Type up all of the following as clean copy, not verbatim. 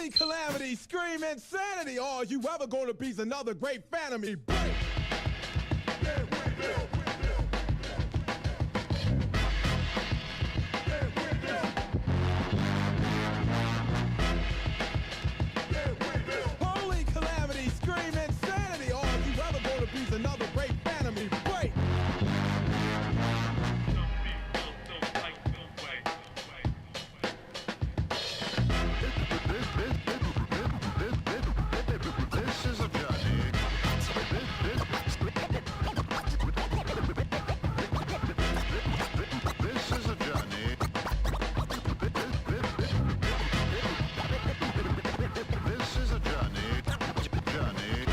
Holy calamity, scream insanity. All you ever gonna be's another great fan of me. Break. Holy calamity, scream insanity. All you ever gonna be's another great fan of me. Break. This is a journey. This is a journey. This is a journey. Journey.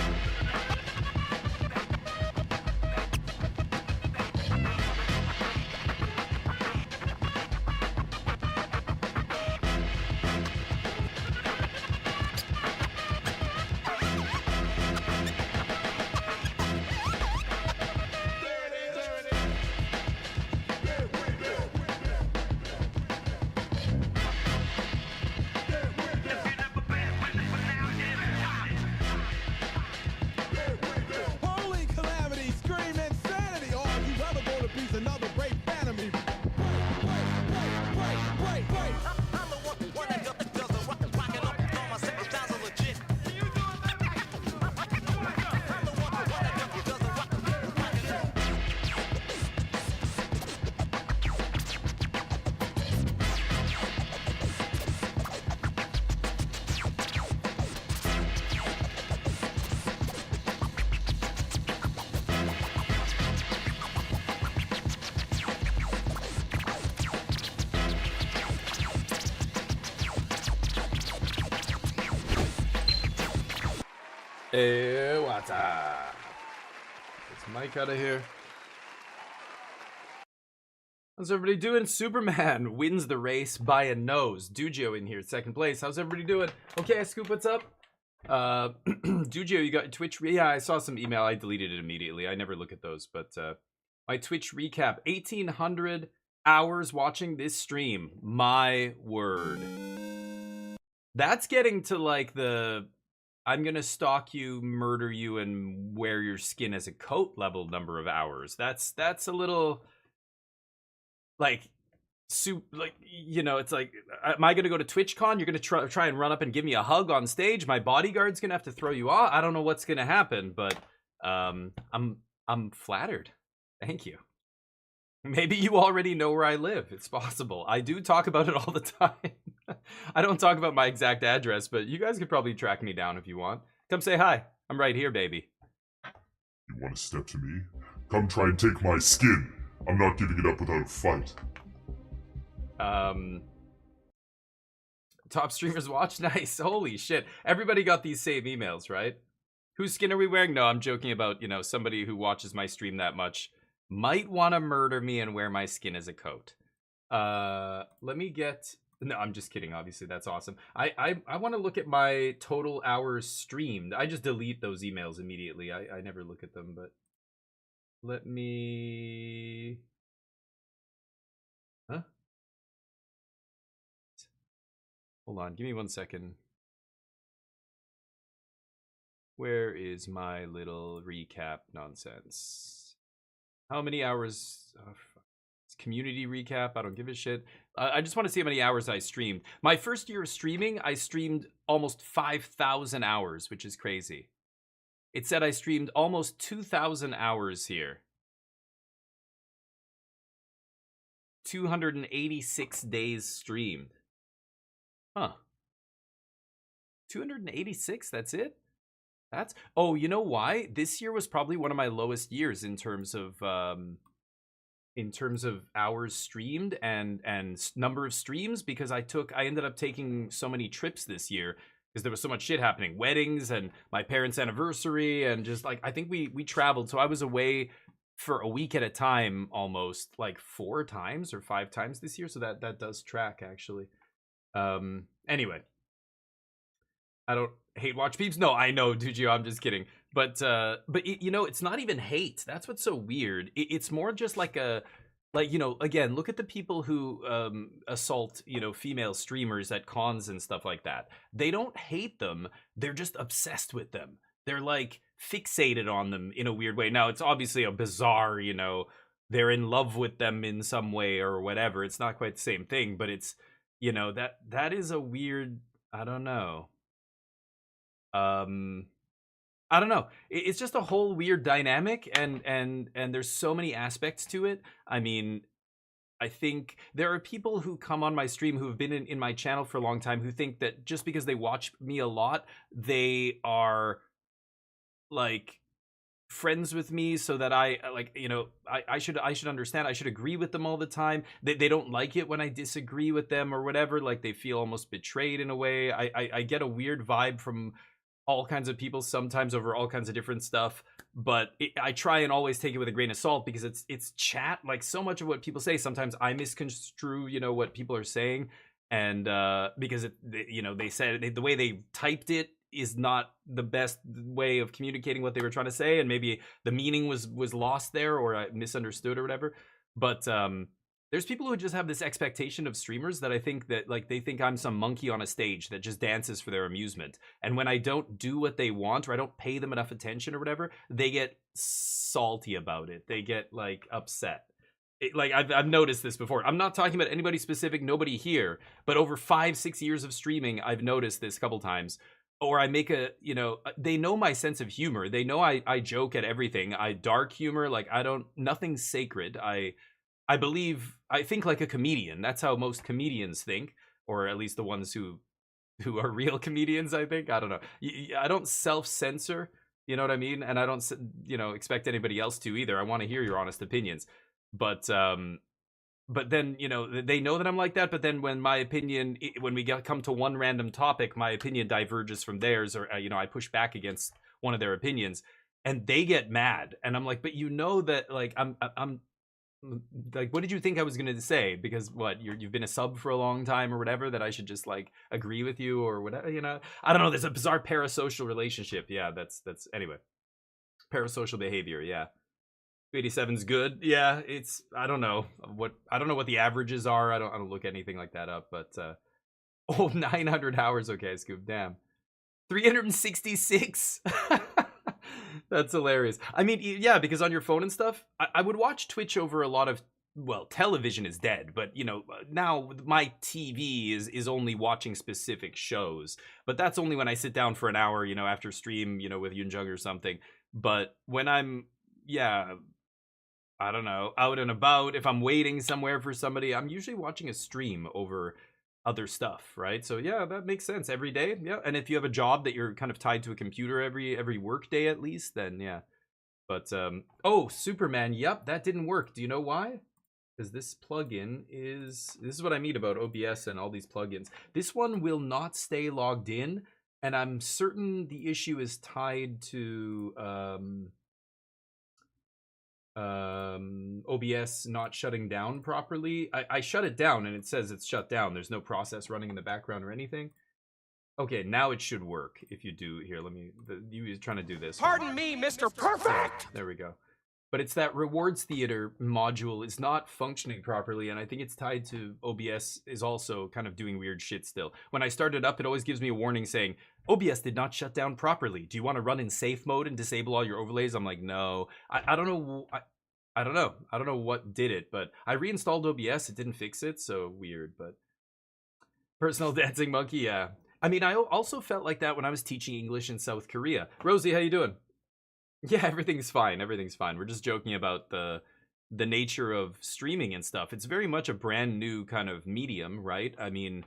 Holy calamity, scream insanity. All you ever gonna be's another great fan of me. Break. I'm the one that does the rockin' up on my set. It sounds legit. I'm the one that does the rockin' up. Hey, what's up? It's Mike out of here. How's everybody doing? Superman wins the race by a nose. Dugio in here, second place. How's everybody doing? Okay, Scoop, what's up? Dugio, you got your Twitch? Yeah, I saw some email. I deleted it immediately. I never look at those, but my Twitch recap: 1,800 hours watching this stream. My word, that's getting to like the I'm gonna stalk you, murder you, and wear your skin as a coat level number of hours. That's a little like it's like, am I gonna go to TwitchCon? You're gonna try and run up and give me a hug on stage? My bodyguard's gonna have to throw you off. I don't know what's gonna happen, but I'm flattered. Thank you. Maybe you already know where I live. It's possible. I do talk about it all the time. I don't talk about my exact address, but you guys could probably track me down if you want. Come say hi. I'm right here, baby. You want to step to me? Come try and take my skin. I'm not giving it up without a fight. Top streamers watch? Nice. Holy shit. Everybody got these same emails, right? Whose skin are we wearing? No, I'm joking about, somebody who watches my stream that much might want to murder me and wear my skin as a coat. Let me get... No, I'm just kidding. Obviously, that's awesome. I want to look at my total hours streamed. I just delete those emails immediately. I never look at them, but let me... Huh? Hold on. Give me 1 second. Where is my little recap nonsense? How many hours... Oh, it's community recap. I don't give a shit. I just want to see how many hours I streamed. My first year of streaming, I streamed almost 5,000 hours, which is crazy. It said I streamed almost 2,000 hours here. 286 days streamed. Huh. 286? That's it? That's... Oh, you know why? This year was probably one of my lowest years in terms of hours streamed and number of streams, because I ended up taking so many trips this year because there was so much shit happening, weddings and my parents' anniversary, and just like I think we traveled, so I was away for a week at a time almost like 4 times or 5 times this year, so that does track actually. Anyway, I don't hate watch peeps. No, I know, Dugio, I'm just kidding. But it's not even hate. That's what's so weird. It's more just like a Like, you know, again, look at the people who assault, you know, female streamers at cons and stuff like that. They don't hate them, they're just obsessed with them. They're like fixated on them in a weird way. Now, it's obviously a bizarre, you know, they're in love with them in some way or whatever. It's not quite the same thing, but it's, you know, that is a weird, I don't know. Um I don't know. It's just a whole weird dynamic, and there's so many aspects to it. I mean, I think there are people who come on my stream who have been in my channel for a long time who think that just because they watch me a lot, they are like friends with me, so that I like, you know, I should understand, I should agree with them all the time. They don't like it when I disagree with them or whatever, like they feel almost betrayed in a way. I get a weird vibe from all kinds of people sometimes over all kinds of different stuff, but I try and always take it with a grain of salt, because it's chat. Like, so much of what people say, sometimes I misconstrue, you know, what people are saying, and because you know, they said the way they typed it is not the best way of communicating what they were trying to say, and maybe the meaning was lost there, or I misunderstood or whatever. But there's people who just have this expectation of streamers that I think that, like, they think I'm some monkey on a stage that just dances for their amusement. And when I don't do what they want, or I don't pay them enough attention or whatever, they get salty about it. They get like upset. Like, I've noticed this before. I'm not talking about anybody specific, nobody here, but over 5-6 years of streaming, I've noticed this a couple times. Or I make a, you know, they know my sense of humor. They know I joke at everything. I dark humor, like, nothing's sacred. I believe, I think like a comedian. That's how most comedians think, or at least the ones who are real comedians, I think. I don't know. I don't self-censor, you know what I mean? And I don't, you know, expect anybody else to either. I want to hear your honest opinions. But then, you know, they know that I'm like that, but then when my opinion, when we come to one random topic, my opinion diverges from theirs, or, you know, I push back against one of their opinions, and they get mad. And I'm like, but you know that, like, I'm like, what did you think I was going to say? Because what, you've been a sub for a long time or whatever, that I should just like agree with you or whatever, you know? I don't know. There's a bizarre parasocial relationship. Yeah, that's anyway. Parasocial behavior. Yeah. 287's good. Yeah, it's, I don't know what the averages are. I don't look anything like that up, but 900 hours. Okay, Scoop. Damn. 366. That's hilarious. I mean, yeah, because on your phone and stuff, I would watch Twitch over a lot of, well, television is dead, but, you know, now my TV is only watching specific shows, but that's only when I sit down for an hour, you know, after stream, you know, with Yunjung or something. But when I'm, yeah, I don't know, out and about, if I'm waiting somewhere for somebody, I'm usually watching a stream over other stuff, right? So yeah, that makes sense. Every day, yeah. And if you have a job that you're kind of tied to a computer every work day at least, then yeah. But oh, Superman, yep, that didn't work. Do you know why? Because this plugin this is what I mean about OBS and all these plugins. This one will not stay logged in, and I'm certain the issue is tied to OBS not shutting down properly. I shut it down and it says it's shut down. There's no process running in the background or anything. Okay, now it should work. If you do, here, let me, you trying to do this. Pardon me, Mr. Perfect! There we go. But it's that rewards theater module is not functioning properly, and I think it's tied to OBS is also kind of doing weird shit still. When I start it up, it always gives me a warning saying, OBS did not shut down properly. Do you want to run in safe mode and disable all your overlays? I'm like, no. I don't know. I don't know. I don't know what did it, but I reinstalled OBS. It didn't fix it, so weird. But personal dancing monkey, yeah. I mean, I also felt like that when I was teaching English in South Korea. Rosie, how you doing? Yeah, everything's fine. Everything's fine. We're just joking about the nature of streaming and stuff. It's very much a brand new kind of medium, right? I mean,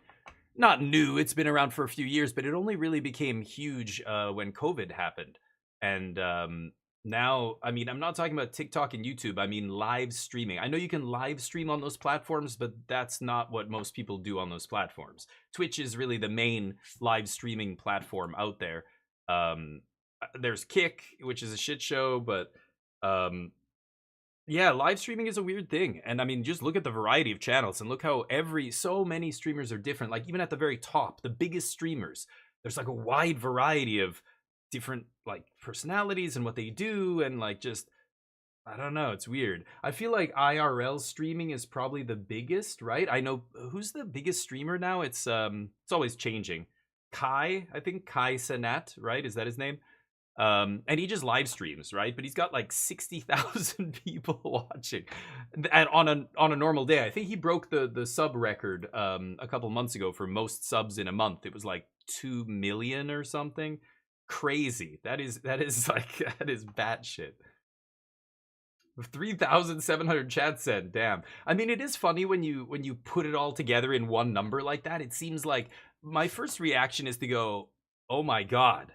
not new. It's been around for a few years, but it only really became huge when COVID happened. And now, I mean, I'm not talking about TikTok and YouTube. I mean, live streaming. I know you can live stream on those platforms, but that's not what most people do on those platforms. Twitch is really the main live streaming platform out there. There's Kick, which is a shit show, but yeah, live streaming is a weird thing. And I mean, just look at the variety of channels and look how so many streamers are different. Like, even at the very top, the biggest streamers, there's like a wide variety of different like personalities and what they do, and like just I don't know. It's weird. I feel like IRL streaming is probably the biggest, right? I know who's the biggest streamer now. It's always changing. Kai, I think Kai Cenat, right? Is that his name? And he just live streams, right? But he's got like 60,000 people watching, and on a normal day, I think he broke the sub record a couple months ago for most subs in a month. It was like 2 million or something. Crazy. That is like that is batshit. 3,700 chats said, damn. I mean, it is funny when you put it all together in one number like that. It seems like my first reaction is to go, oh my god,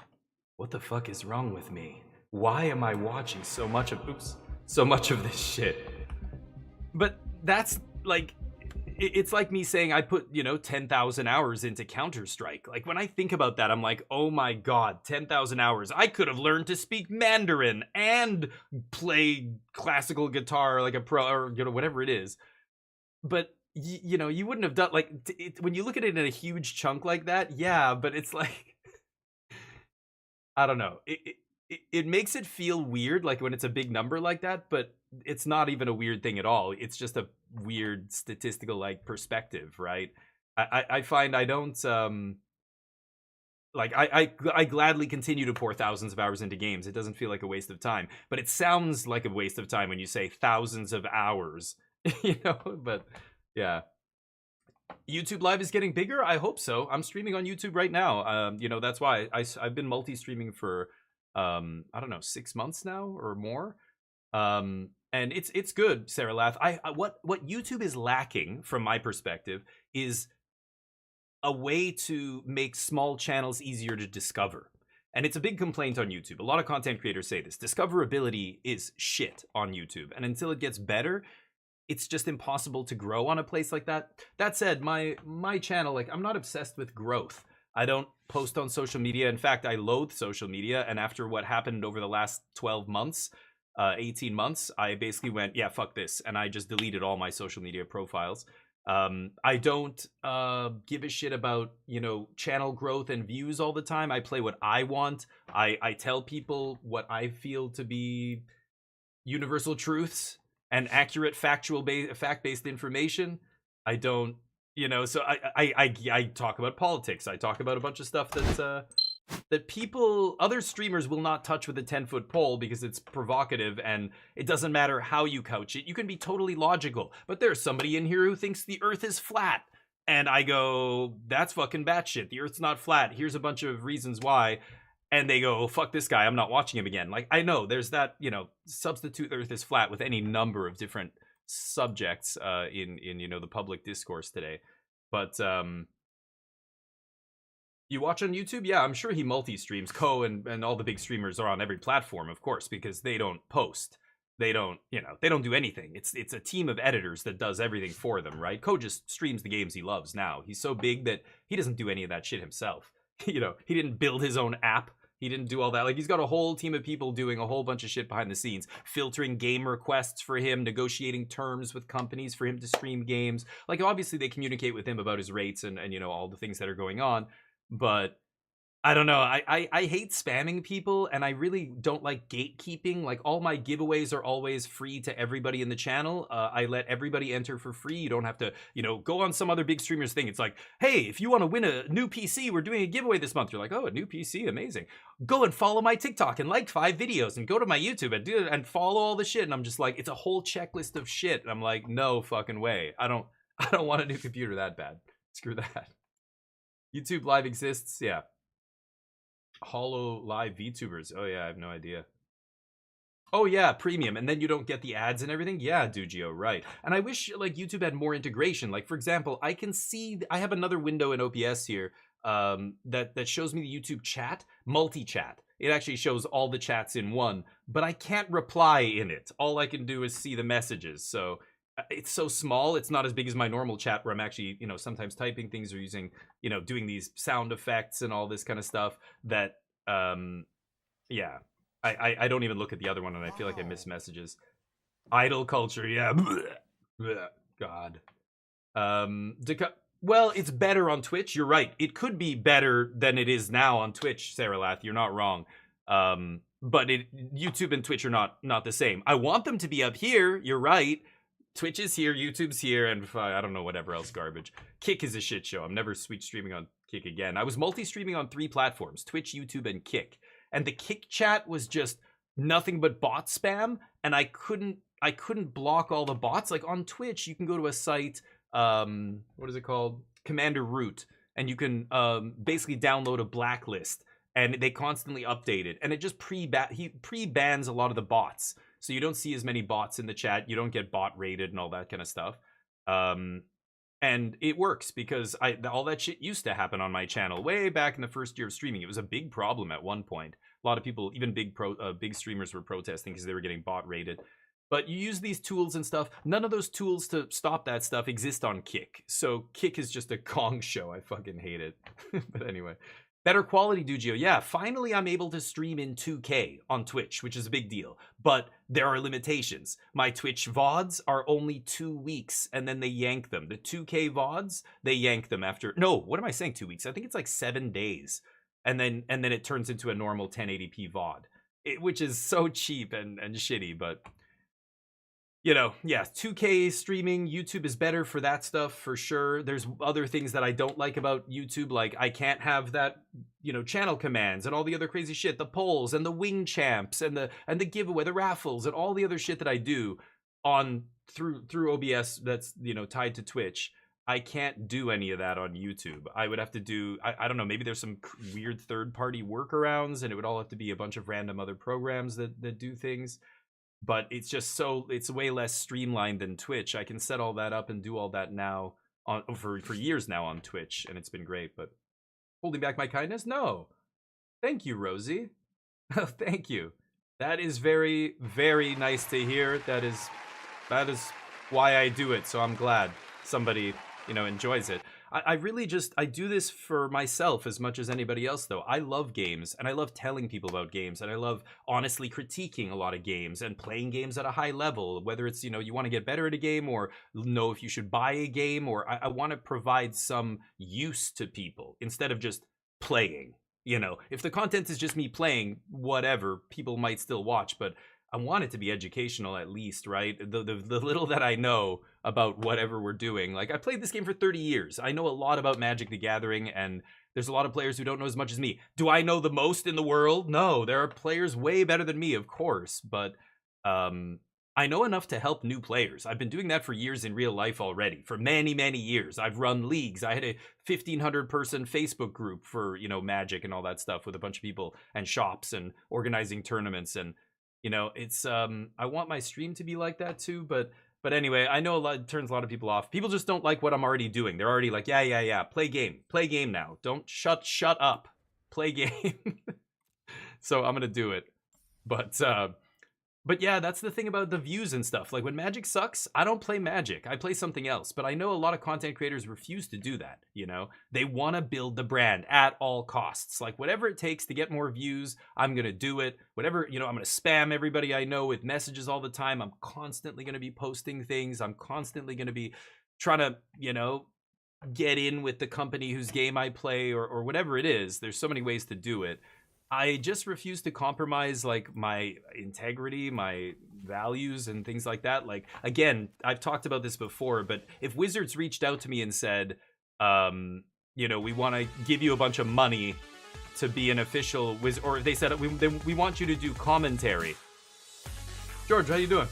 what the fuck is wrong with me? Why am I watching so much of this shit? But that's like, it's like me saying I put, 10,000 hours into Counter-Strike. Like, when I think about that, I'm like, oh my god, 10,000 hours. I could have learned to speak Mandarin and play classical guitar like a pro, or, whatever it is. But, you wouldn't have done, like, when you look at it in a huge chunk like that, yeah, but it's like, I don't know. It makes it feel weird, like when it's a big number like that, but it's not even a weird thing at all. It's just a weird statistical like perspective, right? I find I don't like I gladly continue to pour thousands of hours into games. It doesn't feel like a waste of time, but it sounds like a waste of time when you say thousands of hours, But yeah. YouTube Live is getting bigger. I hope so. I'm streaming on YouTube right now. That's why I've been multi-streaming for I don't know, 6 months now or more. And it's good, Sarah Lath. What YouTube is lacking from my perspective is a way to make small channels easier to discover. And it's a big complaint on YouTube. A lot of content creators say this. Discoverability is shit on YouTube. And until it gets better, it's just impossible to grow on a place like that. That said, my channel, like, I'm not obsessed with growth. I don't post on social media. In fact, I loathe social media. And after what happened over the last 12 months, 18 months, I basically went, yeah, fuck this. And I just deleted all my social media profiles. I don't give a shit about, channel growth and views all the time. I play what I want. I tell people what I feel to be universal truths and accurate fact-based information. I don't, so I talk about politics. I talk about a bunch of stuff that other streamers will not touch with a 10-foot pole because it's provocative, and it doesn't matter how you couch it. You can be totally logical, but there's somebody in here who thinks the earth is flat. And I go, that's fucking batshit. The earth's not flat. Here's a bunch of reasons why. And they go, fuck this guy, I'm not watching him again. Like, I know there's that, substitute earth is flat with any number of different subjects in the public discourse today. But you watch on YouTube? Yeah, I'm sure he multi-streams. Ko and all the big streamers are on every platform, of course, because they don't post. They don't, they don't do anything. It's a team of editors that does everything for them, right? Ko just streams the games he loves now. He's so big that he doesn't do any of that shit himself. He didn't build his own app. He didn't do all that. Like, he's got a whole team of people doing a whole bunch of shit behind the scenes, filtering game requests for him, negotiating terms with companies for him to stream games. Like, obviously they communicate with him about his rates and all the things that are going on. But I don't know. I hate spamming people, and I really don't like gatekeeping. Like, all my giveaways are always free to everybody in the channel. I let everybody enter for free. You don't have to, go on some other big streamer's thing. It's like, hey, if you want to win a new PC, we're doing a giveaway this month. You're like, oh, a new PC, amazing. Go and follow my TikTok and like 5 videos, and go to my YouTube and do it and follow all the shit. And I'm just like, it's a whole checklist of shit. And I'm like, no fucking way. I don't want a new computer that bad. Screw that. YouTube Live exists, yeah. Hollow Live VTubers. Oh yeah, I have no idea. Oh yeah, premium, and then you don't get the ads and everything. Yeah, Dugio, right. And I wish like YouTube had more integration. Like, for example, I can see I have another window in OBS here that shows me the YouTube chat, multi-chat. It actually shows all the chats in one, but I can't reply in it. All I can do is see the messages. So it's so small. It's not as big as my normal chat where I'm actually, sometimes typing things or using, doing these sound effects and all this kind of stuff that, yeah, I don't even look at the other one, and I feel like I miss messages. Idol culture, yeah. God. Well, it's better on Twitch. You're right. It could be better than it is now on Twitch, Sarah Lath. You're not wrong. but YouTube and Twitch are not the same. I want them to be up here. You're right. Twitch is here, YouTube's here, and I don't know, whatever else garbage. Kick is a shit show. I'm never Switch streaming on Kick again. I was multi-streaming on 3 platforms, Twitch, YouTube, and Kick. And the Kick chat was just nothing but bot spam, and I couldn't block all the bots. Like on Twitch, you can go to a site, what is it called? Commander Root, and you can basically download a blacklist, and they constantly update it, and it just pre-bans a lot of the bots. So you don't see as many bots in the chat. You don't get bot rated and all that kind of stuff. And it works because all that shit used to happen on my channel way back in the first year of streaming. It was a big problem at one point. A lot of people, even big streamers, were protesting because they were getting bot rated. But you use these tools and stuff. None of those tools to stop that stuff exist on Kick. So Kick is just a Kong show. I fucking hate it. But anyway. Better quality, Dugio. Yeah, finally I'm able to stream in 2K on Twitch, which is a big deal. But there are limitations. My Twitch VODs are only 2 weeks, and then they yank them. The 2K VODs, they yank them after... No, what am I saying, 2 weeks? I think it's like 7 days. And then it turns into a normal 1080p VOD. Which is so cheap and shitty, but... You know, yeah, 2K streaming, YouTube is better for that stuff, for sure. There's other things that I don't like about YouTube, like I can't have that, you know, channel commands and all the other crazy shit, the polls and the wing champs and the giveaway, the raffles and all the other shit that I do on through OBS that's, you know, tied to Twitch. I can't do any of that on YouTube. I would have to do, I don't know, maybe there's some weird third-party workarounds, and it would all have to be a bunch of random other programs that do things. But it's just it's way less streamlined than Twitch. I can set all that up and do all that now for years now on Twitch, and it's been great. But holding back my kindness? No. Thank you, Rosie. Thank you. That is very, very nice to hear. That is why I do it. So I'm glad somebody, you know, enjoys it. I really I do this for myself as much as anybody else, though. I love games, and I love telling people about games, and I love honestly critiquing a lot of games and playing games at a high level, whether it's, you know, you want to get better at a game or know if you should buy a game, or I want to provide some use to people instead of just playing. You know, if the content is just me playing, whatever, people might still watch, but I want it to be educational at least, right? The little that I know about whatever we're doing. Like, I played this game for 30 years. I know a lot about Magic the Gathering, and there's a lot of players who don't know as much as me. Do I know the most in the world? No, there are players way better than me, of course, but I know enough to help new players. I've been doing that for years in real life already, for many, many years. I've run leagues. I had a 1,500 person Facebook group for, you know, Magic and all that stuff with a bunch of people and shops and organizing tournaments, and you know, it's I want my stream to be like that too, but anyway, I know it turns a lot of people off. People just don't like what I'm already doing. They're already like, yeah, play game now. Don't shut up, play game. So I'm gonna do it, but yeah, that's the thing about the views and stuff. Like when Magic sucks, I don't play Magic. I play something else. But I know a lot of content creators refuse to do that, you know? They want to build the brand at all costs. Like whatever it takes to get more views, I'm going to do it. Whatever, you know, I'm going to spam everybody I know with messages all the time. I'm constantly going to be posting things. I'm constantly going to be trying to, you know, get in with the company whose game I play or whatever it is. There's so many ways to do it. I just refuse to compromise like my integrity, my values and things like that. Like, again, I've talked about this before, but if Wizards reached out to me and said, you know, we want to give you a bunch of money to be an official Wizard, or if they said, we want you to do commentary. George, how you doing?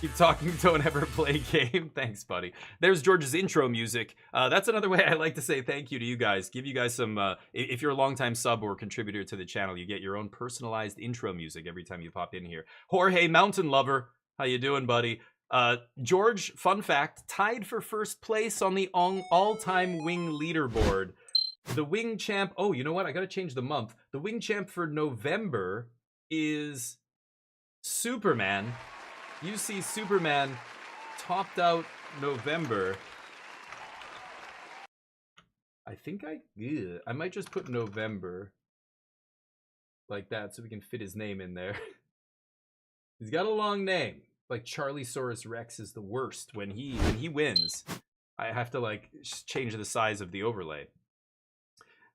Keep talking, don't ever play game. Thanks, buddy. There's George's intro music. That's another way I like to say thank you to you guys. Give you guys some, if you're a longtime sub or contributor to the channel, you get your own personalized intro music every time you pop in here. Jorge Mountain Lover, how you doing, buddy? George, fun fact, tied for first place on the all-time wing leaderboard. The wing champ, oh, you know what? I gotta change the month. The wing champ for November is Superman. UC Superman topped out November. I think I might just put November like that so we can fit his name in there. He's got a long name. Like Charliesaurus Rex is the worst. When he wins, I have to like change the size of the overlay.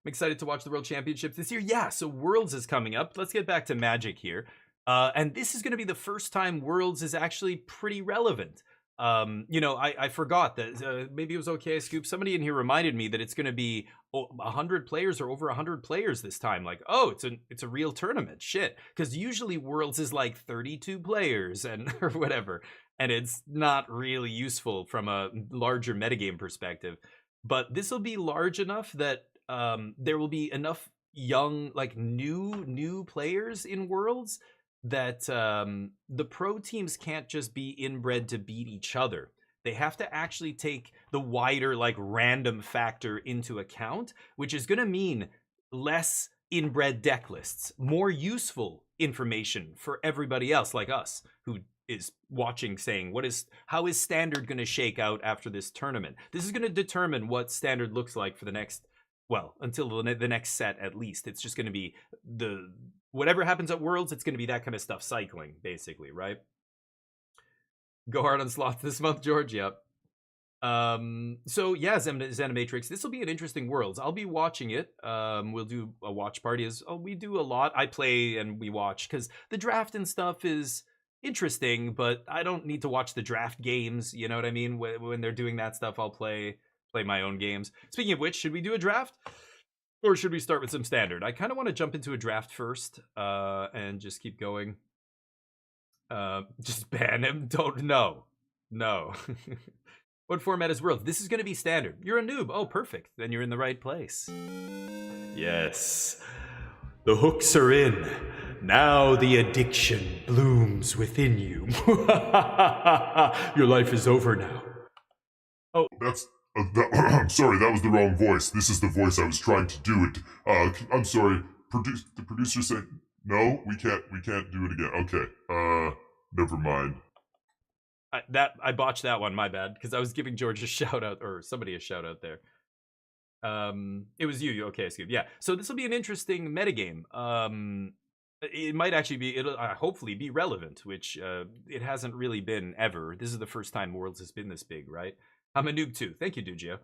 I'm excited to watch the World Championships this year. Yeah, so Worlds is coming up. Let's get back to Magic here. And this is going to be the first time Worlds is actually pretty relevant. You know, I forgot that maybe it was okay, Scoop. Somebody in here reminded me that it's going to be 100 players or over 100 players this time. Like, oh, it's a real tournament. Shit, because usually Worlds is like 32 players and or whatever, and it's not really useful from a larger metagame perspective. But this will be large enough that there will be enough young, like new players in Worlds that the pro teams can't just be inbred to beat each other. They have to actually take the wider, like, random factor into account, which is going to mean less inbred deck lists, more useful information for everybody else like us who is watching, saying, how is Standard going to shake out after this tournament? This is going to determine what Standard looks like for the next, well, until the next set at least. It's just going to be whatever happens at Worlds, it's going to be that kind of stuff cycling, basically, right? Go hard on slots this month, George. Yep. So yeah, Xenomatrix, this will be an interesting Worlds. I'll be watching it. We'll do a watch party. We do a lot. I play and we watch because the draft and stuff is interesting, but I don't need to watch the draft games. You know what I mean? When they're doing that stuff, I'll play my own games. Speaking of which, should we do a draft? Or should we start with some Standard? I kind of want to jump into a draft first and just keep going. Just ban him? No. What format is Worlds? This is going to be Standard. You're a noob. Oh, perfect. Then you're in the right place. Yes. The hooks are in. Now the addiction blooms within you. Your life is over now. Oh, That's... I'm sorry, that was the wrong voice. This is the voice I was trying to do it. I'm sorry. The producer said, no, we can't do it again. Okay. Never mind. I botched that one, my bad, because I was giving George a shout out, or somebody a shout out there. It was you. Okay, Scoop. Yeah. So this will be an interesting metagame. It might actually it'll hopefully be relevant, which it hasn't really been ever. This is the first time Worlds has been this big, right? I'm a noob too. Thank you, Dugio.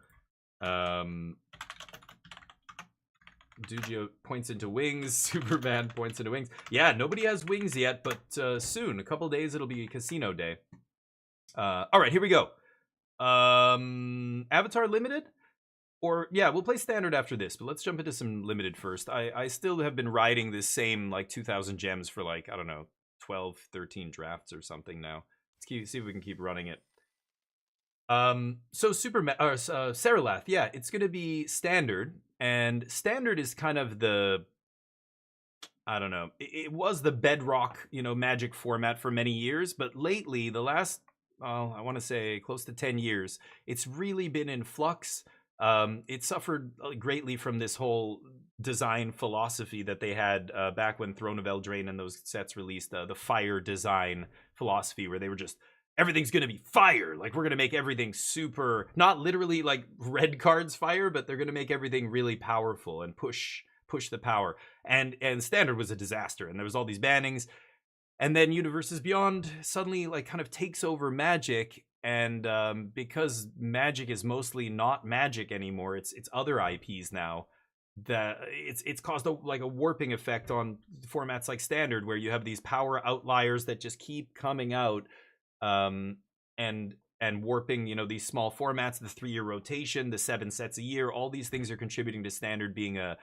Dugio points into wings. Superman points into wings. Yeah, nobody has wings yet, but soon, a couple days, it'll be casino day. All right, here we go. Avatar Limited? Or, yeah, we'll play Standard after this, but let's jump into some Limited first. I still have been riding this same, like, 2,000 gems for, like, I don't know, 12, 13 drafts or something now. Let's see if we can keep running it. So Seralath, yeah, it's going to be Standard, and Standard is kind of the, I don't know, it was the bedrock, Magic format for many years, but lately, the last, I want to say close to 10 years, it's really been in flux. It suffered greatly from this whole design philosophy that they had back when Throne of Eldraine and those sets released, the fire design philosophy, where they were just, everything's going to be fire. Like, we're going to make everything super, not literally like red cards fire, but they're going to make everything really powerful and push the power. And Standard was a disaster. And there was all these bannings. And then Universes Beyond suddenly like kind of takes over Magic. And because Magic is mostly not Magic anymore, it's other IPs now, that it's caused a warping effect on formats like Standard, where you have these power outliers that just keep coming out. And warping, these small formats, the 3-year rotation, the 7 sets a year, all these things are contributing to Standard being a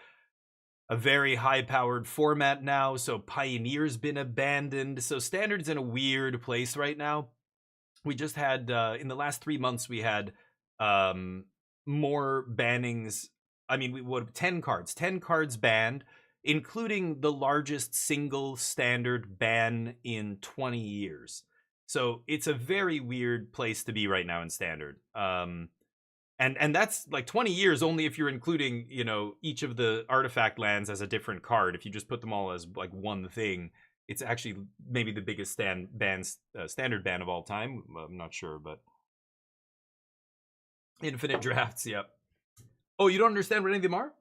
very high-powered format now. So Pioneer's been abandoned. So Standard's in a weird place right now. We just had, in the last 3 months, we had more bannings. I mean, we would 10 cards banned, including the largest single Standard ban in 20 years. So it's a very weird place to be right now in Standard. And that's like 20 years only if you're including, each of the artifact lands as a different card. If you just put them all as like one thing, it's actually maybe the biggest Standard ban of all time. I'm not sure, but infinite drafts, yep. Oh, you don't understand what any of them are?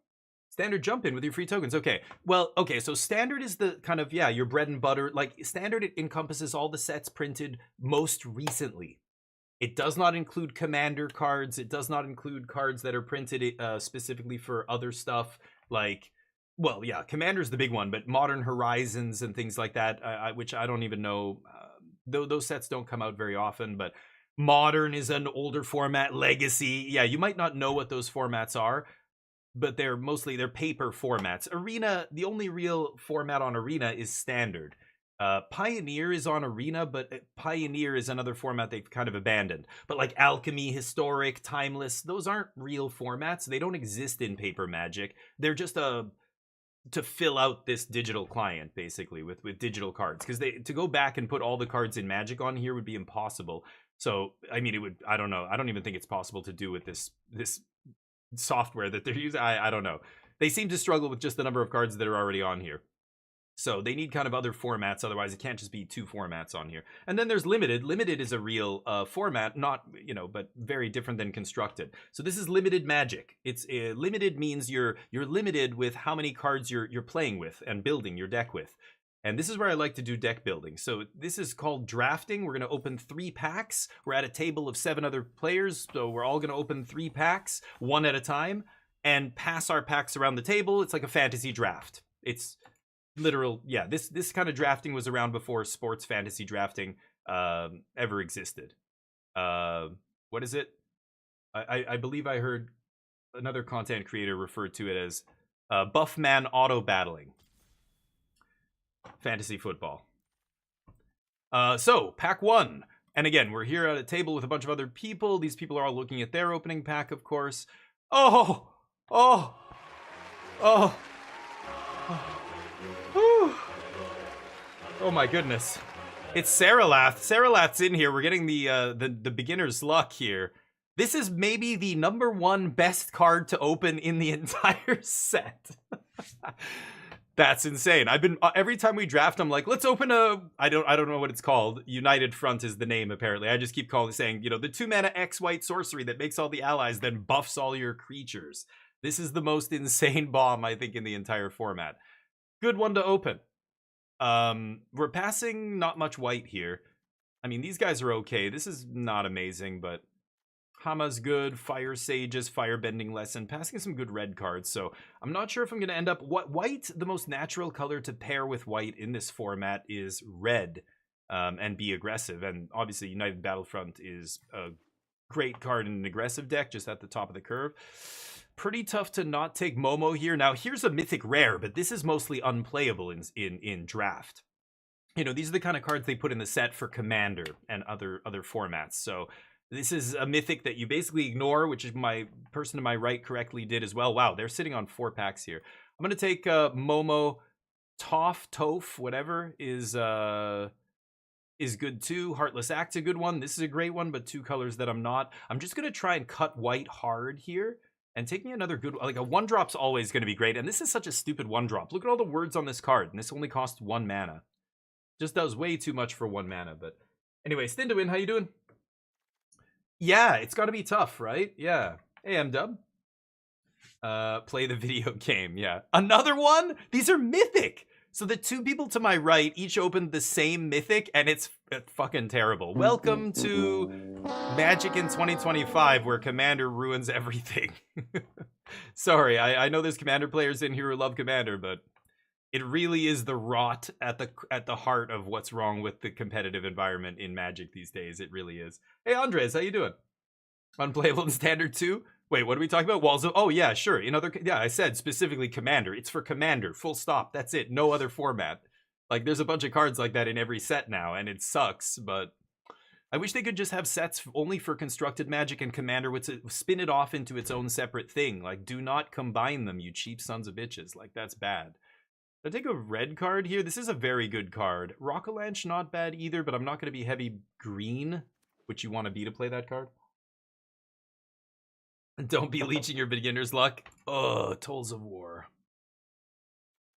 Standard jump in with your free tokens. Okay. Well, okay. So Standard is the kind of, your bread and butter. Like, Standard, it encompasses all the sets printed most recently. It does not include Commander cards. It does not include cards that are printed specifically for other stuff. like, well, yeah, Commander's the big one, but Modern Horizons and things like that, which I don't even know. Those sets don't come out very often, but Modern is an older format. Legacy, yeah, you might not know what those formats are, but they're paper formats. Arena, the only real format on Arena is Standard. Pioneer is on Arena, but Pioneer is another format they've kind of abandoned. But like Alchemy, Historic, Timeless, those aren't real formats. They don't exist in paper Magic. They're just to fill out this digital client, basically, with digital cards. Because to go back and put all the cards in Magic on here would be impossible. So, I mean, it would, I don't know. I don't even think it's possible to do with this software that they're using. I don't know. They seem to struggle with just the number of cards that are already on here. So they need kind of other formats, otherwise it can't just be 2 formats on here. And then there's Limited. Limited is a real format, not, but very different than Constructed. So this is Limited Magic. It's Limited means you're limited with how many cards you're playing with and building your deck with. And this is where I like to do deck building. So this is called drafting. We're going to open 3 packs. We're at a table of 7 other players, so we're all going to open 3 packs, one at a time, and pass our packs around the table. It's like a fantasy draft. It's literal, yeah, this kind of drafting was around before sports fantasy drafting ever existed. What is it? I believe I heard another content creator refer to it as Buffman auto battling. Fantasy football. So, pack 1. And again, we're here at a table with a bunch of other people. These people are all looking at their opening pack, of course. Oh my goodness. It's Saralath. Saralath's in here. We're getting the beginner's luck here. This is maybe the #1 best card to open in the entire set. That's insane. I've been every time we draft, I'm like, let's open I don't know what it's called. United Front is the name apparently. I just keep saying, the 2-mana X white sorcery that makes all the allies, then buffs all your creatures. This is the most insane bomb I think in the entire format. Good one to open. We're passing not much white here. I mean, these guys are okay. This is not amazing, but Hama's good. Fire Sage's Firebending Lesson. Passing some good red cards, so I'm not sure if I'm going to end up... White, the most natural color to pair with white in this format is red, and be aggressive. And obviously, United Battlefront is a great card in an aggressive deck, just at the top of the curve. Pretty tough to not take Momo here. Now, here's a mythic rare, but this is mostly unplayable in draft. These are the kind of cards they put in the set for Commander and other formats. So this is a mythic that you basically ignore, which is my person to my right correctly did as well. Wow, they're sitting on 4 packs here. I'm going to take Momo. Toph, whatever, is good too. Heartless Act's a good one. This is a great one, but 2 colors that I'm not. I'm just going to try and cut white hard here. And taking another good, like a 1-drop's always going to be great. And this is such a stupid 1-drop. Look at all the words on this card. And this only costs 1 mana. Just does way too much for 1 mana. But anyway, Stinduin, how you doing? Yeah, it's got to be tough, right? Yeah. Hey, M-Dub. Play the video game, yeah. Another one? These are mythic! So the 2 people to my right each opened the same mythic, and it's fucking terrible. Welcome to Magic in 2025, where Commander ruins everything. Sorry, I know there's Commander players in here who love Commander, but it really is the rot at the heart of what's wrong with the competitive environment in Magic these days. It really is. Hey, Andres, how you doing? Unplayable in Standard 2? Wait, what are we talking about? Walls of... Oh, yeah, sure. I said specifically Commander. It's for Commander. Full stop. That's it. No other format. Like, there's a bunch of cards like that in every set now, and it sucks, but... I wish they could just have sets only for Constructed Magic and Commander, which spin it off into its own separate thing. Like, do not combine them, you cheap sons of bitches. Like, that's bad. I take a red card here. This is a very good card. Rockalanche, not bad either, but I'm not going to be heavy green, which you want to be to play that card. Don't be leeching your beginner's luck. Ugh, Tolls of War.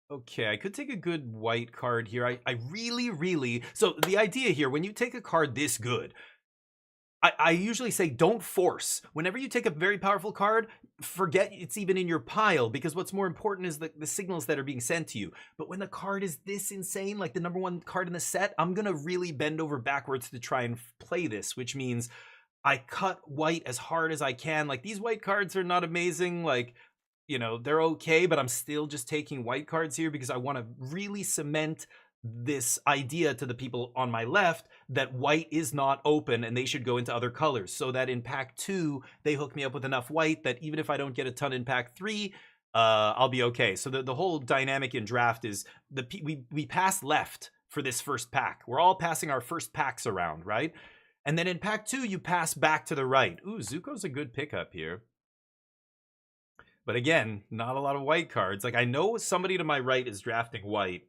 Okay, I could take a good white card here. I really... So the idea here, when you take a card this good, I usually say don't force. Whenever you take a very powerful card, forget it's even in your pile, because what's more important is the signals that are being sent to you. But when the card is this insane, like the #1 card in the set, I'm going to really bend over backwards to try and play this, which means... I cut white as hard as I can. Like, these white cards are not amazing. Like, you know, they're okay, but I'm still just taking white cards here because I want to really cement this idea to the people on my left that white is not open and they should go into other colors, so that in pack 2 they hook me up with enough white that even if I don't get a ton in pack 3, I'll be okay. So the whole dynamic in draft is we pass left for this first pack. We're all passing our first packs around, right? And then in pack 2 you pass back to the right. Ooh, Zuko's a good pickup here. But again, not a lot of white cards. Like, I know somebody to my right is drafting white,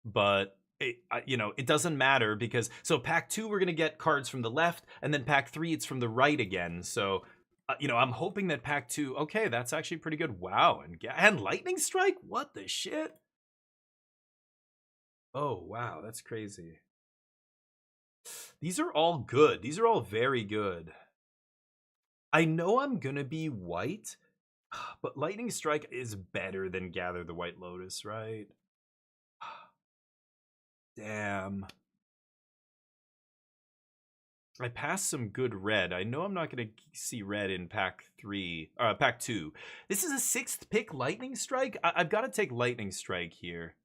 but it doesn't matter because so pack 2 we're gonna get cards from the left, and then pack 3 it's from the right again. So I'm hoping that pack 2. Okay, that's actually pretty good. Wow, and lightning strike. What the shit? Oh wow, that's crazy. These are all good. These are all very good. I know I'm gonna be white, but lightning strike is better than gather the white lotus, right? Damn. I passed some good red. I know I'm not going to see red in pack 2. This is a 6th pick lightning strike. I've got to take lightning strike here.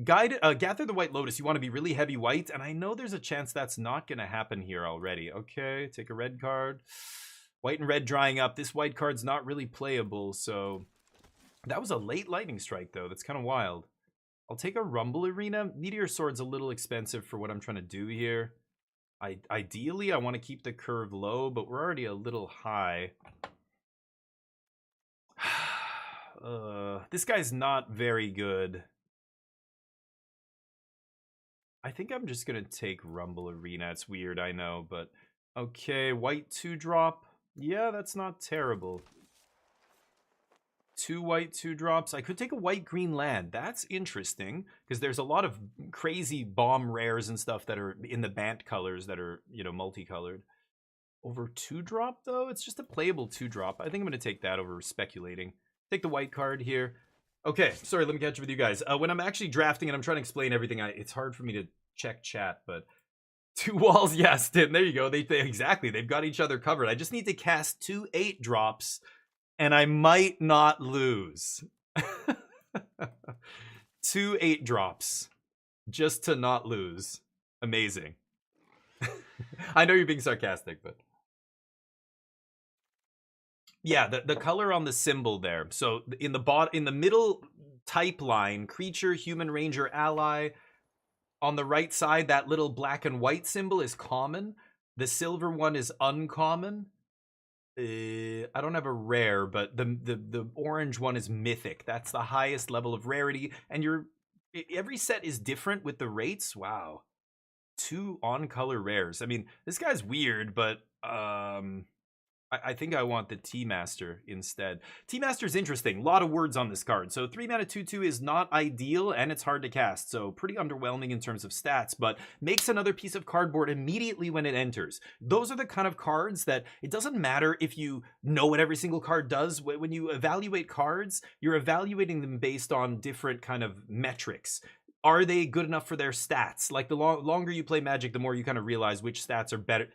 Gather the white lotus. You want to be really heavy white, and I know there's a chance that's not going to happen here already. Okay, take a red card. White and red drying up. This white card's not really playable, so that was a late lightning strike though. That's kind of wild. I'll take a Rumble Arena. Meteor Sword's a little expensive for what I'm trying to do here. Ideally, I want to keep the curve low, but we're already a little high. This guy's not very good. I think I'm just going to take Rumble Arena. It's weird, I know, but okay, white 2-drop. Yeah, that's not terrible. 2 white 2-drops. I could take a white-green land. That's interesting, because there's a lot of crazy bomb rares and stuff that are in the Bant colors that are, multicolored. Over 2-drop, though? It's just a playable 2-drop. I think I'm going to take that over speculating. Take the white card here. Okay, sorry, let me catch up with you guys. When I'm actually drafting and I'm trying to explain everything, it's hard for me to check chat, but 2 walls, yes, Tim, there you go. Exactly, they've got each other covered. I just need to cast 2 8-drops, and I might not lose. 2 8-drops, just to not lose. Amazing. I know you're being sarcastic, but yeah, the color on the symbol there. So in the middle type line, creature, human, ranger, ally. On the right side, that little black and white symbol is common. The silver one is uncommon. I don't have a rare, but the orange one is mythic. That's the highest level of rarity, and every set is different with the rates. Wow, 2 on-color rares. I mean, this guy's weird, but I think I want the Tea-Master instead. Tea-Master's interesting. A lot of words on this card. So 3 mana 2/2 is not ideal, and it's hard to cast. So pretty underwhelming in terms of stats, but makes another piece of cardboard immediately when it enters. Those are the kind of cards that it doesn't matter if you know what every single card does. When you evaluate cards, you're evaluating them based on different kind of metrics. Are they good enough for their stats? Like, the longer you play Magic, the more you kind of realize which stats are better.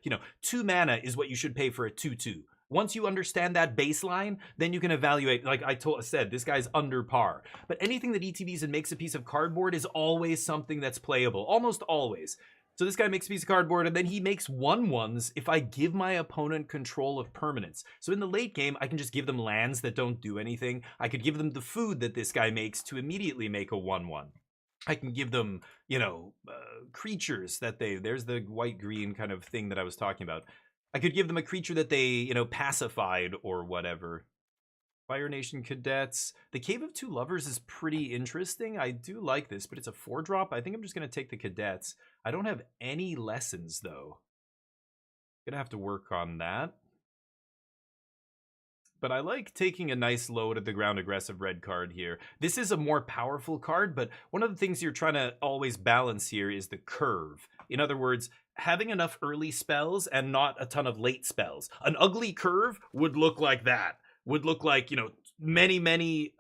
2 mana is what you should pay for a 2/2. Once you understand that baseline, then you can evaluate. Like I said, this guy's under par. But anything that ETBs and makes a piece of cardboard is always something that's playable. Almost always. So this guy makes a piece of cardboard, and then he makes 1/1s if I give my opponent control of permanents. So in the late game, I can just give them lands that don't do anything. I could give them the food that this guy makes to immediately make a 1/1. I can give them, creatures that there's the white-green kind of thing that I was talking about. I could give them a creature that they, pacified or whatever. Fire Nation Cadets. The Cave of Two Lovers is pretty interesting. I do like this, but it's a 4-drop. I think I'm just going to take the Cadets. I don't have any lessons, though. Gonna have to work on that. But I like taking a nice low to the ground aggressive red card here. This is a more powerful card, but one of the things you're trying to always balance here is the curve. In other words, having enough early spells and not a ton of late spells. An ugly curve would look like that. Would look like, many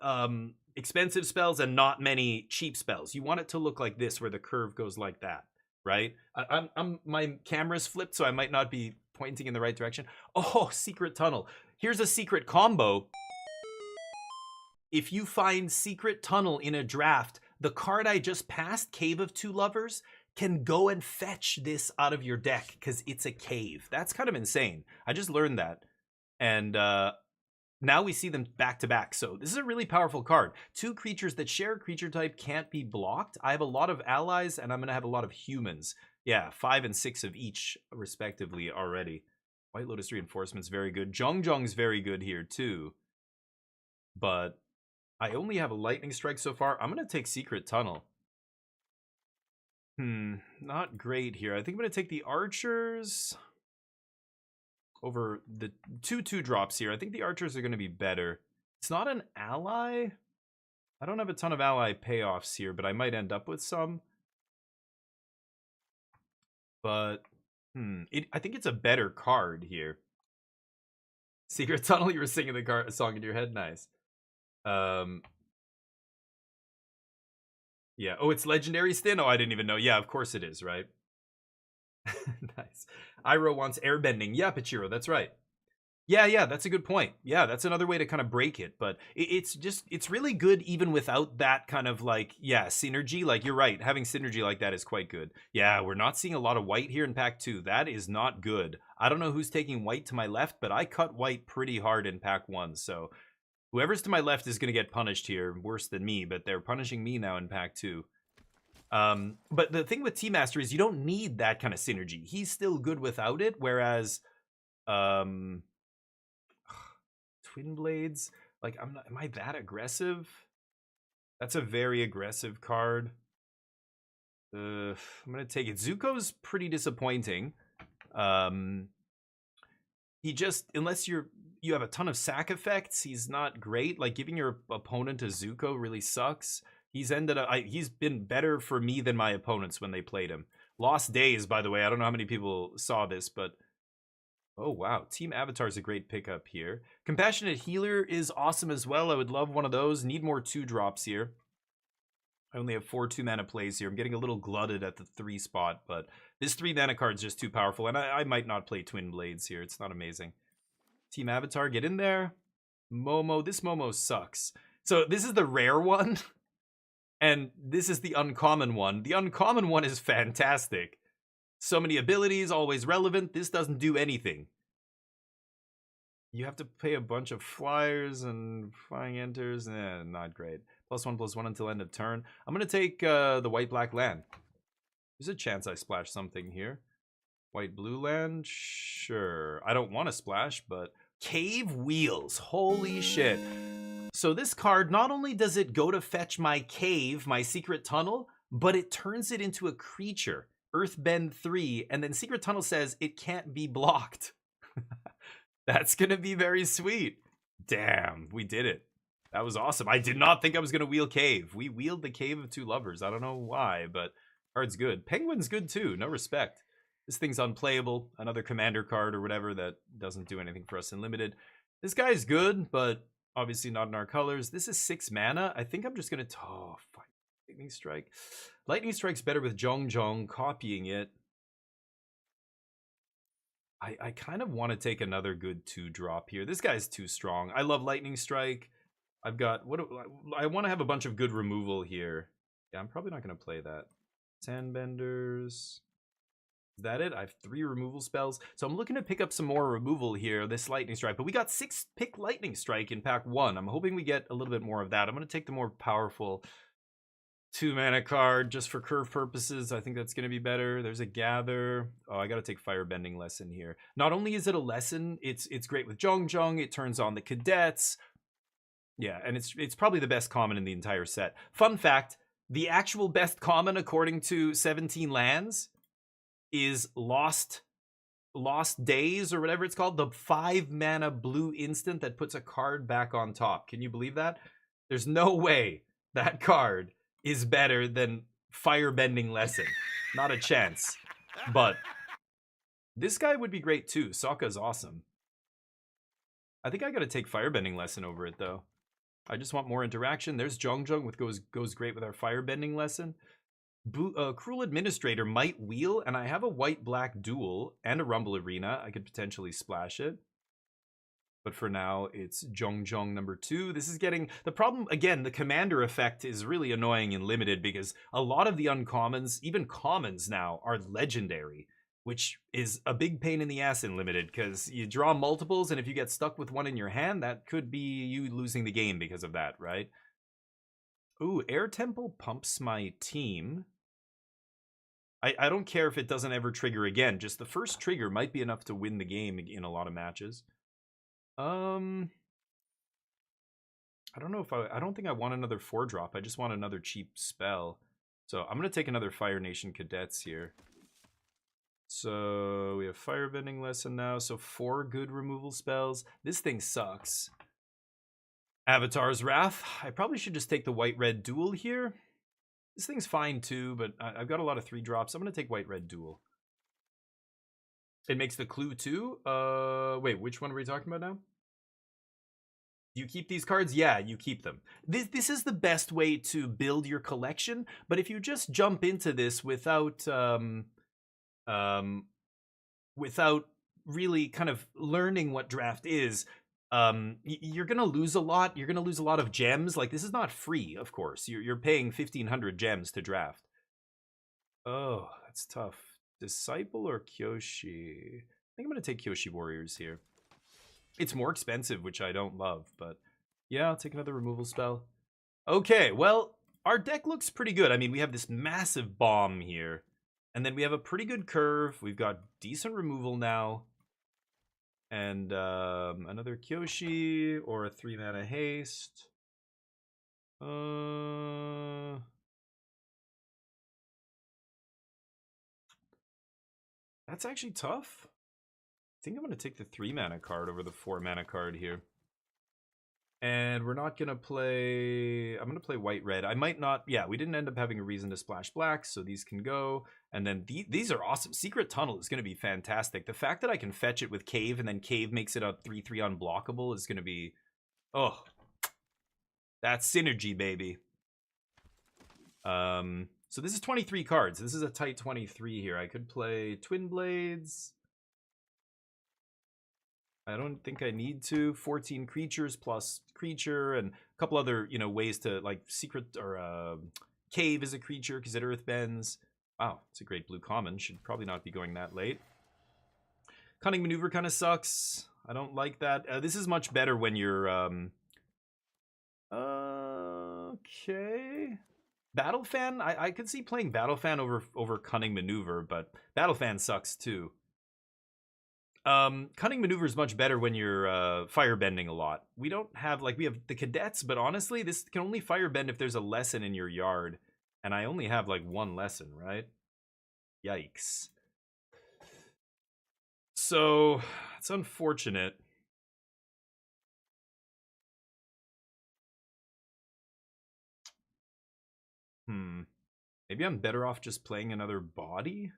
expensive spells and not many cheap spells. You want it to look like this, where the curve goes like that, right? My camera's flipped, so I might not be pointing in the right direction. Oh, Secret Tunnel. Here's a secret combo. if you find Secret Tunnel in a draft, the card I just passed, Cave of Two Lovers, can go and fetch this out of your deck because it's a cave. That's kind of insane. I just learned that. And now we see them back to back. So this is a really powerful card. 2 creatures that share a creature type can't be blocked. I have a lot of allies and I'm going to have a lot of humans. Yeah, 5 and 6 of each respectively already. White Lotus Reinforcement's very good. Zhong-Zhong's very good here too. But I only have a Lightning Strike so far. I'm going to take Secret Tunnel. Not great here. I think I'm going to take the Archers over the 2/2 drops here. I think the Archers are going to be better. It's not an ally. I don't have a ton of ally payoffs here, but I might end up with some. But I think it's a better card here. Secret Tunnel, you were singing the song in your head. Nice. Yeah. Oh, it's Legendary Stin? Oh, I didn't even know. Yeah, of course it is, right? Nice. Iroh wants airbending. Yeah, Pachiro, that's right. Yeah, that's a good point. Yeah, that's another way to kind of break it. But it's really good even without that kind of like, yeah, synergy. Like, you're right. Having synergy like that is quite good. Yeah, we're not seeing a lot of white here in pack 2. That is not good. I don't know who's taking white to my left, but I cut white pretty hard in pack 1. So whoever's to my left is going to get punished here, worse than me, but they're punishing me now in pack 2. But the thing with T-Master is you don't need that kind of synergy. He's still good without it, whereas Twin Blades, like, am I that aggressive? That's a very aggressive card. I'm going to take it. Zuko's pretty disappointing. He just, unless you have a ton of sack effects, he's not great. Like, giving your opponent a Zuko really sucks. He's been better for me than my opponents when they played him. Lost Days, by the way. I don't know how many people saw this, but oh wow, Team Avatar is a great pickup here. Compassionate Healer is awesome as well. I would love one of those. Need more 2-drops here. I only have 4 2-mana plays here. I'm getting a little glutted at the 3 spot, but this 3-mana card is just too powerful, and I might not play Twin Blades here. It's not amazing. Team Avatar, get in there. Momo, this Momo sucks. So this is the rare one, and this is the uncommon one. The uncommon one is fantastic. So many abilities, always relevant. This doesn't do anything. You have to pay a bunch of flyers and flying enters. Not great. +1/+1 until end of turn. I'm going to take the white-black land. There's a chance I splash something here. White-blue land? Sure. I don't want to splash, but Cave Wheels. Holy shit. So this card, not only does it go to fetch my cave, my Secret Tunnel, but it turns it into a creature. Earthbend 3, and then Secret Tunnel says it can't be blocked. That's gonna be very sweet. Damn, we did it. That was awesome. I did not think I was gonna wheel Cave. We wheeled the Cave of Two Lovers. I don't know why, but card's good. Penguin's good too, no respect. This thing's unplayable. Another commander card or whatever that doesn't do anything for us in limited. This guy's good, but obviously not in our colors. This is 6 mana. I think I'm just gonna, oh, fuck. Lightning Strike. Lightning Strike's better with Zhong-Zhong copying it. I kind of want to take another good 2-drop here. This guy's too strong. I love Lightning Strike. I've got, I want to have a bunch of good removal here. Yeah, I'm probably not going to play that. Sandbenders. Is that it? I have 3 removal spells. So I'm looking to pick up some more removal here, this Lightning Strike. But we got 6-pick Lightning Strike in pack 1. I'm hoping we get a little bit more of that. I'm going to take the more powerful 2-mana card just for curve purposes. I think that's going to be better. There's a Gather. Oh, I got to take Firebending Lesson here. Not only is it a lesson, it's great with Zhong-Zhong. It turns on the Cadets. Yeah, and it's probably the best common in the entire set. Fun fact, the actual best common according to 17 lands is Lost Days or whatever it's called. The 5-mana blue instant that puts a card back on top. Can you believe that? There's no way that card is better than Firebending Lesson. Not a chance. But this guy would be great too. Sokka's awesome. I think I gotta take Firebending Lesson over it though. I just want more interaction. There's Zhong-Zhong, which goes great with our Firebending Lesson. Cruel Administrator might wheel, and I have a white-black duel and a Rumble Arena. I could potentially splash it. But for now, it's Zhong number 2. This is getting... The problem, again, the commander effect is really annoying in limited because a lot of the uncommons, even commons now, are legendary, which is a big pain in the ass in limited because you draw multiples, and if you get stuck with one in your hand, that could be you losing the game because of that, right? Ooh, Air Temple pumps my team. I don't care if it doesn't ever trigger again. Just the first trigger might be enough to win the game in a lot of matches. I don't know if I don't think I want another 4-drop. I just want another cheap spell. So I'm going to take another Fire Nation Cadets here. So we have Firebending Lesson now. So 4 good removal spells. This thing sucks. Avatar's Wrath. I probably should just take the white-red duel here. This thing's fine too, but I've got a lot of 3-drops. I'm going to take white-red duel. It makes the clue too. Wait, which one are we talking about now? Do you keep these cards? Yeah, you keep them. This is the best way to build your collection, but if you just jump into this without without really kind of learning what draft is, you're gonna lose a lot. You're gonna lose a lot of gems. Like, this is not free, of course. You're paying 1,500 gems to draft. Oh, that's tough. Disciple or Kyoshi? I think I'm gonna take Kyoshi Warriors here. It's more expensive, which I don't love, but yeah, I'll take another removal spell. Okay, well, our deck looks pretty good. I mean, we have this massive bomb here, and then we have a pretty good curve. We've got decent removal now, and another Kyoshi or a 3-mana haste. That's actually tough. I think I'm going to take the 3-mana card over the 4-mana card here. And we're not going to play... I'm going to play white-red. I might not... Yeah, we didn't end up having a reason to splash black, so these can go. And then these are awesome. Secret Tunnel is going to be fantastic. The fact that I can fetch it with Cave, and then Cave makes it a 3/3 unblockable is going to be... Oh. That's synergy, baby. So this is 23 cards. This is a tight 23 here. I could play Twin Blades. I don't think I need to. 14 creatures plus creature, and a couple other, you know, ways to, like, secret or Cave is a creature because it earth bends. Wow, it's a great blue common. Should probably not be going that late. Cunning Maneuver kind of sucks. I don't like that. This is much better when you're okay. Battle Fan, I could see playing Battle Fan over Cunning Maneuver, but Battle Fan sucks too. Cunning Maneuver is much better when you're firebending a lot. We don't have, like, we have the cadets, but honestly, this can only firebend if there's a lesson in your yard, and I only have like 1 lesson, right? Yikes. So it's unfortunate. Maybe I'm better off just playing another body?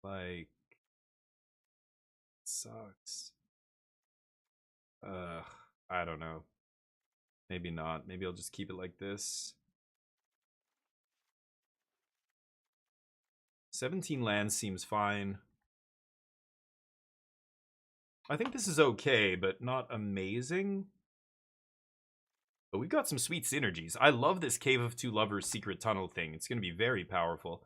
Like, sucks. I don't know. Maybe not. Maybe I'll just keep it like this. 17 lands seems fine. I think this is okay, but not amazing. But we've got some sweet synergies. I love this Cave of Two Lovers Secret Tunnel thing. It's going to be very powerful.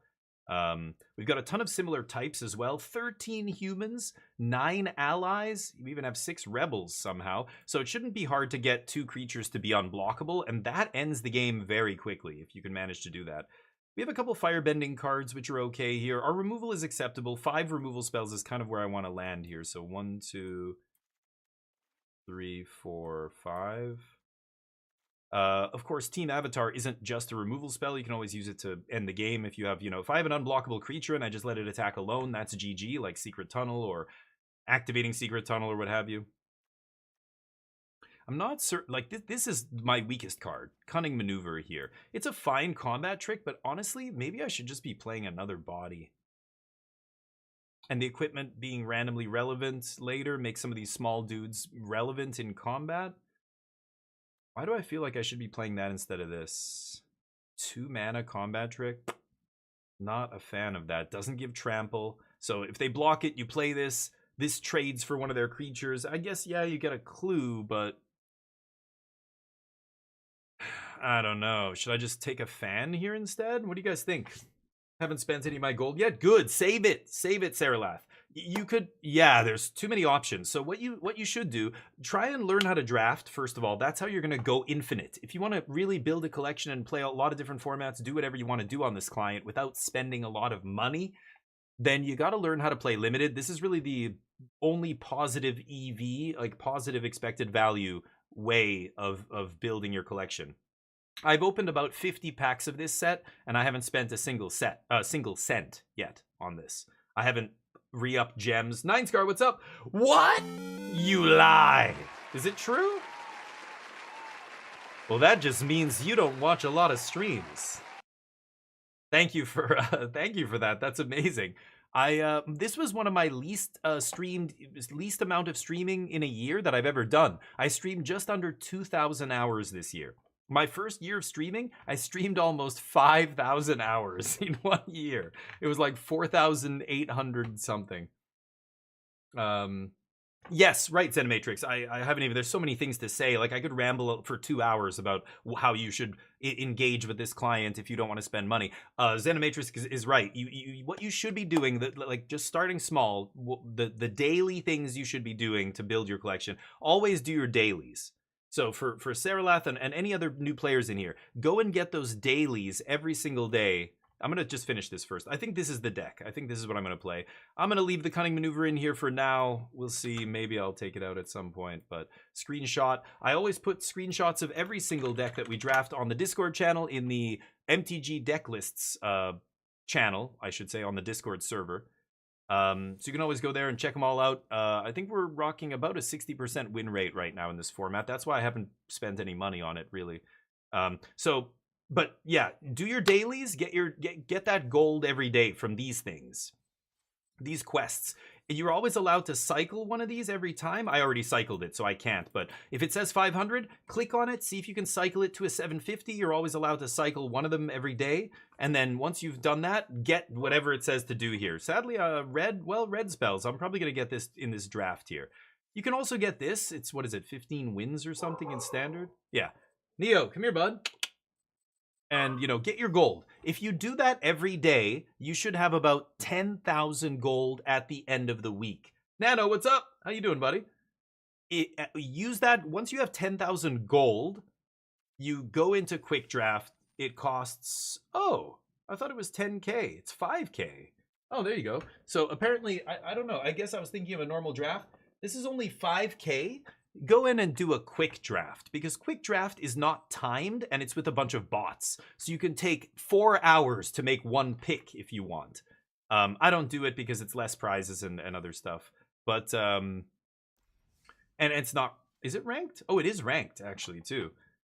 We've got a ton of similar types as well. 13 humans, 9 allies. We even have 6 rebels somehow. So it shouldn't be hard to get 2 creatures to be unblockable, and that ends the game very quickly if you can manage to do that. We have a couple firebending cards, which are okay here. Our removal is acceptable. 5 removal spells is kind of where I want to land here. So 1, 2, 3, 4, 5. Of course, Team Avatar isn't just a removal spell. You can always use it to end the game. If you have, if I have an unblockable creature and I just let it attack alone, that's GG, like Secret Tunnel or activating Secret Tunnel or what have you. I'm not certain, like, this is my weakest card, Cunning Maneuver here. It's a fine combat trick, but honestly, maybe I should just be playing another body. And the equipment being randomly relevant later makes some of these small dudes relevant in combat. Why do I feel like I should be playing that instead of this? 2 mana combat trick? Not a fan of that. Doesn't give trample. So if they block it, you play this. this trades for one of their creatures. I guess, yeah, you get a clue, but I don't know. Should I just take a fan here instead? What do you guys think? Haven't spent any of my gold yet. Good. Save it, Saralath. You could, yeah, there's too many options. So what you should do, try and learn how to draft, first of all. That's how you're going to go infinite. If you want to really build a collection and play a lot of different formats, do whatever you want to do on this client without spending a lot of money, then you got to learn how to play limited. This is really the only positive EV, like positive expected value way of building your collection. I've opened about 50 packs of this set, and I haven't spent a single cent yet on this. I haven't re-upped gems. Nine Scar, what's up? What? You lie. Is it true? Well, that just means you don't watch a lot of streams. Thank you for that. That's amazing. This was one of my least amount of streaming in a year that I've ever done. I streamed just under 2,000 hours this year. My first year of streaming, I streamed almost 5,000 hours in 1 year. It was like 4,800 something. Yes, right, Zenimatrix. I haven't even, there's so many things to say. Like, I could ramble for 2 hours about how you should engage with this client if you don't want to spend money. Zenimatrix is right. What you should be doing, like just starting small, the daily things you should be doing to build your collection, always do your dailies. So for Saralath and any other new players in here, go and get those dailies every single day. I'm going to just finish this first. I think this is the deck. I think this is what I'm going to play. I'm going to leave the Cunning Maneuver in here for now. We'll see. Maybe I'll take it out at some point. But screenshot. I always put screenshots of every single deck that we draft on the Discord channel in the MTG deck lists channel, I should say, on the Discord server. So you can always go there and check them all out. I think we're rocking about a 60% win rate right now in this format. That's why I haven't spent any money on it, really. But yeah, do your dailies. Get that gold every day from these things, these quests. You're always allowed to cycle one of these every time. I already cycled it, so I can't. But if it says 500, click on it. See if you can cycle it to a 750. You're always allowed to cycle one of them every day. And then once you've done that, get whatever it says to do here. Sadly, red spells. I'm probably going to get this in this draft here. You can also get this. It's, what is it, 15 wins or something in standard? Yeah. Neo, come here, bud. And, you know, get your gold. If you do that every day, you should have about 10,000 gold at the end of the week. Nano, what's up? How you doing, buddy? Use that. Once you have 10,000 gold, you go into Quick Draft. It costs, oh, I thought it was 10K. It's 5K. Oh, there you go. So apparently, I don't know. I guess I was thinking of a normal draft. This is only 5K. Go in and do a quick draft, because quick draft is not timed and it's with a bunch of bots. So you can take 4 hours to make one pick if you want. I don't do it because it's less prizes and other stuff. But, and it's not, is it ranked? Oh, it is ranked actually too.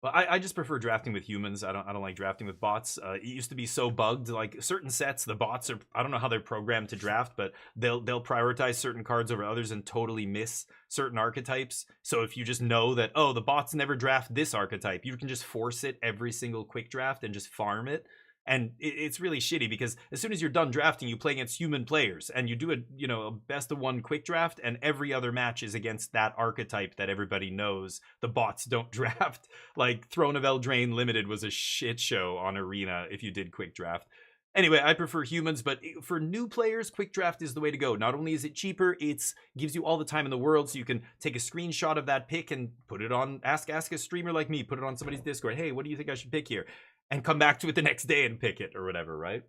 But I just prefer drafting with humans. I don't like drafting with bots. It used to be so bugged. Like certain sets, the bots are, I don't know how they're programmed to draft, but they'll prioritize certain cards over others and totally miss certain archetypes. So if you just know that, oh, the bots never draft this archetype, you can just force it every single quick draft and just farm it. And it's really shitty because as soon as you're done drafting, you play against human players and you do a best of one quick draft, and every other match is against that archetype that everybody knows the bots don't draft. Like Throne of Eldraine Limited was a shit show on Arena if you did quick draft. Anyway, I prefer humans, but for new players, quick draft is the way to go. Not only is it cheaper, it gives you all the time in the world, so you can take a screenshot of that pick and put it on, ask a streamer like me, put it on somebody's Discord. Hey, what do you think I should pick here? And come back to it the next day and pick it or whatever, right?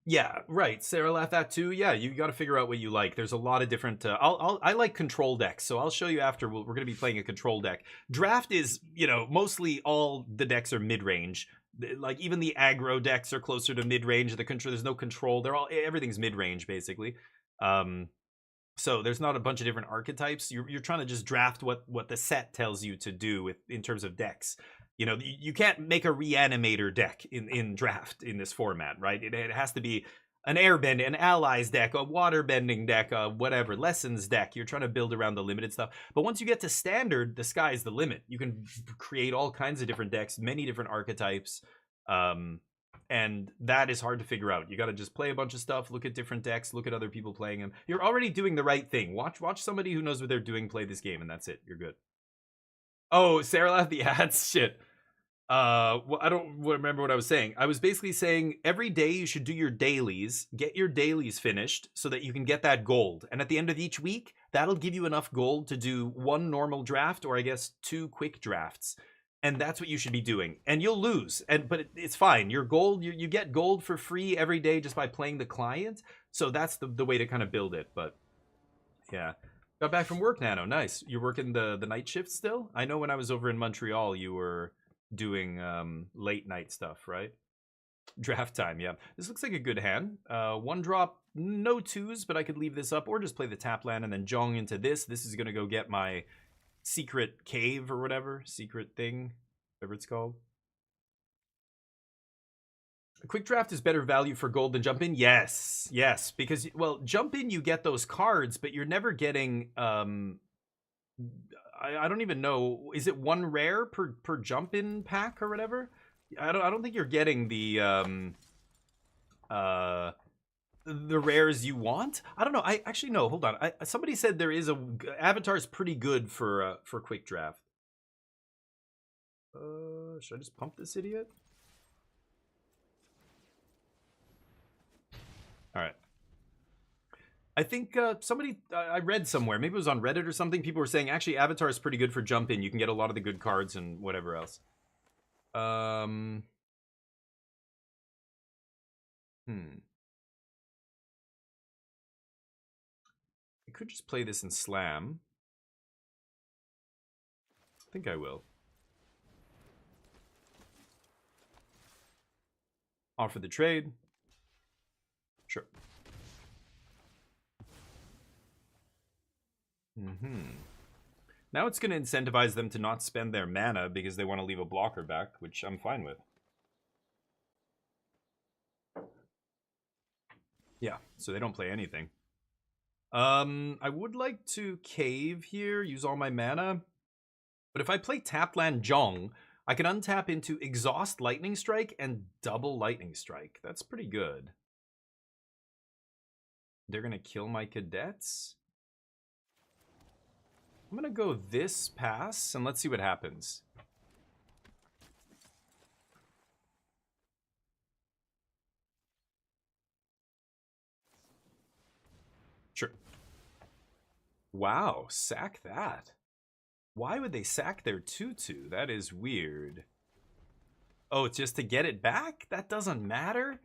Yeah, right. Sarah laughed at too. Yeah, you got to figure out what you like. There's a lot of different. I like control decks, so I'll show you after. We're going to be playing a control deck. Draft is, mostly all the decks are mid range. Like even the aggro decks are closer to mid range. There's no control. Everything's mid range basically. So there's not a bunch of different archetypes. You're trying to just draft what the set tells you to do in terms of decks. You can't make a reanimator deck in draft in this format, right? It has to be an airbend, an allies deck, a waterbending deck, whatever, lessons deck. You're trying to build around the limited stuff. But once you get to standard, the sky's the limit. You can create all kinds of different decks, many different archetypes. And that is hard to figure out. You got to just play a bunch of stuff, look at different decks, look at other people playing them. You're already doing the right thing. Watch somebody who knows what they're doing play this game, and that's it. You're good. Oh, Sarah laughed the ads. Shit. Well, I don't remember what I was saying. I was basically saying every day you should do your dailies, get your dailies finished so that you can get that gold. And at the end of each week, that'll give you enough gold to do 1 normal draft, or I guess 2 quick drafts. And that's what you should be doing. And you'll lose. But it's fine. Your gold, you get gold for free every day just by playing the client. So that's the way to kind of build it. But yeah. Got back from work, Nano. Nice. You're working the night shift still? I know when I was over in Montreal, you were doing late night stuff, right? Draft time, yeah. This looks like a good hand. 1 drop, no 2s, but I could leave this up or just play the tap land and then jong into this. This is going to go get my secret cave or whatever. Secret thing, whatever it's called. A quick draft is better value for gold than jump in? Yes, yes. Because, well, jump in you get those cards, but you're never getting... I don't even know. Is it 1 rare per jump in pack or whatever? I don't think you're getting the rares you want. I don't know. I actually no. Hold on. Somebody said there is Avatar is pretty good for quick draft. Should I just pump this idiot? All right. I think somebody, I read somewhere, maybe it was on Reddit or something, people were saying, actually, Avatar is pretty good for jump in. You can get a lot of the good cards and whatever else. I could just play this in Slam. I think I will. Offer the trade. Sure. Now it's going to incentivize them to not spend their mana because they want to leave a blocker back, which I'm fine with. Yeah, so they don't play anything. I would like to cave here, use all my mana. But if I play Tapland Jong, I can untap into Exhaust Lightning Strike and double Lightning Strike. That's pretty good. They're going to kill my cadets? I'm going to go this pass, and let's see what happens. Sure. Wow, sack that. Why would they sack their 2/2? That is weird. Oh, it's just to get it back? That doesn't matter?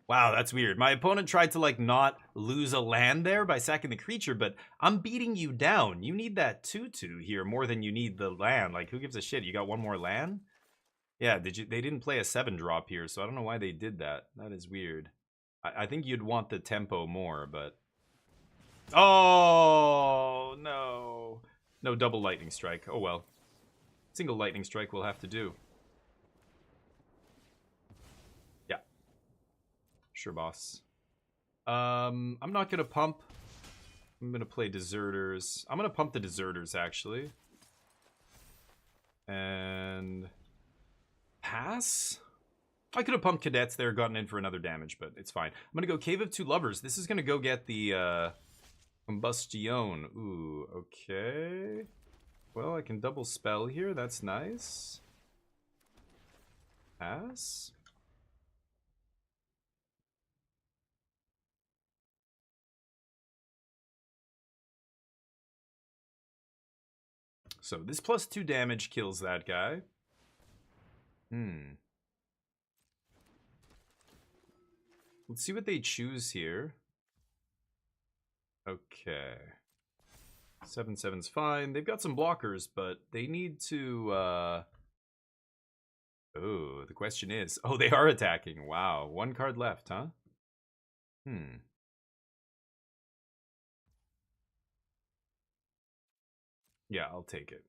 Wow, that's weird. My opponent tried to, like, not lose a land there by sacking the creature, but I'm beating you down. You need that 2/2 here more than you need the land. Like, who gives a shit? You got 1 more land? Yeah, they didn't play a 7-drop here, so I don't know why they did that. That is weird. I think you'd want the tempo more, but... Oh, no. No double lightning strike. Oh, well. Single lightning strike will have to do. Yeah. Sure, boss. I'm not going to pump. I'm going to play Deserters. I'm going to pump the Deserters, actually. And... pass? I could have pumped Cadets there, gotten in for another damage, but it's fine. I'm going to go Cave of Two Lovers. This is going to go get the Combustion. Ooh, okay. Well, I can double spell here. That's nice. Pass. So this +2 damage kills that guy. Let's see what they choose here. Okay. 7/7's fine. They've got some blockers, but they need to, Oh, the question is... Oh, they are attacking. Wow. 1 card left, huh? Yeah, I'll take it.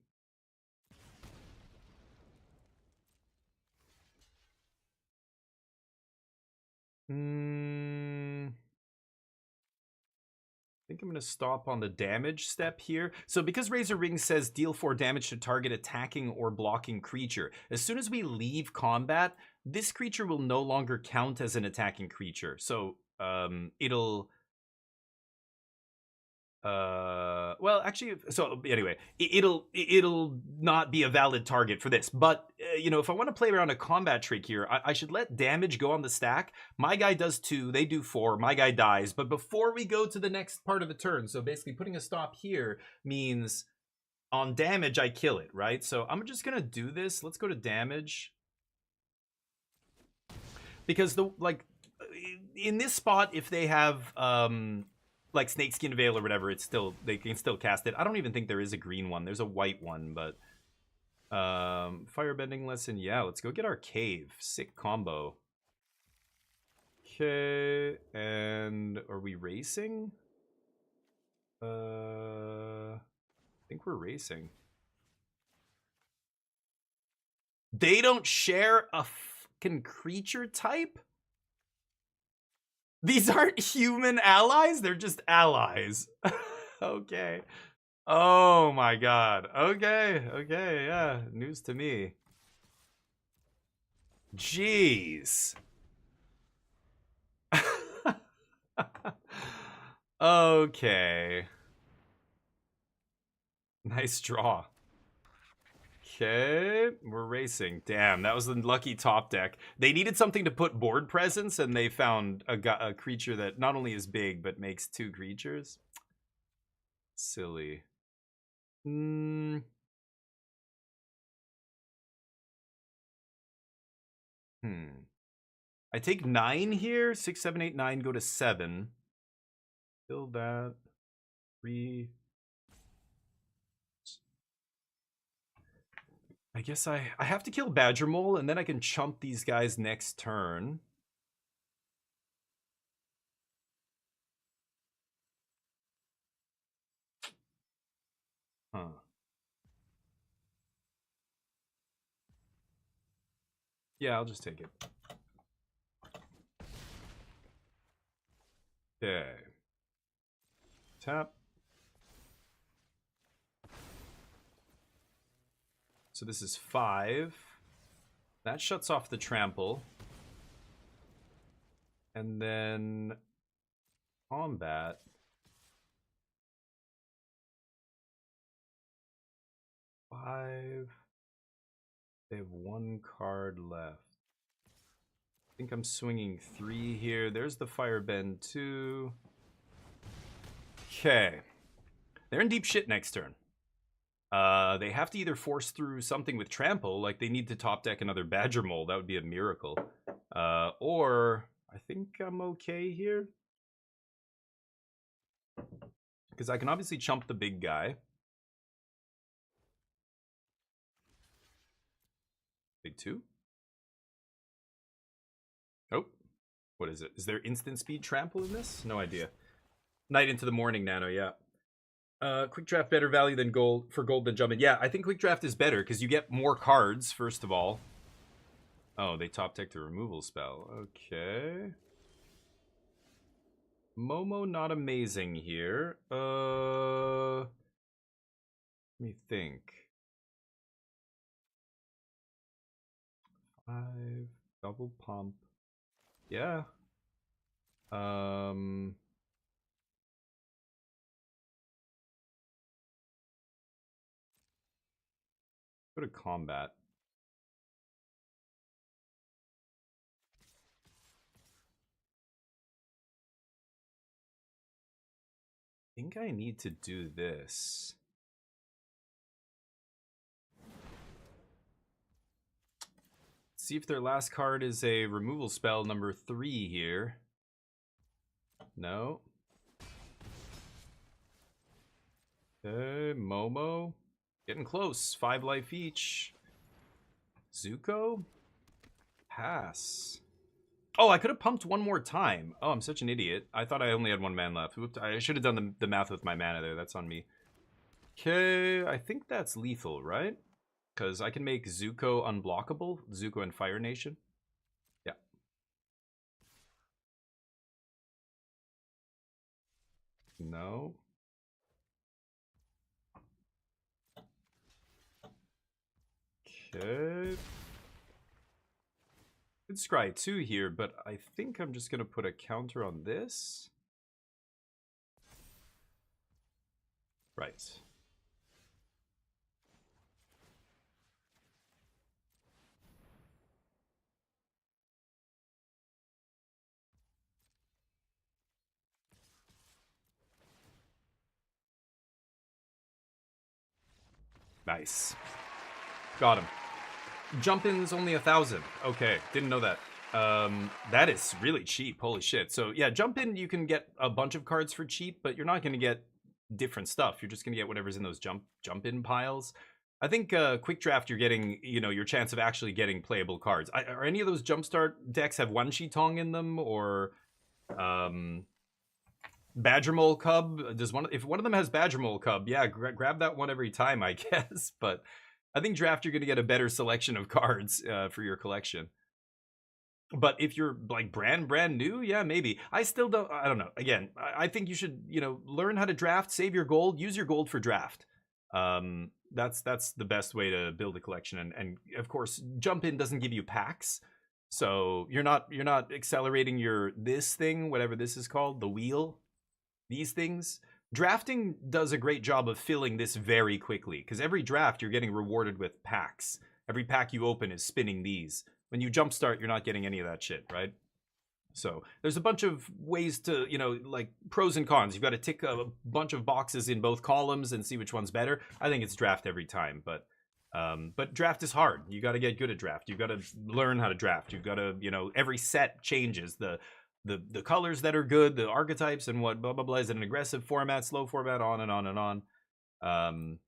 I think I'm going to stop on the damage step here. So because Razor Ring says deal 4 damage to target attacking or blocking creature, as soon as we leave combat, this creature will no longer count as an attacking creature. So it'll well, actually, so anyway, it'll not be a valid target for this. But you know, if I want to play around a combat trick here, I should let damage go on the stack. My guy does 2, they do 4, my guy dies. But before we go to the next part of the turn, so basically putting a stop here means on damage I kill it, right? So I'm just gonna do this. Let's go to damage, because the in this spot, if they have like Snakeskin Veil or whatever, it's still, they can still cast it. I don't even think there is a green one. There's a white one, but Firebending Lesson. Yeah, let's go get our cave. Sick combo. Okay, and are we racing? I think we're racing. They don't share a fucking creature type? These aren't human allies? They're just allies. Okay. Oh my god. Okay, okay, yeah. News to me. Jeez. Okay. Nice draw. Okay, we're racing. Damn, that was the lucky top deck. They needed something to put board presence, and they found a creature that not only is big, but makes 2 creatures. Silly. I take 9 here. 6, 7, 8, 9, go to 7. Kill that. 3. I guess I have to kill Badger Mole, and then I can chump these guys next turn. Huh. Yeah, I'll just take it. Okay. Tap. So this is 5. That shuts off the trample. And then combat. 5. They have 1 card left. I think I'm swinging 3 here. There's the Firebend 2. Okay. They're in deep shit next turn. They have to either force through something with trample, like they need to top deck another Badger Mole. That would be a miracle. Or I think I'm okay here, because I can obviously chump the big guy. Big 2. Oh, what is it? Is there instant speed trample in this? No idea. Night into the morning, Nano. Yeah. Quick draft better value than gold than jumping. Yeah, I think quick draft is better because you get more cards, first of all. Oh, they top decked a removal spell. Okay. Momo not amazing here. Let me think. 5 double pump. Yeah. Go to combat. I think I need to do this. See if their last card is a removal spell number 3 here. No. Okay, Momo. Getting close. 5 life each. Zuko? Pass. Oh, I could have pumped 1 more time. Oh, I'm such an idiot. I thought I only had 1 man left. Oops, I should have done the math with my mana there. That's on me. Okay, I think that's lethal, right? Because I can make Zuko unblockable. Zuko and Fire Nation. Yeah. No. Okay. Could scry 2 here, but I think I'm just going to put a counter on this. Right. Nice. Got him. Jump in's only 1,000. Okay, didn't know that. That is really cheap. Holy shit. So yeah, jump in, you can get a bunch of cards for cheap, but you're not going to get different stuff. You're just going to get whatever's in those jump in piles. I think quick draft, you're getting, you know, your chance of actually getting playable cards. Are any of those jumpstart decks have one Shitong in them, or Badger Mole Cub? Does one, if one of them has Badger Mole Cub, yeah, grab that one every time, I guess. But I think draft, you're going to get a better selection of cards for your collection. But if you're like brand new, yeah, maybe. I still don't, I don't know. Again, I think you should, you know, learn how to draft, save your gold, use your gold for draft. That's the best way to build a collection. And of course, jump in doesn't give you packs. So you're not accelerating your this thing, whatever this is called, the wheel, these things. Drafting does a great job of filling this very quickly, because every draft you're getting rewarded with packs. Every pack you open is spinning these. When you jumpstart, you're not getting any of that shit, right? So there's a bunch of ways to, you know, like pros and cons. You've got to tick a bunch of boxes in both columns and see which one's better. I think it's draft every time, but draft is hard. You got to get good at draft. You've got to learn how to draft. You've got to, you know, every set changes the colors that are good, the archetypes, and what blah blah blah. Is it an aggressive format, slow format, on and on and on.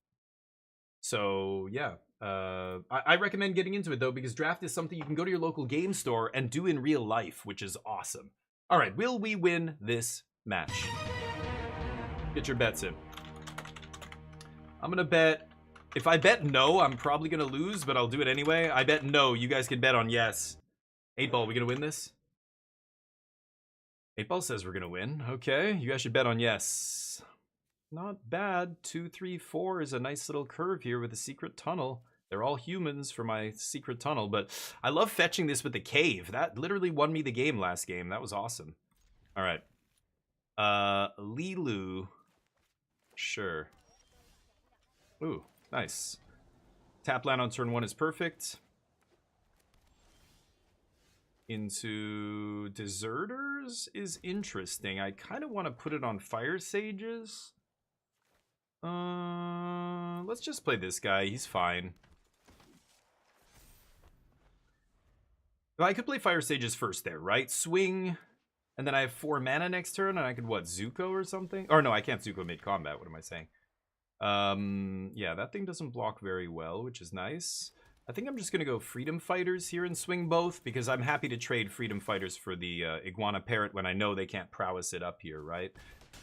So yeah. I recommend getting into it though, because draft is something you can go to your local game store and do in real life, which is awesome. All right, will we win this match? Get your bets in. I'm gonna bet. If I bet no, I'm probably gonna lose, but I'll do it anyway. I bet no. You guys can bet on yes. 8Ball, we gonna win this? 8Ball says we're gonna win. Okay, you guys should bet on yes. Not bad. 2, 3, 4 is a nice little curve here with a secret tunnel. They're all humans for my secret tunnel, but I love fetching this with the cave. That literally won me the game last game. That was awesome. All right. Lilu. Sure. Ooh, nice. Tap land on turn 1 is perfect. Into Deserters is interesting. I kind of want to put it on Fire Sages. Let's just play this guy. He's fine. I could play Fire Sages first there, right? Swing, and then I have 4 mana next turn, and I could, what, Zuko or something? Or no, I can't Zuko mid-combat. What am I saying? Yeah, that thing doesn't block very well, which is nice. I think I'm just going to go Freedom Fighters here and swing both, because I'm happy to trade Freedom Fighters for the Iguana Parrot when I know they can't prowess it up here, right?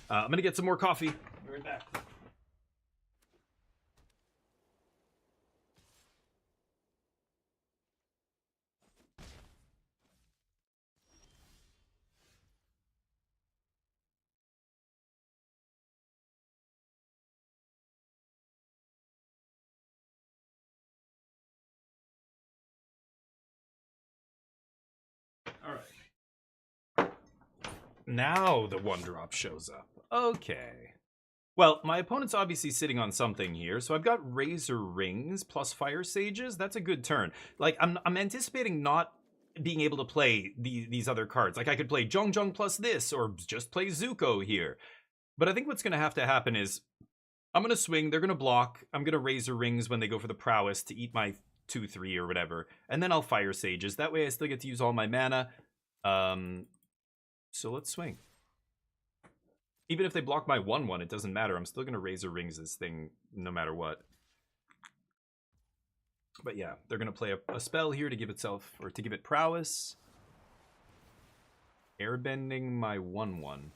I'm going to get some more coffee. Be right back. Now the 1-drop shows up. Okay. Well, my opponent's obviously sitting on something here, so I've got Razor Rings plus Fire Sages. That's a good turn. Like, I'm anticipating not being able to play these other cards. Like, I could play Zhong plus this, or just play Zuko here. But I think what's going to have to happen is, I'm going to swing, they're going to block, I'm going to Razor Rings when they go for the prowess to eat my 2-3 or whatever, and then I'll Fire Sages. That way I still get to use all my mana. So let's swing. Even if they block my 1/1, it doesn't matter. I'm still going to Razor Rings this thing no matter what. But yeah, they're going to play a spell here to give itself, or to give it prowess. Airbending my 1/1.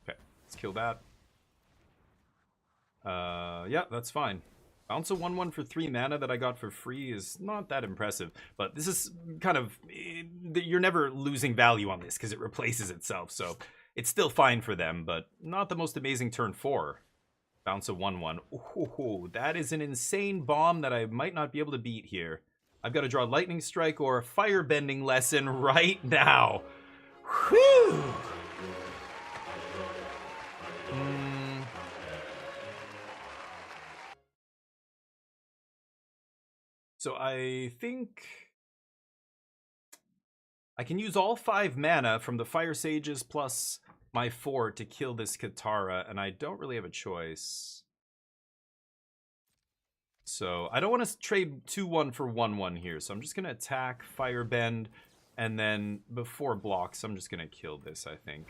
Okay, let's kill that. Yeah, that's fine. Bounce a 1/1 for 3 mana that I got for free is not that impressive. But this is kind of... You're never losing value on this because it replaces itself. So it's still fine for them, but not the most amazing turn 4. Bounce a 1/1. Ooh, that is an insane bomb that I might not be able to beat here. I've got to draw Lightning Strike or a Firebending lesson right now. Whew. So I think I can use all 5 mana from the Fire Sages plus my 4 to kill this Katara, and I don't really have a choice. So I don't want to trade 2-1 for 1-1 here, so I'm just going to attack, Firebend, and then before blocks, I'm just going to kill this, I think.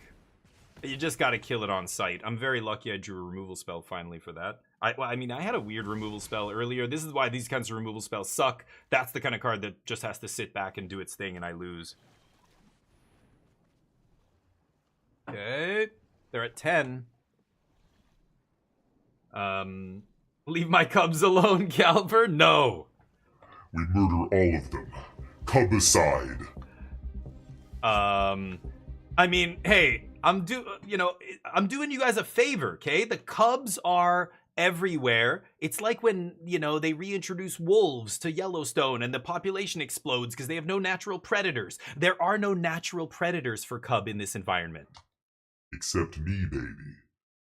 You just got to kill it on sight. I'm very lucky I drew a removal spell finally for that. I mean, I had a weird removal spell earlier. This is why these kinds of removal spells suck. That's the kind of card that just has to sit back and do its thing, and I lose. Okay. They're at 10. Leave my cubs alone, Calper? No. We murder all of them. Cub-aside. I mean, hey, I'm doing you guys a favor, okay? The cubs are everywhere. It's like when, they reintroduce wolves to Yellowstone and the population explodes because they have no natural predators. There are no natural predators for cub in this environment. Except me, baby.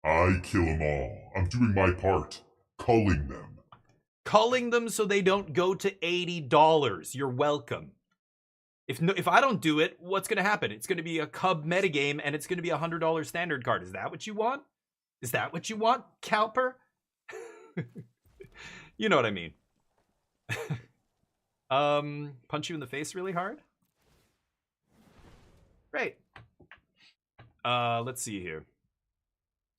I kill them all. I'm doing my part. Culling them. Culling them so they don't go to $80. You're welcome. If I don't do it, what's going to happen? It's going to be a cub metagame and it's going to be a $100 standard card. Is that what you want? Is that what you want, Calper? You know what I mean. Punch you in the face really hard? Great. Let's see here.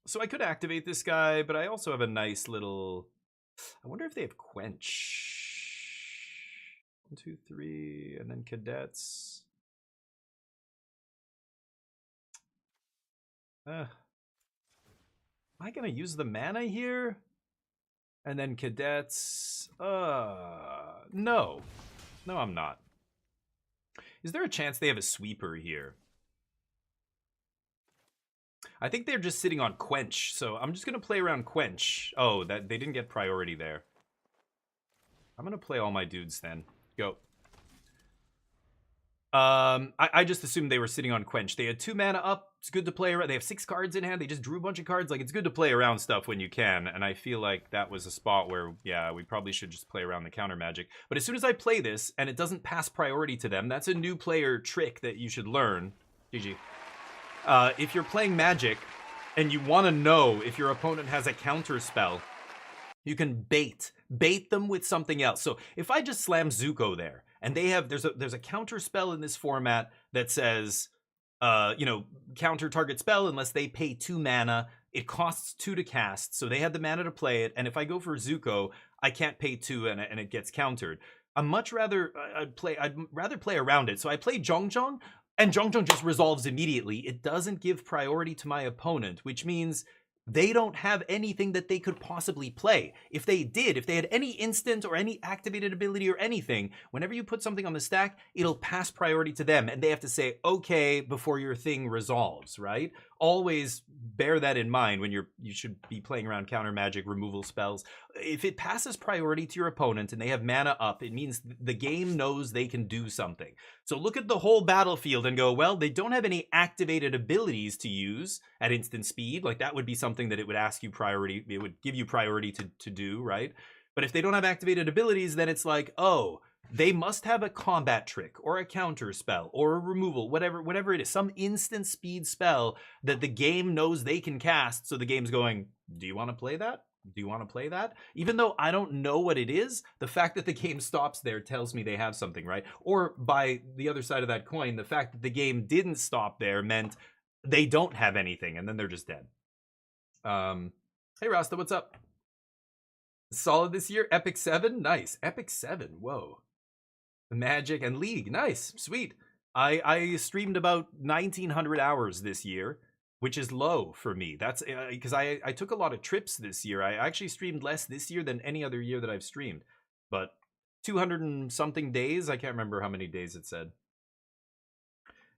So I could activate this guy, but I also have a nice little... I wonder if they have Quench. 1, 2, 3, and then Cadets. Am I gonna use the mana here? And then Cadets. No. No, I'm not. Is there a chance they have a sweeper here? I think they're just sitting on Quench, so I'm just gonna play around Quench. Oh, that they didn't get priority there. I'm gonna play all my dudes then. Go. I just assumed they were sitting on Quench. They had 2 mana up. It's good to play around. They have 6 cards in hand. They just drew a bunch of cards. Like, it's good to play around stuff when you can. And I feel like that was a spot where, yeah, we probably should just play around the counter magic. But as soon as I play this and it doesn't pass priority to them, that's a new player trick that you should learn. GG. If you're playing Magic and you want to know if your opponent has a counter spell, you can bait them with something else. So if I just slam Zuko there, and they have there's a counter spell in this format that says, counter target spell unless they pay 2 mana. It costs 2 to cast, so they had the mana to play it. And if I go for Zuko, I can't pay 2 and it gets countered. I'd rather play around it. So I play Zhong, and Zhong just resolves immediately. It doesn't give priority to my opponent, which means they don't have anything that they could possibly play. If they had any instant or any activated ability or anything, whenever you put something on the stack, it'll pass priority to them, and they have to say, okay, before your thing resolves, right? Always bear that in mind when you should be playing around counter magic, removal spells. If it passes priority to your opponent and they have mana up, it means the game knows they can do something. So look at the whole battlefield and go, well, they don't have any activated abilities to use at instant speed. Like, that would be something that it would ask you priority. It would give you priority to do, right? But if they don't have activated abilities, then it's like, oh, they must have a combat trick or a counter spell or a removal, whatever it is, some instant speed spell that the game knows they can cast. So the game's going, do you want to play that? Do you want to play that? Even though I don't know what it is, the fact that the game stops there tells me they have something, right? Or by the other side of that coin, the fact that the game didn't stop there meant they don't have anything, and then they're just dead. Hey Rasta, what's up? Solid this year? Epic 7? Nice. Epic 7, whoa. Magic and League, nice, sweet. I streamed about 1,900 hours this year, which is low for me. That's because I took a lot of trips this year. I actually streamed less this year than any other year that I've streamed. But 200 and something days, I can't remember how many days it said.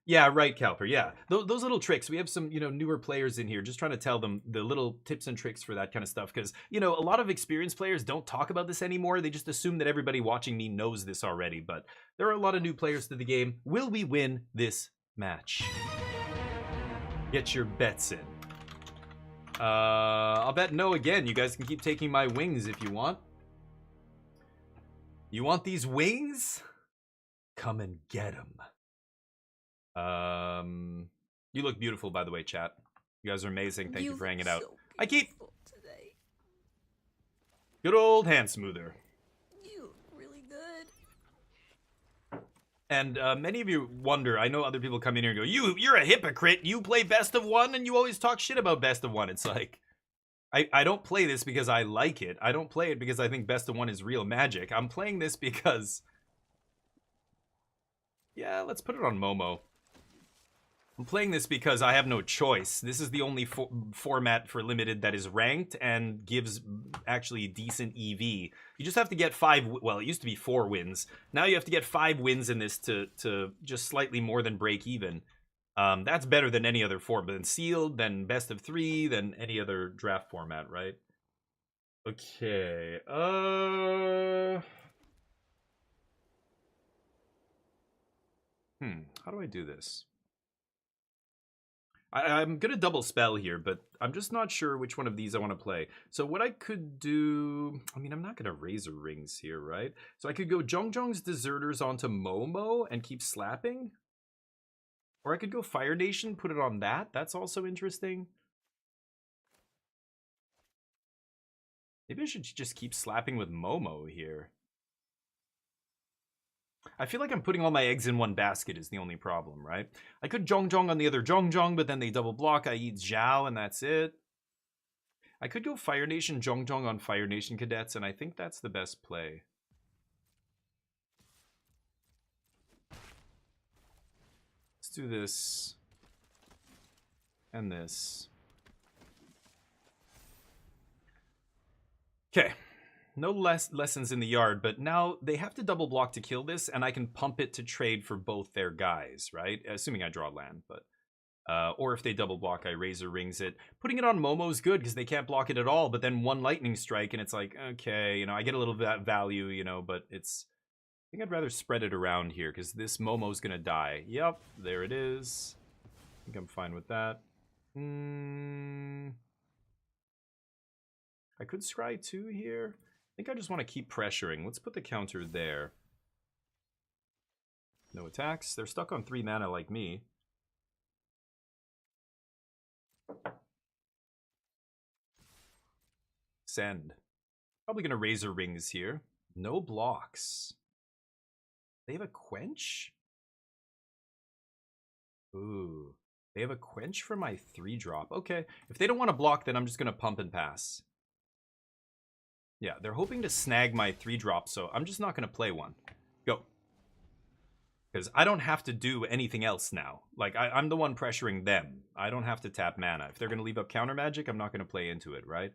Yeah, right, Calper. Yeah, those little tricks. We have some, newer players in here, just trying to tell them the little tips and tricks for that kind of stuff. Because a lot of experienced players don't talk about this anymore. They just assume that everybody watching me knows this already. But there are a lot of new players to the game. Will we win this match? Get your bets in. I'll bet no again. You guys can keep taking my wings if you want. You want these wings? Come and get them. You look beautiful, by the way, chat. You guys are amazing. Thank you for hanging out. I keep today. Good old hand smoother. You look really good. And many of you wonder. I know other people come in here and go, "You're a hypocrite. You play Best of One, and you always talk shit about Best of One." It's like, I don't play this because I like it. I don't play it because I think Best of One is real magic. I'm playing this because, yeah, let's put it on Momo. I'm playing this because I have no choice. This is the only format for Limited that is ranked and gives actually decent EV. You just have to get 5, well, it used to be 4 wins. Now you have to get 5 wins in this to just slightly more than break even. That's better than any other format, than Sealed, than Best of 3, than any other draft format, right? Okay, how do I do this? I'm gonna double spell here, but I'm just not sure which one of these I want to play. So what I could do, I mean, I'm not gonna Razor Rings here, right? So I could go Zhongzhong's Deserters onto Momo and keep slapping. Or I could go Fire Nation, put it on that. That's also interesting. Maybe I should just keep slapping with Momo here. I feel like I'm putting all my eggs in one basket is the only problem, right? I could Zhongzhong on the other Zhongzhong, but then they double block. I eat Zhao, and that's it. I could go Fire Nation Zhongzhong on Fire Nation Cadets, and I think that's the best play. Let's do this. And this. Okay. No lessons in the yard, but now they have to double block to kill this, and I can pump it to trade for both their guys, right? Assuming I draw land, but... or if they double block, I Razor Rings it. Putting it on Momo's good, because they can't block it at all, but then one Lightning Strike, and it's like, okay, I get a little bit of value, but it's... I think I'd rather spread it around here, because this Momo's gonna die. Yep, there it is. I think I'm fine with that. I could scry 2 here. I think I just want to keep pressuring. Let's put the counter there. No attacks. They're stuck on 3 mana like me. Send. Probably going to Razor Rings here. No blocks. They have a Quench? Ooh. They have a Quench for my 3-drop. Okay. If they don't want to block, then I'm just going to pump and pass. Yeah, they're hoping to snag my 3-drop, so I'm just not going to play one. Go. Because I don't have to do anything else now. Like, I'm the one pressuring them. I don't have to tap mana. If they're going to leave up counter magic, I'm not going to play into it, right?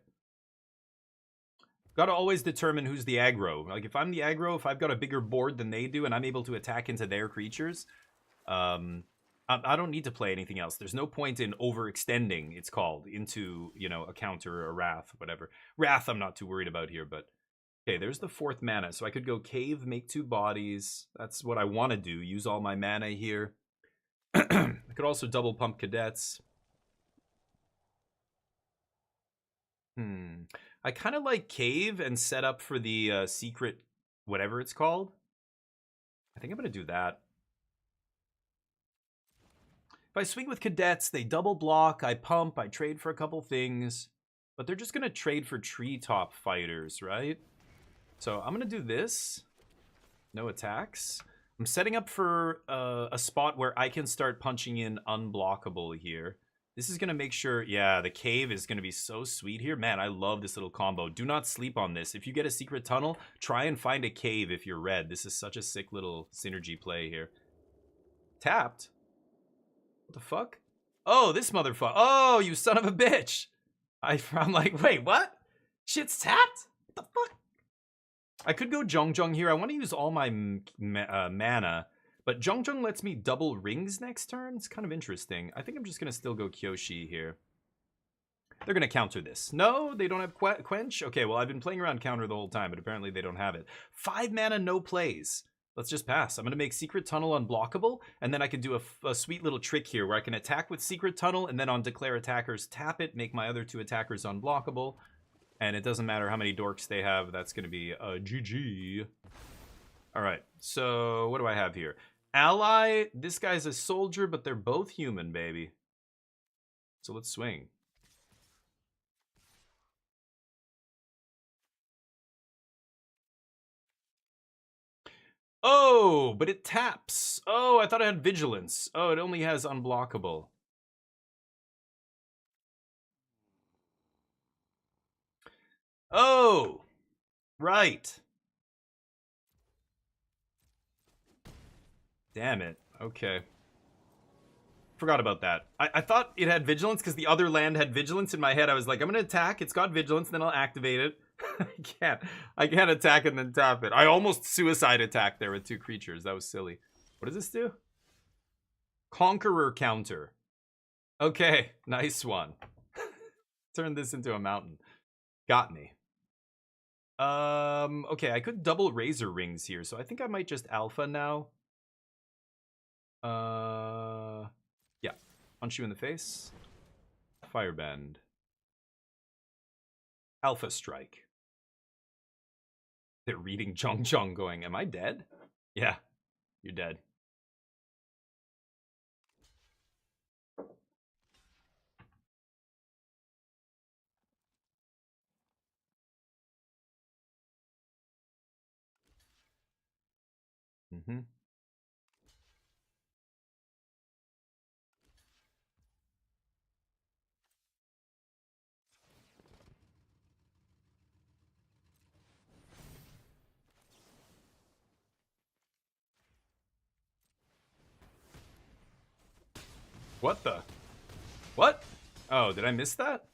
Got to always determine who's the aggro. Like, if I'm the aggro, if I've got a bigger board than they do, and I'm able to attack into their creatures, I don't need to play anything else. There's no point in overextending, it's called, into, a counter or a Wrath, whatever. Wrath I'm not too worried about here, but... Okay, there's the 4th mana. So I could go Cave, make 2 bodies. That's what I want to do. Use all my mana here. I could also double pump Cadets. I kind of like Cave and set up for the secret, whatever it's called. I think I'm going to do that. If I swing with Cadets, they double block, I pump, I trade for a couple things. But they're just going to trade for Treetop Fighters, right? So I'm going to do this. No attacks. I'm setting up for a spot where I can start punching in unblockable here. This is going to make sure, yeah, the Cave is going to be so sweet here. Man, I love this little combo. Do not sleep on this. If you get a secret tunnel, try and find a Cave if you're red. This is such a sick little synergy play here. Tapped? What the fuck? Oh, this motherfucker. Oh, you son of a bitch. I'm like, wait, what? Shit's tapped? What the fuck? I could go Zhongzhong here. I want to use all my mana, But Zhongjong lets me double rings next turn. It's kind of interesting. I think I'm just going to still go Kyoshi here. They're going to counter this. No, they don't have Quench? Okay, well, I've been playing around counter the whole time, but apparently they don't have it. 5 mana, no plays. Let's just pass. I'm going to make Secret Tunnel unblockable, and then I can do a sweet little trick here where I can attack with Secret Tunnel, and then on Declare Attackers, tap it, make my other 2 attackers unblockable. And it doesn't matter how many dorks they have. That's going to be a GG. All right, so what do I have here? Ally, this guy's a soldier, but they're both human, baby. So let's swing. Oh, but it taps. Oh, I thought it had vigilance. Oh, it only has unblockable. Oh, right. Damn it. Okay. Forgot about that. I thought it had vigilance because the other land had vigilance. In my head, I was like, I'm going to attack. It's got vigilance, then I'll activate it. I can't attack and then tap it. I almost suicide attacked there with 2 creatures. That was silly. What does this do? Conqueror counter. Okay, nice one. Turn this into a mountain. Got me. Okay, I could double Razor Rings here, so I think I might just alpha now. Yeah. Punch you in the face. Firebend. Alpha Strike. They're reading Zhongjong going, am I dead? Yeah, you're dead. Mm-hmm. What the? What? Oh, did I miss that?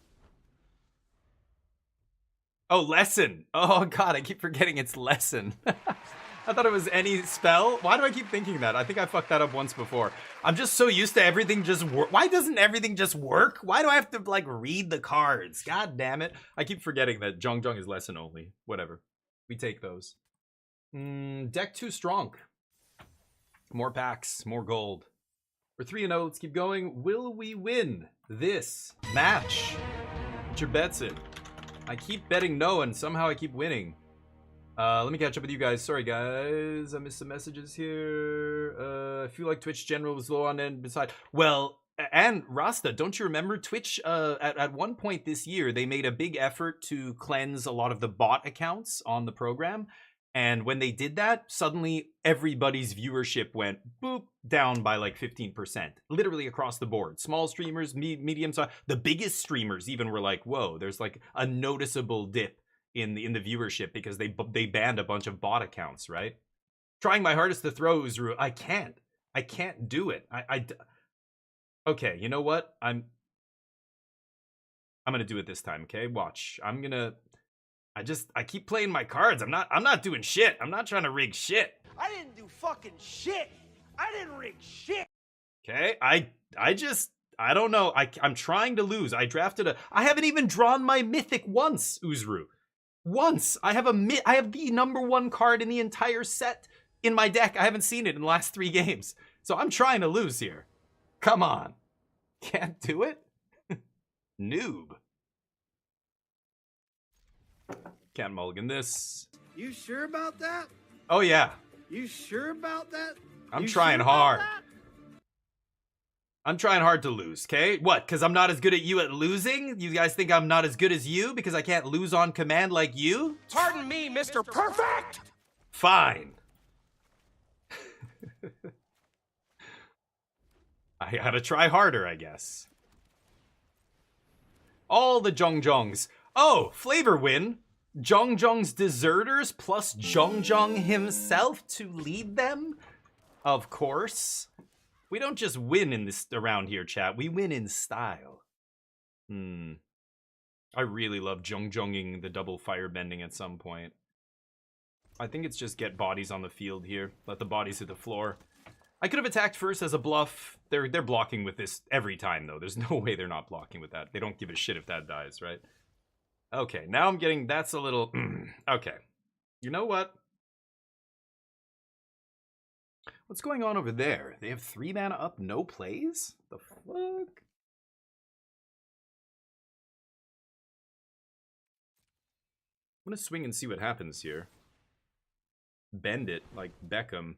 Oh, lesson. Oh god, I keep forgetting it's lesson. I thought it was any spell. Why do I keep thinking that? I think I fucked that up once before. I'm just so used to everything just work. Why doesn't everything just work? Why do I have to like read the cards? God damn it. I keep forgetting that Zhongjong is lesson only. Whatever. We take those. Deck too strong. More packs, more gold. We're 3-0. Let's keep going. Will we win this match? Put your bets in. I keep betting no, and somehow I keep winning. Let me catch up with you guys. Sorry, guys. I missed some messages here. I feel like Twitch General was low on end beside. Well, and Rasta, don't you remember Twitch? At one point this year, they made a big effort to cleanse a lot of the bot accounts on the program. And when they did that, suddenly everybody's viewership went boop down by like 15%, literally across the board. Small streamers, medium size, the biggest streamers even were like, whoa, there's like a noticeable dip in the viewership because they banned a bunch of bot accounts, right? Trying my hardest to throw Uzuru. I can't do it. Okay, you know what? I'm gonna do it this time, okay? Watch. I keep playing my cards. I'm not doing shit. I'm not trying to rig shit. I didn't do fucking shit. I didn't rig shit. Okay? I don't know. I'm trying to lose. I haven't even drawn my mythic once, Uzuru. Once. I have the #1 card in the entire set in my deck. I haven't seen it in the last 3 games. So I'm trying to lose here. Come on. Can't do it? Noob. Can't mulligan this. You sure about that? Oh yeah. You sure about that? I'm trying hard. I'm trying hard to lose, okay? What, because I'm not as good at you at losing? You guys think I'm not as good as you because I can't lose on command like you? Pardon me, Mr. Perfect. Fine. I gotta try harder, I guess. All the Zhongzhongs. Oh, flavor win. Zhongzhong's deserters plus Zhongjong himself to lead them? Of course. We don't just win in this around here, chat. We win in style. I really love Zhongjonging the double firebending at some point. I think it's just get bodies on the field here. Let the bodies hit the floor. I could have attacked first as a bluff. They're blocking with this every time, though. There's no way they're not blocking with that. They don't give a shit if that dies, right? Okay, now I'm getting... That's a little... okay. You know what? What's going on over there? They have 3 mana up, no plays? The fuck? I'm gonna swing and see what happens here. Bend it like Beckham.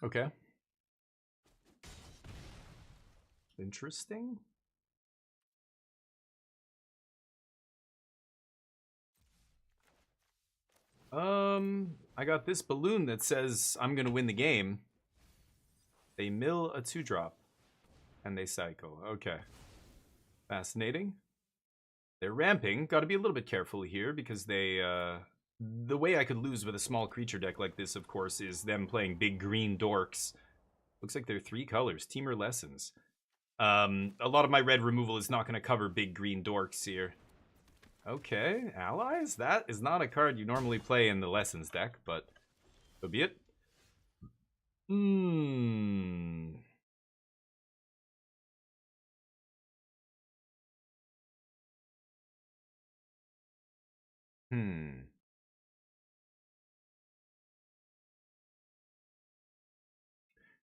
Okay. Interesting. I got this balloon that says I'm gonna win the game. They mill a 2-drop. And they cycle. Okay. Fascinating. They're ramping. Gotta be a little bit careful here because they, the way I could lose with a small creature deck like this, of course, is them playing big green dorks. Looks like they're 3 colors. Teamer Lessons. A lot of my red removal is not going to cover big green dorks here. Okay, Allies? That is not a card you normally play in the Lessons deck, but so be it.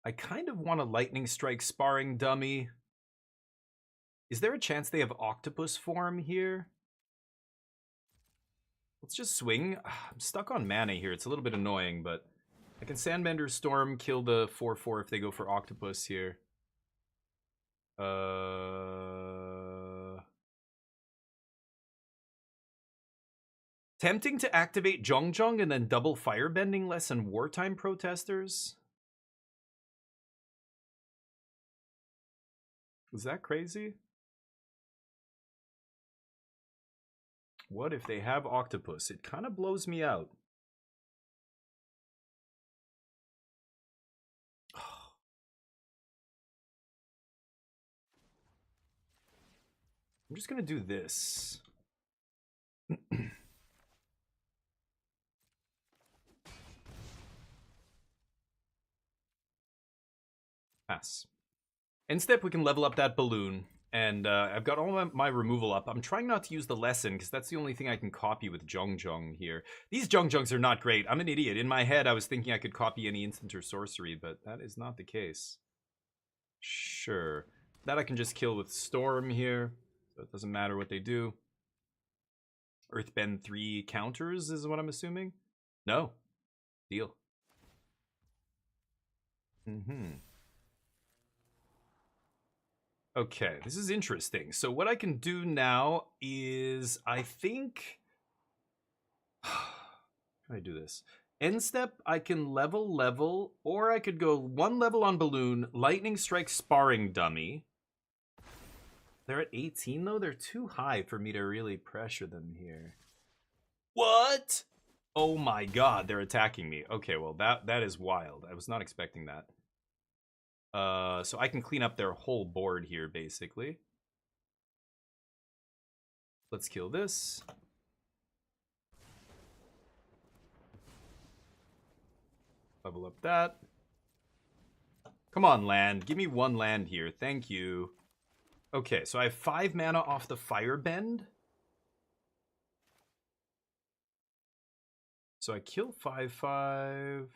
I kind of want a Lightning Strike Sparring Dummy. Is there a chance they have Octopus form here? Let's just swing. I'm stuck on mana here. It's a little bit annoying, but I can Sandbender Storm, kill the 4/4 if they go for Octopus here. Tempting to activate Zhong and then double Firebending Lesson Wartime Protesters? Is that crazy? What if they have Octopus? It kind of blows me out. I'm just gonna do this. Pass. End step, we can level up that balloon. And I've got all my removal up. I'm trying not to use the lesson, because that's the only thing I can copy with Zhong here. These Zhongs are not great. I'm an idiot. In my head, I was thinking I could copy any instant or sorcery, but that is not the case. Sure. That I can just kill with Storm here, so it doesn't matter what they do. Earthbend 3 counters is what I'm assuming? No. Deal. Okay, this is interesting. So what I can do now is, I think... How do I do this? End step, I can level, or I could go 1 level on Balloon, Lightning Strike Sparring Dummy. They're at 18 though? They're too high for me to really pressure them here. What? Oh my god, they're attacking me. Okay, well that is wild. I was not expecting that. So I can clean up their whole board here, basically. Let's kill this. Level up that. Come on, land. Give me 1 land here. Thank you. Okay, so I have 5 mana off the Firebend. So I kill 5/5.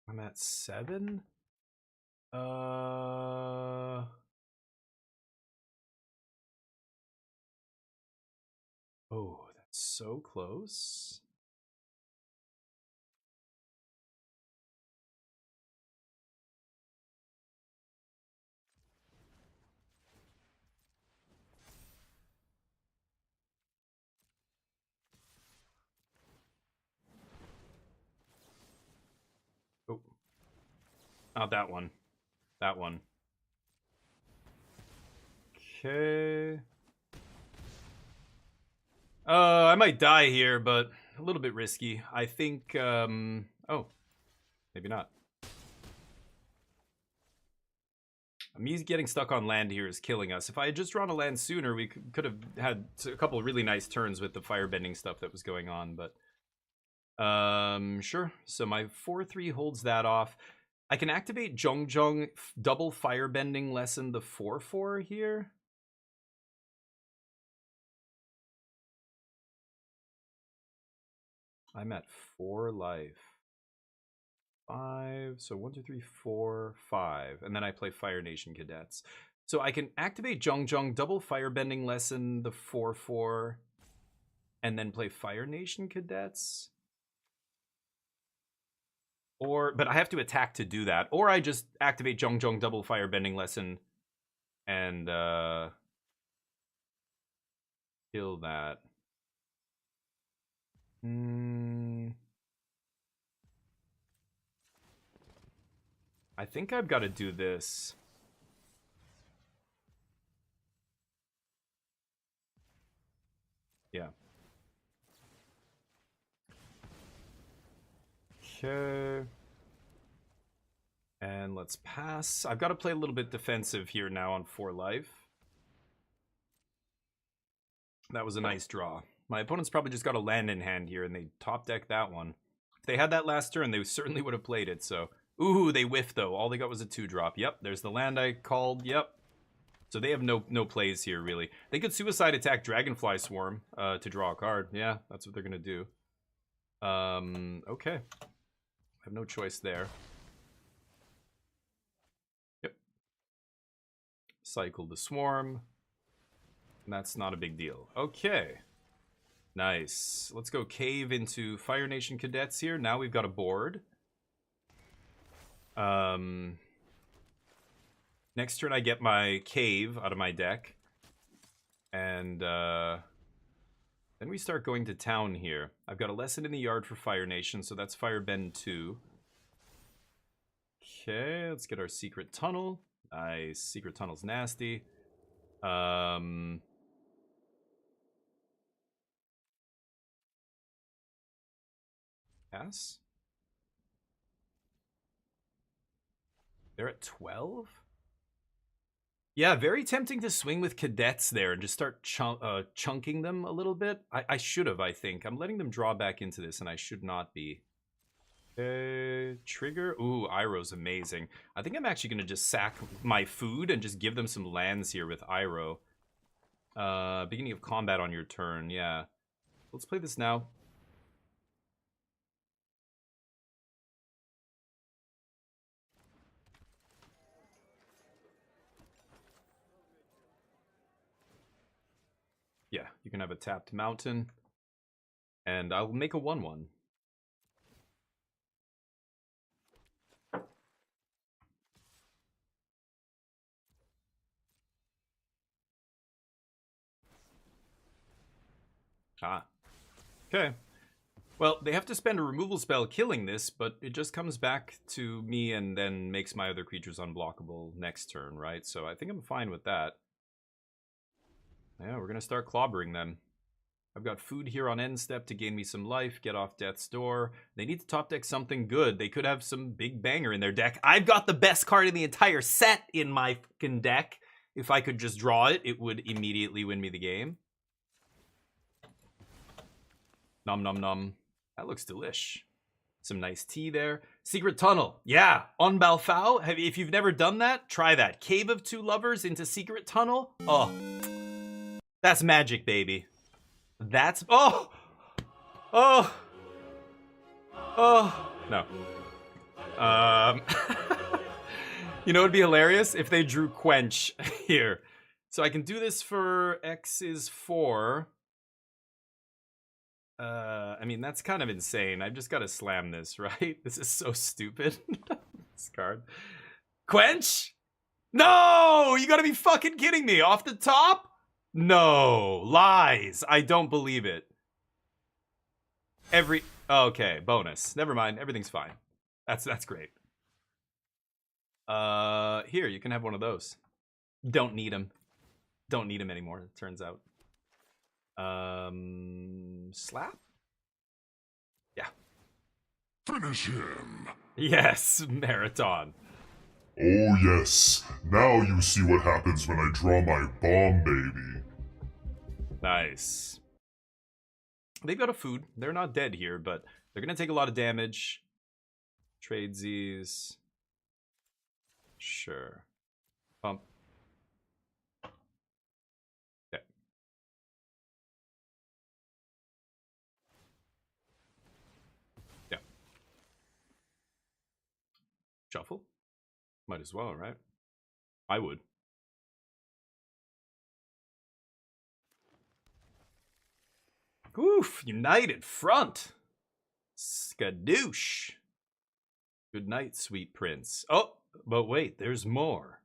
I'm at 7. Oh, that's so close. Oh. Not that one. That one. Okay. I might die here, but a little bit risky. I think, oh. Maybe not. Me getting stuck on land here is killing us. If I had just drawn a land sooner, we could have had a couple of really nice turns with the firebending stuff that was going on, but... sure. So my 4-3 holds that off. I can activate Zhong double firebending lessen the 4-4 here. I'm at 4 life. 5, so 1, 2, 3, 4, 5. And then I play Fire Nation Cadets. So I can activate Zhong double firebending lessen the 4-4, and then play Fire Nation Cadets. But I have to attack to do that. Or I just activate Zhong double firebending lessen and kill that. I think I've got to do this. Yeah. Okay. And let's pass. I've got to play a little bit defensive here now on 4 life. That was a nice draw. My opponent's probably just got a land in hand here, and they top deck that one. If they had that last turn, they certainly would have played it, so... Ooh, they whiffed, though. All they got was a 2-drop. Yep, there's the land I called. Yep. So they have no plays here, really. They could suicide attack Dragonfly Swarm to draw a card. Yeah, that's what they're going to do. Okay. I have no choice there. Yep. Cycle the Swarm. And that's not a big deal. Okay. Nice. Let's go cave into Fire Nation Cadets here. Now we've got a board. Next turn I get my cave out of my deck. And then we start going to town here. I've got a lesson in the yard for Fire Nation, so that's Firebend 2. Okay, let's get our Secret Tunnel. Nice. Secret Tunnel's nasty. Pass? They're at 12? Yeah, very tempting to swing with Cadets there and just start chunking them a little bit. I should have, I think. I'm letting them draw back into this, and I should not be. Trigger? Ooh, Iroh's amazing. I think I'm actually going to just sack my food and just give them some lands here with Iroh. Beginning of combat on your turn, yeah. Let's play this now. Yeah, you can have a tapped mountain. And I'll make a 1/1. Ah. Okay. Well, they have to spend a removal spell killing this, but it just comes back to me and then makes my other creatures unblockable next turn, right? So I think I'm fine with that. Yeah, we're going to start clobbering them. I've got food here on end step to gain me some life, get off death's door. They need to top deck something good. They could have some big banger in their deck. I've got the best card in the entire set in my fucking deck. If I could just draw it, it would immediately win me the game. Nom nom nom. That looks delish. Some nice tea there. Secret Tunnel. Yeah, on Balfao. If you've never done that, try that. Cave of Two Lovers into Secret Tunnel. Oh. That's magic, baby. That's... Oh! Oh! Oh! No. You know what would be hilarious? If they drew Quench here. So I can do this for X is 4. I mean, that's kind of insane. I've just got to slam this, right? This is so stupid. This card. Quench? No! You gotta be fucking kidding me. Off the top? No, lies. I don't believe it. Okay, bonus. Never mind. Everything's fine. That's great. Here, you can have one of those. Don't need them. Don't need them anymore, it turns out. Slap? Yeah. Finish him. Yes, Marathon. Oh yes, now you see what happens when I draw my bomb, baby. Nice. They've got a food. They're not dead here, but they're going to take a lot of damage. Tradesies. Sure. Pump. Okay. Yeah. Shuffle? Might as well, right? I would. Oof, united front. Skadoosh. Good night, sweet prince. Oh, but wait, there's more.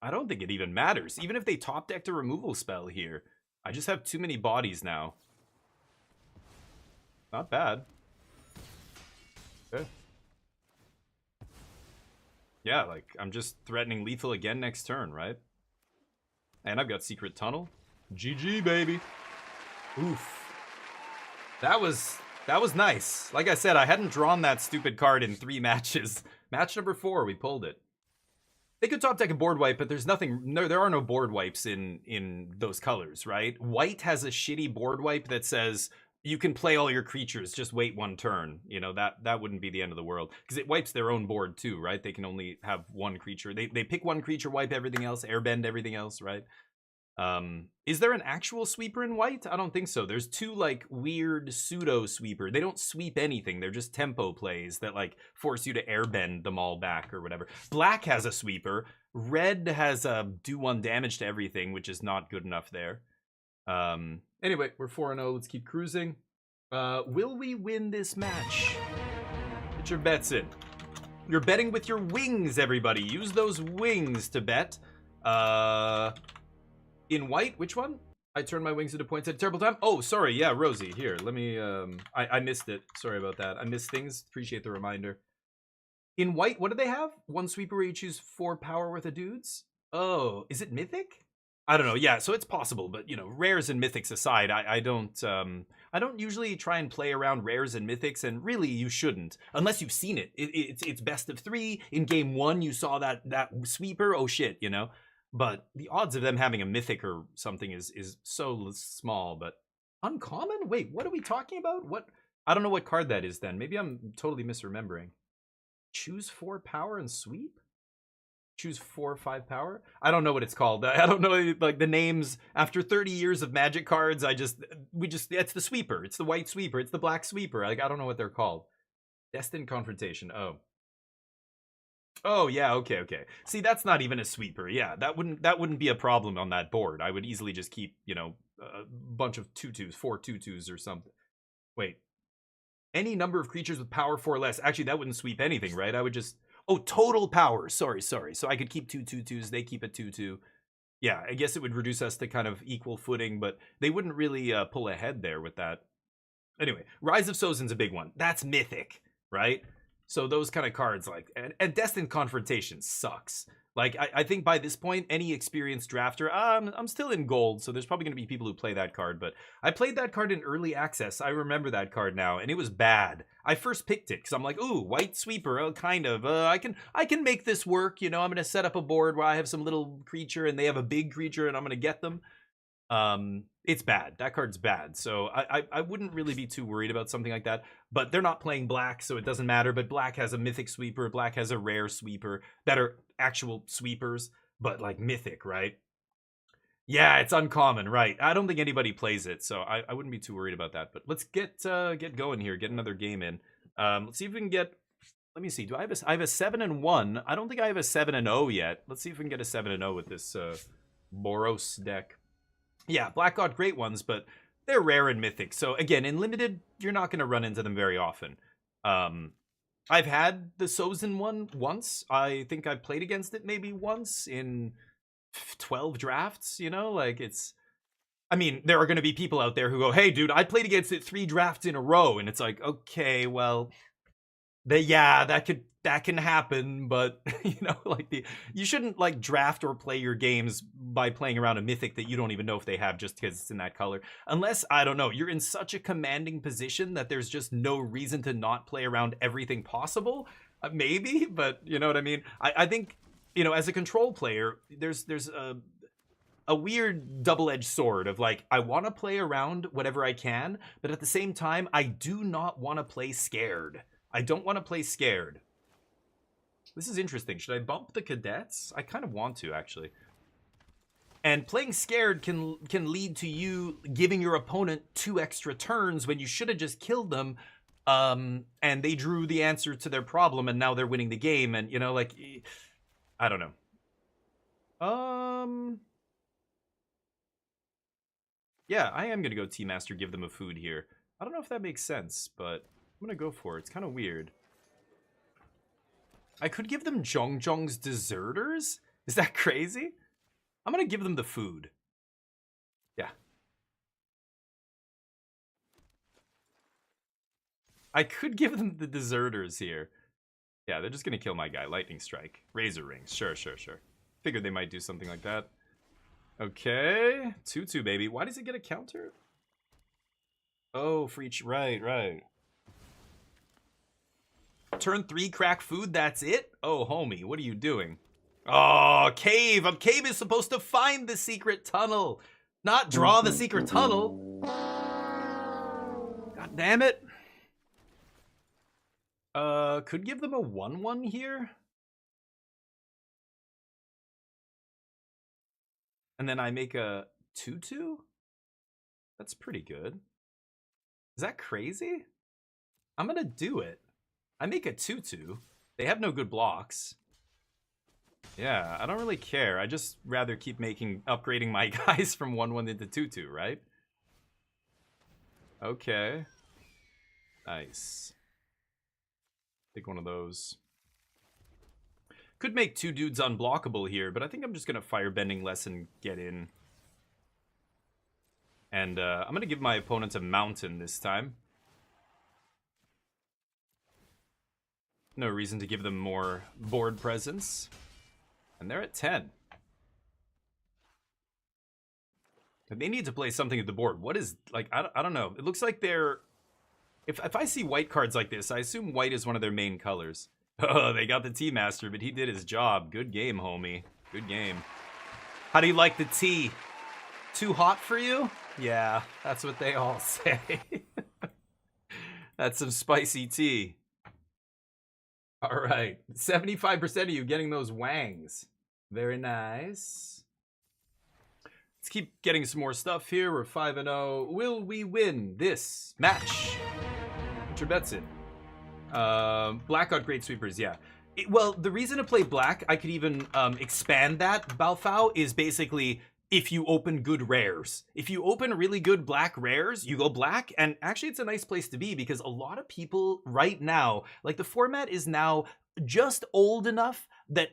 I don't think it even matters. Even if they top decked a removal spell here, I just have too many bodies now. Not bad. Okay. Yeah, like, I'm just threatening lethal again next turn, right? And I've got Secret Tunnel. GG, baby. Oof. That was nice. Like I said, I hadn't drawn that stupid card in 3 matches. Match number 4, we pulled it. They could top deck a board wipe, but there's nothing. No, there are no board wipes in those colors, right? White has a shitty board wipe that says you can play all your creatures, just wait 1 turn. You know, that wouldn't be the end of the world, because it wipes their own board too, right? They can only have 1 creature. They pick 1 creature, wipe everything else, airbend everything else, right? Is there an actual sweeper in white? I don't think so. There's 2 like weird pseudo sweeper. They don't sweep anything. They're just tempo plays that like force you to airbend them all back or whatever. Black has a sweeper. Red has a do 1 damage to everything, which is not good enough there. Anyway, we're 4-0. Let's keep cruising. Will we win this match? Get your bets in. You're betting with your wings, everybody. Use those wings to bet. In white, which one? I turned my wings into points at a terrible time. Oh, sorry. Yeah, Rosie. Here, let me... I missed it. Sorry about that. I missed things. Appreciate the reminder. In white, what do they have? 1 sweeper where you choose 4 power worth of dudes? Oh, is it mythic? I don't know. Yeah, so it's possible, but, you know, rares and mythics aside, I don't usually try and play around rares and mythics, and really you shouldn't, unless you've seen it. It's best of 3. In game 1, you saw that sweeper. Oh, shit, you know? But the odds of them having a mythic or something is so small. But uncommon? Wait, what are we talking about? What? I don't know what card that is then. Maybe I'm totally misremembering. Choose 4 power and sweep? Choose 4 or 5 power? I don't know what it's called. I don't know like the names. After 30 years of Magic cards, it's the sweeper. It's the white sweeper. It's the black sweeper. Like, I don't know what they're called. Destined Confrontation. Oh yeah, okay. See, that's not even a sweeper. Yeah, that wouldn't be a problem on that board. I would easily just keep, you know, a bunch of 2/2s, 4 2/2s or something. Wait. Any number of creatures with power 4 or less. Actually, that wouldn't sweep anything, right? I would just... Oh, total power. Sorry. So I could keep 2 2/2s. They keep a 2/2. Yeah, I guess it would reduce us to kind of equal footing, but they wouldn't really pull ahead there with that. Anyway, Rise of Sozin's a big one. That's mythic, right? So those kind of cards, like, and Destined Confrontation sucks. Like, I think by this point, any experienced drafter, I'm still in gold, so there's probably going to be people who play that card, but I played that card in early access. I remember that card now, and it was bad. I first picked it because I'm like, ooh, white sweeper, oh, kind of. I can make this work, you know. I'm going to set up a board where I have some little creature, and they have a big creature, and I'm going to get them. It's bad. That card's bad. So I wouldn't really be too worried about something like that. But they're not playing black, so it doesn't matter. But black has a mythic sweeper. Black has a rare sweeper that are actual sweepers, but like mythic, right? Yeah, it's uncommon, right? I don't think anybody plays it, so I wouldn't be too worried about that. But let's get going here. Get another game in. Let's see if we can get... Let me see. I have a 7-1. I don't think I have a 7-0 yet. Let's see if we can get a 7-0 with this Boros deck. Yeah, Black got great ones, but they're rare and mythic. So again, in limited, you're not going to run into them very often. I've had the Sozin one once. I think I played against it maybe once in 12 drafts, you know? Like, it's... I mean, there are going to be people out there who go, hey, dude, I played against it 3 drafts in a row. And it's like, okay, well, Yeah, that can happen, but you know, like you shouldn't like draft or play your games by playing around a mythic that you don't even know if they have just because it's in that color. Unless, I don't know, you're in such a commanding position that there's just no reason to not play around everything possible. Maybe, but you know what I mean? I think, you know, as a control player, there's a weird double-edged sword of like, I want to play around whatever I can, but at the same time, I do not want to play scared. I don't want to play scared. This is interesting. Should I bump the cadets? I kind of want to, actually. And playing scared can lead to you giving your opponent 2 extra turns when you should have just killed them. And they drew the answer to their problem, and now they're winning the game. And, you know, like, I don't know. Yeah, I am going to go T-Master, give them a food here. I don't know if that makes sense, but I'm gonna go for it. It's kind of weird. I could give them Zhongzhong's deserters? Is that crazy? I'm gonna give them the food. Yeah. I could give them the deserters here. Yeah, they're just gonna kill my guy. Lightning Strike. Razor Rings. Sure. Figured they might do something like that. Okay. 2-2, baby. Why does it get a counter? Oh, for each... Right. Turn 3, crack food, that's it? Oh, homie, what are you doing? Oh, cave! A cave is supposed to find the secret tunnel, not draw the secret tunnel. God damn it. Could give them a 1-1 here. And then I make a 2-2? That's pretty good. Is that crazy? I'm gonna do it. I make a 2-2. They have no good blocks. Yeah, I don't really care. I just rather keep upgrading my guys from 1-1 into 2-2, right? Okay. Nice. Take one of those. Could make 2 dudes unblockable here, but I think I'm just gonna Firebending less and get in. And I'm gonna give my opponent a mountain this time. No reason to give them more board presence. And they're at 10. And they need to play something at the board. What is, like, I don't know. It looks like they're... If I see white cards like this, I assume white is one of their main colors. Oh, they got the T-Master, but he did his job. Good game, homie. Good game. How do you like the tea? Too hot for you? Yeah, that's what they all say. That's some spicy tea. All right, 75% of you getting those wangs. Very nice. Let's keep getting some more stuff here. We're 5-0. Will we win this match? Put your bets in. Blackout Great Sweepers, yeah. Well, the reason to play black, I could even expand that, Balfao, is basically if you open good rares. If you open really good black rares, you go black, and actually it's a nice place to be because a lot of people right now, like the format is now just old enough that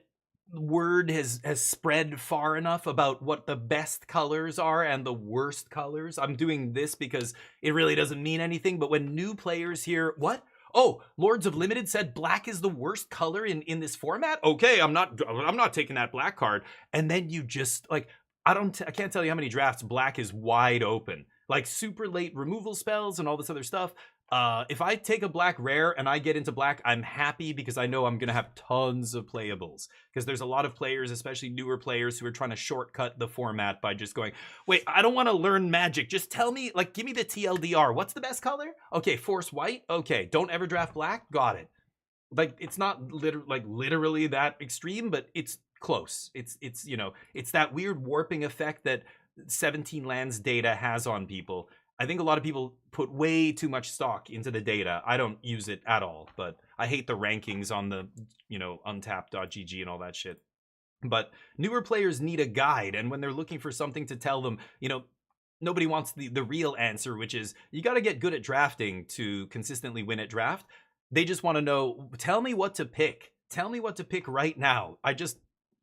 word has spread far enough about what the best colors are and the worst colors. I'm doing this because it really doesn't mean anything, but when new players hear, what? Oh, Lords of Limited said black is the worst color in this format? Okay, I'm not taking that black card. And then you just, like, I can't tell you how many drafts black is wide open. Like super late removal spells and all this other stuff. If I take a black rare and I get into black, I'm happy because I know I'm going to have tons of playables. Because there's a lot of players, especially newer players, who are trying to shortcut the format by just going, wait, I don't want to learn magic. Just tell me, like, give me the TLDR. What's the best color? Okay, force white. Okay, don't ever draft black. Got it. Like, it's not literally that extreme, but it's close. It's you know, it's that weird warping effect that 17 lands data has on people. I think a lot of people put way too much stock into the data. I don't use it at all, but I hate the rankings on the, you know, untapped.gg and all that shit. But newer players need a guide, and when they're looking for something to tell them, you know, nobody wants the real answer, which is you got to get good at drafting to consistently win at draft. They just want to know, tell me what to pick. Tell me what to pick right now.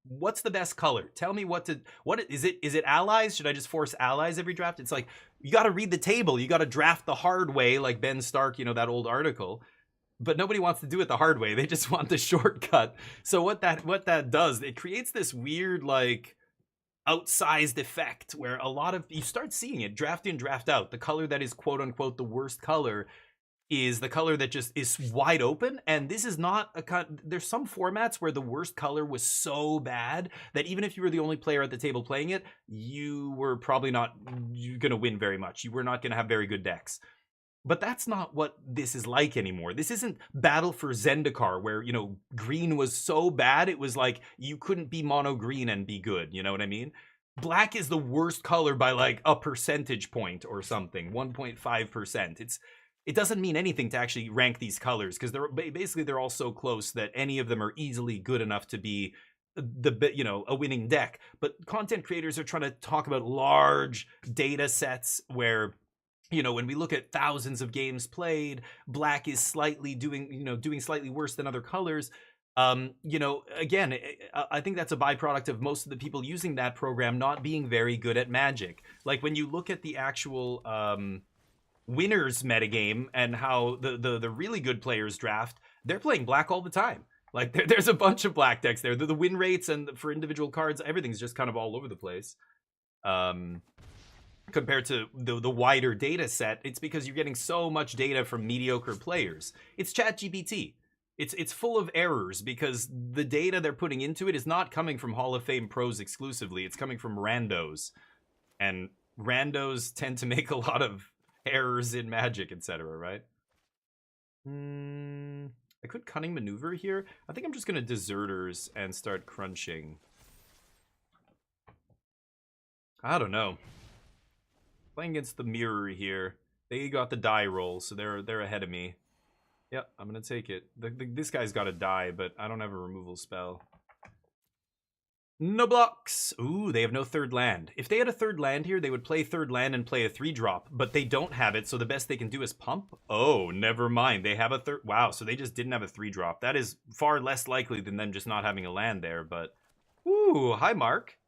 What's the best color? Tell me what is it? Is it allies? Should I just force allies every draft? It's like, you got to read the table. You got to draft the hard way, like Ben Stark, you know, that old article. but nobody wants to do it the hard way. They just want the shortcut. So what that does, it creates this weird like outsized effect where a lot of you start seeing it draft in, draft out. The color that is quote unquote the worst color is the color that just is wide open. And this is not there's some formats where the worst color was so bad that even if you were the only player at the table playing it, you were probably not going to win very much. You were not going to have very good decks. But that's not what this is like anymore. This isn't Battle for Zendikar where, you know, green was so bad it was like you couldn't be mono green and be good, you know what I mean? Black is the worst color by like a percentage point or something, 1.5%. It doesn't mean anything to actually rank these colors because they're all so close that any of them are easily good enough to be a winning deck. But content creators are trying to talk about large data sets where, you know, when we look at thousands of games played, black is slightly doing slightly worse than other colors. Again, I think that's a byproduct of most of the people using that program not being very good at Magic. Like when you look at the actual winners metagame and how the really good players draft, they're playing black all the time. Like there's a bunch of black decks there. The win rates and for individual cards, everything's just kind of all over the place. Compared to the wider data set, it's because you're getting so much data from mediocre players. It's ChatGPT. It's full of errors because the data they're putting into it is not coming from Hall of Fame pros exclusively. It's coming from randos. And randos tend to make a lot of errors in Magic, etc., right? I could Cunning Maneuver here. I think I'm just going to Deserters and start crunching. I don't know. Playing against the Mirror here. They got the die roll, so they're ahead of me. Yep, I'm gonna take it. This guy's got to die, but I don't have a removal spell. No blocks. Ooh, they have no third land. If they had a third land here, they would play third land and play a 3-drop, but they don't have it, so the best they can do is pump. Oh, never mind. They have a third. Wow, so they just didn't have a 3-drop. That is far less likely than them just not having a land there, but... Ooh, hi, Mark.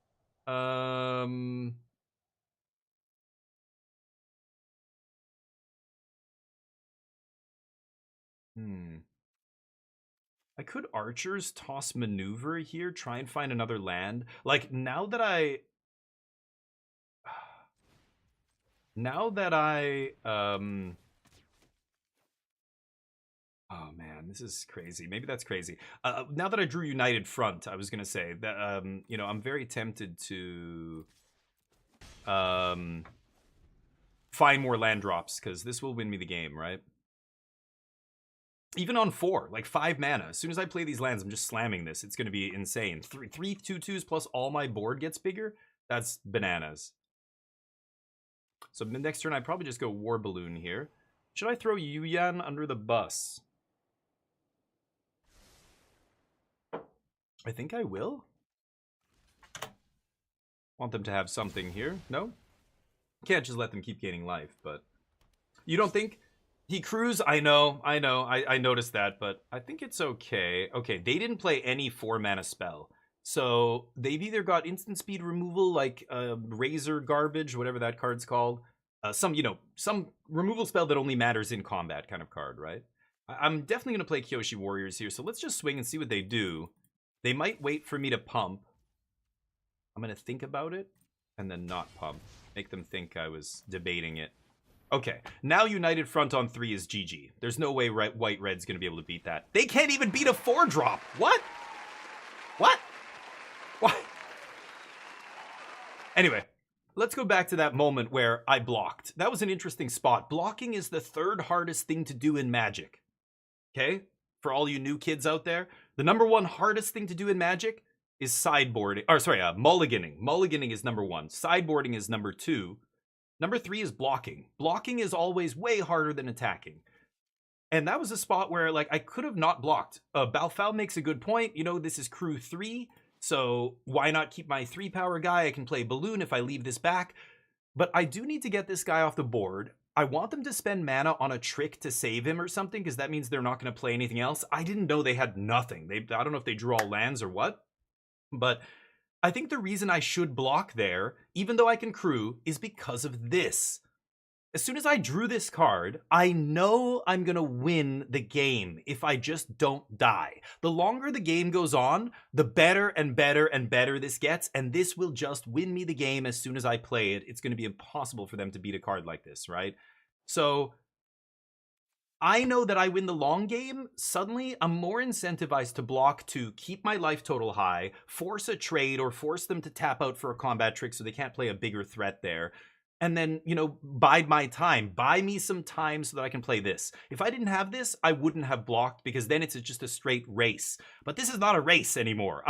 I could Archers, toss Maneuver here, try and find another land. Like, now that I... Oh, man, this is crazy. Maybe that's crazy. Now that I drew United Front, I was going to say that, I'm very tempted to find more land drops, because this will win me the game, right? Even on 4, like 5 mana. As soon as I play these lands, I'm just slamming this. It's going to be insane. 3 2/2s plus all my board gets bigger. That's bananas. So next turn, I'd probably just go War Balloon here. Should I throw Yuyan under the bus? I think I will. Want them to have something here. No? Can't just let them keep gaining life, but... You don't think... He crews, I know, I noticed that, but I think it's okay. Okay, they didn't play any 4-mana spell. So they've either got instant speed removal, like Razor Garbage, whatever that card's called. Some removal spell that only matters in combat kind of card, right? I'm definitely going to play Kyoshi Warriors here, so let's just swing and see what they do. They might wait for me to pump. I'm going to think about it, and then not pump. Make them think I was debating it. Okay, now United Front on 3 is GG. There's no way White-Red's going to be able to beat that. They can't even beat a 4-drop. What? What? What? Anyway, let's go back to that moment where I blocked. That was an interesting spot. Blocking is the 3rd hardest thing to do in Magic. Okay? For all you new kids out there, the number 1 hardest thing to do in Magic is sideboarding. Mulliganing. Mulliganing is number 1. Sideboarding is number 2. Number 3 is blocking. Blocking is always way harder than attacking. And that was a spot where, like, I could have not blocked. Balfoul makes a good point. You know, this is crew 3, so why not keep my 3-power guy? I can play Balloon if I leave this back. But I do need to get this guy off the board. I want them to spend mana on a trick to save him or something, because that means they're not going to play anything else. I didn't know they had nothing. I don't know if they drew all lands or what, but... I think the reason I should block there, even though I can crew, is because of this. as soon as I drew this card, I know I'm gonna win the game if I just don't die. The longer the game goes on, the better and better and better this gets, and this will just win me the game as soon as I play it. It's gonna be impossible for them to beat a card like this, right? So I know that I win the long game. Suddenly, I'm more incentivized to block to keep my life total high, force a trade, or force them to tap out for a combat trick so they can't play a bigger threat there. And then, you know, bide my time. Buy me some time so that I can play this. If I didn't have this, I wouldn't have blocked because then it's just a straight race. But this is not a race anymore.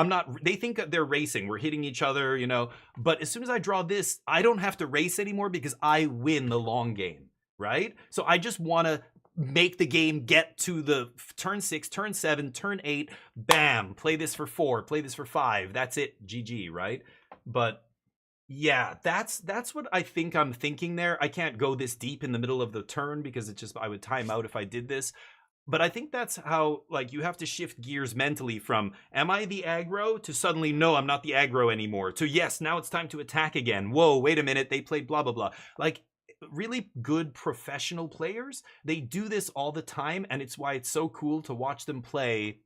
They think that they're racing. We're hitting each other, you know. But as soon as I draw this, I don't have to race anymore because I win the long game, right? So I just want to make the game get to the turn 6, turn 7, turn 8, bam, play this for 4, play this for 5. That's it, GG, right? But yeah, that's what I think I'm thinking there. I can't go this deep in the middle of the turn because I would time out if I did this. But I think that's how, like, you have to shift gears mentally from, am I the aggro, to suddenly, no, I'm not the aggro anymore, to yes, now it's time to attack again. Whoa, wait a minute, they played blah, blah, blah. Like, really good professional players, they do this all the time, and it's why it's so cool to watch them play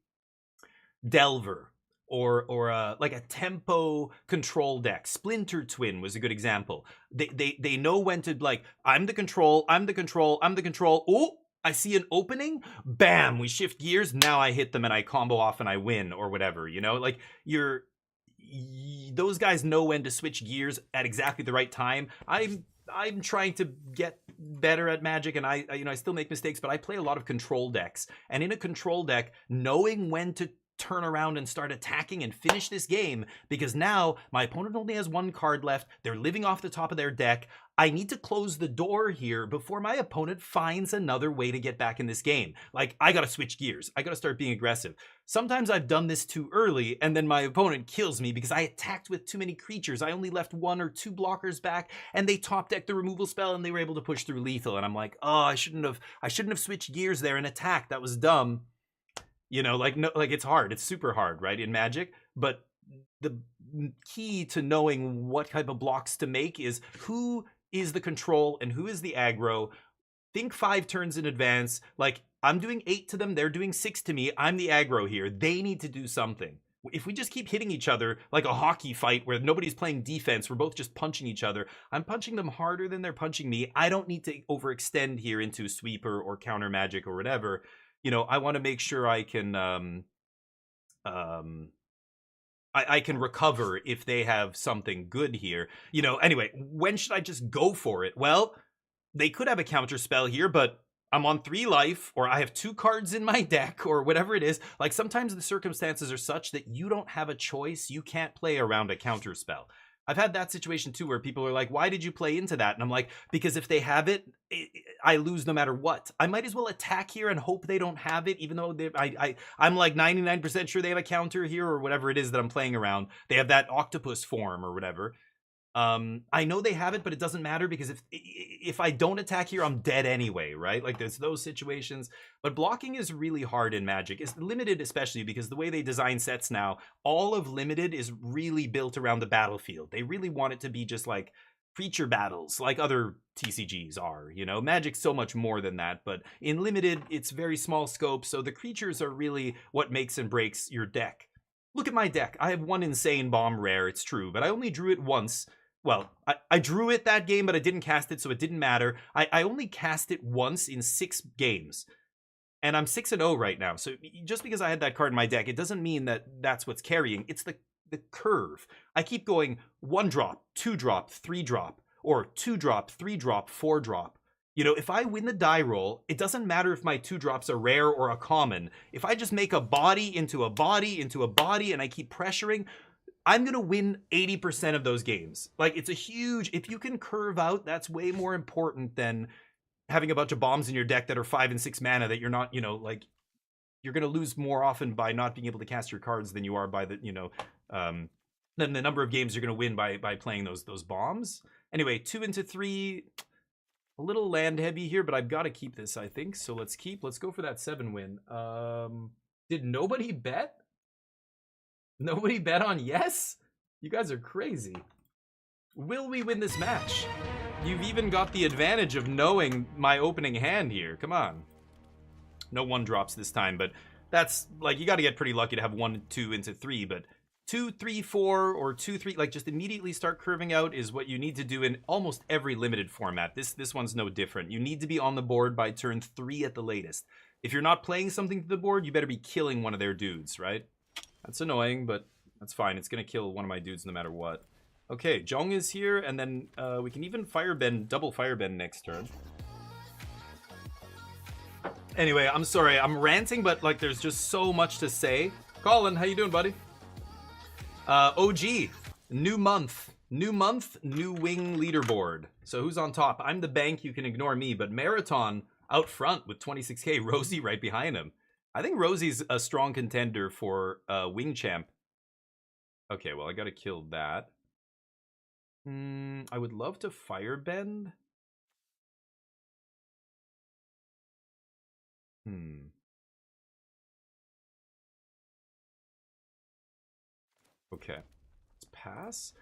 Delver or like a tempo control deck. Splinter Twin was a good example. They know when to, like, I'm the control. Oh, I see an opening, bam, we shift gears, now I hit them and I combo off and I win, or whatever, you know? Like, those guys know when to switch gears at exactly the right time. I'm trying to get better at Magic, and I still make mistakes, but I play a lot of control decks. And in a control deck, knowing when to turn around and start attacking and finish this game, because now my opponent only has 1 card left, they're living off the top of their deck, I need to close the door here before my opponent finds another way to get back in this game. Like, I gotta switch gears. I gotta start being aggressive. Sometimes I've done this too early, and then my opponent kills me because I attacked with too many creatures. I only left 1 or 2 blockers back, and they top decked the removal spell, and they were able to push through lethal. And I'm like, oh, I shouldn't have switched gears there and attacked. That was dumb. You know, like, no, like, it's hard. It's super hard, right, in Magic? But the key to knowing what type of blocks to make is who is the control and who is the aggro. Think 5 turns in advance. Like, I'm doing 8 to them, they're doing 6 to me. I'm the aggro here. They need to do something. If we just keep hitting each other like a hockey fight where nobody's playing defense, we're both just punching each other. I'm punching them harder than they're punching me. I don't need to overextend here into sweeper or counter magic or whatever. You know, I want to make sure I can I can recover if they have something good here. You know, anyway, when should I just go for it? Well, they could have a counter spell here, but I'm on 3 life, or I have 2 cards in my deck, or whatever it is. Like, sometimes the circumstances are such that you don't have a choice. You can't play around a counter spell. I've had that situation too, where people are like, why did you play into that? And I'm like, because if they have it, I lose no matter what. I might as well attack here and hope they don't have it, even though I'm like 99% sure they have a counter here, or whatever it is that I'm playing around. They have that octopus form or whatever. I know they have it, but it doesn't matter, because if I don't attack here, I'm dead anyway, right? Like, there's those situations. But blocking is really hard in Magic. It's limited, especially because the way they design sets now, all of limited is really built around the battlefield. They really want it to be just like creature battles, like other TCGs are, you know? Magic's so much more than that, but in limited, it's very small scope, so the creatures are really what makes and breaks your deck. Look at my deck. I have 1 insane bomb rare, it's true, but I only drew it once. Well, I drew it that game, but I didn't cast it, so it didn't matter. I only cast it once in 6 games. And I'm 6-0 right now. So just because I had that card in my deck, it doesn't mean that that's what's carrying. It's the curve. I keep going 1 drop, 2 drop, 3 drop, or 2 drop, 3 drop, 4 drop. You know, if I win the die roll, it doesn't matter if my 2 drops are rare or a common. If I just make a body into a body into a body and I keep pressuring, I'm going to win 80% of those games. Like, it's a huge, if you can curve out, that's way more important than having a bunch of bombs in your deck that are 5 and 6 mana that you're not, you know, like, you're going to lose more often by not being able to cast your cards than you are by the, you know, than the number of games you're going to win by playing those bombs. Anyway, 2 into 3, a little land heavy here, but I've got to keep this, I think. So let's go for that 7 win. Did nobody bet? Nobody bet on yes? You guys are crazy. Will we win this match? You've even got the advantage of knowing my opening hand here. Come on. No 1-drops this time, but that's, like, you got to get pretty lucky to have 1, 2 into 3, but 2, 3, 4, or 2, 3, like, just immediately start curving out is what you need to do in almost every limited format. This one's no different. You need to be on the board by turn 3 at the latest. If you're not playing something to the board, you better be killing one of their dudes, right? That's annoying, but that's fine. It's going to kill one of my dudes no matter what. Okay, Zhong is here, and then we can even firebend, double firebend next turn. Anyway, I'm sorry, I'm ranting, but like there's just so much to say. Colin, how you doing, buddy? OG, new month, new wing leaderboard. So who's on top? I'm the bank, you can ignore me, but Marathon out front with 26k, Rosie right behind him. I think Rosie's a strong contender for wing champ. Okay, well, I gotta kill that. I would love to firebend. Okay. Let's pass.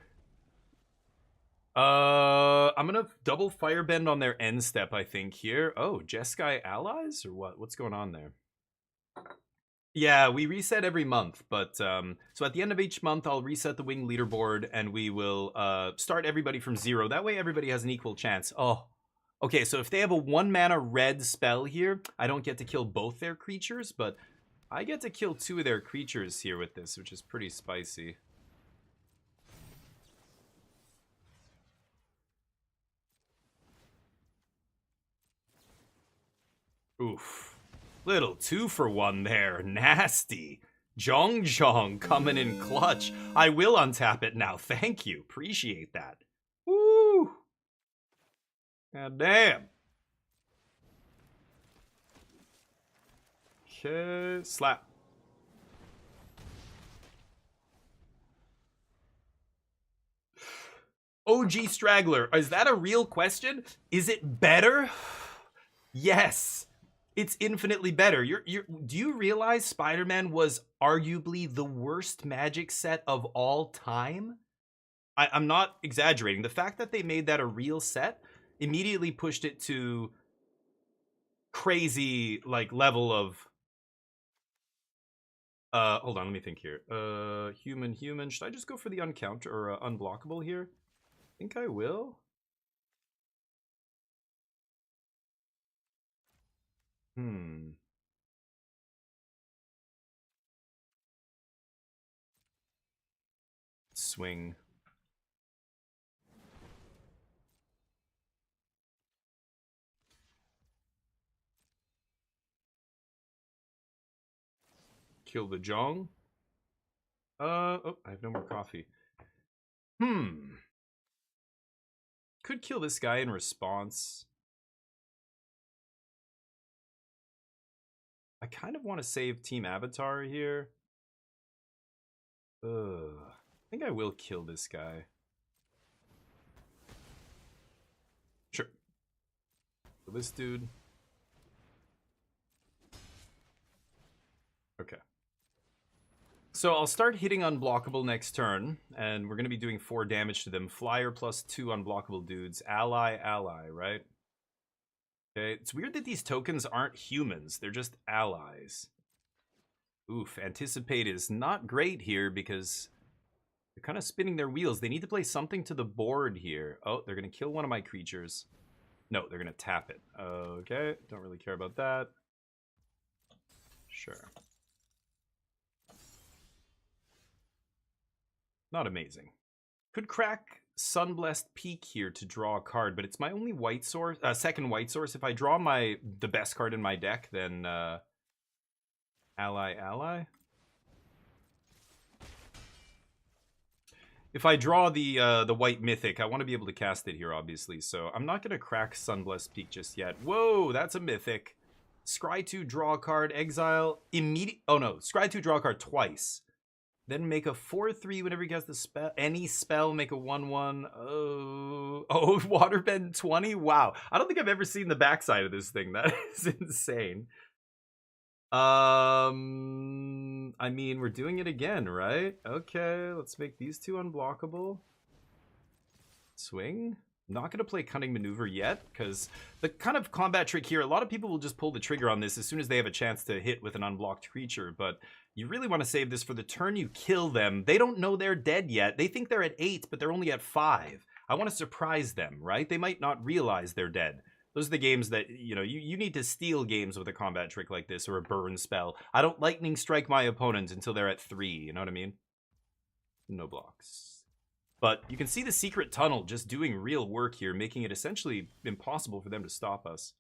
I'm gonna double firebend on their end step, I think, here. Oh, Jeskai allies? Or what? What's going on there? Yeah, we reset every month, but so at the end of each month, I'll reset the wing leaderboard, and we will start everybody from 0. That way, everybody has an equal chance. Oh, okay. So if they have a 1-mana red spell here, I don't get to kill both their creatures, but I get to kill 2 of their creatures here with this, which is pretty spicy. Oof. Little 2-for-1 there. Nasty. Zhong coming in clutch. I will untap it now. Thank you. Appreciate that. Woo. God damn. Okay. Slap. OG Straggler. Is that a real question? Is it better? Yes. It's infinitely better. Do you realize Spider-Man was arguably the worst Magic set of all time? I'm not exaggerating. The fact that they made that a real set immediately pushed it to crazy like level of hold on, let me think here. Human. Should I just go for the uncounter or unblockable here? I think I will. Swing. Kill the Zhong. Oh, I have no more coffee. Could kill this guy in response. I kind of want to save Team Avatar here. I think I will kill this guy. Sure. Kill this dude. Okay. So I'll start hitting unblockable next turn, and we're going to be doing 4 damage to them. Flyer plus 2 unblockable dudes. Ally, right? Okay, it's weird that these tokens aren't humans. They're just allies. Oof, Anticipate is not great here because they're kind of spinning their wheels. They need to play something to the board here. Oh, they're going to kill one of my creatures. No, they're going to tap it. Okay, don't really care about that. Sure. Not amazing. Could crack Sunblessed Peak here to draw a card, but it's my only white source, second white source. If I draw the best card in my deck, then ally. If I draw the white mythic, I want to be able to cast it here, obviously. So I'm not gonna crack Sunblessed Peak just yet. Whoa, that's a mythic. Scry 2, draw a card, exile immediate. Oh no, Scry 2, draw a card twice. Then make a 4/3 whenever you cast the spell. Any spell, make a 1/1. Oh, Waterbend 20. Wow, I don't think I've ever seen the backside of this thing. That is insane. I mean, we're doing it again, right? Okay, let's make these 2 unblockable. Swing. Not going to play Cunning Maneuver yet, because the kind of combat trick here, a lot of people will just pull the trigger on this as soon as they have a chance to hit with an unblocked creature, but you really want to save this for the turn you kill them. They don't know they're dead yet. They think they're at 8, but they're only at 5. I want to surprise them, right? They might not realize they're dead. Those are the games that, you know, you need to steal games with a combat trick like this or a burn spell. I don't lightning strike my opponent until they're at 3, you know what I mean? No blocks. But you can see the secret tunnel just doing real work here, making it essentially impossible for them to stop us.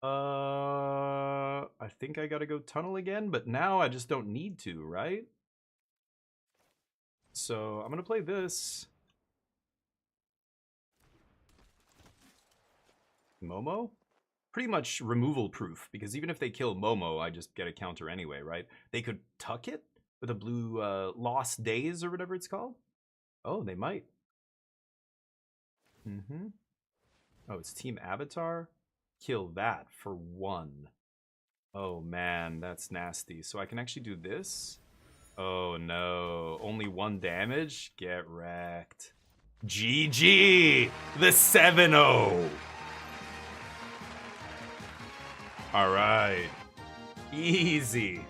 I think I gotta go tunnel again, but now I just don't need to, right? So I'm gonna play this. Momo? Pretty much removal proof, because even if they kill Momo, I just get a counter anyway, right? They could tuck it with a blue Lost Days or whatever it's called. Oh, they might. Oh, it's Team Avatar? Kill that for 1. Oh man, that's nasty. So I can actually do this? Oh no, only 1 damage? Get wrecked. GG! The 7-0! Alright. Easy.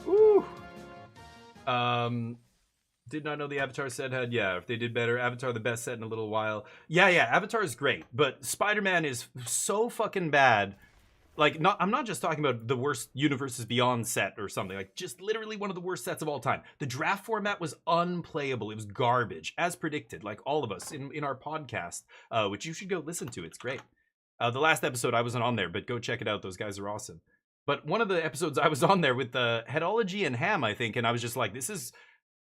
Woo! Did not know the Avatar set had, yeah, if they did better. Avatar the best set in a little while. Yeah, Avatar is great, but Spider-Man is so fucking bad. Like, I'm not just talking about the worst Universes Beyond set or something. Like, just literally one of the worst sets of all time. The draft format was unplayable. It was garbage, as predicted, like all of us in our podcast, which you should go listen to. It's great. The last episode, I wasn't on there, but go check it out. Those guys are awesome. But one of the episodes I was on there with Headology and Ham, I think, and I was just like, this is...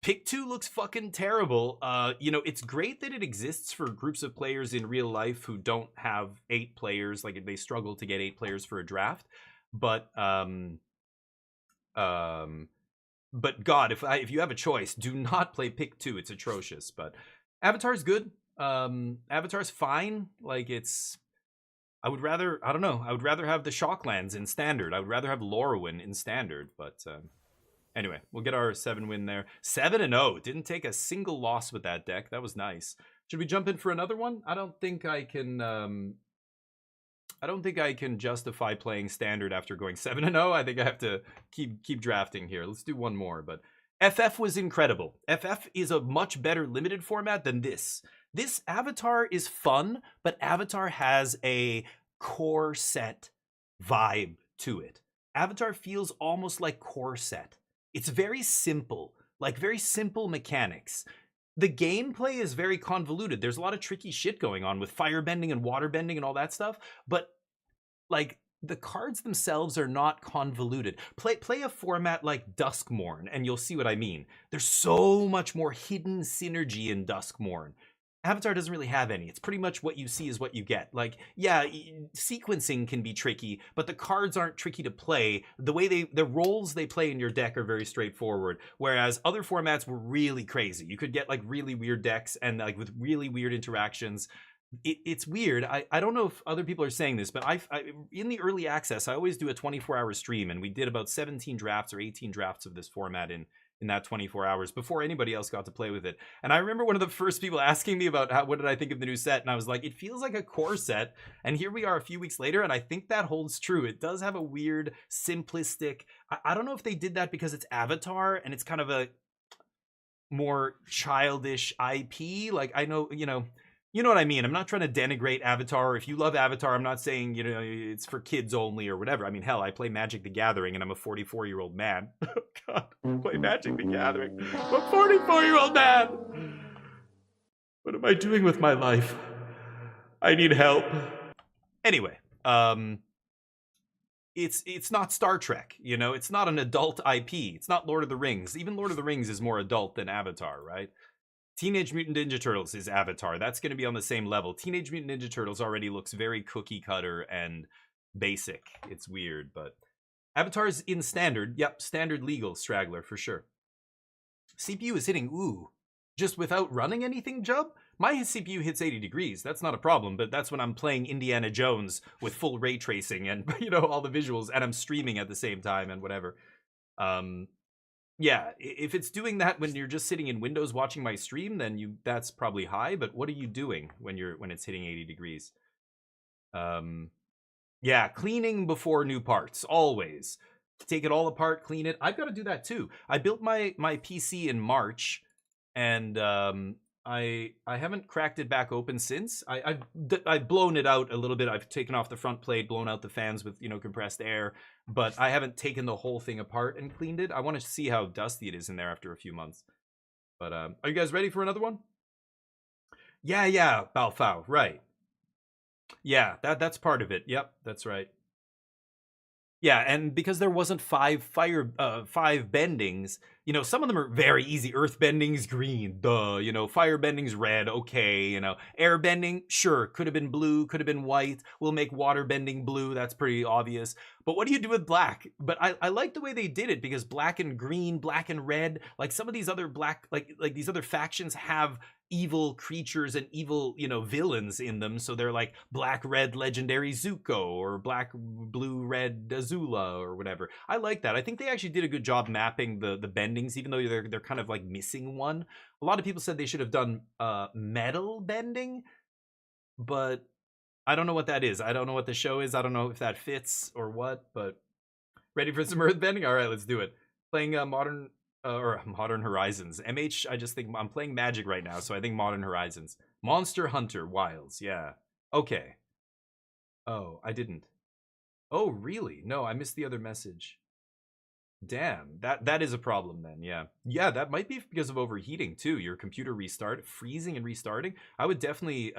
Pick 2 looks fucking terrible. You know, it's great that it exists for groups of players in real life who don't have 8 players. Like, they struggle to get 8 players for a draft. But God, if you have a choice, do not play Pick 2. It's atrocious. But Avatar's good. Avatar's fine. Like, it's... I would rather have the Shocklands in Standard. I would rather have Lorwyn in Standard, but... Anyway, we'll get our 7 win there. 7-0. Didn't take a single loss with that deck. That was nice. Should we jump in for another one? I don't think I can justify playing Standard after going 7-0. I think I have to keep drafting here. Let's do one more. But FF was incredible. FF is a much better limited format than this. This Avatar is fun, but Avatar has a core set vibe to it. Avatar feels almost like core set. It's very simple, like very simple mechanics. The gameplay is very convoluted. There's a lot of tricky shit going on with firebending and waterbending and all that stuff, but like the cards themselves are not convoluted. Play a format like Duskmourn and you'll see what I mean. There's so much more hidden synergy in Duskmourn. Avatar doesn't really have any. It's pretty much what you see is what you get. Like, yeah, sequencing can be tricky, but the cards aren't tricky to play. The roles they play in your deck are very straightforward, whereas other formats were really crazy. You could get like really weird decks and like with really weird interactions. It's weird. I don't know if other people are saying this, but I in the early access, I always do a 24-hour stream, and we did about 17 drafts or 18 drafts of this format in that 24 hours before anybody else got to play with it. And I remember one of the first people asking me about what did I think of the new set, and I was like, it feels like a core set. And here we are a few weeks later, and I think that holds true. It does have a weird, simplistic... I don't know if they did that because it's Avatar, and it's kind of a more childish IP. Like, I know, you know what I mean. I'm not trying to denigrate Avatar. If you love Avatar, I'm not saying, you know, it's for kids only or whatever. I mean, hell, I play Magic the Gathering and I'm a 44-year-old man. Oh, God, I play Magic the Gathering. I'm a 44-year-old man. What am I doing with my life? I need help. Anyway, it's not Star Trek, you know? It's not an adult IP. It's not Lord of the Rings. Even Lord of the Rings is more adult than Avatar, right? Teenage Mutant Ninja Turtles is Avatar. That's going to be on the same level. Teenage Mutant Ninja Turtles already looks very cookie cutter and basic. It's weird, but Avatar is in Standard. Yep, Standard legal, Straggler, for sure. CPU is hitting, just without running anything, Jub? My CPU hits 80 degrees. That's not a problem, but that's when I'm playing Indiana Jones with full ray tracing and, you know, all the visuals, and I'm streaming at the same time and whatever. Yeah, if it's doing that when you're just sitting in Windows watching my stream, then that's probably high. But what are you doing when it's hitting 80 degrees? Yeah, cleaning before new parts always. Take it all apart, clean it. I've got to do that too. I built my PC in March, and I haven't cracked it back open since. I've blown it out a little bit. I've taken off the front plate, blown out the fans with compressed air, but I haven't taken the whole thing apart and cleaned it. I want to see how dusty it is in there after a few months. But are you guys ready for another one? Yeah, Balfao, right. Yeah, that's part of it. Yep, that's right. Yeah, and because there wasn't five bendings, some of them are very easy. Earth bending's green, duh. Fire bending's red, okay. Air bending, sure, could have been blue, could have been white. We'll make water bending blue. That's pretty obvious. But what do you do with black? But I like the way they did it, because black and green, black and red, like some of these other black, like these other factions have evil creatures and evil villains in them, so they're like black red legendary Zuko or black blue red Azula or whatever. I like that. I think they actually did a good job mapping the bendings, even though they're kind of like missing one. A lot of people said they should have done metal bending, but I don't know what that is. I don't know what the show is. I don't know if that fits or what. But ready for some earth bending? All right, let's do it. Playing Modern Horizons. MH, I just think I'm playing Magic right now, so I think Modern Horizons. Monster Hunter Wilds, yeah. Okay. Oh, I didn't. Oh, really? No, I missed the other message. Damn, that is a problem then, yeah. Yeah, that might be because of overheating too. Your computer freezing and restarting. I would definitely,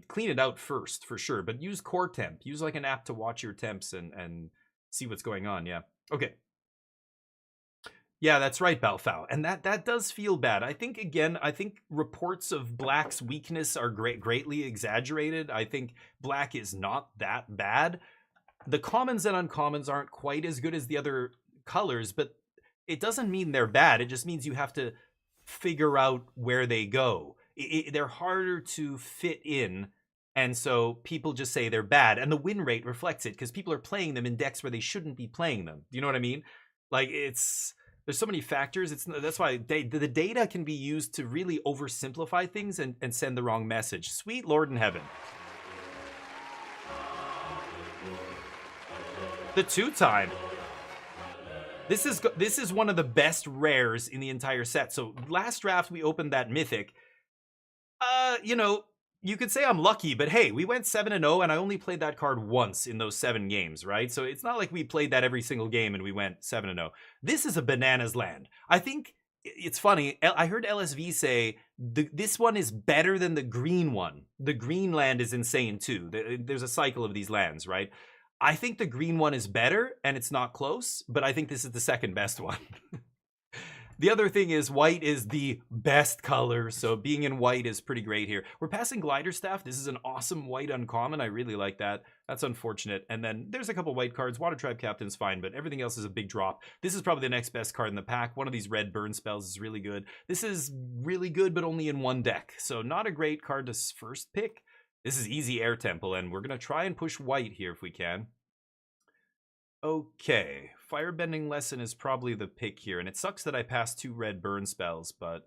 clean it out first, for sure, but use Core Temp. Use like an app to watch your temps and see what's going on, yeah. Okay. Yeah, that's right, Balfao. And that does feel bad. I think reports of Black's weakness are greatly exaggerated. I think Black is not that bad. The commons and uncommons aren't quite as good as the other colors, but it doesn't mean they're bad. It just means you have to figure out where they go. They're harder to fit in, and so people just say they're bad. And the win rate reflects it, because people are playing them in decks where they shouldn't be playing them. Do you know what I mean? Like, there's so many factors. That's why the data can be used to really oversimplify things and send the wrong message. Sweet Lord in heaven. The 2-time. This is one of the best rares in the entire set. So last draft we opened that mythic. You could say I'm lucky, but hey, we went 7-0 and I only played that card once in those 7 games, right? So it's not like we played that every single game and we went 7-0. This is a bananas land. I think it's funny. I heard LSV say this one is better than the green one. The green land is insane too. There's a cycle of these lands, right? I think the green one is better and it's not close, but I think this is the second best one. The other thing is white is the best color, so being in white is pretty great here. We're passing Glider Staff. This is an awesome white uncommon. I really like that. That's unfortunate. And then there's a couple white cards. Water Tribe Captain's fine, but everything else is a big drop. This is probably the next best card in the pack. One of these red burn spells is really good. This is really good, but only in one deck, so not a great card to first pick. This is easy Air Temple, and we're going to try and push white here if we can. Okay, Firebending Lesson is probably the pick here, and it sucks that I passed 2 red burn spells, but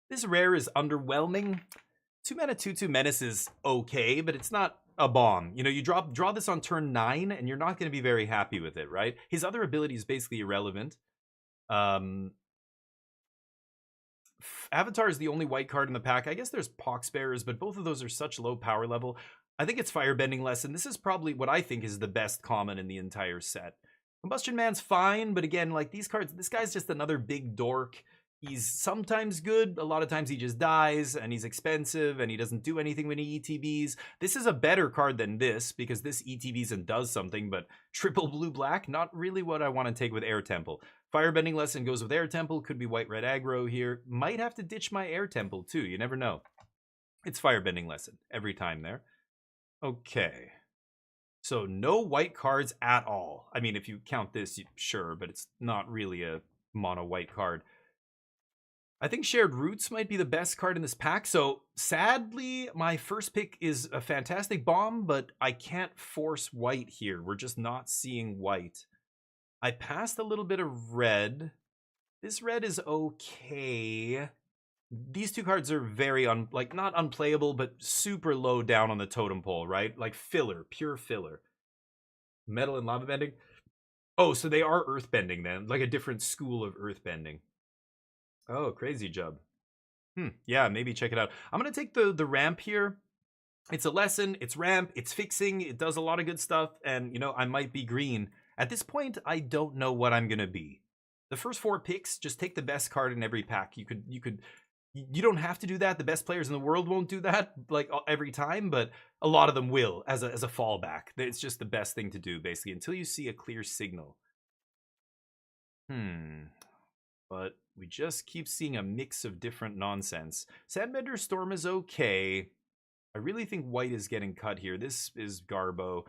this rare is underwhelming. 2-mana 2/2 Menace is okay, but it's not a bomb. You draw this on turn 9, and you're not going to be very happy with it, right? His other ability is basically irrelevant. Avatar is the only white card in the pack. I guess there's Poxbearers, but both of those are such low power level. I think it's Firebending Lesson. This is probably what I think is the best common in the entire set. Combustion Man's fine, but again, like these cards, this guy's just another big dork. He's sometimes good, a lot of times he just dies, and he's expensive, and he doesn't do anything when he ETBs. This is a better card than this, because this ETBs and does something, but triple blue-black, not really what I want to take with Air Temple. Firebending Lesson goes with Air Temple, could be white-red aggro here. Might have to ditch my Air Temple, too, you never know. It's Firebending Lesson, every time there. Okay. So no white cards at all. I mean, if you count this, sure, but it's not really a mono white card. I think Shared Roots might be the best card in this pack. So sadly, my first pick is a fantastic bomb, but I can't force white here. We're just not seeing white. I passed a little bit of red. This red is okay. These two cards are very not unplayable, but super low down on the totem pole, right? Like filler, pure filler. Metal and lava bending. Oh, so they are earth bending then, like a different school of earth bending. Oh, crazy Jub. Yeah, maybe check it out. I'm gonna take the ramp here. It's a lesson, it's ramp, it's fixing, it does a lot of good stuff, and you know, I might be green. At this point, I don't know what I'm gonna be. The first 4 picks, just take the best card in every pack. You don't have to do that. The best players in the world won't do that like every time, but a lot of them will as a fallback. It's just the best thing to do, basically, until you see a clear signal. But we just keep seeing a mix of different nonsense. Sandbender Storm is okay. I really think white is getting cut here. This is Garbo.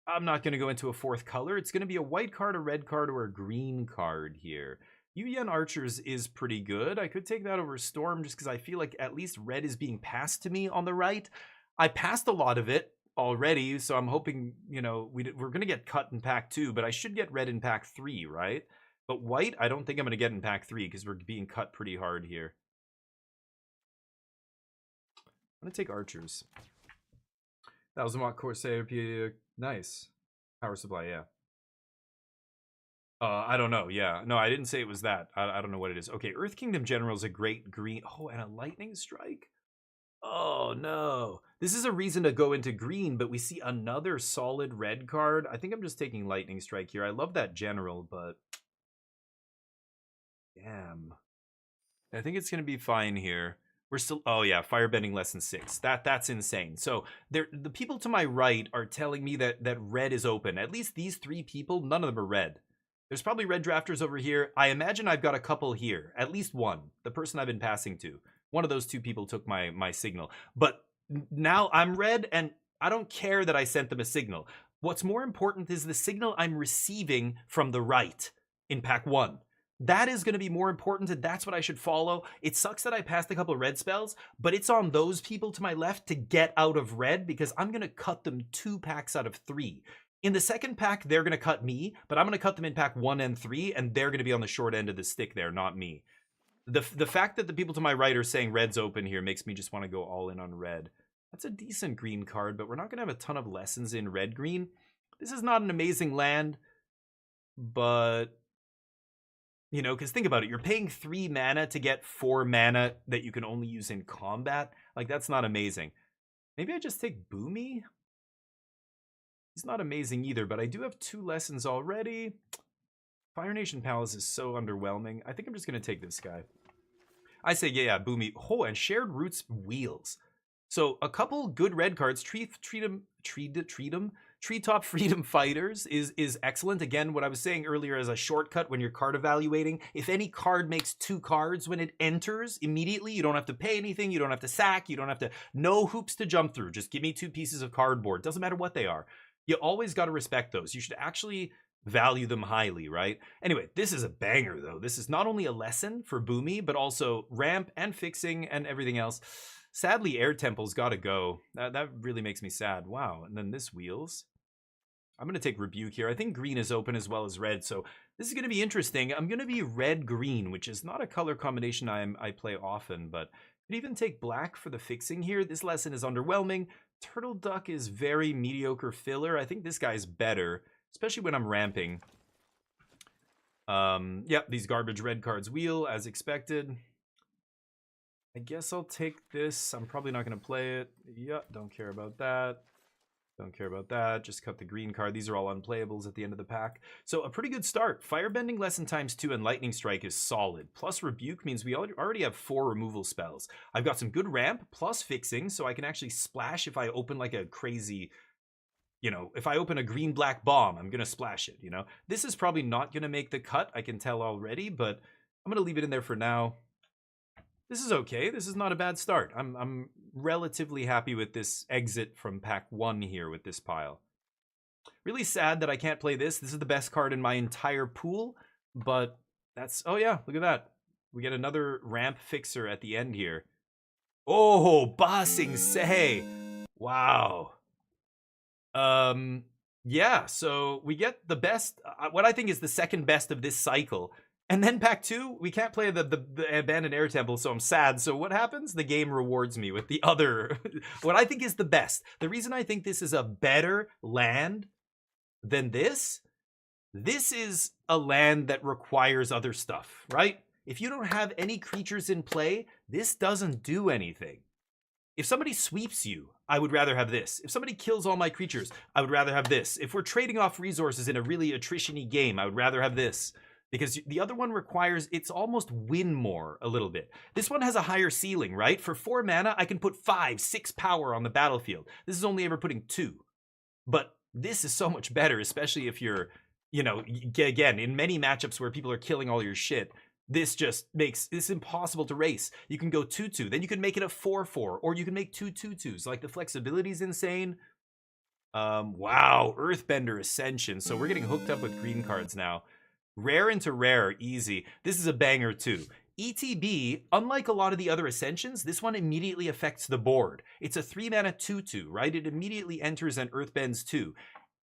I'm not going to go into a 4th color. It's going to be a white card, a red card, or a green card here. Yu-Yan Archers is pretty good. I could take that over Storm just because I feel like at least red is being passed to me on the right. I passed a lot of it already, so I'm hoping, you know, we're going to get cut in pack 2, but I should get red in pack 3, right? But white, I don't think I'm going to get in pack 3 because we're being cut pretty hard here. I'm going to take Archers. 1000-watt Corsair, nice. Power supply, yeah. I don't know. Yeah, no, I didn't say it was that. I don't know what it is. Okay, Earth Kingdom General is a great green. Oh, and a lightning strike. Oh no, this is a reason to go into green, but we see another solid red card. I think I'm just taking lightning strike here. I love that general, but damn, I think it's gonna be fine here. We're still, oh yeah, firebending lesson 6. That's insane. So the people to my right are telling me that red is open. At least these 3 people, none of them are red. There's probably red drafters over here. I imagine I've got a couple here. At least one. The person I've been passing to. One of those 2 people took my signal. But now I'm red, and I don't care that I sent them a signal. What's more important is the signal I'm receiving from the right in pack 1. That is going to be more important, and that's what I should follow. It sucks that I passed a couple of red spells, but it's on those people to my left to get out of red because I'm going to cut them 2 packs out of 3. In the second pack, they're going to cut me, but I'm going to cut them in pack 1 and 3, and they're going to be on the short end of the stick there, not me. The fact that the people to my right are saying red's open here makes me just want to go all in on red. That's a decent green card, but we're not going to have a ton of lessons in red-green. This is not an amazing land, but, you know, because think about it. You're paying 3 mana to get 4 mana that you can only use in combat. Like, that's not amazing. Maybe I just take Boomy? He's not amazing either, but I do have 2 lessons already. Fire Nation Palace is so underwhelming. I think I'm just going to take this guy. I say, yeah, Boomy. Oh, and Shared Roots Wheels. So a couple good red cards. Treetop Freedom Fighters is excellent. Again, what I was saying earlier as a shortcut when you're card evaluating. If any card makes 2 cards when it enters immediately, you don't have to pay anything. You don't have to sack. You don't have to, no hoops to jump through. Just give me 2 pieces of cardboard. Doesn't matter what they are. You always got to respect those. You should actually value them highly, right? Anyway, this is a banger, though. This is not only a lesson for Boomy, but also ramp and fixing and everything else. Sadly, Air Temple's got to go. That really makes me sad. Wow. And then this Wheels. I'm going to take Rebuke here. I think green is open as well as red, so this is going to be interesting. I'm going to be red-green, which is not a color combination I play often, but I could even take black for the fixing here. This lesson is underwhelming. Turtle Duck is very mediocre filler. I think this guy's better, especially when I'm ramping. Yeah, these garbage red cards wheel, as expected. I guess I'll take this. I'm probably not going to play it. Yeah, don't care about that. Don't care about that. Just cut the green card. These are all unplayables at the end of the pack. So a pretty good start. Firebending lesson ×2 and Lightning Strike is solid. Plus Rebuke means we already have 4 removal spells. I've got some good ramp plus fixing, so I can actually splash if I open like a crazy, you know, if I open a green-black bomb, I'm going to splash it, you know. This is probably not going to make the cut, I can tell already, but I'm going to leave it in there for now. This is okay. This is not a bad start. I'm relatively happy with this exit from pack 1 here with this pile. Really sad that I can't play this. This is the best card in my entire pool, but that's, oh yeah, look at that. We get another ramp fixer at the end here. Oh, Ba Sing Se. Wow. Yeah, so we get the best, what I think is the second best of this cycle. And then pack 2, we can't play the Abandoned Air Temple, so I'm sad. So what happens? The game rewards me with the other, what I think is the best. The reason I think this is a better land than this is a land that requires other stuff, right? If you don't have any creatures in play, this doesn't do anything. If somebody sweeps you, I would rather have this. If somebody kills all my creatures, I would rather have this. If we're trading off resources in a really attrition-y game, I would rather have this. Because the other one requires, it's almost win more a little bit. This one has a higher ceiling, right? For 4 mana, I can put 5, 6 power on the battlefield. This is only ever putting 2. But this is so much better, especially if you're, you know, again, in many matchups where people are killing all your shit, this just makes this impossible to race. You can go 2-2, then you can make it a 4-4, or you can make 2 2-2s. Like, the flexibility is insane. Wow, Earthbender Ascension. So we're getting hooked up with green cards now. Rare into rare, easy. This is a banger too. ETB, unlike a lot of the other Ascensions, this one immediately affects the board. It's a 3 mana 2-2, right? It immediately enters and Earthbends 2,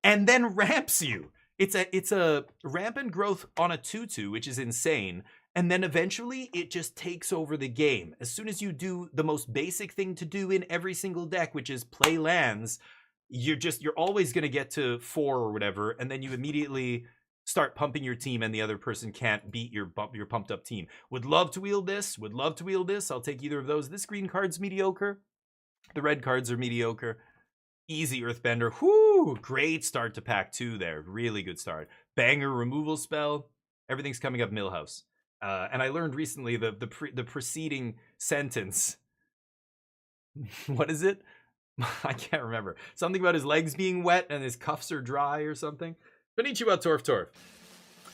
and then ramps you. It's a rampant growth on a 2-2, which is insane. And then eventually it just takes over the game. As soon as you do the most basic thing to do in every single deck, which is play lands, you're always going to get to 4 or whatever, and then you immediately start pumping your team and the other person can't beat your pumped up team. Would love to wield this. Would love to wield this. I'll take either of those. This green card's mediocre. The red cards are mediocre. Easy Earthbender. Whoo! Great start to pack 2 there. Really good start. Banger removal spell. Everything's coming up Millhouse. And I learned recently the preceding sentence. What is it? I can't remember. Something about his legs being wet and his cuffs are dry or something. Konnichiwa, Torf.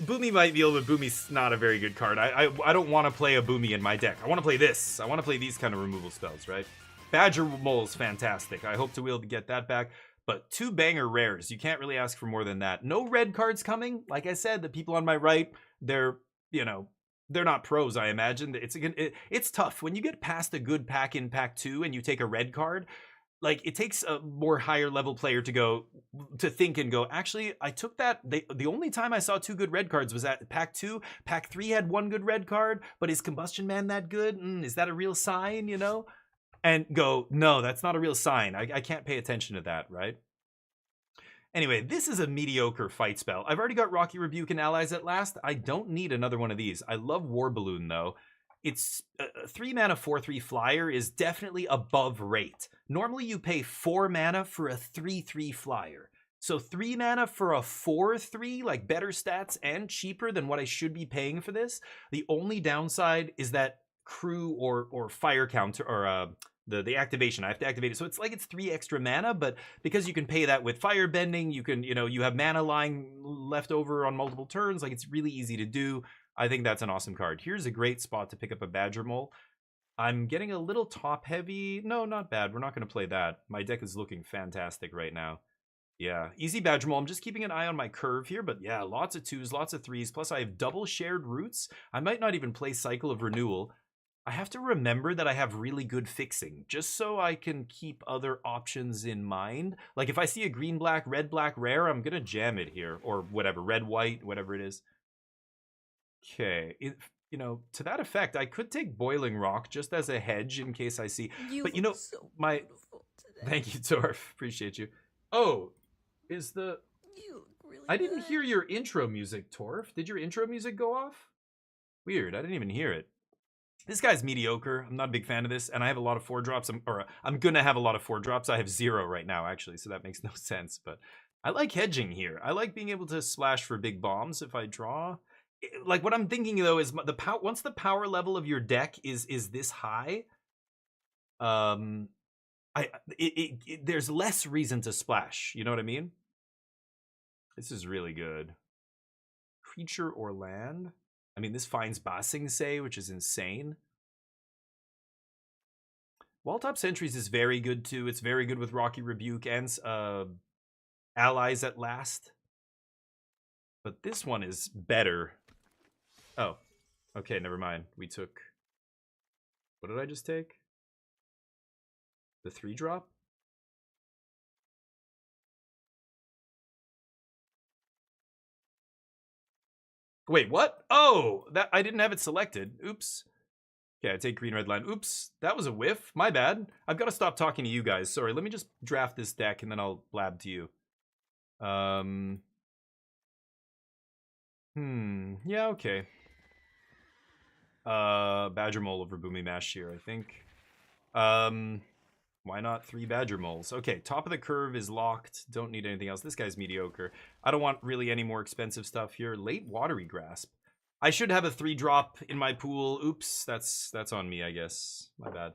Boomy might be able to. Boomy's not a very good card. I don't want to play a Boomy in my deck. I want to play this. I want to play these kind of removal spells, right? Badger Mole's fantastic. I hope to be able to get that back. But 2 banger rares. You can't really ask for more than that. No red cards coming. Like I said, the people on my right, they're not pros, I imagine. It's tough. When you get past a good pack in pack 2 and you take a red card, like, it takes a more higher level player to think and go, actually, I took that. The only time I saw 2 good red cards was at pack 2. Pack 3 had 1 good red card, but is Combustion Man that good? Is that a real sign, you know? And go, no, that's not a real sign. I can't pay attention to that, right? Anyway, this is a mediocre fight spell. I've already got Rocky Rebuke and Allies at last. I don't need another one of these. I love War Balloon, though. It's a 3 mana 4/3 flyer is definitely above rate. Normally you pay 4 mana for a 3/3 flyer. So 3 mana for a 4/3, like better stats and cheaper than what I should be paying for this. The only downside is that crew or fire counter or the activation. I have to activate it. So it's like it's 3 extra mana, but because you can pay that with fire bending, you can, you have mana lying left over on multiple turns. Like, it's really easy to do. I think that's an awesome card. Here's a great spot to pick up a Badger Mole. I'm getting a little top heavy. No, not bad. We're not going to play that. My deck is looking fantastic right now. Yeah, easy Badger Mole. I'm just keeping an eye on my curve here, but yeah, lots of 2s, lots of 3s. Plus I have double shared roots. I might not even play Cycle of Renewal. I have to remember that I have really good fixing, just so I can keep other options in mind. Like, if I see a green-black, red-black rare, I'm going to jam it here. Or whatever, red-white, whatever it is. Okay, to that effect, I could take Boiling Rock just as a hedge in case I see. But so my beautiful today. thank you, Torf. Appreciate you. Oh, is the You look really I didn't good. hear your intro music, Torf. Did your intro music go off? Weird. I didn't even hear it. This guy's mediocre. I'm not a big fan of this, and I have a lot of 4-drops. I'm gonna have a lot of 4-drops. I have 0 right now, actually, so that makes no sense. But I like hedging here. I like being able to splash for big bombs if I draw. Like, what I'm thinking though is once the power level of your deck is this high, there's less reason to splash. You know what I mean? This is really good. Creature or land. I mean, this finds Ba Sing Se, which is insane. Walltop Sentries is very good too. It's very good with Rocky Rebuke and Allies at last. But this one is better. Oh, okay, never mind. We took... What did I just take? The 3-drop? Wait, what? Oh, that I didn't have it selected. Oops. Okay, I take green, red line. Oops, that was a whiff. My bad. I've got to stop talking to you guys. Sorry, let me just draft this deck and then I'll blab to you. Yeah, okay. Badger Mole over Boomy Mash here, I think. Why not 3 Badger Moles? Okay, top of the curve is locked. Don't need anything else. This guy's mediocre. I don't want really any more expensive stuff here. Late Watery Grasp. I should have a 3-drop in my pool. Oops, that's on me, I guess. My bad.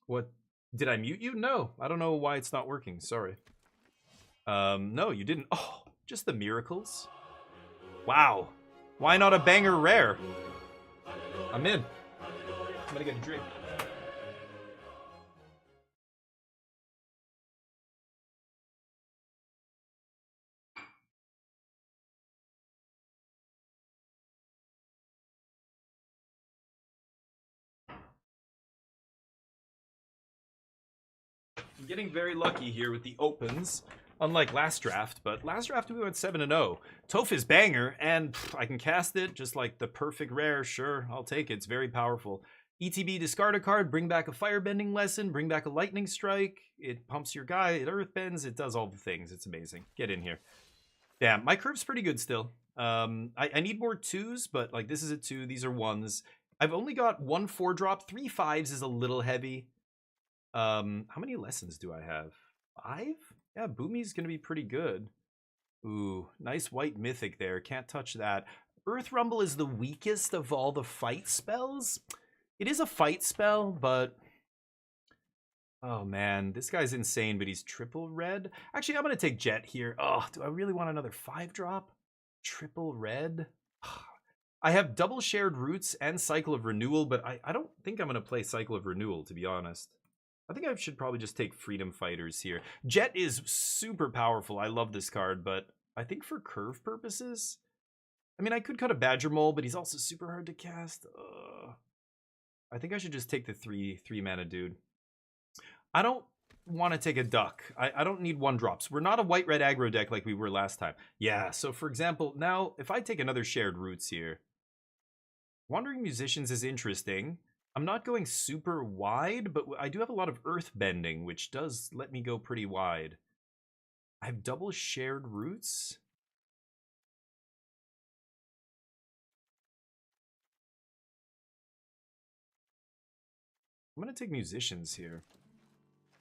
What? Did I mute you? No, I don't know why it's not working. Sorry. No, you didn't. Oh, just the miracles. Wow. Why not a banger rare? I'm in. I'm gonna get a drink. I'm getting very lucky here with the opens, unlike last draft, but last draft we went 7-0. Toph is banger, and I can cast it just like the perfect rare. Sure, I'll take it. It's very powerful. ETB, discard a card, bring back a firebending lesson, bring back a lightning strike. It pumps your guy, it earthbends, it does all the things. It's amazing. Get in here. Damn, my curve's pretty good still. I need more 2s, but like this is a 2, these are 1s. I've only got 1 4-drop. 3 5s is a little heavy. How many lessons do I have? 5? Yeah, Boomy's gonna be pretty good. Ooh, nice white mythic there. Can't touch that. Earth Rumble is the weakest of all the fight spells. It is a fight spell, but... Oh man, this guy's insane, but he's triple red. Actually, I'm gonna take Jet here. Oh, do I really want another 5-drop? Triple red? I have double shared roots and Cycle of Renewal, but I don't think I'm gonna play Cycle of Renewal, to be honest. I think I should probably just take Freedom Fighters here. Jet is super powerful. I love this card, but I think for curve purposes... I mean, I could cut a Badger Mole, but he's also super hard to cast. I think I should just take the 3-mana dude. I don't want to take a duck. I don't need 1-drops. We're not a white-red aggro deck like we were last time. Yeah, so for example, now, if I take another shared roots here... Wandering Musicians is interesting. I'm not going super wide, but I do have a lot of earth bending, which does let me go pretty wide. I have double shared roots. I'm going to take Musicians here.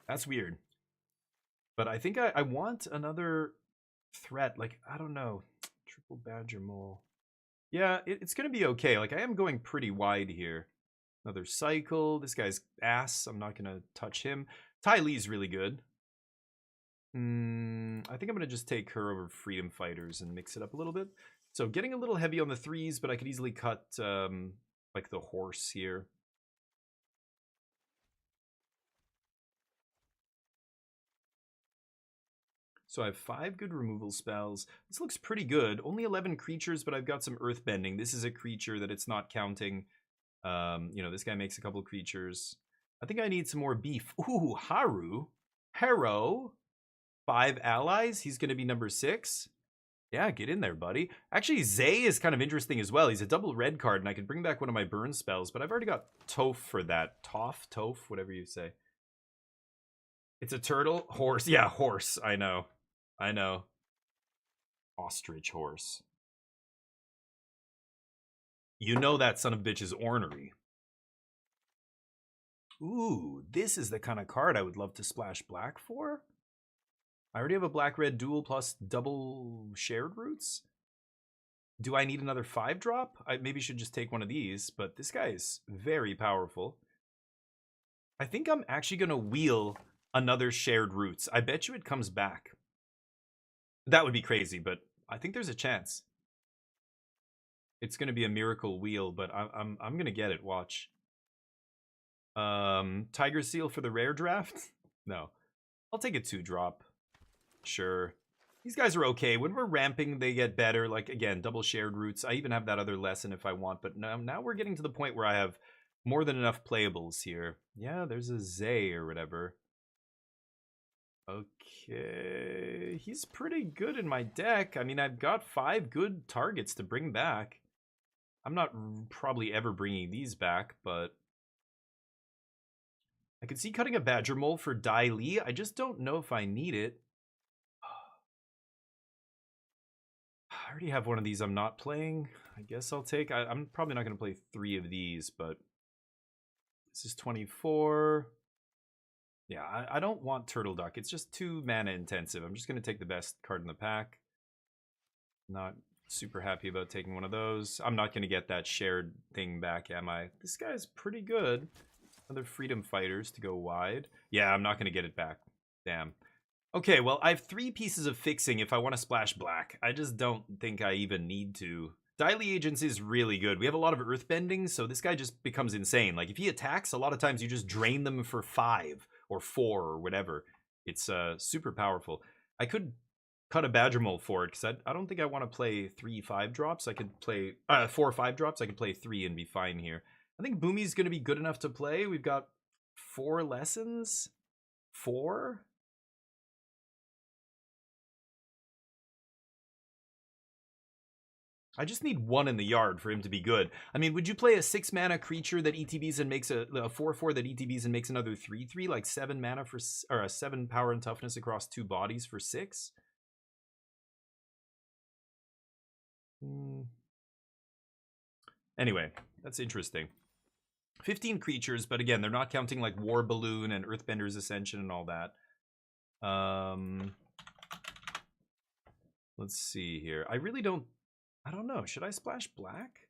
That's weird. But I think I want another threat. Like, I don't know. Triple Badger Mole. Yeah, it's going to be okay. Like, I am going pretty wide here. Another Cycle. This guy's ass. I'm not going to touch him. Ty Lee's really good. I think I'm going to just take her over Freedom Fighters and mix it up a little bit. So getting a little heavy on the 3s, but I could easily cut like the horse here. So I have 5 good removal spells. This looks pretty good. Only 11 creatures, but I've got some earthbending. This is a creature that it's not counting. You know, this guy makes a couple of creatures. I think I need some more beef. Ooh, Haru. Harrow. 5 allies. He's going to be number 6. Yeah, get in there, buddy. Actually, Zay is kind of interesting as well. He's a double red card, and I could bring back one of my burn spells, but I've already got Toph for that. Toph, whatever you say. It's a turtle? Horse. Yeah, horse. I know. Ostrich horse. You know that son of a bitch is ornery. Ooh, this is the kind of card I would love to splash black for. I already have a black-red dual plus double shared roots. Do I need another 5-drop? I maybe should just take one of these, but this guy is very powerful. I think I'm actually going to wheel another shared roots. I bet you it comes back. That would be crazy, but I think there's a chance. It's going to be a miracle wheel, but I'm going to get it. Watch. Tiger Seal for the rare draft? No. I'll take a 2-drop. Sure. These guys are okay. When we're ramping, they get better. Like, again, double shared roots. I even have that other lesson if I want, but now we're getting to the point where I have more than enough playables here. Yeah, there's a Zay or whatever. Okay, he's pretty good in my deck. I mean, I've got 5 good targets to bring back. I'm not probably ever bringing these back, but I could see cutting a Badger Mole for Dai Li. I just don't know if I need it. I already have one of these I'm not playing. I guess I'll take... I'm probably not going to play 3 of these, but... This is 24. Yeah, I don't want Turtle Duck. It's just too mana intensive. I'm just going to take the best card in the pack. Not super happy about taking one of those. I'm not going to get that shared thing back, am I? This guy's pretty good. Other Freedom Fighters to go wide. Yeah, I'm not going to get it back. Damn. Okay, well, I have 3 pieces of fixing if I want to splash black. I just don't think I even need to. Dai Li Agents is really good. We have a lot of earthbending, so this guy just becomes insane. Like, if he attacks, a lot of times you just drain them for 5 or 4 or whatever. It's super powerful. I could cut a Badger Mole for it, because I don't think I want to play 3 5-drops. I could play 4 5-drops. I could play 3 and be fine here. I think Boomy's going to be good enough to play. We've got 4 lessons. 4? I just need 1 in the yard for him to be good. I mean, would you play a 6-mana creature that ETBs and makes a 4/4 that ETBs and makes another 3/3, like 7 mana for, or a 7 power and toughness across 2 bodies for 6? Anyway, that's interesting. 15 creatures, but again, they're not counting like War Balloon and Earthbender's Ascension and all that. Let's see here. I don't know. Should I splash black?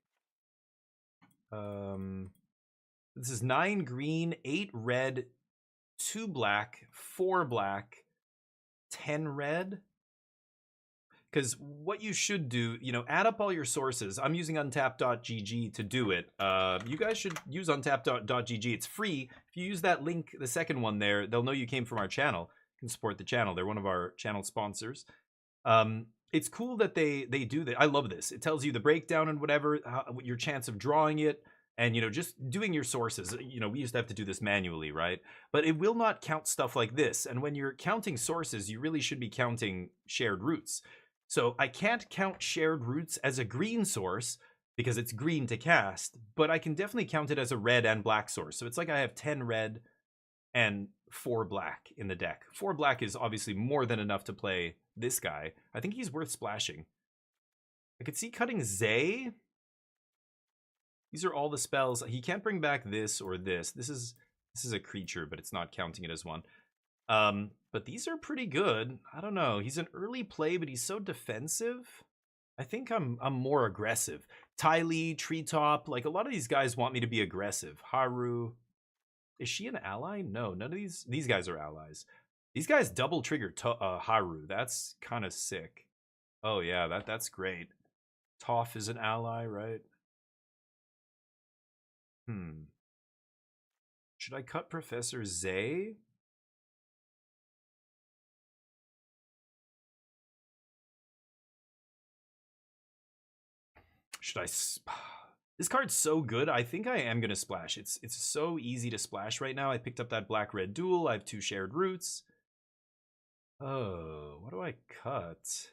This is 9 green, 8 red, 2 black, 4 black, 10 red. Because what you should do, you know, add up all your sources. I'm using untap.gg to do it. You guys should use untap.gg. It's free. If you use that link, the second one there, they'll know you came from our channel. You can support the channel. They're one of our channel sponsors. It's cool that they do that. I love this. It tells you the breakdown and whatever, your chance of drawing it, and, you know, just doing your sources. You know, we used to have to do this manually, right? But it will not count stuff like this. And when you're counting sources, you really should be counting shared roots. So I can't count shared roots as a green source because it's green to cast, but I can definitely count it as a red and black source. So it's like I have 10 red and 4 black in the deck. 4 black is obviously more than enough to play this guy. I think he's worth splashing. I could see cutting Zay. These are all the spells. He can't bring back this or this. This is a creature, but it's not counting it as one. But these are pretty good. I don't know. He's an early play, but he's so defensive. I think I'm more aggressive. Ty Lee, Treetop, like a lot of these guys want me to be aggressive. Haru. Is she an ally? No, none of these guys are allies. These guys double trigger Haru. That's kind of sick. Oh yeah, that's great. Toph is an ally, right? Should I cut Professor Zay? Should I... This card's so good. I think I am going to splash. It's so easy to splash right now. I picked up that black-red duel. I have 2 shared roots. Oh, what do I cut?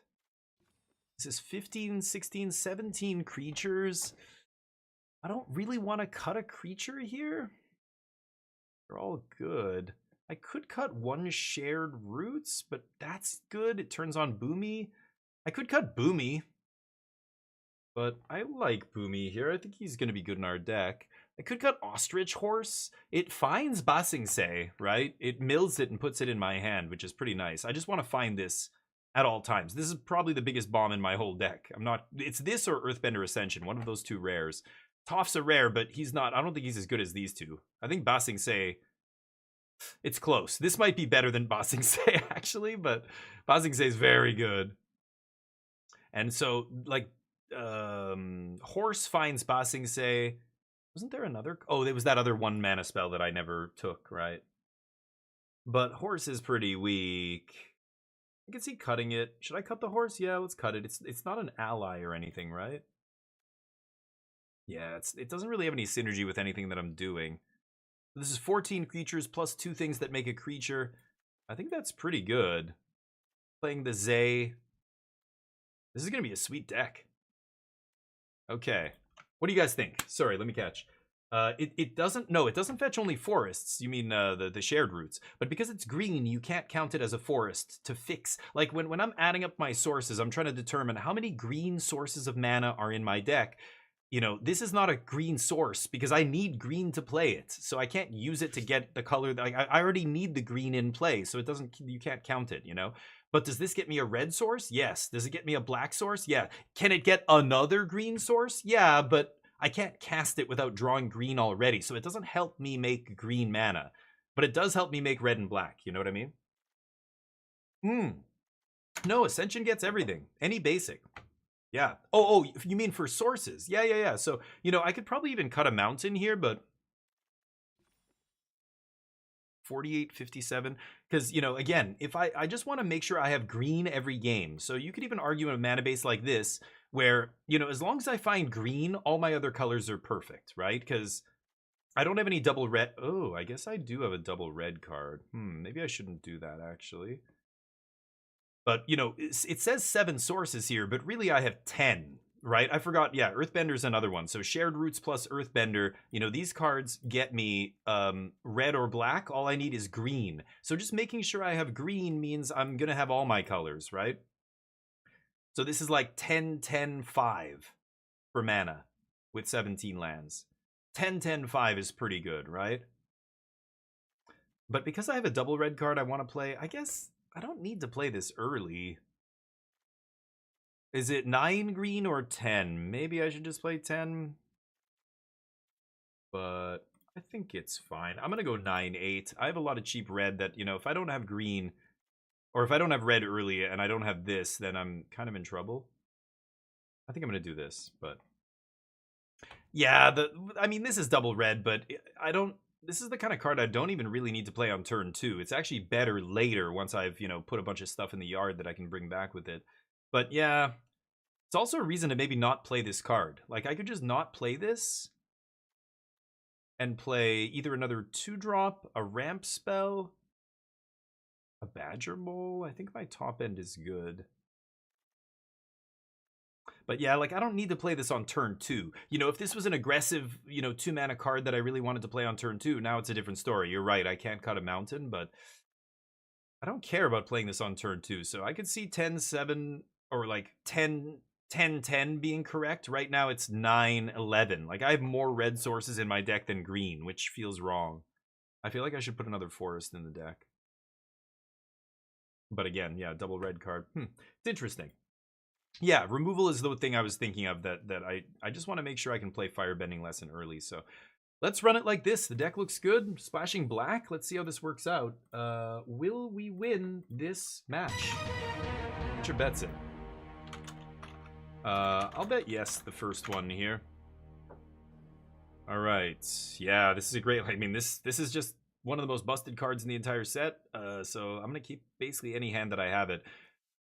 This is 15, 16, 17 creatures. I don't really want to cut a creature here. They're all good. I could cut 1 shared roots, but that's good. It turns on Boomy. I could cut Boomy. But I like Boomy here. I think he's going to be good in our deck. I could cut Ostrich Horse. It finds Ba Sing Se, right? It mills it and puts it in my hand, which is pretty nice. I just want to find this at all times. This is probably the biggest bomb in my whole deck. It's this or Earthbender Ascension, one of those 2 rares. Toph's a rare, but he's not. I don't think he's as good as these 2. I think Ba Sing Se, it's close. This might be better than Ba Sing Se, actually, but Ba Sing Se is very good. And so, like, Horse finds Ba Sing Se. Wasn't there another? Oh, there was that other 1 mana spell that I never took, right? But Horse is pretty weak. I can see cutting it. Should I cut the Horse? Yeah, let's cut it. It's not an ally or anything, right? Yeah, it doesn't really have any synergy with anything that I'm doing. This is 14 creatures plus 2 things that make a creature. I think that's pretty good. Playing the Zay. This is going to be a sweet deck. Okay. What do you guys think? Sorry, let me catch. It doesn't fetch only forests. You mean the shared roots. But because it's green, you can't count it as a forest to fix. Like when I'm adding up my sources, I'm trying to determine how many green sources of mana are in my deck. You know, this is not a green source because I need green to play it. So I can't use it to get the color. I already need the green in play. So you can't count it, you know? But does this get me a red source? Yes. Does it get me a black source? Yeah. Can it get another green source? Yeah, but I can't cast it without drawing green already. So it doesn't help me make green mana. But it does help me make red and black. You know what I mean? No, Ascension gets everything. Any basic. Yeah. Oh, you mean for sources? Yeah. So, you know, I could probably even cut a mountain here, but 48, 57. Because, you know, again, if I just want to make sure I have green every game. So you could even argue in a mana base like this, where, you know, as long as I find green, all my other colors are perfect, right? Because I don't have any double red. Oh, I guess I do have a double red card. Maybe I shouldn't do that, actually. But, you know, it says 7 sources here, but really I have 10, right? I forgot, yeah, Earthbender's another one. So Shared Roots plus Earthbender, you know, these cards get me red or black. All I need is green. So just making sure I have green means I'm going to have all my colors, right? So this is like 10, 10, 5 for mana with 17 lands. 10, 10, 5 is pretty good, right? But because I have a double red card I want to play, I guess I don't need to play this early. Is it 9 green or 10? Maybe I should just play 10. But I think it's fine. I'm going to go 9-8. I have a lot of cheap red that, you know, if I don't have green, or if I don't have red early and I don't have this, then I'm kind of in trouble. I think I'm going to do this, but yeah, I mean, this is double red, but this is the kind of card I don't even really need to play on turn 2. It's actually better later once I've, you know, put a bunch of stuff in the yard that I can bring back with it. But yeah, it's also a reason to maybe not play this card. Like, I could just not play this and play either another 2-drop, a ramp spell, a Badger Mole. I think my top end is good. But yeah, like, I don't need to play this on turn 2. You know, if this was an aggressive, you know, 2-mana card that I really wanted to play on turn 2, now it's a different story. You're right, I can't cut a mountain, but I don't care about playing this on turn 2. So I could see 10-7 or like 10-10 being correct. Right now it's 9-11. Like, I have more red sources in my deck than green, which feels wrong. I feel like I should put another forest in the deck. But again, yeah, double red card. It's interesting. Yeah, removal is the thing I was thinking of that I just want to make sure I can play Firebending Lesson early. So let's run it like this. The deck looks good. Splashing black. Let's see how this works out. Will we win this match? Put your bets in. I'll bet yes the first one here. All right. Yeah, this is a great... I mean, this is just one of the most busted cards in the entire set. So I'm going to keep basically any hand that I have it.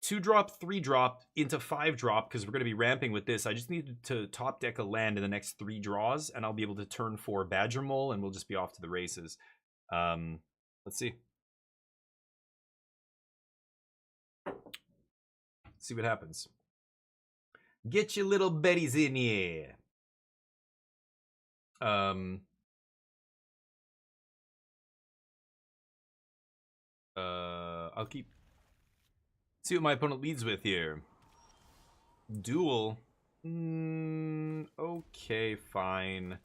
2-drop, 3-drop into 5-drop because we're going to be ramping with this. I just need to top deck a land in the next 3 draws, and I'll be able to turn 4 Badger Mole, and we'll just be off to the races. Let's see. See what happens. Get your little betties in here. I'll keep... See what my opponent leads with here. Duel. Okay, fine.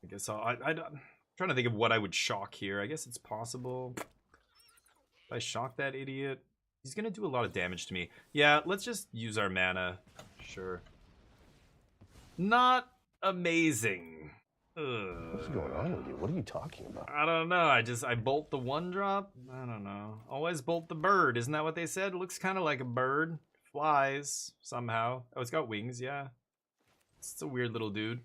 I guess I'm trying to think of what I would shock here. I guess it's possible. If I shock that idiot, he's gonna do a lot of damage to me. Yeah, let's just use our mana. Sure. Not amazing. What's going on with you? What are you talking about? I don't know. I bolt the 1-drop. I don't know. Always bolt the bird. Isn't that what they said? It looks kind of like a bird. Flies somehow. Oh, it's got wings. Yeah. It's a weird little dude.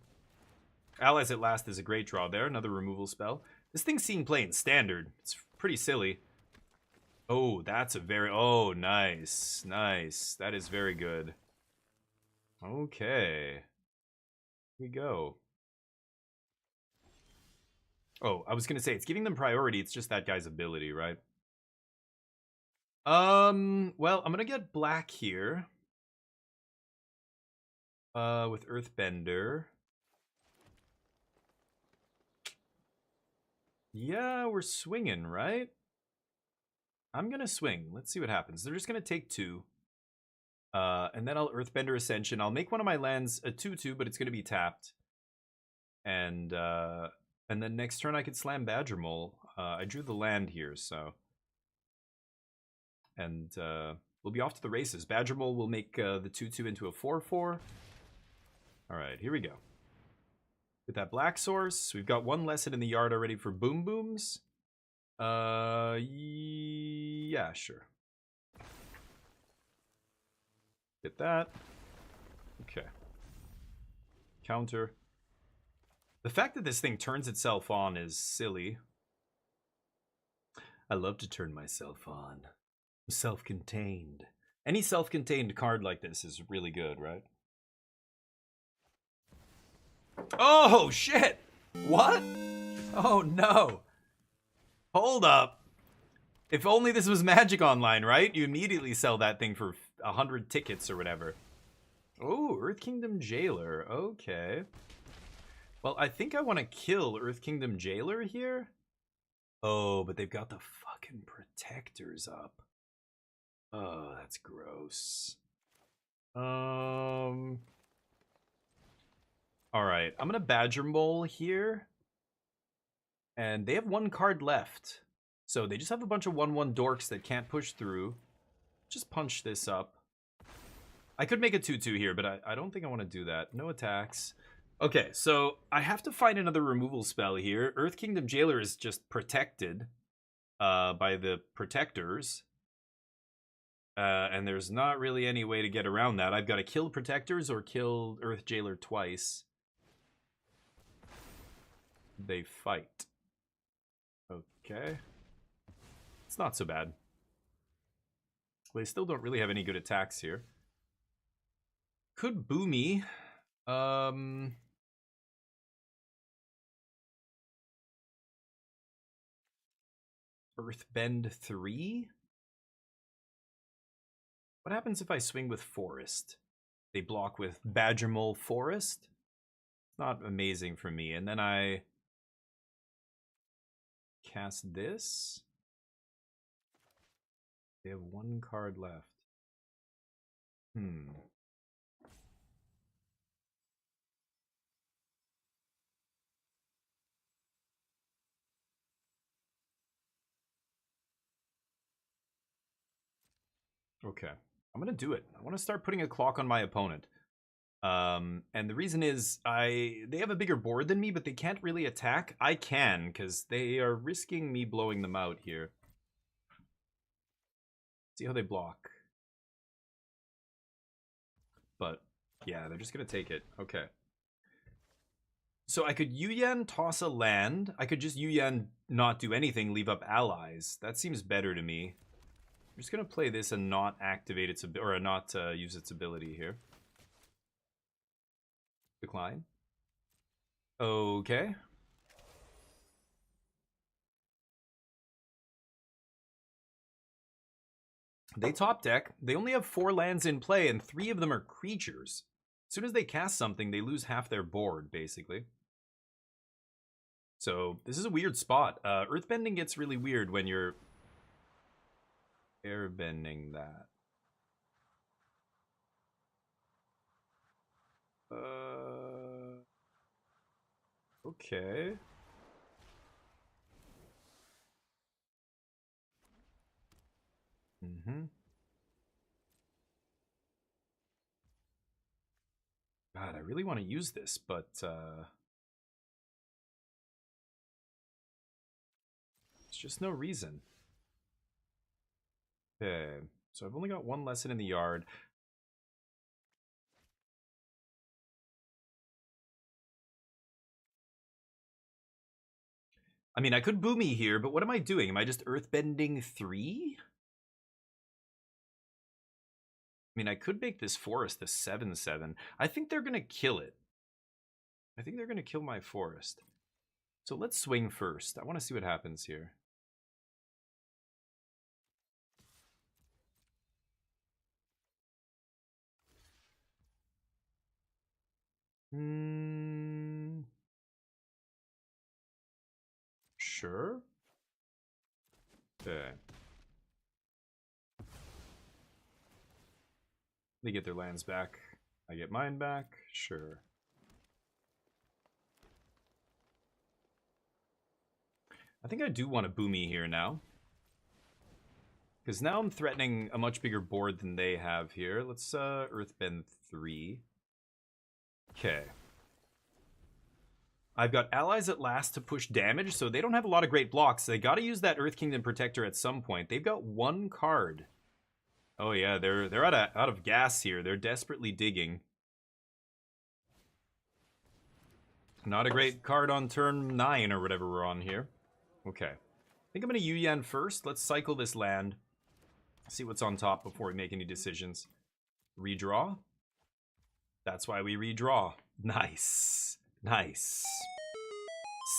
Allies at Last is a great draw there. Another removal spell. This thing's seen play in standard. It's pretty silly. Oh, that's a very... Oh, nice. Nice. That is very good. Okay. Here we go. Oh, I was going to say, it's giving them priority. It's just that guy's ability, right? Well, I'm gonna get black here. With Earthbender. Yeah, we're swinging, right? I'm gonna swing. Let's see what happens. They're just gonna take 2. And then I'll Earthbender Ascension. I'll make one of my lands a 2/2, but it's gonna be tapped. And then next turn I could slam Badger Mole. I drew the land here, so. And we'll be off to the races. Badger Mole will make the 2/2 into a 4/4. Alright, here we go. With that black source, we've got 1 lesson in the yard already for Boom Booms. Yeah, sure. Get that. Okay. Counter. The fact that this thing turns itself on is silly. I love to turn myself on. I'm self-contained. Any self-contained card like this is really good, right? Oh, shit! What? Oh, no. Hold up. If only this was Magic Online, right? You immediately sell that thing for 100 tickets or whatever. Oh, Earth Kingdom Jailer. Okay. Well, I think I want to kill Earth Kingdom Jailer here. Oh, but they've got the fucking protectors up. Oh, that's gross. Alright, I'm gonna Badger Mole here. And they have 1 card left. So they just have a bunch of 1/1 dorks that can't push through. Just punch this up. I could make a 2/2 here, but I don't think I want to do that. No attacks. Okay, so I have to find another removal spell here. Earth Kingdom Jailer is just protected by the protectors. And there's not really any way to get around that. I've got to kill protectors or kill Earth Jailer twice. They fight. Okay. It's not so bad. They still don't really have any good attacks here. Could Boomy. Earthbend 3? What happens if I swing with Forest? They block with Badger Mole Forest? Not amazing for me. And then I cast this. They have 1 card left. Okay. I'm gonna do it. I want to start putting a clock on my opponent. And the reason is they have a bigger board than me, but they can't really attack. I can, because they are risking me blowing them out here. See how they block. But yeah, they're just gonna take it. Okay. So I could Yuyan toss a land. I could just Yuyan not do anything, leave up allies. That seems better to me. I'm just gonna play this and not activate its or not use its ability here. Decline. Okay. They top deck. They only have 4 lands in play, and 3 of them are creatures. As soon as they cast something, they lose half their board, basically. So this is a weird spot. Earthbending gets really weird when you're airbending that. Okay. God, I really want to use this, but there's just no reason. Okay, so I've only got 1 lesson in the yard. I mean, I could Boomy here, but what am I doing? Am I just Earthbending 3? I mean, I could make this forest a 7/7. I think they're going to kill it. I think they're going to kill my forest. So let's swing first. I want to see what happens here. Sure. Okay. They get their lands back. I get mine back. Sure. I think I do want a Boomy here now. Because now I'm threatening a much bigger board than they have here. Let's Earthbend 3. Okay. I've got allies at last to push damage, so they don't have a lot of great blocks. They got to use that Earth Kingdom Protector at some point. They've got one card. Oh yeah, they're out of gas here. They're desperately digging. Not a great card on turn 9 or whatever we're on here. Okay. I think I'm going to Yu-Yan first. Let's cycle this land. See what's on top before we make any decisions. Redraw. That's why we redraw. Nice. Nice.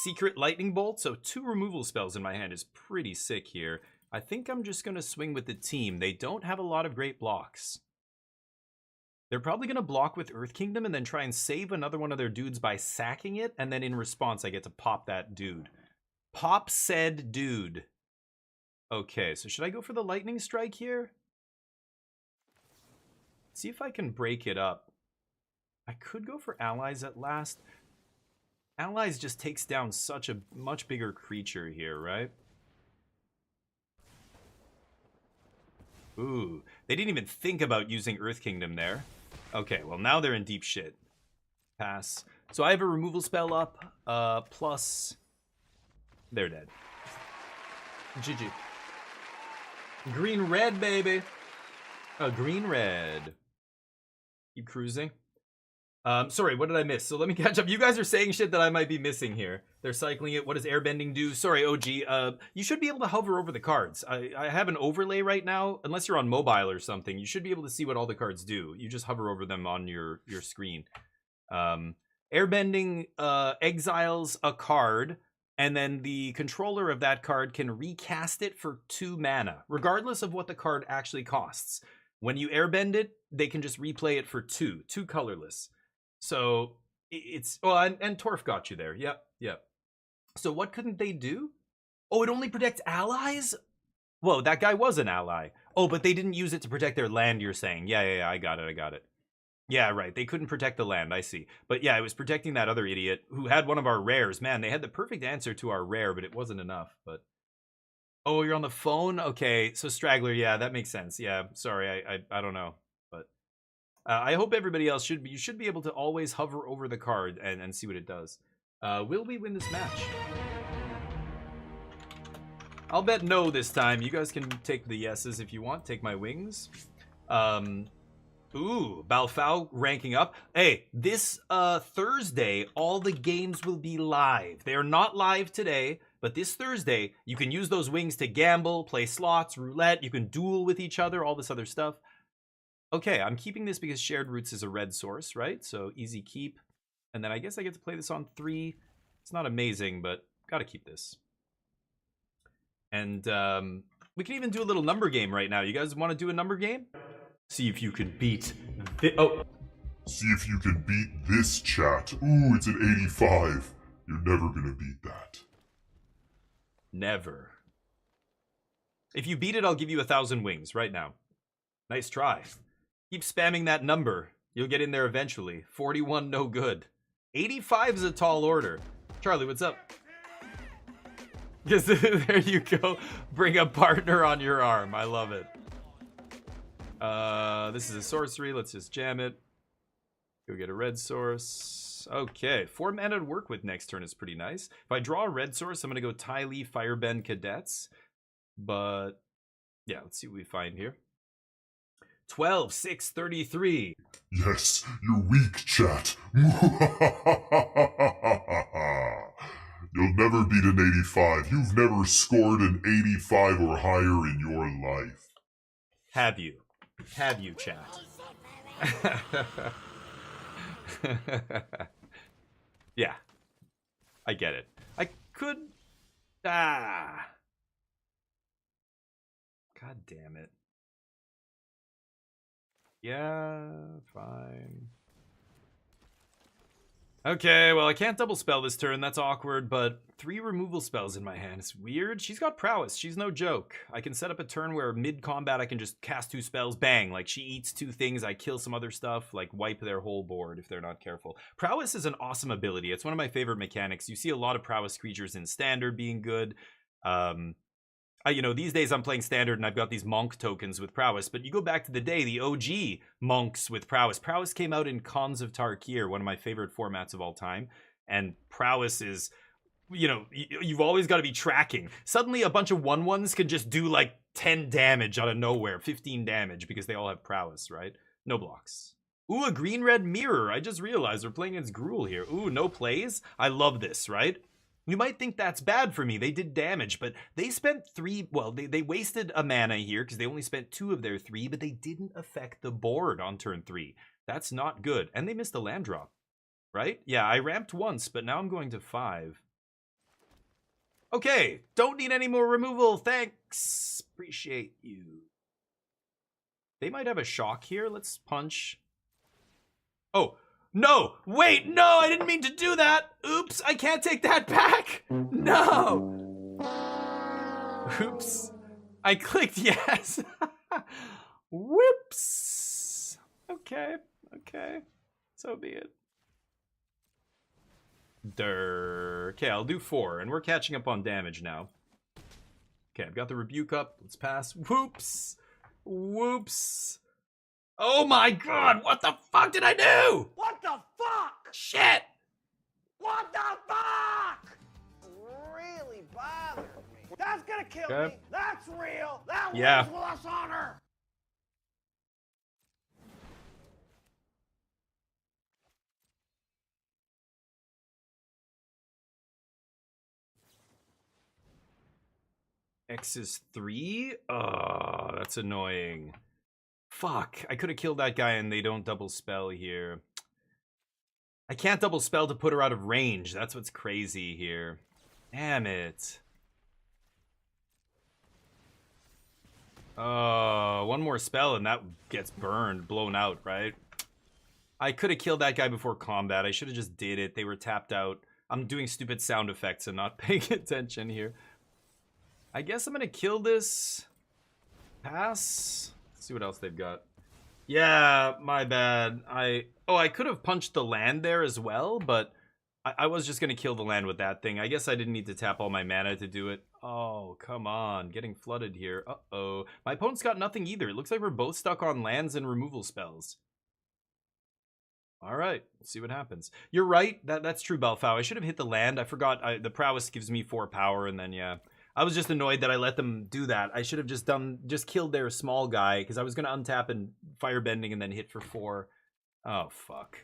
Secret Lightning Bolt. So 2 removal spells in my hand is pretty sick here. I think I'm just going to swing with the team. They don't have a lot of great blocks. They're probably going to block with Earth Kingdom and then try and save another one of their dudes by sacking it. And then in response, I get to pop that dude. Pop said dude. Okay, so should I go for the Lightning Strike here? See if I can break it up. I could go for Allies at last. Allies just takes down such a much bigger creature here, right? Ooh, they didn't even think about using Earth Kingdom there. Okay, well now they're in deep shit. Pass. So I have a removal spell up, plus... They're dead. GG. Green-red, baby! Green-red. Keep cruising. Sorry, what did I miss? So let me catch up. You guys are saying shit that I might be missing here. They're cycling it. What does airbending do? Sorry, OG. You should be able to hover over the cards. I have an overlay right now. Unless you're on mobile or something, you should be able to see what all the cards do. You just hover over them on your screen. Airbending exiles a card, and then the controller of that card can recast it for 2 mana, regardless of what the card actually costs. When you airbend it, they can just replay it for 2 colorless. So it's... Oh, and Torf got you there. Yep. So what couldn't they do? Oh, it only protects allies? Whoa, that guy was an ally. Oh, but they didn't use it to protect their land, you're saying. Yeah, I got it. Yeah, right. They couldn't protect the land, I see. But yeah, it was protecting that other idiot who had one of our rares. Man, they had the perfect answer to our rare, but it wasn't enough. But oh, you're on the phone? Okay, so Straggler, yeah, that makes sense. Yeah, sorry, I don't know. But I hope everybody else should be. You should be able to always hover over the card and see what it does. Will we win this match? I'll bet no this time. You guys can take the yeses if you want. Take my wings. Ooh, Balfao ranking up. Hey, this Thursday, all the games will be live. They are not live today, but this Thursday, you can use those wings to gamble, play slots, roulette. You can duel with each other, all this other stuff. Okay, I'm keeping this because Shared Roots is a red source, right? So easy keep. And then I guess I get to play this on 3. It's not amazing, but gotta keep this. And we can even do a little number game right now. You guys want to do a number game? See if you can beat See if you can beat this, chat. Ooh, it's an 85. You're never gonna beat that. Never. If you beat it, I'll give you 1,000 wings right now. Nice try. Keep spamming that number. You'll get in there eventually. 41, no good. 85 is a tall order. Charlie, what's up? Yes, there you go. Bring a partner on your arm. I love it. This is a sorcery. Let's just jam it. Go get a red source. Okay, 4 mana to work with next turn is pretty nice. If I draw a red source, I'm going to go Ty Lee, Firebend, Cadets. But, yeah, let's see what we find here. 12, 6, 33. Yes, you're weak, chat. You'll never beat an 85. You've never scored an 85 or higher in your life. Have you? Have you, chat? Yeah. I get it. I could... God damn it. Yeah, fine. Okay, well, I can't double spell this turn. That's awkward, but 3 removal spells in my hand. It's weird. She's got prowess. She's no joke. I can set up a turn where mid-combat I can just cast 2 spells. Bang. Like, she eats 2 things. I kill some other stuff. Like, wipe their whole board if they're not careful. Prowess is an awesome ability. It's one of my favorite mechanics. You see a lot of prowess creatures in Standard being good. You know, these days I'm playing Standard and I've got these Monk tokens with prowess, but you go back to the day, the OG Monks with prowess. Prowess came out in Khans of Tarkir, one of my favorite formats of all time, and prowess is, you know, you've always got to be tracking. Suddenly a bunch of 1/1s can just do like 10 damage out of nowhere, 15 damage, because they all have prowess, right? No blocks. Ooh, a green-red mirror. I just realized we're playing against Gruul here. Ooh, no plays? I love this, right? You might think that's bad for me. They did damage, but they spent 3... Well, they wasted a mana here because they only spent 2 of their 3, but they didn't affect the board on turn 3. That's not good. And they missed a land drop, right? Yeah, I ramped once, but now I'm going to 5. Okay, don't need any more removal. Thanks. Appreciate you. They might have a shock here. Let's punch. Oh, no, wait, no, I didn't mean to do that. Oops, I can't take that back. No. Oops, I clicked yes. Whoops. Okay, so be it. Okay, I'll do 4, and we're catching up on damage now. Okay, I've got the rebuke up. Let's pass. Whoops. Oh my god, what the fuck did I do? What the fuck? Shit! What the fuck? Really bothered me. That's gonna kill Okay. me. That's real. That Yeah. will us honor. X is 3? Oh, that's annoying. Fuck, I could have killed that guy and they don't double spell here. I can't double spell to put her out of range. That's what's crazy here. Damn it. Oh, one more spell and that gets burned, blown out, right? I could have killed that guy before combat. I should have just did it. They were tapped out. I'm doing stupid sound effects and not paying attention here. I guess I'm gonna kill this. Pass. Let's see what else they've got. Yeah, my bad. I could have punched the land there as well, but I was just gonna kill the land with that thing. I guess I didn't need to tap all my mana to do it. Oh, come on. Getting flooded here. Uh-oh. My opponent's got nothing either. It looks like we're both stuck on lands and removal spells. All right, let's see what happens. You're right. That's true, Balfao. I should have hit the land. I forgot the prowess gives me 4 power, and then, yeah. I was just annoyed that I let them do that. I should have just killed their small guy, because I was going to untap and firebending and then hit for 4. Oh, fuck.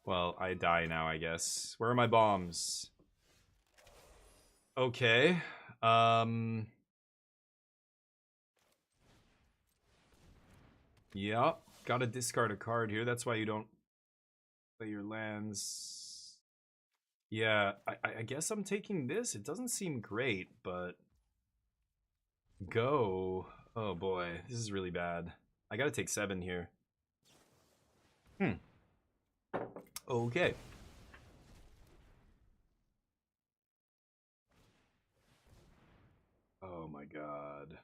Well, I die now, I guess. Where are my bombs? Okay. Yeah, gotta discard a card here. That's why you don't play your lands. Yeah, I guess I'm taking this. It doesn't seem great, but... Go. Oh boy, this is really bad. I gotta take 7 here. Okay. Oh my god.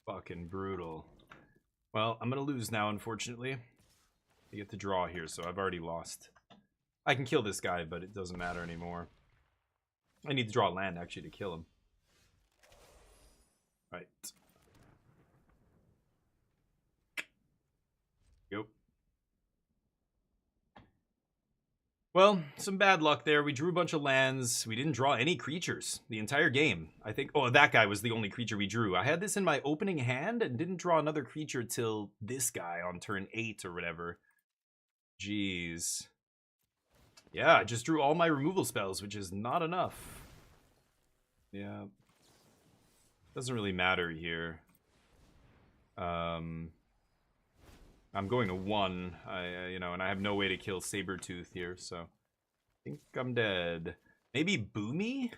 Fucking brutal. Well, I'm gonna lose now, unfortunately. I get to draw here, so I've already lost. I can kill this guy, but it doesn't matter anymore. I need to draw land, actually, to kill him. Right. Yep. Well, some bad luck there. We drew a bunch of lands. We didn't draw any creatures the entire game. I think... Oh, that guy was the only creature we drew. I had this in my opening hand and didn't draw another creature till this guy on turn 8 or whatever. Jeez. Yeah, I just drew all my removal spells, which is not enough. Yeah. Doesn't really matter here. I'm going to 1, you know, and I have no way to kill Sabertooth here, so I think I'm dead. Maybe Boomy?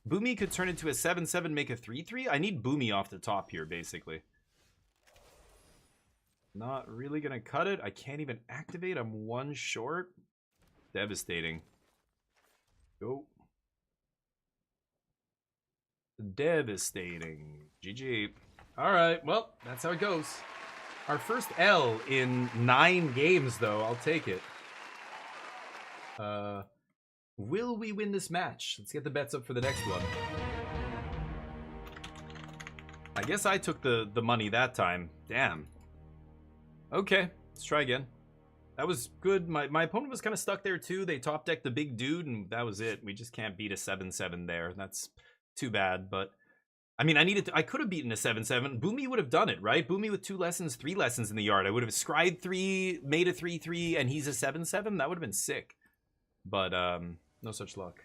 Boomy could turn into a 7/7, make a 3/3? I need Boomy off the top here, basically. Not really gonna cut it. I can't even activate. I'm 1 short. Devastating. Go. Devastating. GG. Alright, well, that's how it goes. Our first L in 9 games, though. I'll take it. Will we win this match? Let's get the bets up for the next one. I guess I took the money that time. Damn. Okay, let's try again. That was good. My opponent was kind of stuck there too. They top decked the big dude, and that was it. We just can't beat a 7-7 there. That's too bad, but... I mean, I could have beaten a 7-7. Boomy would have done it, right? Boomy with 2 lessons, 3 lessons in the yard. I would have scried 3, made a 3-3, and he's a 7-7. That would have been sick. But, no such luck.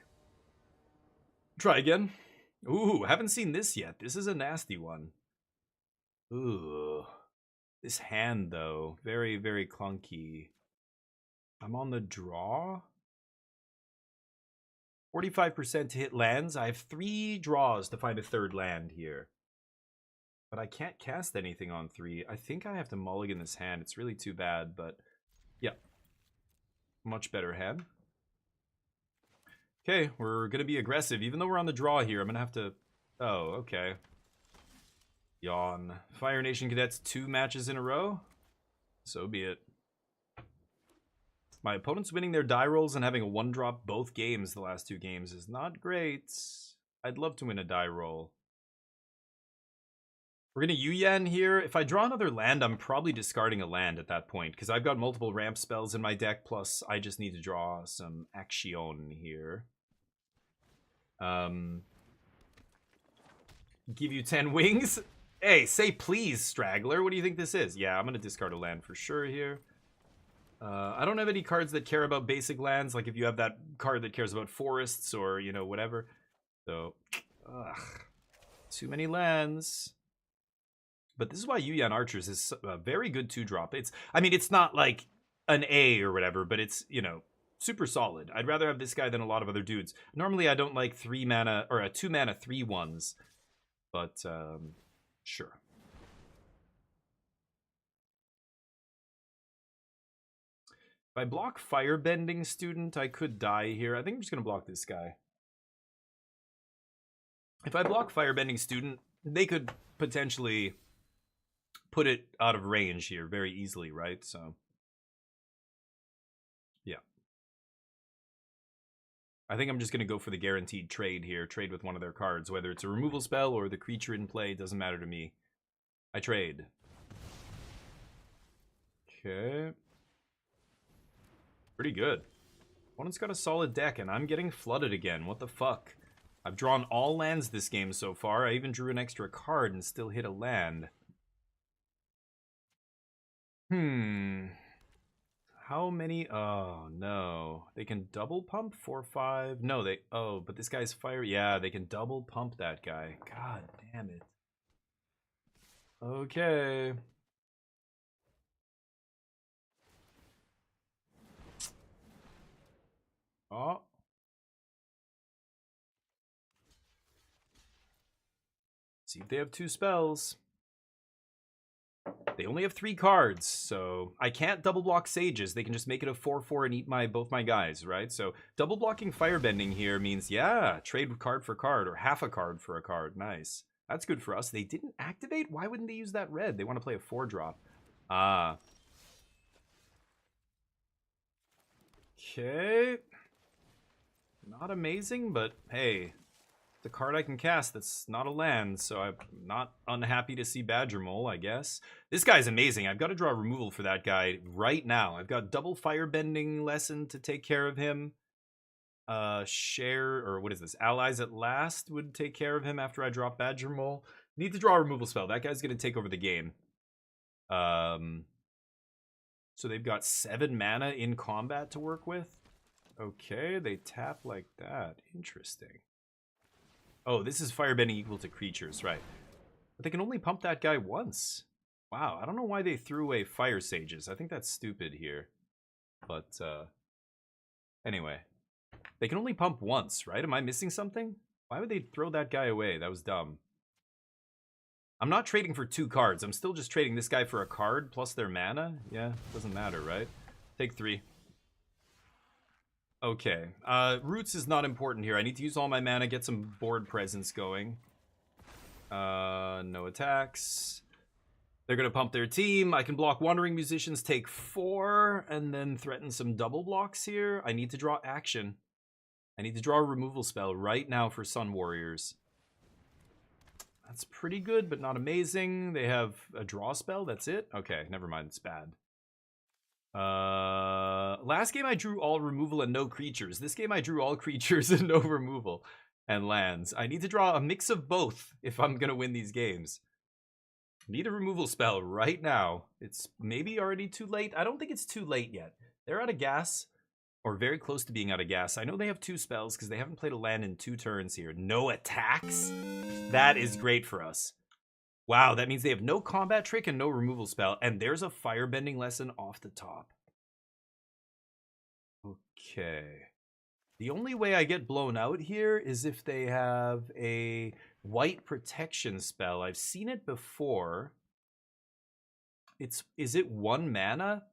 Try again. Ooh, haven't seen this yet. This is a nasty one. Ooh. This hand, though. Very, very clunky. I'm on the draw. 45% to hit lands. I have 3 draws to find a 3rd land here. But I can't cast anything on 3. I think I have to mulligan this hand. It's really too bad, but yeah. Much better hand. Okay, we're going to be aggressive. Even though we're on the draw here, I'm going to have to... Oh, okay. Yawn. Fire Nation Cadets 2 matches in a row? So be it. My opponent's winning their die rolls and having a 1-drop both games the last 2 games is not great. I'd love to win a die roll. We're going to Yu-Yan here. If I draw another land, I'm probably discarding a land at that point, because I've got multiple ramp spells in my deck, plus I just need to draw some action here. Give you 10 wings? Hey, say please, Straggler. What do you think this is? Yeah, I'm going to discard a land for sure here. I don't have any cards that care about basic lands, like if you have that card that cares about forests or, you know, whatever. So, too many lands. But this is why Yu-Yan Archers is a very good 2-drop. I mean, it's not like an A or whatever, but it's, you know, super solid. I'd rather have this guy than a lot of other dudes. Normally, I don't like 3 mana, or 2 mana 3/1s, but, sure. If I block Firebending Student, I could die here. I think I'm just going to block this guy. If I block Firebending Student, they could potentially put it out of range here very easily, right? So, yeah. I think I'm just going to go for the guaranteed trade here. Trade with one of their cards. Whether it's a removal spell or the creature in play, doesn't matter to me. I trade. Okay. Pretty good. Opponent's got a solid deck, and I'm getting flooded again. What the fuck? I've drawn all lands this game so far. I even drew an extra card and still hit a land. How many? Oh, no. They can double pump 4/5? No, they... Oh, but this guy's fire... Yeah, they can double pump that guy. God damn it. Okay. Oh. See if they have 2 spells. They only have 3 cards, so I can't double block Sages. They can just make it a 4/4 and eat both my guys, right? So double blocking Firebending here means, yeah, trade card for card, or half a card for a card. Nice. That's good for us. They didn't activate? Why wouldn't they use that red? They want to play a 4-drop. Ah. Okay. Not amazing, but hey, the card I can cast that's not a land, so I'm not unhappy to see Badger Mole, I guess. This guy's amazing. I've got to draw removal for that guy right now. I've got double Firebending lesson to take care of him. Share, or what is this? Allies at Last would take care of him after I drop Badger Mole. Need to draw a removal spell. That guy's going to take over the game. So they've got 7 mana in combat to work with. Okay, they tap like that. Interesting. Oh, this is Firebending equal to creatures, right. But they can only pump that guy once. Wow, I don't know why they threw away Fire Sages. I think that's stupid here. But, anyway. They can only pump once, right? Am I missing something? Why would they throw that guy away? That was dumb. I'm not trading for 2 cards. I'm still just trading this guy for a card plus their mana. Yeah, doesn't matter, right? Take 3. Okay. Roots is not important here. I need to use all my mana, get some board presence going. No attacks. They're going to pump their team. I can block Wandering Musicians, take 4, and then threaten some double blocks here. I need to draw action. I need to draw a removal spell right now for Sun Warriors. That's pretty good, but not amazing. They have a draw spell, that's it? Okay, never mind, it's bad. Last game I drew all removal and no creatures. This game I drew all creatures and no removal and lands. I need to draw a mix of both if I'm going to win these games. Need a removal spell right now. It's maybe already too late. I don't think it's too late yet. They're out of gas, or very close to being out of gas. I know they have 2 spells because they haven't played a land in 2 turns here. No attacks? That is great for us. Wow, that means they have no combat trick and no removal spell, and there's a firebending lesson off the top. Okay. The only way I get blown out here is if they have a white protection spell. I've seen it before. Is it 1 mana?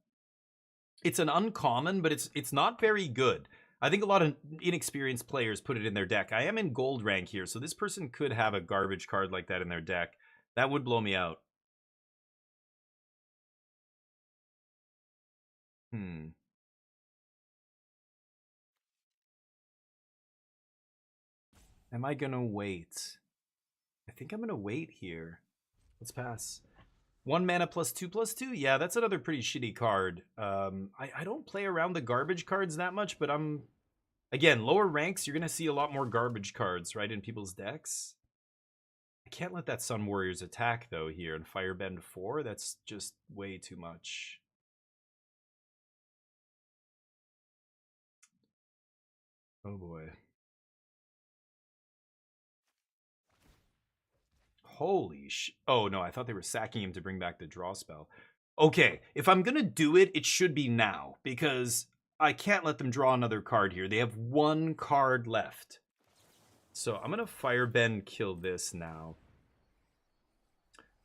It's an uncommon, but it's not very good. I think a lot of inexperienced players put it in their deck. I am in gold rank here, so this person could have a garbage card like that in their deck. That would blow me out. Am I gonna wait? I think I'm gonna wait here. Let's pass. 1 mana plus 2/2? Yeah, that's another pretty shitty card. I don't play around the garbage cards that much, but again, lower ranks, you're gonna see a lot more garbage cards, right, in people's decks. I can't let that Sun Warriors attack, though, here, and Firebend 4. That's just way too much. Oh, boy. Holy sh... Oh, no, I thought they were sacking him to bring back the draw spell. Okay, if I'm gonna do it, it should be now, because I can't let them draw another card here. They have 1 card left. So I'm gonna Firebend kill this now.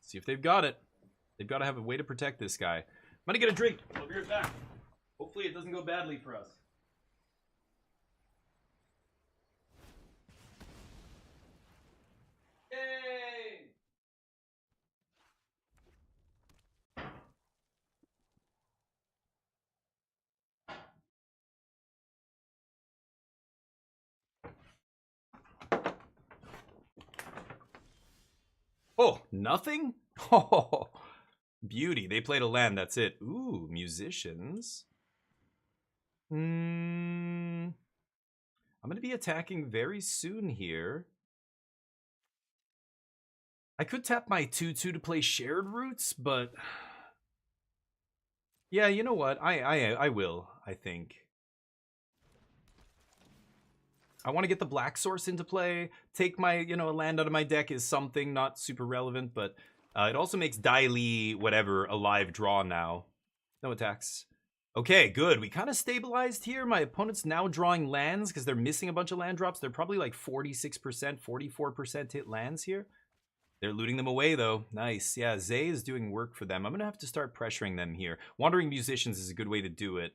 See if they've got it. They've got to have a way to protect this guy. I'm gonna get a drink. I'll be right back. Hopefully it doesn't go badly for us. Yay! Oh, nothing? Oh, beauty. They played a land, that's it. Ooh, musicians. I'm going to be attacking very soon here. I could tap my 2/2 to play Shared Roots, but... Yeah, you know what? I will, I think. I want to get the Black Source into play. Take my, a land out of my deck is something not super relevant, but it also makes Dai Li, whatever, a live draw now. No attacks. Okay, good. We kind of stabilized here. My opponent's now drawing lands because they're missing a bunch of land drops. They're probably like 46%, 44% hit lands here. They're looting them away, though. Nice. Yeah, Zay is doing work for them. I'm going to have to start pressuring them here. Wandering Musicians is a good way to do it.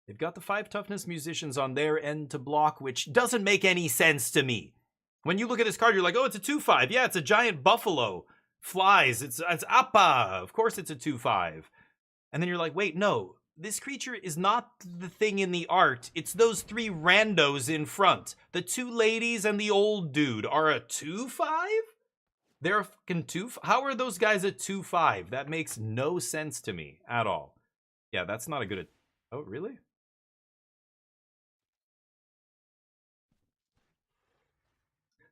They've got the 5 toughness musicians on their end to block, which doesn't make any sense to me. When you look at this card, you're like, oh, it's a 2/5. Yeah, it's a giant buffalo. Flies. It's Appa. Of course it's a 2/5. And then you're like, wait, no. This creature is not the thing in the art. It's those 3 randos in front. The 2 ladies and the old dude are a 2/5? They're a fucking 2. How are those guys a 2/5? That makes no sense to me at all. Yeah, that's not a good... Oh, really?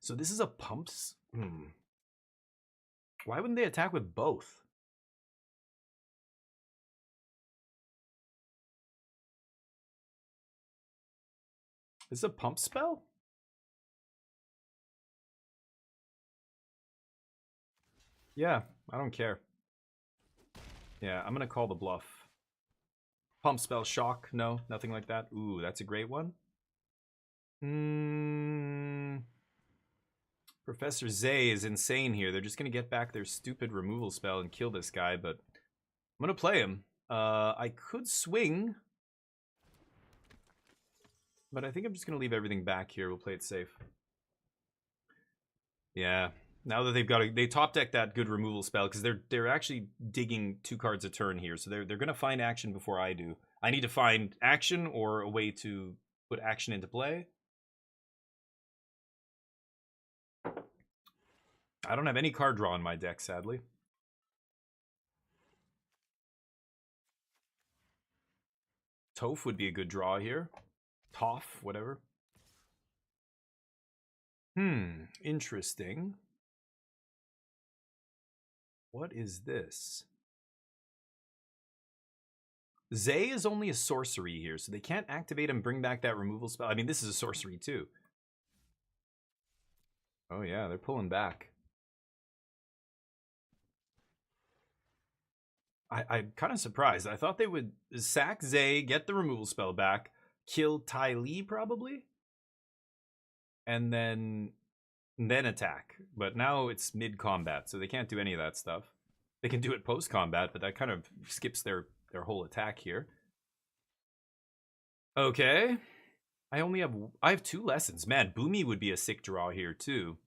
So this is a pumps? Why wouldn't they attack with both? Is this a pump spell? Yeah, I don't care. Yeah, I'm gonna call the bluff. Pump spell, shock, no, nothing like that. Ooh, that's a great one. Professor Zay is insane here. They're just gonna get back their stupid removal spell and kill this guy, but I'm gonna play him. I could swing. But I think I'm just going to leave everything back here. We'll play it safe. Yeah. Now that they've got they top deck that good removal spell, because they're actually digging 2 cards a turn here, so they're going to find action before I do. I need to find action or a way to put action into play. I don't have any card draw in my deck, sadly. Toph would be a good draw here. Toph, whatever. Interesting. What is this? Zay is only a sorcery here, so they can't activate and bring back that removal spell. I mean, this is a sorcery too. Oh yeah, they're pulling back. I'm kind of surprised. I thought they would sack Zay, get the removal spell back, kill Ty Lee probably, and then attack. But now it's mid-combat, so they can't do any of that stuff. They can do it post-combat, but that kind of skips their whole attack here. Okay. I have 2 lessons. Man, Boomy would be a sick draw here too.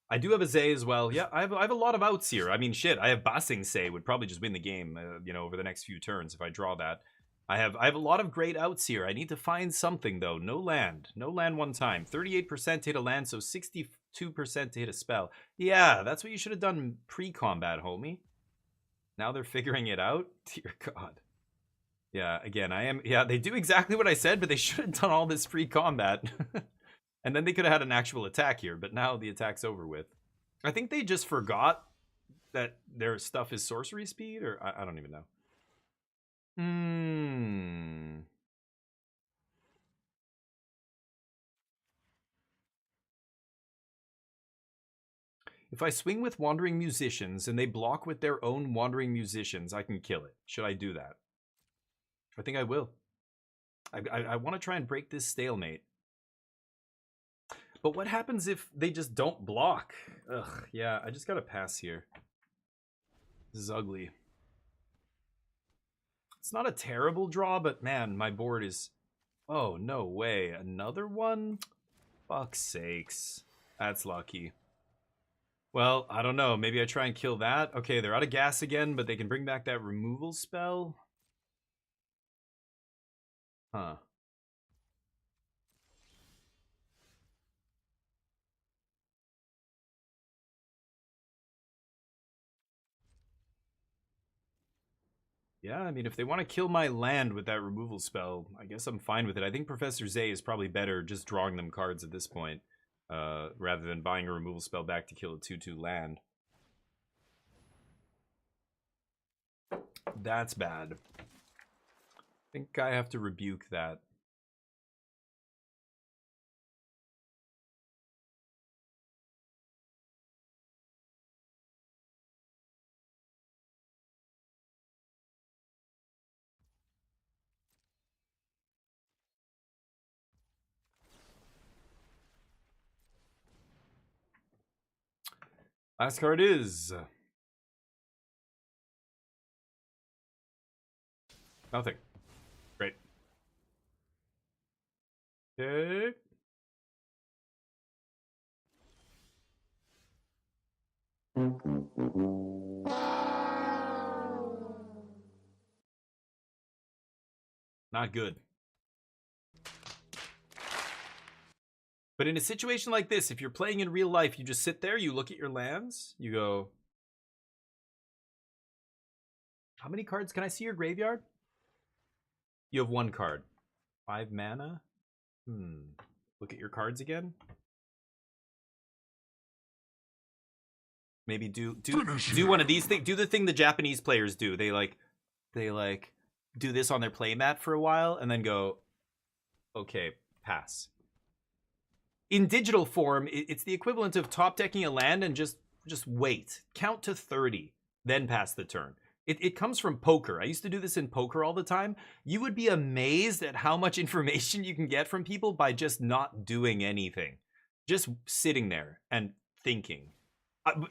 I do have a Zay as well. Yeah, I have a lot of outs here. I mean, shit, I have Ba Sing Se would probably just win the game, you know, over the next few turns if I draw that. I have a lot of great outs here. I need to find something though. No land one time. 38% to hit a land, so 62% to hit a spell. Yeah, that's what you should have done pre-combat, homie. Now they're figuring it out. Dear God. Yeah, again, they do exactly what I said, but they should have done all this pre-combat. And then they could have had an actual attack here, but now the attack's over with. I think they just forgot that their stuff is sorcery speed, or I don't even know. If I swing with Wandering Musicians and they block with their own Wandering Musicians, I can kill it. Should I do that? I think I will. I want to try and break this stalemate. But what happens if they just don't block? Ugh, yeah, I just gotta pass here. This is ugly. It's not a terrible draw, but man, my board is... Oh, no way. Another one? Fuck's sakes. That's lucky. Well, I don't know. Maybe I try and kill that. Okay, they're out of gas again, but they can bring back that removal spell. Huh. Yeah, I mean, if they want to kill my land with that removal spell, I guess I'm fine with it. I think Professor Zay is probably better just drawing them cards at this point, rather than buying a removal spell back to kill a 2/2 land. That's bad. I think I have to rebuke that. Last card is... nothing. Great. Okay. Not good. But in a situation like this, if you're playing in real life, you just sit there, you look at your lands, you go, how many cards? Can I see your graveyard? You have 1 card. 5 mana? Look at your cards again. Maybe do one of these things. Do the thing the Japanese players do. They do this on their playmat for a while and then go, okay, pass. In digital form, it's the equivalent of top decking a land and just wait. Count to 30, then pass the turn. It comes from poker. I used to do this in poker all the time. You would be amazed at how much information you can get from people by just not doing anything. Just sitting there and thinking.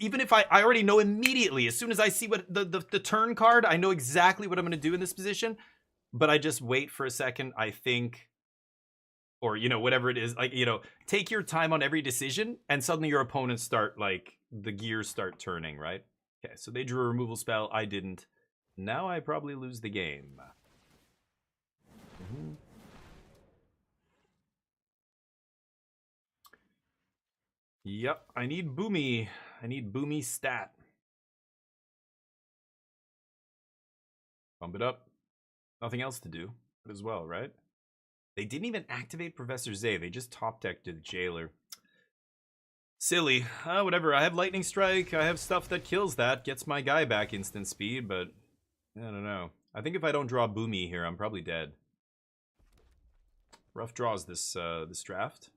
Even if I already know immediately, as soon as I see what the turn card, I know exactly what I'm going to do in this position. But I just wait for a second, I think, or, you know, whatever it is. Like, you know, take your time on every decision, and suddenly your opponents start, like, the gears start turning, right? Okay, so they drew a removal spell. I didn't. Now I probably lose the game. Yep, I need Boomy. I need Boomy stat. Bump it up. Nothing else to do as well, right? They didn't even activate Professor Zay. They just top decked the Jailer. Silly. Whatever. I have Lightning Strike. I have stuff that kills that. Gets my guy back instant speed, but I don't know. I think if I don't draw Boomy here, I'm probably dead. Rough draws this this draft.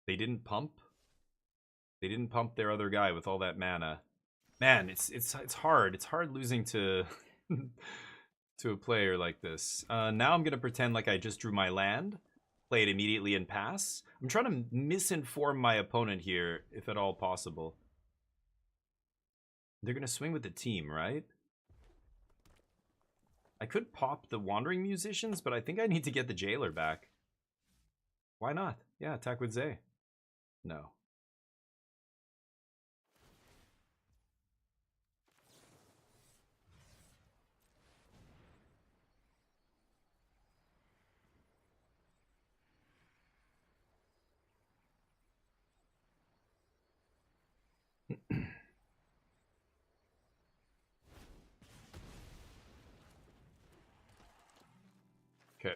They didn't pump. They didn't pump their other guy with all that mana. Man, it's hard. It's hard losing to to a player like this. Now I'm gonna pretend like I just drew my land, play it immediately and pass. I'm trying to misinform my opponent here, if at all possible. They're gonna swing with the team, right? I could pop the Wandering Musicians, but I think I need to get the Jailer back. Why not? Yeah, attack with Zay. No. Okay.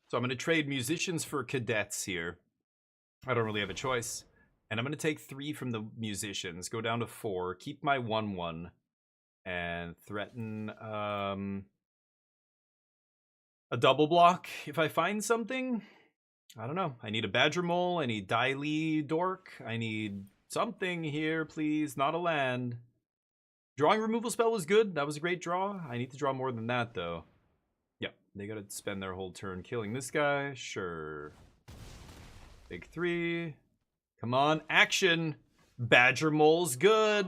So I'm going to trade Musicians for Cadets here. I don't really have a choice. And I'm going to take 3 from the Musicians, go down to 4, keep my 1/1, and threaten a double block if I find something. I don't know. I need a Badger Mole, I need Daily Dork, I need something here, please, not a land. Drawing removal spell was good. That was a great draw. I need to draw more than that, though. Yep, they gotta spend their whole turn killing this guy. Sure. Big 3. Come on, action! Badger Mole's good.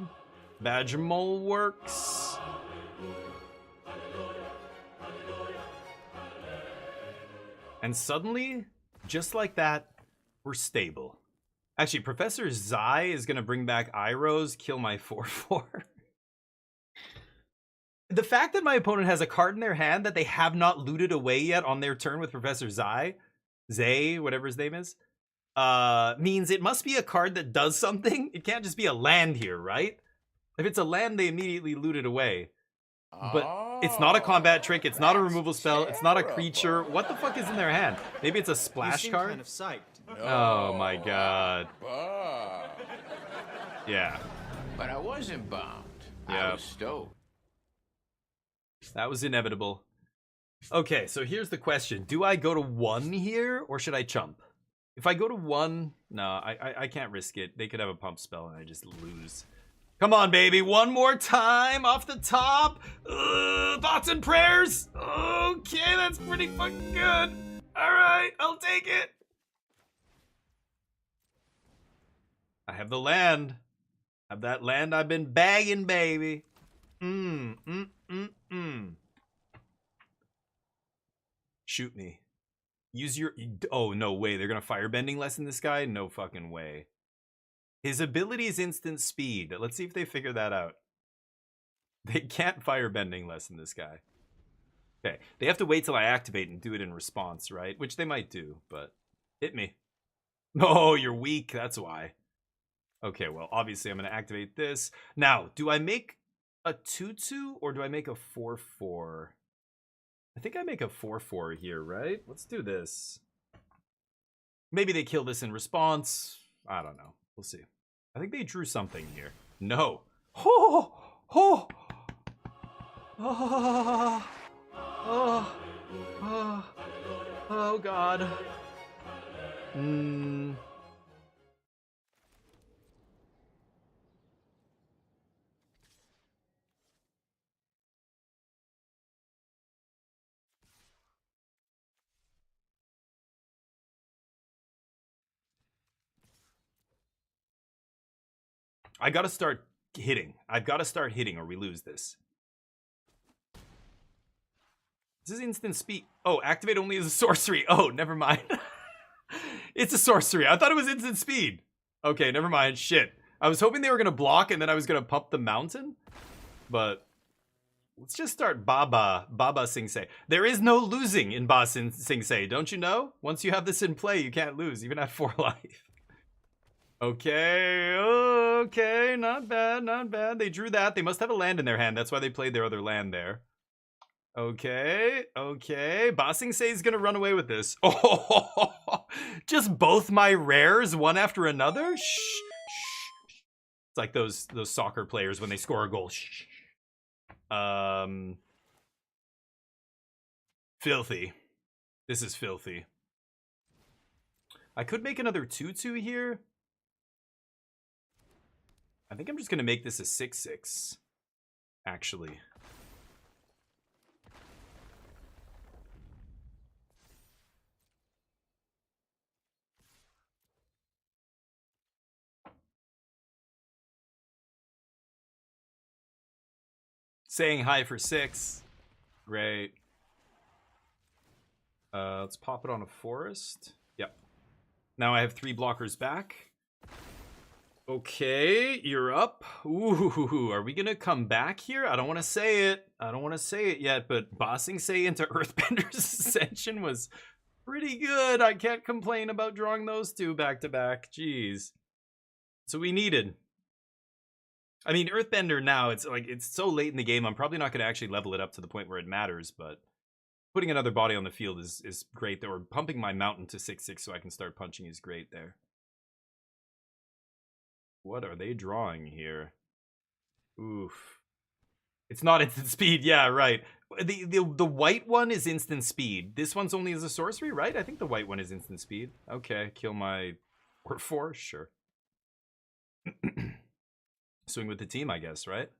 Badger Mole works. And suddenly, just like that, we're stable. Actually, Professor Zai is gonna bring back Iros, kill my 4/4. The fact that my opponent has a card in their hand that they have not looted away yet on their turn with Professor Zai, whatever his name is, means it must be a card that does something. It can't just be a land here, right? If it's a land, they immediately loot it away. But it's not a combat trick. It's not a removal spell. It's not a creature. What the fuck is in their hand? Maybe it's a splash card? Kind of psyched. Oh my god. Yeah. But I wasn't bummed. Yeah. I was stoked. That was inevitable. Okay, so here's the question. Do I go to 1 here, or should I chump? If I go to 1, no, I can't risk it. They could have a pump spell, and I just lose. Come on, baby. One more time off the top. Thoughts and prayers. Okay, that's pretty fucking good. All right, I'll take it. I have the land. I have that land I've been bagging, baby. Shoot me. Use your... Oh, no way. They're going to firebending lesson this guy? No fucking way. His ability is instant speed. Let's see if they figure that out. They can't firebending lesson this guy. Okay. They have to wait till I activate and do it in response, right? Which they might do, but... Hit me. Oh, you're weak. That's why. Okay, well, obviously I'm going to activate this. Now, do I make a 2/2 or do I make a 4/4? I think I make a 4/4 here, right? Let's do this. Maybe they kill this in response. I don't know. We'll see. I think they drew something here. No. Oh, oh, oh, oh, oh, oh God. I gotta start hitting. I've gotta start hitting or we lose this. This is instant speed. Oh, activate only as a sorcery. Oh, never mind. It's a sorcery. I thought it was instant speed. Okay, never mind. Shit. I was hoping they were gonna block and then I was gonna pump the mountain. But let's just start Baba Sing Se. There is no losing in Ba Sing Se, don't you know? Once you have this in play, you can't lose, even at 4 life. Okay, okay, not bad, not bad. They drew that. They must have a land in their hand. That's why they played their other land there. Okay, okay. Ba Sing Se is gonna run away with this. Oh, just both my rares, one after another? Shh. It's like those soccer players when they score a goal. Shh. Filthy. This is filthy. I could make another 2/2 here. I think I'm just gonna make this a 6/6. Actually. Saying hi for 6. Great. Let's pop it on a forest. Yep. Now I have 3 blockers back. Okay, you're up. Ooh, are we gonna come back here? I don't want to say it. I don't want to say it yet, but Ba Sing Se into Earthbender's Ascension was pretty good. I can't complain about drawing those 2 back to back. Jeez. So we needed. I mean, Earthbender now, it's like, it's so late in the game, I'm probably not going to actually level it up to the point where it matters, but putting another body on the field is great. Or pumping my mountain to 6/6 so I can start punching is great there. What are they drawing here? Oof. It's not instant speed, yeah, right. The white one is instant speed. This one's only as a sorcery, right? I think the white one is instant speed. Okay, kill my or 4, sure. Swing with the team, I guess, right?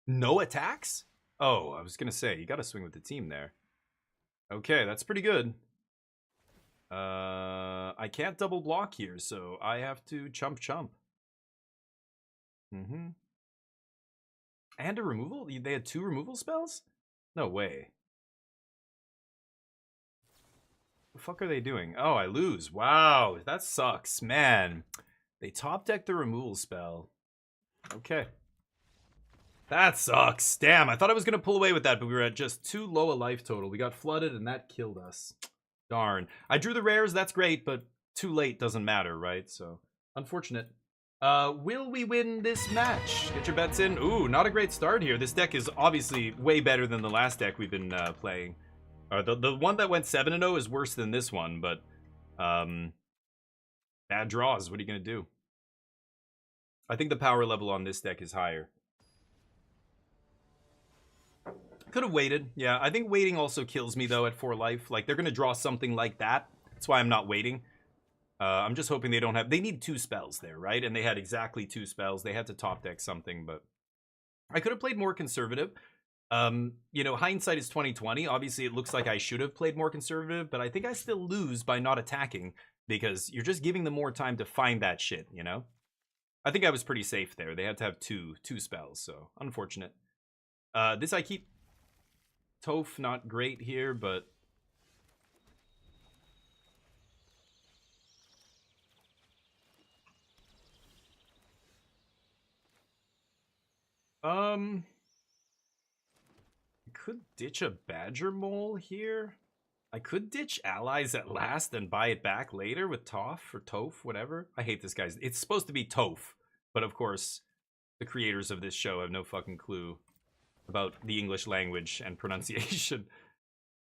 No attacks? Oh, I was gonna say, you gotta swing with the team there. Okay, that's pretty good. I can't double block here, so I have to chump. And a removal? They had 2 removal spells? No way. What the fuck are they doing? Oh, I lose. Wow, that sucks, man. They top decked the removal spell. Okay. That sucks. Damn, I thought I was going to pull away with that, but we were at just too low a life total. We got flooded, and that killed us. Darn. I drew the rares, that's great, but too late doesn't matter, right? So, unfortunate. Will we win this match? Get your bets in. Ooh, not a great start here. This deck is obviously way better than the last deck we've been playing. The one that went 7-0 is worse than this one, but bad draws. What are you going to do? I think the power level on this deck is higher. Could have waited. Yeah, I think waiting also kills me, though, at 4 life. Like, they're going to draw something like that. That's why I'm not waiting. I'm just hoping they don't have... They need 2 spells there, right? And they had exactly 2 spells. They had to top deck something, but... I could have played more conservative. You know, hindsight is 20/20. Obviously, it looks like I should have played more conservative, but I think I still lose by not attacking, because you're just giving them more time to find that shit, you know? I think I was pretty safe there. They had to have two spells, so unfortunate. This I keep... Toph, not great here, but... I could ditch a Badger Mole here. I could ditch allies at last and buy it back later with Toph or Toph, whatever. I hate this guy's... It's supposed to be Toph, but of course, the creators of this show have no fucking clue about the English language and pronunciation.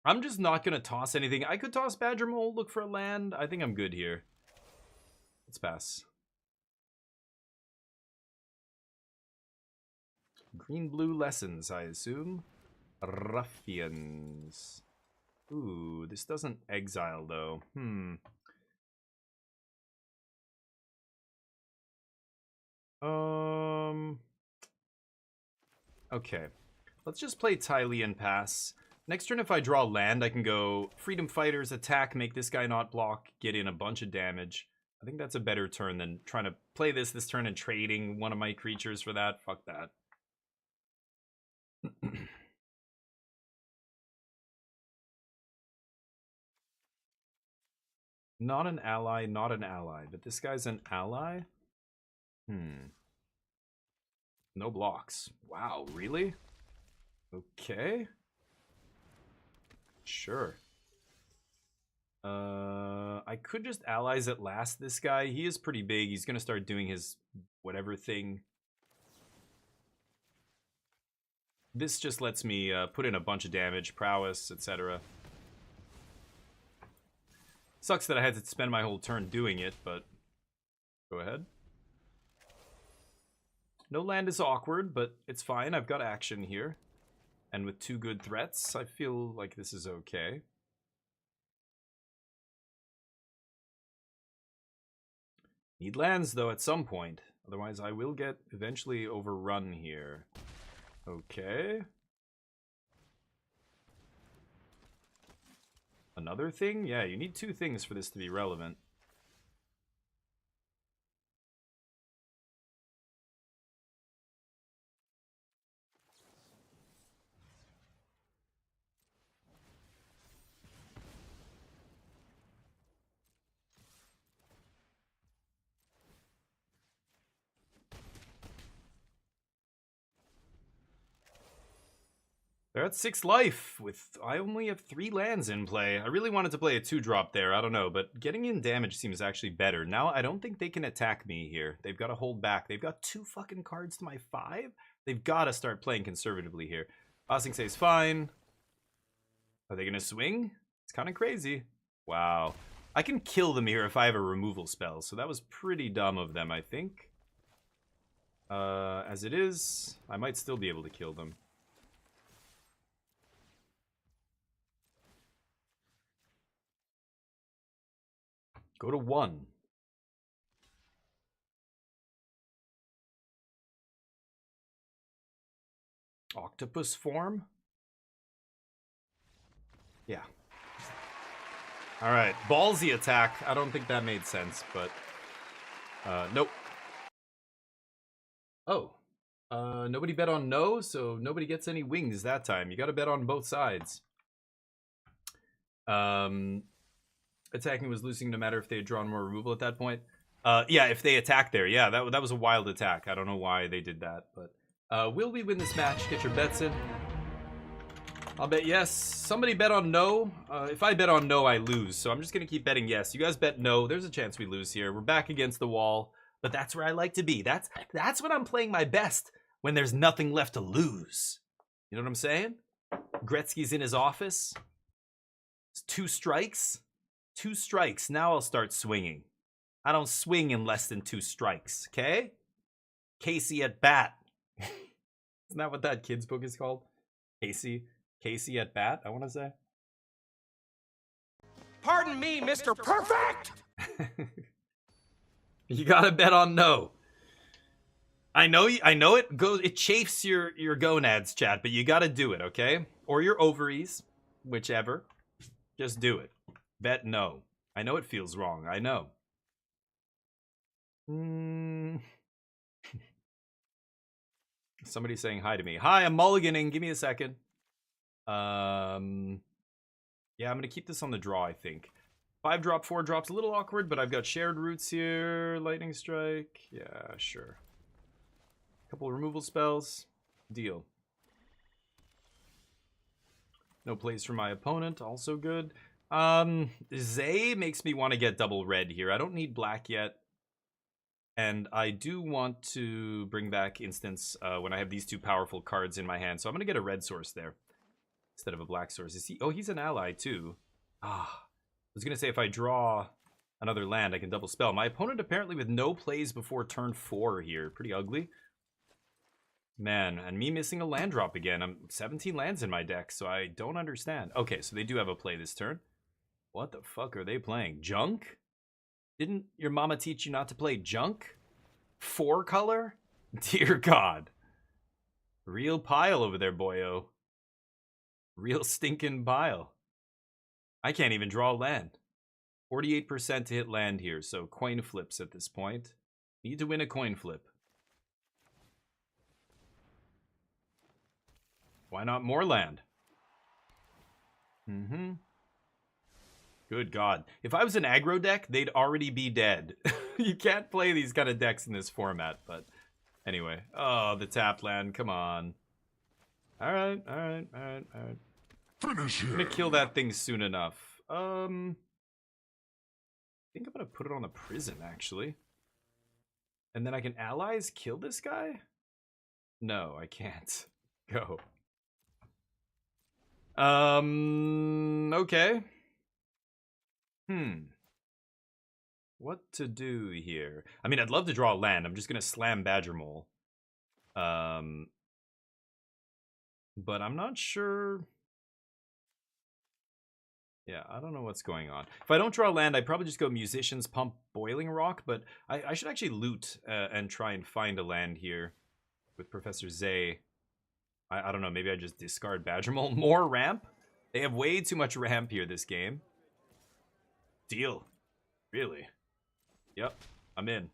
I'm just not going to toss anything. I could toss Badger Mole, look for a land. I think I'm good here. Let's pass. Green-blue lessons, I assume. Ruffians. Ooh, this doesn't exile, though. Okay. Let's just play Tylee and pass. Next turn, if I draw land, I can go Freedom Fighters, attack, make this guy not block, get in a bunch of damage. I think that's a better turn than trying to play this turn and trading one of my creatures for that. Fuck that. Not an ally, not an ally. But this guy's an ally? No blocks. Wow, really? Okay. Sure. I could just allies at last this guy. He is pretty big. He's gonna start doing his whatever thing. This just lets me put in a bunch of damage, prowess, etc. Sucks that I had to spend my whole turn doing it, but go ahead. No land is awkward, but it's fine. I've got action here. And with 2 good threats, I feel like this is okay. Need lands, though, at some point. Otherwise, I will get eventually overrun here. Okay. Another thing? Yeah, you need 2 things for this to be relevant. They're at 6 life, with I only have 3 lands in play. I really wanted to play a 2-drop there, I don't know, but getting in damage seems actually better. Now, I don't think they can attack me here. They've got to hold back. They've got 2 fucking cards to my 5? They've got to start playing conservatively here. Bossing says fine. Are they going to swing? It's kind of crazy. Wow. I can kill them here if I have a removal spell, so that was pretty dumb of them, I think. As it is, I might still be able to kill them. Go to 1. Octopus form? Yeah. Alright, ballsy attack. I don't think that made sense, but... nope. Oh. Nobody bet on no, so nobody gets any wings that time. You gotta bet on both sides. Attacking was losing no matter if they had drawn more removal at that point. Yeah, if they attack there. Yeah, that was a wild attack. I don't know why they did that, but... will we win this match? Get your bets in. I'll bet yes. Somebody bet on no. If I bet on no, I lose. So I'm just going to keep betting yes. You guys bet no. There's a chance we lose here. We're back against the wall. But that's where I like to be. That's when I'm playing my best. When there's nothing left to lose. You know what I'm saying? Gretzky's in his office. It's 2 strikes. 2 strikes. Now I'll start swinging. I don't swing in less than 2 strikes. Okay? Casey at bat. Isn't that what that kid's book is called? Casey at bat, I want to say. Pardon me, Mr. Perfect! You gotta bet on no. I know it goes. It chafes your gonads, chat, but you gotta do it, okay? Or your ovaries, whichever. Just do it. Bet no. I know it feels wrong. I know. Somebody's saying hi to me. Hi, I'm mulliganing. Give me a second. Yeah, I'm gonna keep this on the draw, I think. 5 drop, 4 drops, a little awkward, but I've got shared roots here. Lightning strike. Yeah, sure. Couple removal spells. Deal. No plays for my opponent. Also good. Zay makes me want to get double red here. I don't need black yet. And I do want to bring back instance when I have these 2 powerful cards in my hand. So I'm going to get a red source there instead of a black source. Is he? Oh, he's an ally too. I was going to say if I draw another land, I can double spell. My opponent apparently with no plays before turn 4 here. Pretty ugly. Man, and me missing a land drop again. I'm 17 lands in my deck, so I don't understand. Okay, so they do have a play this turn. What the fuck are they playing? Junk? Didn't your mama teach you not to play junk? 4 color? Dear God. Real pile over there, boyo. Real stinking pile. I can't even draw land. 48% to hit land here, so coin flips at this point. Need to win a coin flip. Why not more land? Mm-hmm. Good God. If I was an aggro deck, they'd already be dead. You can't play these kind of decks in this format, but anyway. Oh, the tap land, come on. Alright. Finish I'm him. gonna kill that thing soon enough. I think I'm gonna put it on the prison, actually. And then I can allies kill this guy? No, I can't. Go. Okay. What to do here? I mean, I'd love to draw land. I'm just gonna slam Badger Mole. But I'm not sure. Yeah, I don't know what's going on. If I don't draw land, I'd probably just go Musicians, pump Boiling Rock, but I should actually loot and try and find a land here with Professor Zay. I don't know, maybe I just discard Badger Mole. More ramp? They have way too much ramp here this game. Deal. Really? Yep, I'm in.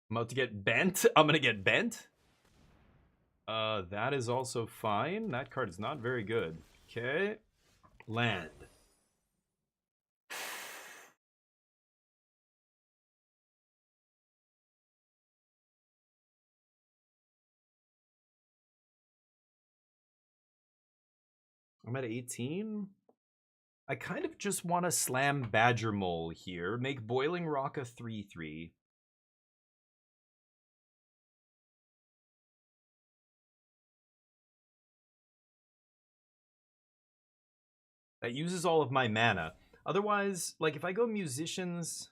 I'm about to get bent. I'm gonna get bent. That is also fine. That card is not very good. Okay. Land. I'm at 18. I kind of just want to slam Badger Mole here. Make Boiling Rock a 3/3. That uses all of my mana. Otherwise, like if I go Musicians,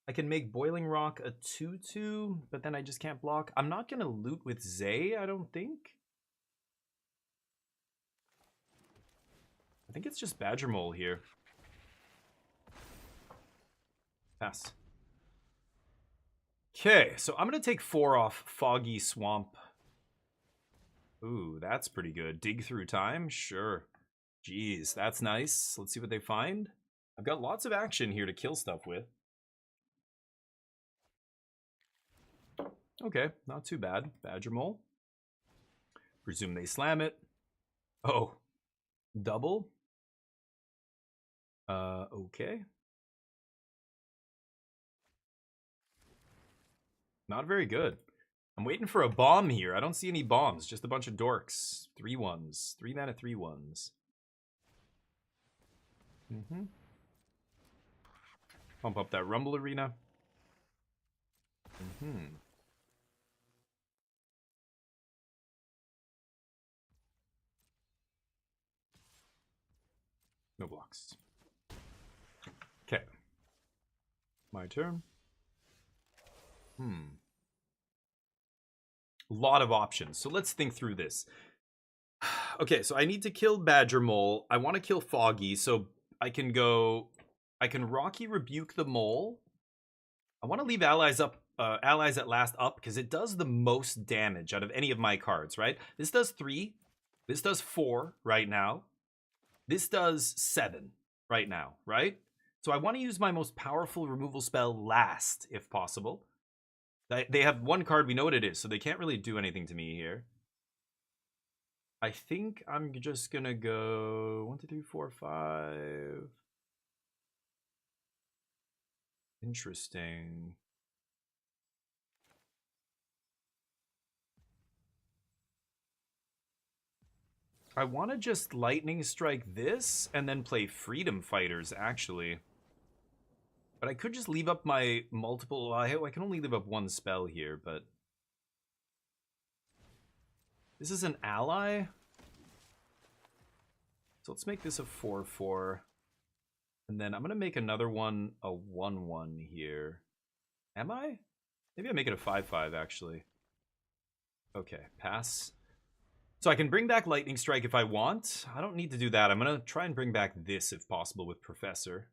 I can make Boiling Rock a 2/2, but then I just can't block. I'm not going to loot with Zay, I don't think. I think it's just Badger Mole here. Pass. Okay, so I'm going to take 4 off Foggy Swamp. Ooh, that's pretty good. Dig Through Time? Sure. Jeez, that's nice. Let's see what they find. I've got lots of action here to kill stuff with. Okay, not too bad. Badger Mole. Presume they slam it. Oh, double? Okay. Not very good. I'm waiting for a bomb here. I don't see any bombs, just a bunch of dorks. 3/1s. 3 mana 3/1s. Pump up that Rumble Arena. No blocks. Okay. My turn. A lot of options. So let's think through this. Okay, so I need to kill Badger Mole. I want to kill Foggy, so I can Rocky Rebuke the Mole. I want to leave allies at last up because it does the most damage out of any of my cards, right? This does 3. This does 4 right now. This does 7 right now, right? So I want to use my most powerful removal spell last, if possible. They have 1 card, we know what it is, so they can't really do anything to me here. I think I'm just gonna go 1, 2, 3, 4, 5. Interesting. I want to just Lightning Strike this and then play Freedom Fighters, actually. But I could just leave up my multiple... I can only leave up 1 spell here, but... This is an ally? So let's make this a 4/4. And then I'm going to make another one a 1/1 here. Am I? Maybe I make it a 5/5, actually. Okay, pass. So I can bring back Lightning Strike if I want. I don't need to do that. I'm going to try and bring back this if possible with Professor.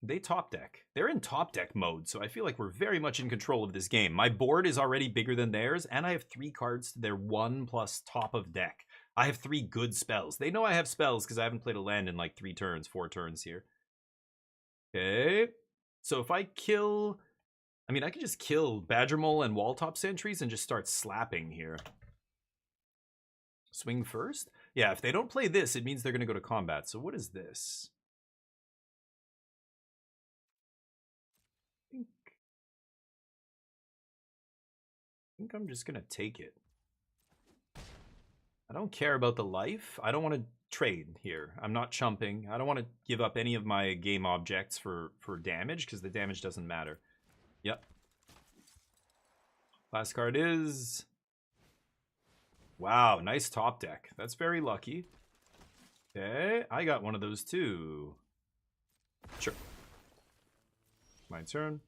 They top deck. They're in top deck mode, so I feel like we're very much in control of this game. My board is already bigger than theirs, and I have 3 cards to their 1 plus top of deck. I have 3 good spells. They know I have spells because I haven't played a land in like 3 turns, 4 turns here. Okay. So if I kill... I mean, I could just kill Badger Mole and Walltop Sentries and just start slapping here. Swing first? Yeah, if they don't play this, it means they're going to go to combat. So what is this? I think I'm just going to take it. I don't care about the life. I don't want to trade here. I'm not chumping. I don't want to give up any of my game objects for damage, because the damage doesn't matter. Yep. Last card is... Wow, nice top deck. That's very lucky. Okay, I got one of those too. Sure. My turn.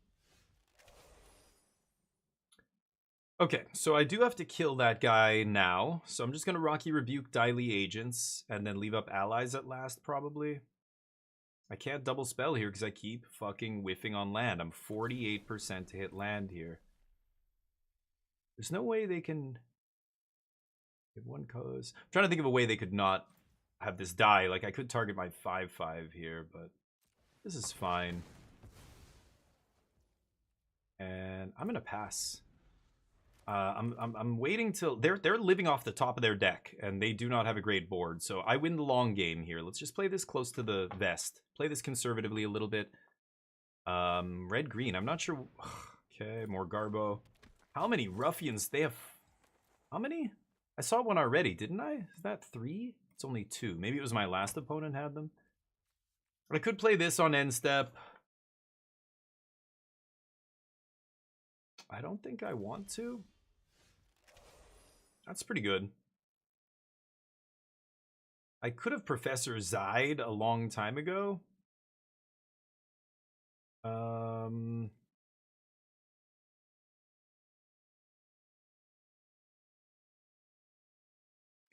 Okay, so I do have to kill that guy now. So I'm just going to Rocky Rebuke Daily Agents and then leave up allies at last, probably. I can't double spell here because I keep fucking whiffing on land. I'm 48% to hit land here. There's no way they can... Give one cause. I'm trying to think of a way they could not have this die. Like, I could target my 5/5 here, but this is fine. And I'm gonna pass. I'm waiting till they're living off the top of their deck, and they do not have a great board. So I win the long game here. Let's just play this close to the vest. Play this conservatively a little bit. Red green. I'm not sure. Okay, more Garbo. How many ruffians they have? How many? I saw one already, didn't I? Is that 3? It's only 2. Maybe it was my last opponent had them. I could play this on end step. I don't think I want to. That's pretty good. I could have Professor Zide a long time ago.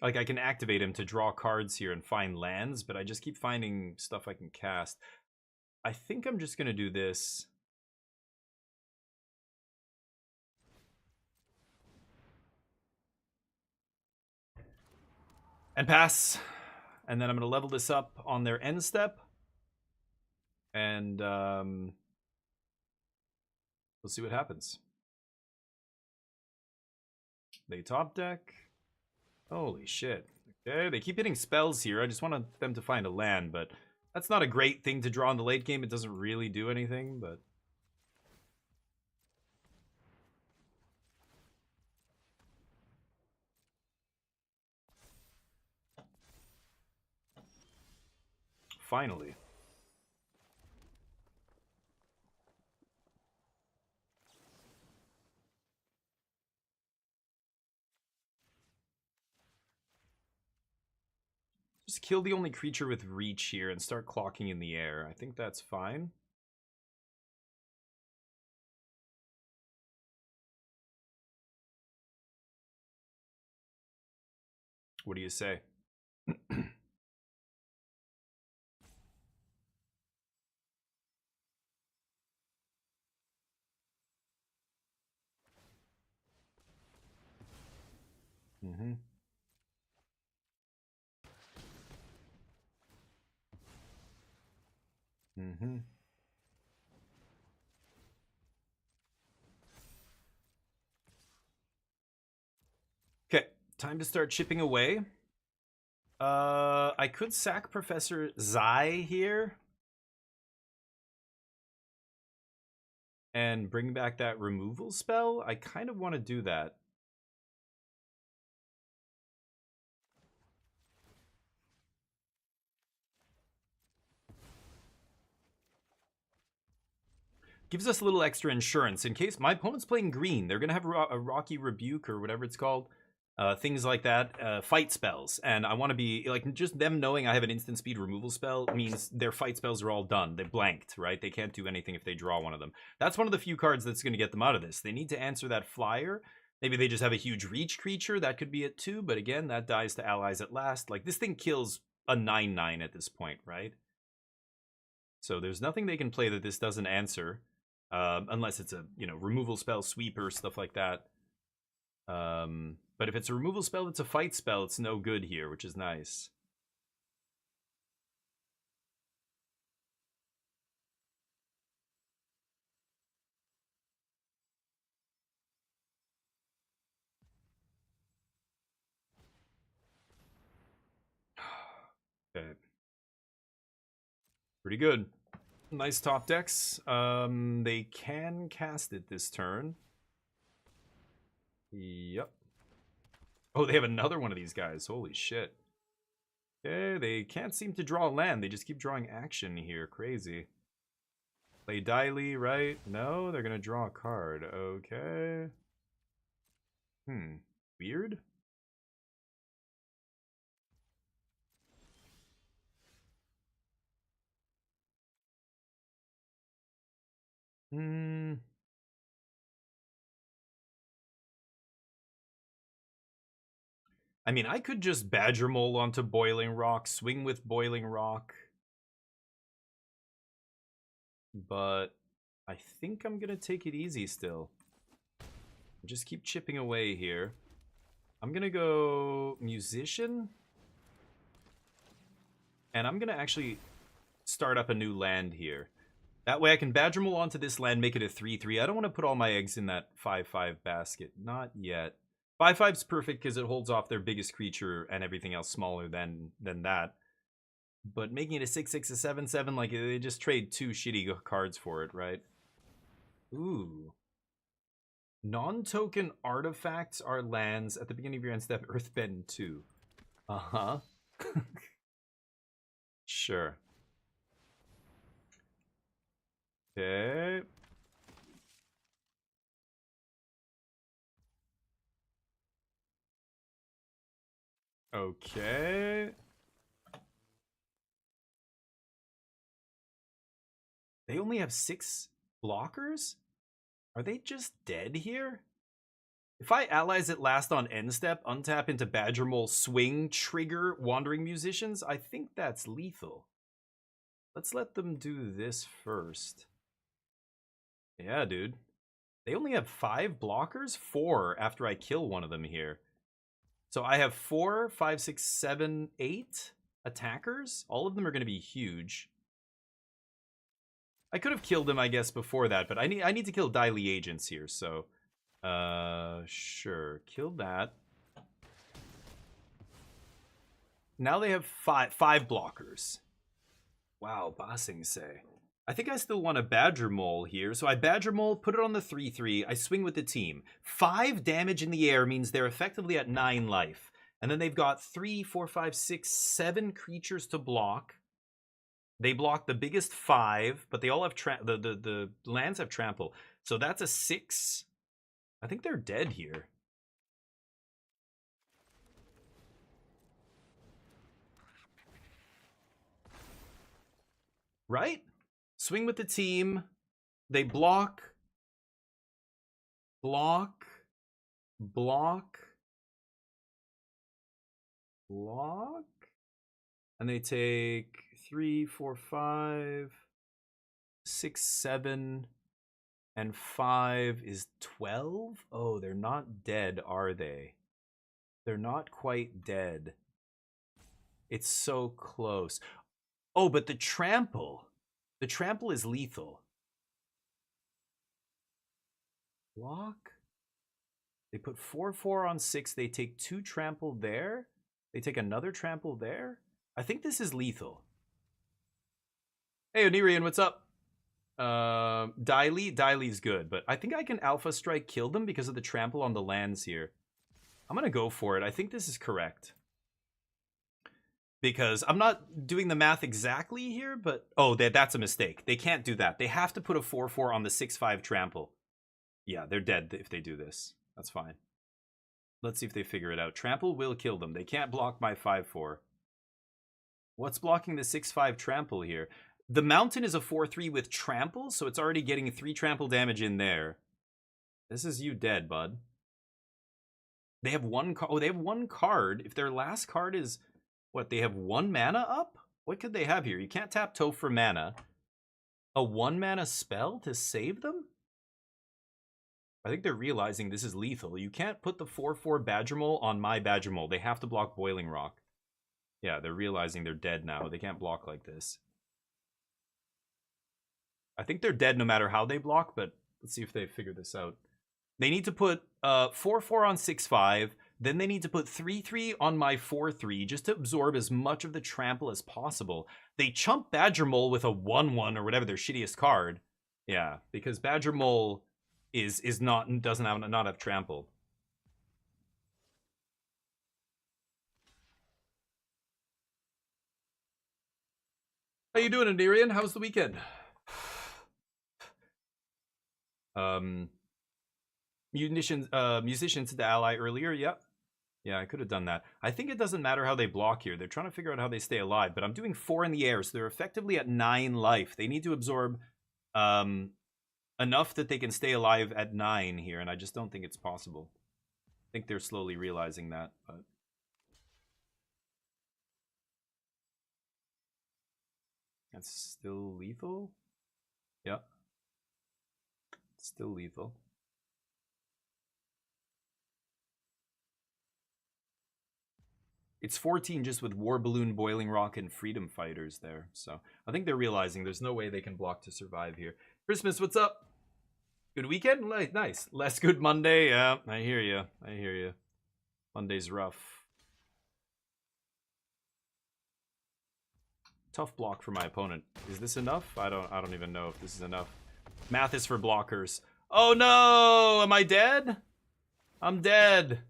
Like, I can activate him to draw cards here and find lands, but I just keep finding stuff I can cast. I think I'm just going to do this. And pass. And then I'm going to level this up on their end step. And we'll see what happens. They top deck. Holy shit. Okay, they keep hitting spells here. I just wanted them to find a land, but that's not a great thing to draw in the late game. It doesn't really do anything, but... Finally. Just kill the only creature with reach here and start clocking in the air. I think that's fine. What do you say? Mm-hmm. Mm-hmm. Okay, time to start chipping away. I could sack Professor Zai here. And bring back that removal spell. I kind of want to do that. Gives us a little extra insurance in case my opponent's playing green. They're going to have a Rocky Rebuke or whatever it's called. Things like that. Fight spells. And I want to be, like, just them knowing I have an instant speed removal spell means their fight spells are all done. They're blanked, right? They can't do anything if they draw one of them. That's one of the few cards that's going to get them out of this. They need to answer that flyer. Maybe they just have a huge reach creature. That could be it too. But again, that dies to allies at last. Like, this thing kills a 9/9 at this point, right? So there's nothing they can play that this doesn't answer. Unless it's a, you know, removal spell, sweeper, stuff like that. But if it's a removal spell that's a fight spell, it's no good here, which is nice. Okay. Pretty good. Nice top decks. They can cast it this turn. Yep. Oh, they have another one of these guys. Holy shit. Okay, they can't seem to draw land. They just keep drawing action here. Crazy. Play Diley, right? No, they're gonna draw a card. Okay. Weird. I mean, I could just Badger Mole onto Boiling Rock, swing with Boiling Rock. But I think I'm gonna take it easy still. Just keep chipping away here. I'm gonna go Musician. And I'm gonna actually start up a new land here. That way I can Badger Mole onto this land, make it a 3/3. I don't want to put all my eggs in that 5/5 basket. Not yet. 5/5's perfect because it holds off their biggest creature and everything else smaller than that. But making it a 6/6, a 7/7, like they just trade 2 shitty cards for it, right? Ooh. Non-token artifacts are lands at the beginning of your end step, Earthbend 2. Uh-huh. Sure. Okay. Okay. They only have 6 blockers? Are they just dead here? If I allies it last on end step, untap into Badger Mole, swing, trigger Wandering Musicians, I think that's lethal. Let's let them do this first. Yeah, dude. They only have 5 blockers? 4 after I kill one of them here. So I have 4, 5, 6, 7, 8 attackers. All of them are going to be huge. I could have killed him, I guess, before that, but I need to kill Diley agents here, so sure, kill that. Now they have 5 blockers. Wow, Bossing say. I think I still want a Badger Mole here, so I Badger Mole, put it on the 3/3, I swing with the team. 5 damage in the air means they're effectively at 9 life. And then they've got 3, 4, 5, 6, 7 creatures to block. They block the biggest 5, but they all have the lands have trample. So that's a 6. I think they're dead here. Right? Swing with the team. They block. Block. Block. Block. And they take 3, 4, 5, 6, 7, and 5 is 12? Oh, they're not dead, are they? They're not quite dead. It's so close. Oh, but the trample. The trample is lethal. Block. They put 4/4 on 6. They take 2 trample there. They take another trample there. I think this is lethal. Hey, Onirian, what's up? Diley's good, but I think I can Alpha Strike kill them because of the trample on the lands here. I'm gonna go for it. I think this is correct. Because I'm not doing the math exactly here, but... Oh, that's a mistake. They can't do that. They have to put a 4/4 on the 6/5 trample. Yeah, they're dead if they do this. That's fine. Let's see if they figure it out. Trample will kill them. They can't block my 5/4. What's blocking the 6/5 trample here? The mountain is a 4/3 with trample, so it's already getting 3 trample damage in there. This is you dead, bud. They have 1 card. Oh, they have 1 card. If their last card is... What, they have 1 mana up? What could they have here? You can't tap Toph for mana. A 1 mana spell to save them? I think they're realizing this is lethal. You can't put the 4/4 Badger Mole on my Badger Mole. They have to block Boiling Rock. Yeah, they're realizing they're dead now. They can't block like this. I think they're dead no matter how they block, but let's see if they figure this out. They need to put 4/4 on 6/5, Then they need to put 3/3 on my 4/3 just to absorb as much of the trample as possible. They chump Badger Mole with a 1/1 or whatever their shittiest card. Yeah, because Badger Mole is doesn't have trample. How you doing, Endirian? How's the weekend? Musicians to the ally earlier. Yep. Yeah, I could have done that. I think it doesn't matter how they block here. They're trying to figure out how they stay alive, but I'm doing 4 in the air, so they're effectively at 9 life. They need to absorb enough that they can stay alive at 9 here, and I just don't think it's possible. I think they're slowly realizing that, but... That's still lethal? Yep. Still lethal. It's 14 just with War Balloon, Boiling Rock, and Freedom Fighters there. So I think they're realizing there's no way they can block to survive here. Christmas, what's up? Good weekend? Nice. Less good Monday. Yeah, I hear you. I hear you. Monday's rough. Tough block for my opponent. Is this enough? I don't even know if this is enough. Math is for blockers. Oh no! Am I dead? I'm dead.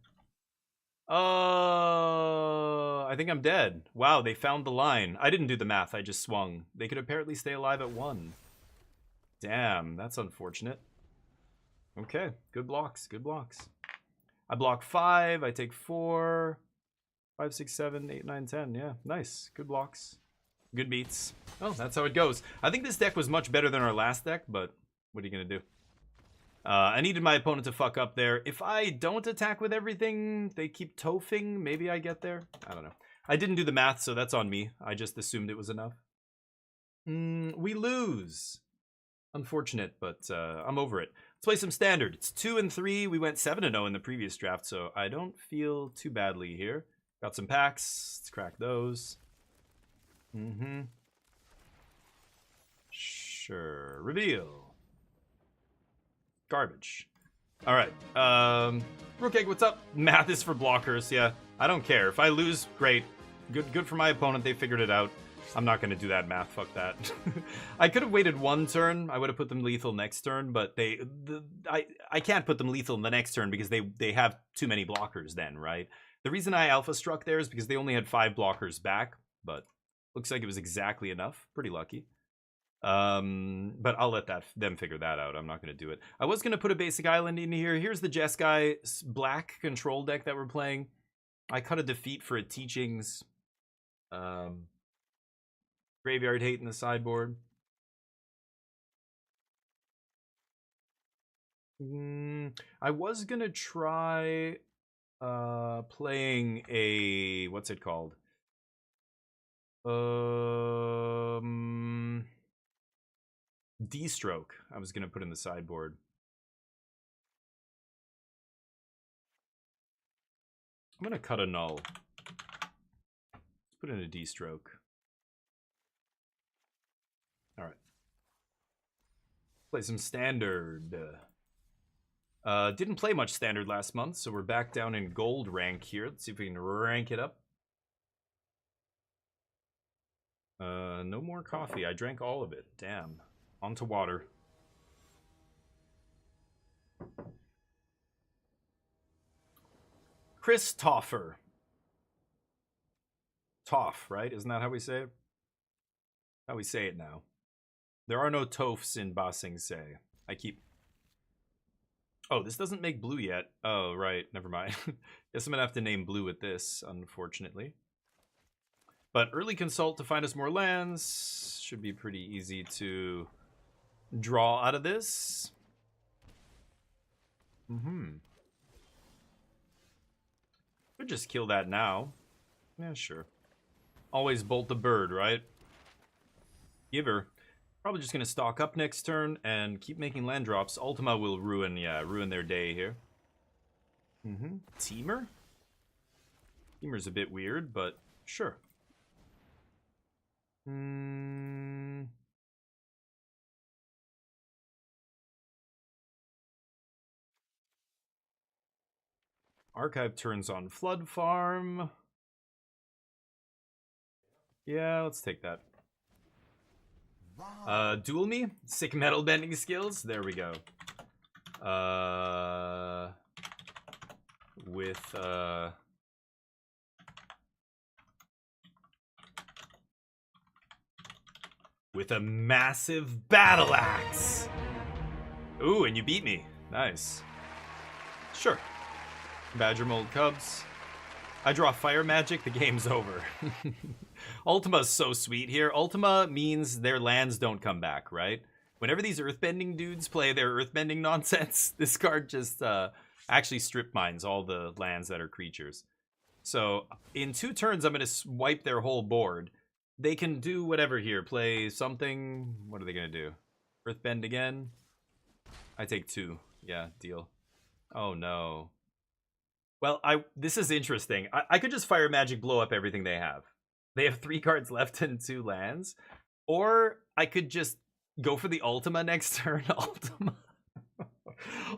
I think I'm dead. Wow, they found the line. I didn't do the math, I just swung. They could apparently stay alive at 1. Damn, that's unfortunate. Okay, good blocks, good blocks. I block 5, I take 4, 5, 6, 7, 8, 9, 10. Yeah, nice. Good blocks. Good beats. Oh, that's how it goes. I think this deck was much better than our last deck, but what are you going to do? I needed my opponent to fuck up there. If I don't attack with everything, they keep toefing. Maybe I get there. I don't know. I didn't do the math, so that's on me. I just assumed it was enough. We lose. Unfortunate, but I'm over it. Let's play some standard. It's 2 and 3. We went 7-0 in the previous draft, so I don't feel too badly here. Got some packs. Let's crack those. Sure. Reveal. Garbage. All right. Rookegg, what's up? Math is for blockers. Yeah, I don't care. If I lose, great. Good for my opponent. They figured it out. I'm not going to do that math. Fuck that. I could have waited 1 turn. I would have put them lethal next turn, but I can't put them lethal in the next turn because they have too many blockers then, right? The reason I alpha struck there is because they only had 5 blockers back, but looks like it was exactly enough. Pretty lucky. But I'll let them figure that out. I'm not going to do it. I was going to put a basic island in here. Here's the Jeskai black control deck that we're playing. I cut a defeat for a teachings. Graveyard Hate in the sideboard. I was going to try playing a... What's it called? D-Stroke. I was going to put in the sideboard. I'm going to cut a null. Let's put in a D-Stroke. All right. Play some standard. Didn't play much standard last month, so we're back down in gold rank here. Let's see if we can rank it up. No more coffee. I drank all of it. Damn. On to water. Chris Toffer. Toff, right? Isn't that how we say it? How we say it now. There are no toffs in Ba Sing Se. I keep... Oh, this doesn't make blue yet. Oh, right. Never mind. Guess I'm gonna have to name blue with this, unfortunately. But early consult to find us more lands. Should be pretty easy to draw out of this. Could just kill that now. Yeah, sure. Always bolt the bird, right? Giver. Probably just gonna stock up next turn and keep making land drops. Ultima will ruin their day here. Teamer? Teamer's a bit weird, but sure. Archive turns on Flood Farm. Yeah, let's take that. Duel Me? Sick metal bending skills? There we go. With a massive battle axe. Ooh, and you beat me. Nice. Sure. Badger Mold Cubs. I draw fire magic, the game's over. Ultima's so sweet here. Ultima means their lands don't come back, right? Whenever these earthbending dudes play their earthbending nonsense, this card just actually strip mines all the lands that are creatures. So in 2 turns, I'm going to wipe their whole board. They can do whatever here. Play something. What are they going to do? Earthbend again? I take 2. Yeah, deal. Oh, no. Well, this is interesting. I could just fire magic, blow up everything they have. They have 3 cards left and 2 lands. Or I could just go for the Ultima next turn.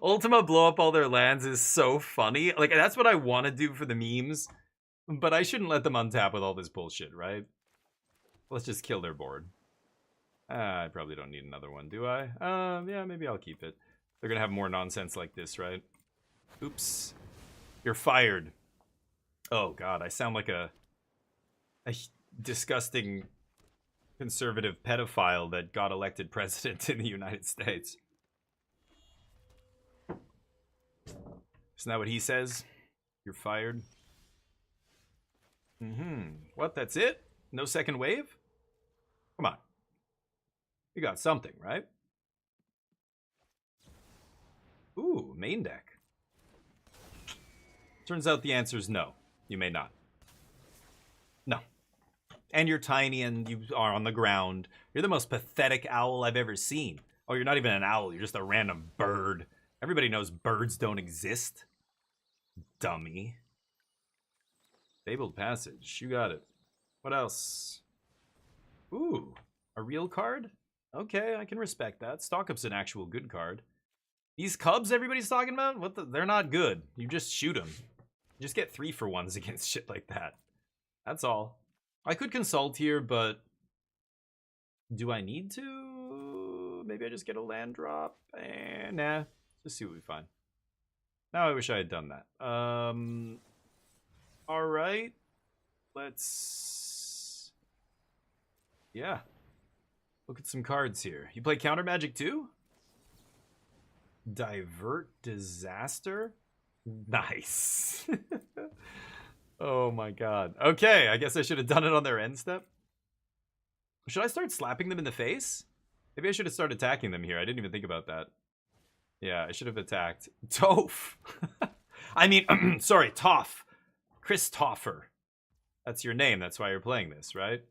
Ultima blow up all their lands is so funny. Like, that's what I want to do for the memes. But I shouldn't let them untap with all this bullshit, right? Let's just kill their board. I probably don't need another one, do I? Yeah, maybe I'll keep it. They're gonna have more nonsense like this, right? Oops. You're fired. Oh, God, I sound like a disgusting conservative pedophile that got elected president in the United States. Isn't that what he says? You're fired. What, that's it? No second wave? Come on. You got something, right? Ooh, main deck. Turns out the answer is no. You may not. No. And you're tiny and you are on the ground. You're the most pathetic owl I've ever seen. Oh, you're not even an owl. You're just a random bird. Everybody knows birds don't exist. Dummy. Fabled Passage. You got it. What else? Ooh, a real card? Okay, I can respect that. Stock Up's an actual good card. These Cubs everybody's talking about? What the? They're not good. You just shoot them. You just get 3-for-1s against shit like that. That's all. I could consult here, but do I need to? Maybe I just get a land drop. Nah, just see what we find. Now I wish I had done that. All right. Let's... Yeah. Look at some cards here. You play Counter Magic too? Divert Disaster? Nice. Oh my god. Okay, I guess I should have done it on their end step. Should I start slapping them in the face? Maybe I should have started attacking them here. I didn't even think about that. Yeah, I should have attacked. Toph! I mean, sorry, Toph. Chris Toffer. That's your name. That's why you're playing this, right?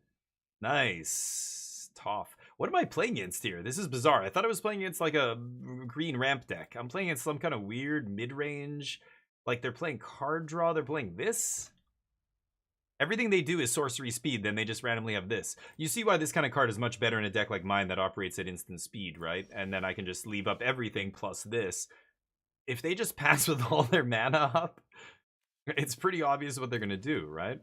Nice. Toph. What am I playing against here? This is bizarre. I thought I was playing against like a green ramp deck. I'm playing against some kind of weird mid-range. Like they're playing card draw. They're playing this. Everything they do is sorcery speed. Then they just randomly have this. You see why this kind of card is much better in a deck like mine that operates at instant speed, right? And then I can just leave up everything plus this. If they just pass with all their mana up, it's pretty obvious what they're going to do, right?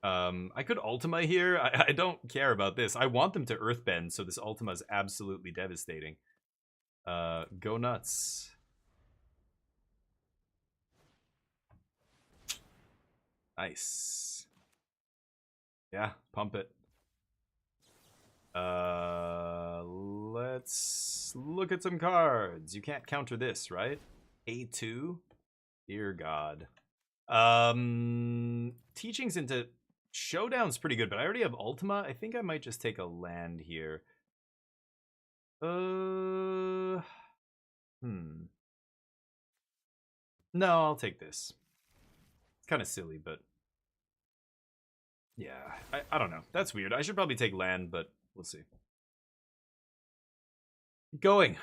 I could Ultima here. I don't care about this. I want them to Earthbend, so this Ultima is absolutely devastating. Go nuts. Nice. Yeah, pump it. Let's look at some cards. You can't counter this, right? A2? Dear God. Teachings into Showdown's pretty good, but I already have Ultima. I think I might just take a land here. No, I'll take this. It's kind of silly, but yeah, I don't know. That's weird. I should probably take land, but we'll see. Going.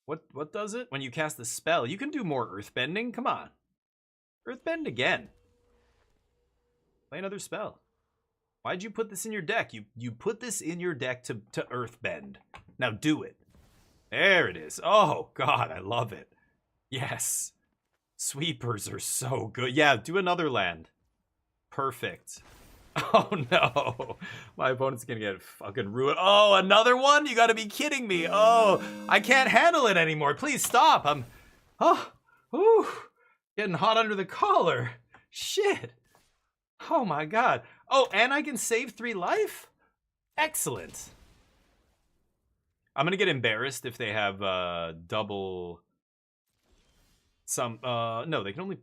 What does it? When you cast a spell, you can do more earthbending? Come on. Earthbend again. Play another spell. Why'd you put this in your deck? You put this in your deck to earthbend. Now do it. There it is. Oh, God, I love it. Yes. Sweepers are so good. Yeah, do another land. Perfect. Oh no. My opponent's gonna get fucking ruined. Oh, another one? You gotta be kidding me. Oh, I can't handle it anymore. Please stop. Ooh, getting hot under the collar. Shit. Oh my god. Oh, and I can save 3 life? Excellent. I'm gonna get embarrassed if they have double some no, they can only.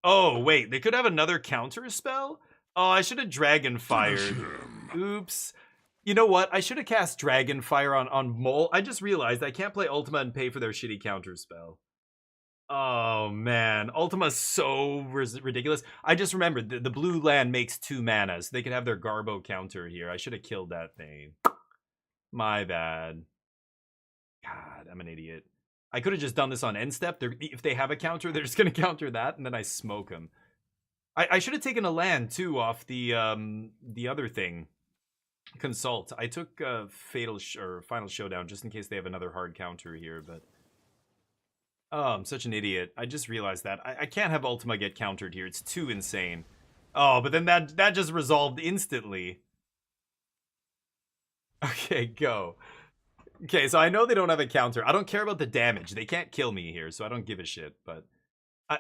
Oh wait, they could have another counter spell? Oh, I should have Dragon Fired. Oops. You know what? I should have cast Dragon Fire on Mole. I just realized I can't play Ultima and pay for their shitty counter spell. Oh man, Ultima's so ridiculous. I just remembered the blue land makes 2 mana, so they could have their Garbo counter here. I should have killed that thing. My bad. God, I'm an idiot. I could have just done this on end step. If they have a counter, they're just gonna counter that, and then I smoke them. I should have taken a land too off the other thing. Consult. I took Final Showdown just in case they have another hard counter here, but oh, I'm such an idiot. I just realized that. I can't have Ultima get countered here. It's too insane. Oh, but then that just resolved instantly. Okay, go. Okay, so I know they don't have a counter. I don't care about the damage. They can't kill me here, so I don't give a shit, but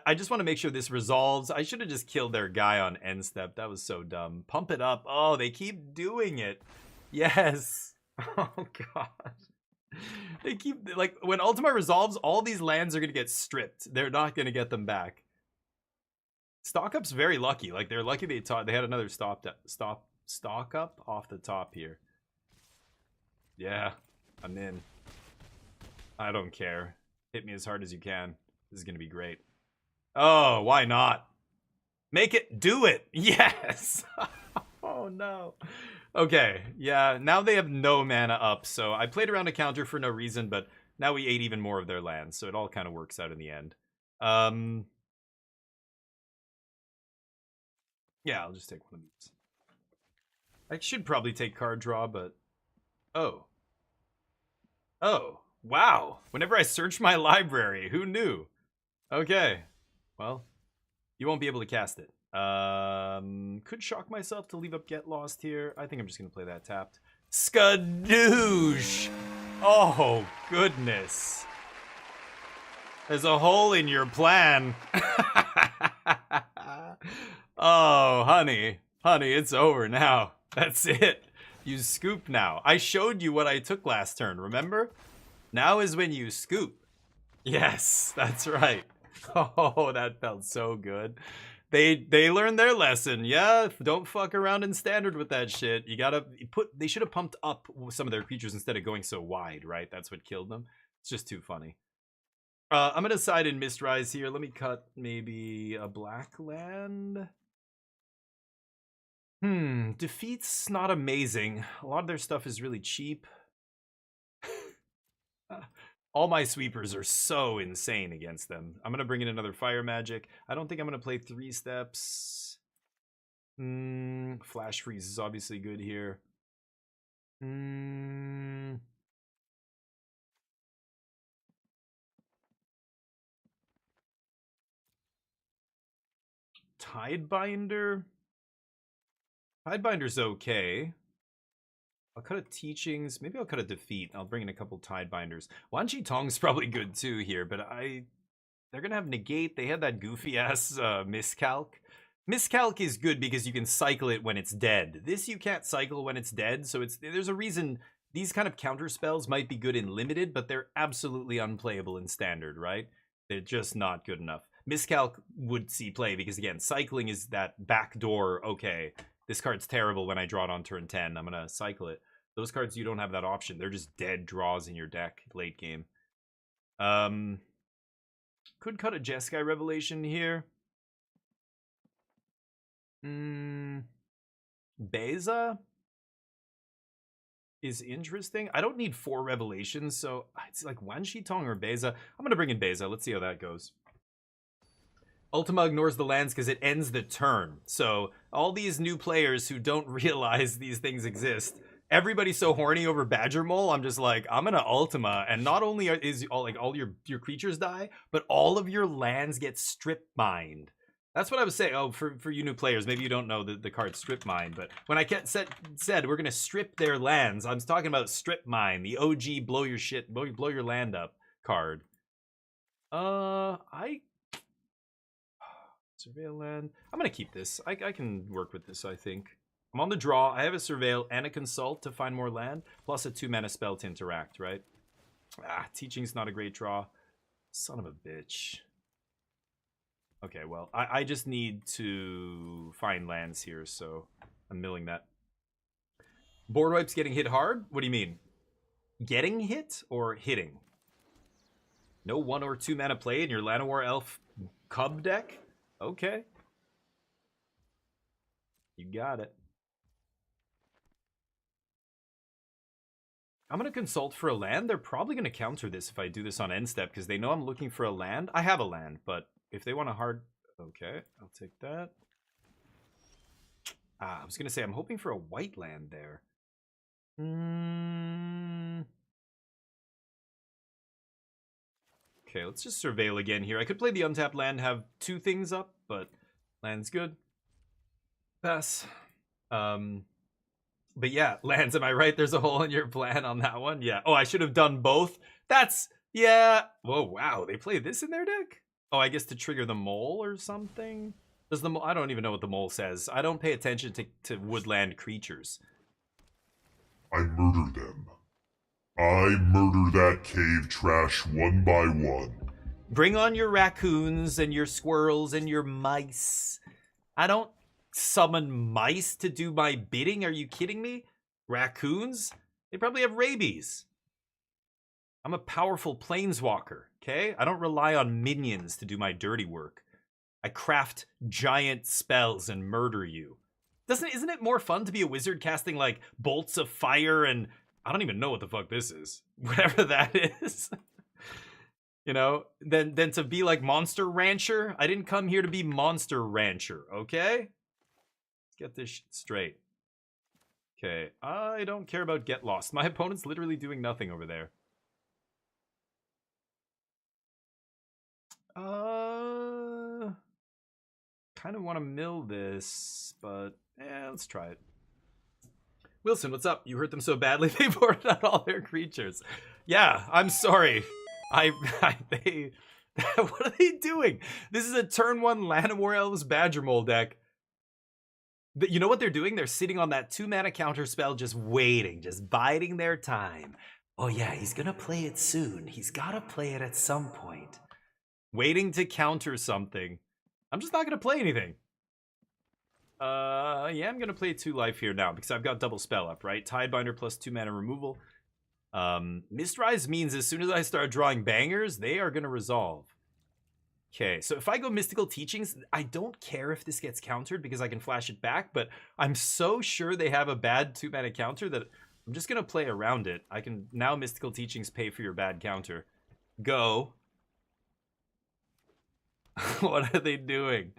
I just want to make sure this resolves. I should have just killed their guy on end step. That was so dumb. Pump it up. Oh, they keep doing it. Yes. Oh, God. They keep, like, when Ultima resolves, all these lands are going to get stripped. They're not going to get them back. Stock Up's very lucky. Like, they're lucky they had another stock up off the top here. Yeah, I'm in. I don't care. Hit me as hard as you can. This is going to be great. Oh, why not? Make it. Do it. Yes. Oh, no. Okay, yeah, now they have no mana up, so I played around a counter for no reason, but now we ate even more of their lands, so it all kind of works out in the end. Yeah, I'll just take one of these. I should probably take card draw, but... Oh. Oh, wow. Whenever I search my library, who knew? Okay. Well, you won't be able to cast it. Could shock myself to leave up Get Lost here. I think I'm just gonna play that tapped. Skadoosh! Oh, goodness. There's a hole in your plan. Oh, honey. Honey, it's over now. That's it. You scoop now. I showed you what I took last turn, remember? Now is when you scoop. Yes, that's right. Oh, that felt so good. They learned their lesson. Yeah, don't fuck around in standard with that shit. You gotta they should have pumped up some of their creatures instead of going so wide, right? That's what killed them. It's just too funny. I'm gonna side in Mistrise here. Let me cut maybe a black land. Defeat's not amazing. A lot of their stuff is really cheap. All my sweepers are so insane against them. I'm going to bring in another fire magic. I don't think I'm going to play 3 steps. Flash freeze is obviously good here. Tidebinder. Tidebinder's okay. I'll cut a Teachings. Maybe I'll cut a Defeat. I'll bring in a couple Tidebinders. Wan Chi Tong's probably good too here, but they're going to have Negate. They had that goofy-ass Miscalc. Miscalc is good because you can cycle it when it's dead. This you can't cycle when it's dead, so there's a reason these kind of counter spells might be good in Limited, but they're absolutely unplayable in Standard, right? They're just not good enough. Miscalc would see play because, again, cycling is that backdoor, okay, this card's terrible when I draw it on turn 10. I'm going to cycle it. Those cards, you don't have that option. They're just dead draws in your deck late game. Could cut a Jeskai Revelation here. Beza is interesting. I don't need 4 Revelations, so it's like Wan Chi Tong or Beza. I'm going to bring in Beza. Let's see how that goes. Ultima ignores the lands because it ends the turn. So all these new players who don't realize these things exist everybody's so horny over Badger Mole. I'm just like, I'm gonna Ultima, and not only is all your creatures die, but all of your lands get strip mined. That's what I was saying. Oh, for you new players, maybe you don't know the card strip mine, but when I said we're gonna strip their lands, I'm talking about strip mine, the OG blow your land up card. I surveil land. I'm gonna keep this. I can work with this, I think. I'm on the draw. I have a surveil and a consult to find more land, plus a 2-mana spell to interact, right? Teaching's not a great draw. Son of a bitch. Okay, well, I just need to find lands here, so I'm milling that. Board wipes getting hit hard? What do you mean? Getting hit or hitting? No 1 or 2 mana play in your Llanowar Elf Cub deck? Okay. You got it. I'm going to consult for a land. They're probably going to counter this if I do this on end step because they know I'm looking for a land. I have a land, but if they want a hard... Okay, I'll take that. I was going to say, I'm hoping for a white land there. Okay, let's just surveil again here. I could play the untapped land, have 2 things up, but land's good. Pass. But yeah, lands, am I right? There's a hole in your plan on that one? Yeah. Oh, I should have done both? That's... Yeah. Whoa, wow. They play this in their deck? Oh, I guess to trigger the mole or something? Does the mole... I don't even know what the mole says. I don't pay attention to woodland creatures. I murder them. I murder that cave trash one by one. Bring on your raccoons and your squirrels and your mice. I don't summon mice to do my bidding. Are you kidding me? Raccoons? They probably have rabies. I'm a powerful planeswalker, okay? I don't rely on minions to do my dirty work. I craft giant spells and murder you. Isn't it more fun to be a wizard casting like bolts of fire and I don't even know what the fuck this is. Whatever that is. You know, than to be like Monster Rancher. I didn't come here to be Monster Rancher, okay? Let's get this shit straight. Okay, I don't care about Get Lost. My opponent's literally doing nothing over there. Kind of want to mill this, but yeah, let's try it. Wilson, what's up? You hurt them so badly they boarded out all their creatures. Yeah, I'm sorry. What are they doing? This is a turn 1 Llanowar Elves Badger Mole deck. You know what they're doing? They're sitting on that 2-mana counter spell, just waiting, just biding their time. Oh yeah, he's gonna play it soon. He's gotta play it at some point. Waiting to counter something. I'm just not gonna play anything. Yeah, I'm gonna play 2 life here now because I've got double spell up, right? Tidebinder plus 2 mana removal. Mistrise means as soon as I start drawing bangers, they are gonna resolve. Okay, so if I go Mystical Teachings, I don't care if this gets countered because I can flash it back, but I'm so sure they have a bad 2-mana counter that I'm just gonna play around it. I can now Mystical Teachings pay for your bad counter. Go. What are they doing?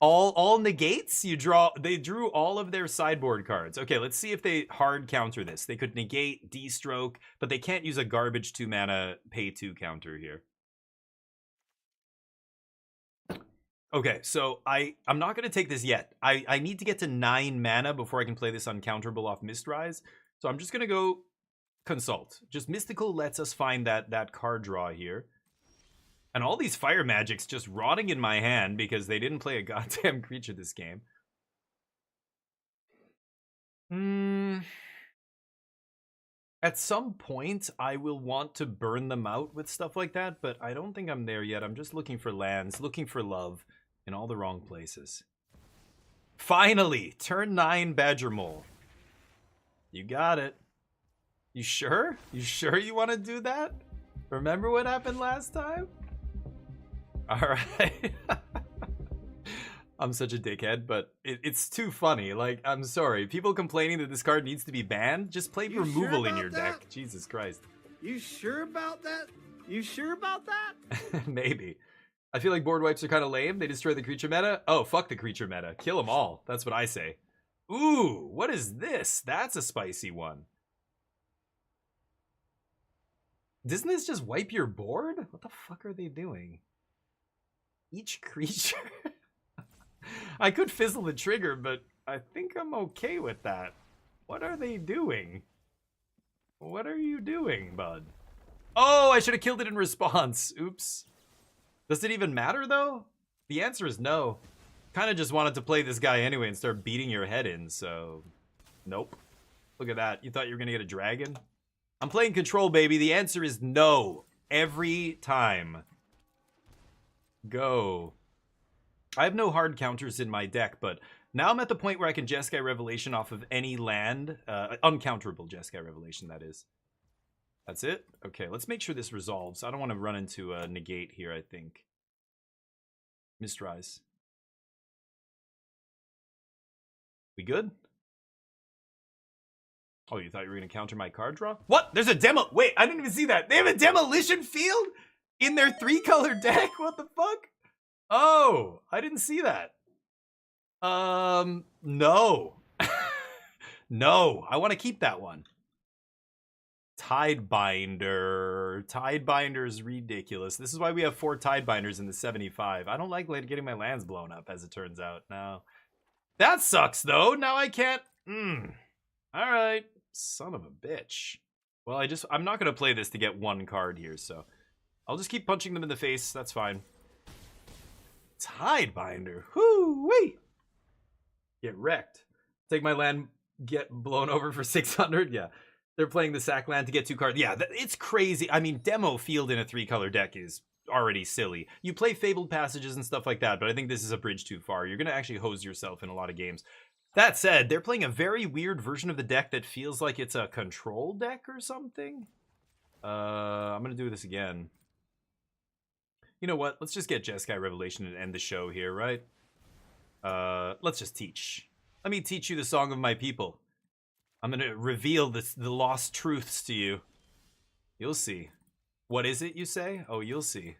All negates? They drew all of their sideboard cards. Okay, let's see if they hard counter this. They could negate, D-stroke, but they can't use a garbage 2-mana pay 2 counter here. Okay, so I'm not going to take this yet. I need to get to 9 mana before I can play this uncounterable off Mistrise. So I'm just going to go Consult. Just Mystical lets us find that card draw here. And all these fire magics just rotting in my hand because they didn't play a goddamn creature this game. At some point, I will want to burn them out with stuff like that, but I don't think I'm there yet. I'm just looking for lands, looking for love in all the wrong places. Finally, turn 9 Badger Mole. You got it. You sure? You sure you want to do that? Remember what happened last time? All right. I'm such a dickhead, but it's too funny. Like, I'm sorry. People complaining that this card needs to be banned, just play removal in your deck. Jesus Christ. You sure about that? You sure about that? Maybe. I feel like board wipes are kind of lame. They destroy the creature meta. Oh, fuck the creature meta. Kill them all. That's what I say. Ooh, what is this? That's a spicy one. Doesn't this just wipe your board? What the fuck are they doing? Each creature? I could fizzle the trigger, but I think I'm okay with that. What are they doing? What are you doing, bud? Oh, I should have killed it in response. Oops. Does it even matter, though? The answer is no. Kind of just wanted to play this guy anyway and start beating your head in, so... Nope. Look at that. You thought you were going to get a dragon? I'm playing control, baby. The answer is no. Every time. Go. I have no hard counters in my deck, but now I'm at the point where I can Jeskai Revelation off of any land. Uncounterable Jeskai Revelation, that is. That's it? Okay, let's make sure this resolves. I don't want to run into a negate here, I think. Mistrise. We good? Oh, you thought you were going to counter my card draw? What? There's a demo. Wait, I didn't even see that. They have a demolition field in their 3-color deck? What the fuck? Oh, I didn't see that. No. No, I want to keep that one. Tidebinder. Tidebinder is ridiculous. This is why we have 4 Tidebinders in the 75. I don't like getting my lands blown up, as it turns out. No. That sucks, though. Now I can't... Alright. Son of a bitch. Well, I'm not going to play this to get 1 card here, so... I'll just keep punching them in the face. That's fine. Tidebinder. Whoo-wee! Get wrecked. Take my land, get blown over for 600? Yeah. They're playing the sack land to get 2 cards. Yeah, it's crazy. I mean, demo field in a 3-color deck is already silly. You play Fabled Passages and stuff like that, but I think this is a bridge too far. You're going to actually hose yourself in a lot of games. That said, they're playing a very weird version of the deck that feels like it's a control deck or something. I'm going to do this again. You know what? Let's just get Jeskai Revelation and end the show here, right? Let's just teach. Let me teach you the song of my people. I'm going to reveal the lost truths to you. You'll see. What is it, you say? Oh, you'll see.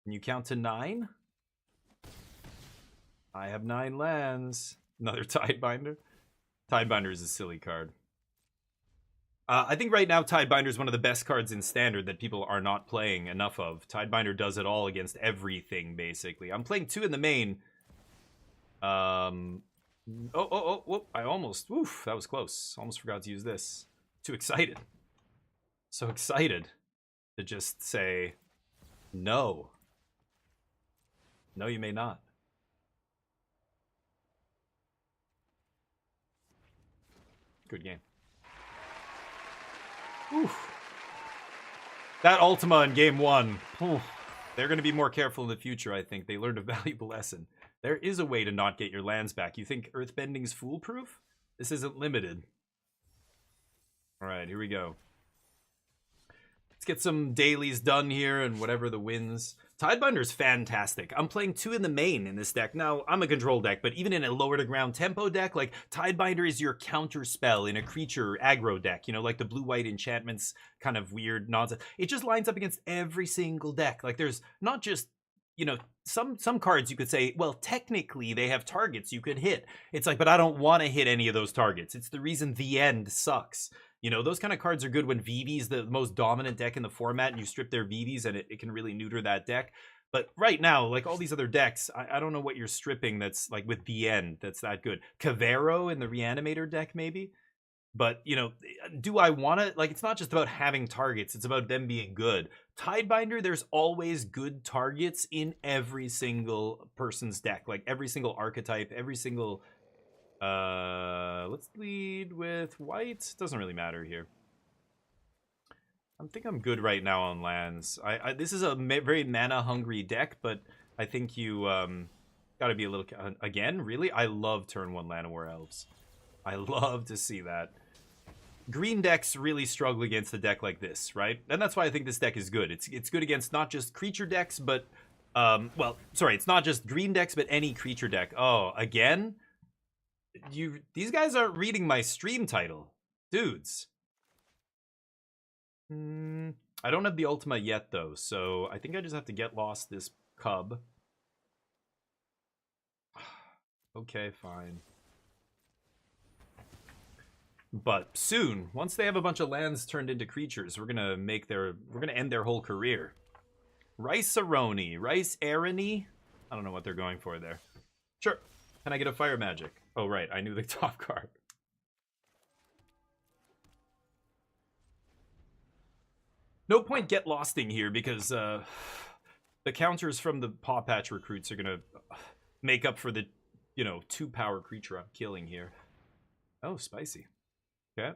Can you count to 9? I have 9 lands. Another Tidebinder. Tidebinder is a silly card. I think right now Tidebinder is one of the best cards in Standard that people are not playing enough of. Tidebinder does it all against everything, basically. I'm playing 2 in the main. Whoop, I almost, oof, that was close. Almost forgot to use this. Too excited. So excited to just say, no. No, you may not. Good game. Oof. That Ultima in game 1. Oof. They're going to be more careful in the future, I think. They learned a valuable lesson. There is a way to not get your lands back. You think Earthbending's foolproof? This isn't limited. Alright, here we go. Let's get some dailies done here and whatever the wins. Tidebinder's fantastic. I'm playing 2 in the main in this deck. Now, I'm a control deck, but even in a lower to ground tempo deck, like Tidebinder is your counter spell in a creature aggro deck, you know, like the blue-white enchantments kind of weird nonsense. It just lines up against every single deck. Like there's not just, you know, some cards you could say, well, technically they have targets you could hit. It's like, but I don't want to hit any of those targets. It's the reason The End sucks. You know, those kind of cards are good when VV's the most dominant deck in the format and you strip their VVs and it can really neuter that deck. But right now, like all these other decks, I don't know what you're stripping that's like with The End that's that good. Cavero in the Reanimator deck maybe? But, you know, do I want to, like, it's not just about having targets, it's about them being good. Tidebinder, there's always good targets in every single person's deck. Like every single archetype, every single... let's lead with white. Doesn't really matter here. I think I'm good right now on lands. This is a very mana-hungry deck, but I think you gotta be a little... Again, really? I love turn 1 Llanowar Elves. I love to see that. Green decks really struggle against a deck like this, right? And that's why I think this deck is good. It's good against not just creature decks, but... well, sorry, it's not just green decks, but any creature deck. Oh, again? These guys aren't reading my stream title. Dudes. I don't have the Ultima yet, though, so I think I just have to get lost this cub. Okay, fine. But soon, once they have a bunch of lands turned into creatures, we're gonna end their whole career. Rice-a-roni, Rice-arony. I don't know what they're going for there. Sure. Can I get a fire magic? Oh right, I knew the top card. No point get losting here because the counters from the Paw Patch recruits are gonna make up for the, 2-power creature I'm killing here. Oh, spicy. Okay.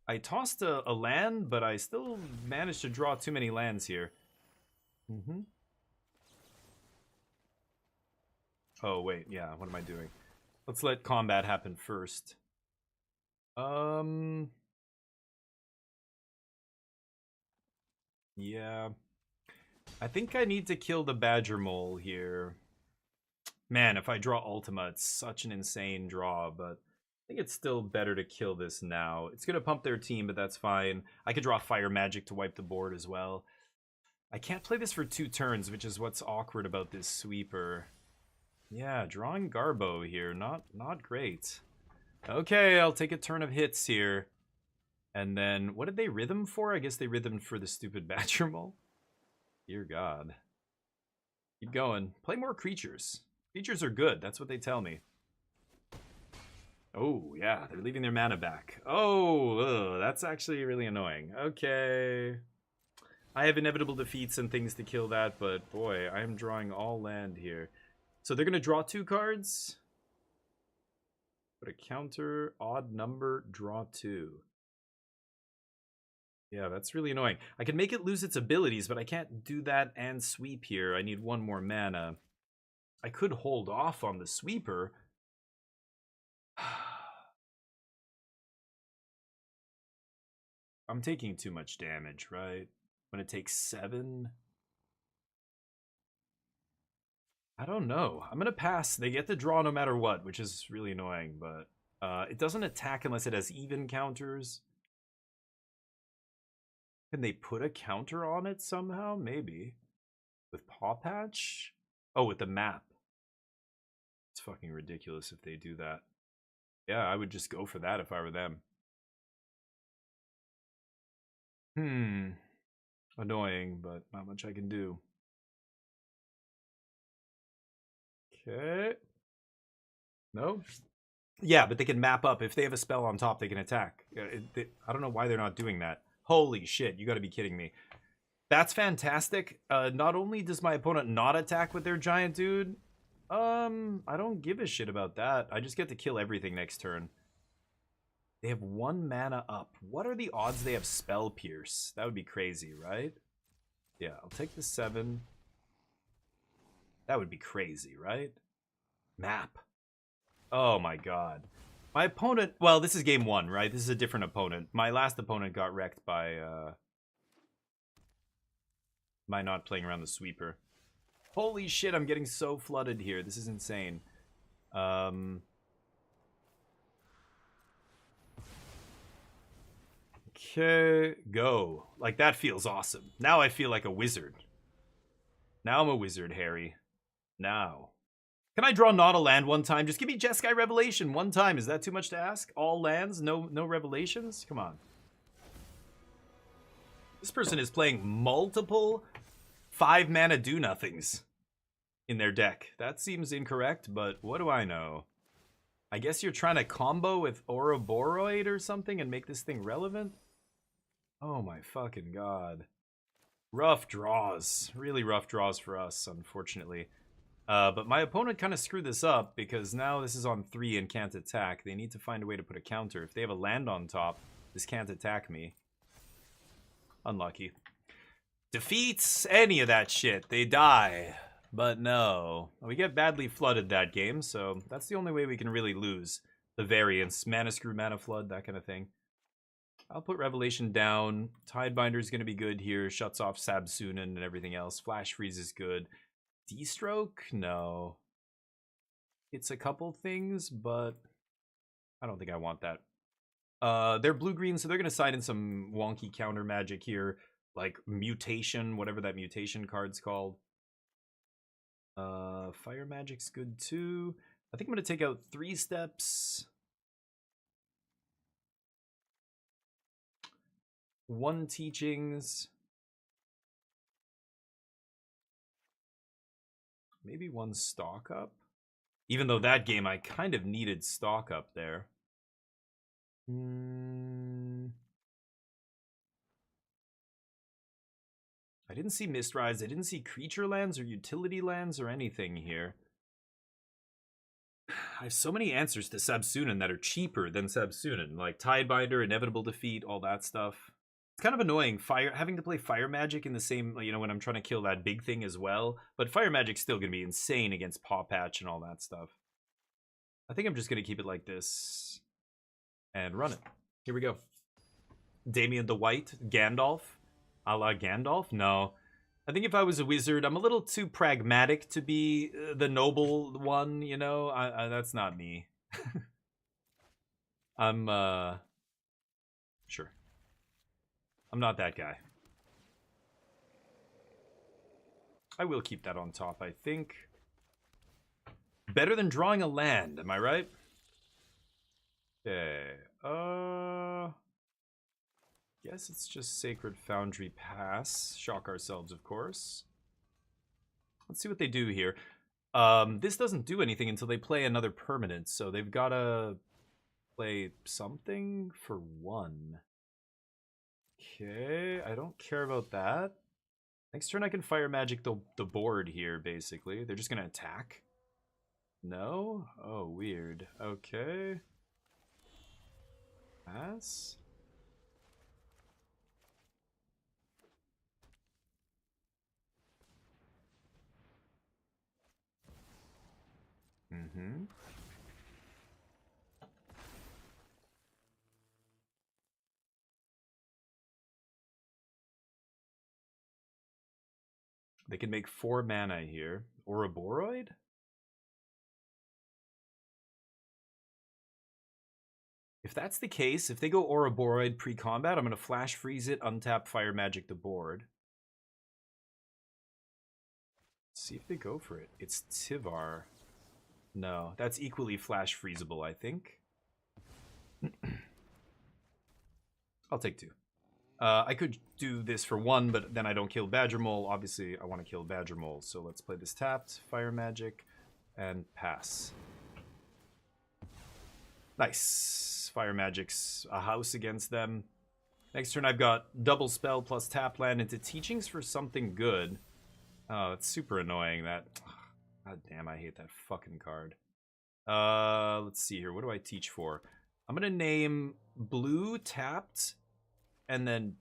I tossed a land, but I still managed to draw too many lands here. Oh, wait. Yeah, what am I doing? Let's let combat happen first. Yeah. I think I need to kill the Badger Mole here. Man, if I draw Ultima, it's such an insane draw, but I think it's still better to kill this now. It's going to pump their team, but that's fine. I could draw Fire Magic to wipe the board as well. I can't play this for 2 turns, which is what's awkward about this sweeper. Yeah, drawing Garbo here. Not great. Okay, I'll take a turn of hits here. And then, what did they rhythm for? I guess they rhythmed for the stupid Badger Mole. Dear God. Keep going. Play more creatures. Creatures are good. That's what they tell me. Oh, yeah. They're leaving their mana back. Oh, that's actually really annoying. Okay. I have inevitable defeats and things to kill that, but boy, I am drawing all land here. So they're going to draw 2 cards. Put a counter, odd number, draw 2. Yeah, that's really annoying. I can make it lose its abilities, but I can't do that and sweep here. I need 1 more mana. I could hold off on the sweeper. I'm taking too much damage, right? When it takes 7? I don't know. I'm going to pass. They get to draw no matter what, which is really annoying, but it doesn't attack unless it has even counters. Can they put a counter on it somehow? Maybe. With Paw Patch? Oh, with the map. It's fucking ridiculous if they do that. Yeah, I would just go for that if I were them. Annoying, but not much I can do. Okay. No? Yeah, but they can map up. If they have a spell on top, they can attack. I don't know why they're not doing that. Holy shit, you gotta be kidding me. That's fantastic. Not only does my opponent not attack with their giant dude, I don't give a shit about that. I just get to kill everything next turn. They have 1 mana up. What are the odds they have Spell Pierce? That would be crazy, right? Yeah, I'll take the 7. That would be crazy, right? Map. Oh my god. My opponent... Well, this is game 1, right? This is a different opponent. My last opponent got wrecked by not playing around the sweeper. Holy shit, I'm getting so flooded here. This is insane. Okay, go. Like, that feels awesome. Now I feel like a wizard. Now I'm a wizard, Harry. Now. Can I draw not a land one time? Just give me Jeskai Revelation one time. Is that too much to ask? All lands? No revelations? Come on. This person is playing multiple 5-mana do-nothings in their deck. That seems incorrect, but what do I know? I guess you're trying to combo with Ouroboros or something and make this thing relevant? Oh my fucking god. Rough draws. Really rough draws for us, unfortunately. But my opponent kind of screwed this up because now this is on 3 and can't attack. They need to find a way to put a counter. If they have a land on top, this can't attack me. Unlucky. Defeats any of that shit. They die. But no. We get badly flooded that game, so that's the only way we can really lose. The variance. Mana Screw, Mana Flood, that kind of thing. I'll put Revelation down. Tidebinder's going to be good here. Shuts off Sabsunan and everything else. Flash Freeze is good. D-Stroke? No. It's a couple things, but I don't think I want that. They're blue-green, so they're going to side in some wonky counter magic here. Like Mutation, whatever that mutation card's called. Fire Magic's good too. I think I'm going to take out 3 steps. 1 teachings. Maybe 1 stock up. Even though that game I kind of needed stock up there. I didn't see Mistrise. I didn't see creature lands or utility lands or anything here. I have so many answers to Sabsunin that are cheaper than Sabsunin, like Tidebinder, Inevitable Defeat, all that stuff. It's kind of annoying having to play Fire Magic in the same, you know, when I'm trying to kill that big thing as well. But Fire Magic's still going to be insane against Paw Patch and all that stuff. I think I'm just going to keep it like this and run it. Here we go. Damien the White, Gandalf. A la Gandalf? No. I think if I was a wizard, I'm a little too pragmatic to be the noble one, you know? That's not me. I'm, sure. I'm not that guy. I will keep that on top, I think. Better than drawing a land, am I right? Okay. Guess it's just Sacred Foundry pass. Shock ourselves, of course. Let's see what they do here. This doesn't do anything until they play another permanent, so they've got to play something for 1. Okay, I don't care about that. Next turn I can Fire Magic the board here, basically. They're just going to attack. No? Oh, weird. Okay. Pass. Mm-hmm. They can make 4 mana here. Ouroboros? If that's the case, if they go Ouroboros pre-combat, I'm going to Flash Freeze it, untap Fire Magic the board. Let's see if they go for it. It's Tivar. No, that's equally Flash Freezable, I think. I'll take 2. I could do this for 1, but then I don't kill Badger Mole. Obviously, I want to kill Badger Mole, so let's play this tapped, Fire Magic, and pass. Nice. Fire Magic's a house against them. Next turn, I've got double spell plus tap land into Teachings for something good. Oh, it's super annoying that... God damn, I hate that fucking card. Let's see here. What do I teach for? I'm going to name blue tapped, and then...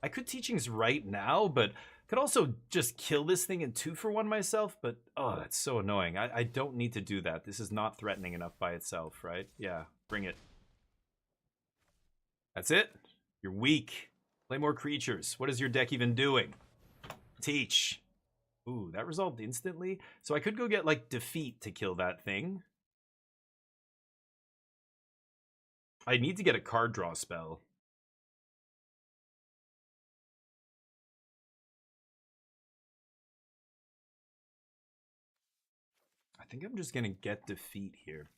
I could Teachings right now, but could also just kill this thing in 2 for 1 myself, but oh, that's so annoying. I don't need to do that. This is not threatening enough by itself, right? Yeah, bring it. That's it? You're weak. Play more creatures. What is your deck even doing? Teach. Ooh, that resolved instantly. So I could go get, like, Defeat to kill that thing. I need to get a card draw spell. I think I'm just going to get Defeat here.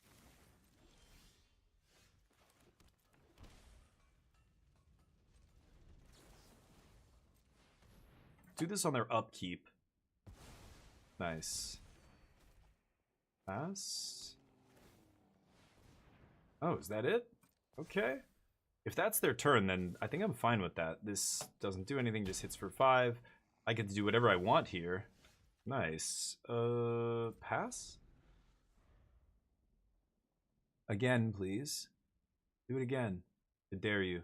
Do this on their upkeep. Nice. Pass. Oh, is that it? Okay. If that's their turn, then I think I'm fine with that. This doesn't do anything, just hits for 5. I get to do whatever I want here. Nice. Pass? Again, please. Do it again. I dare you.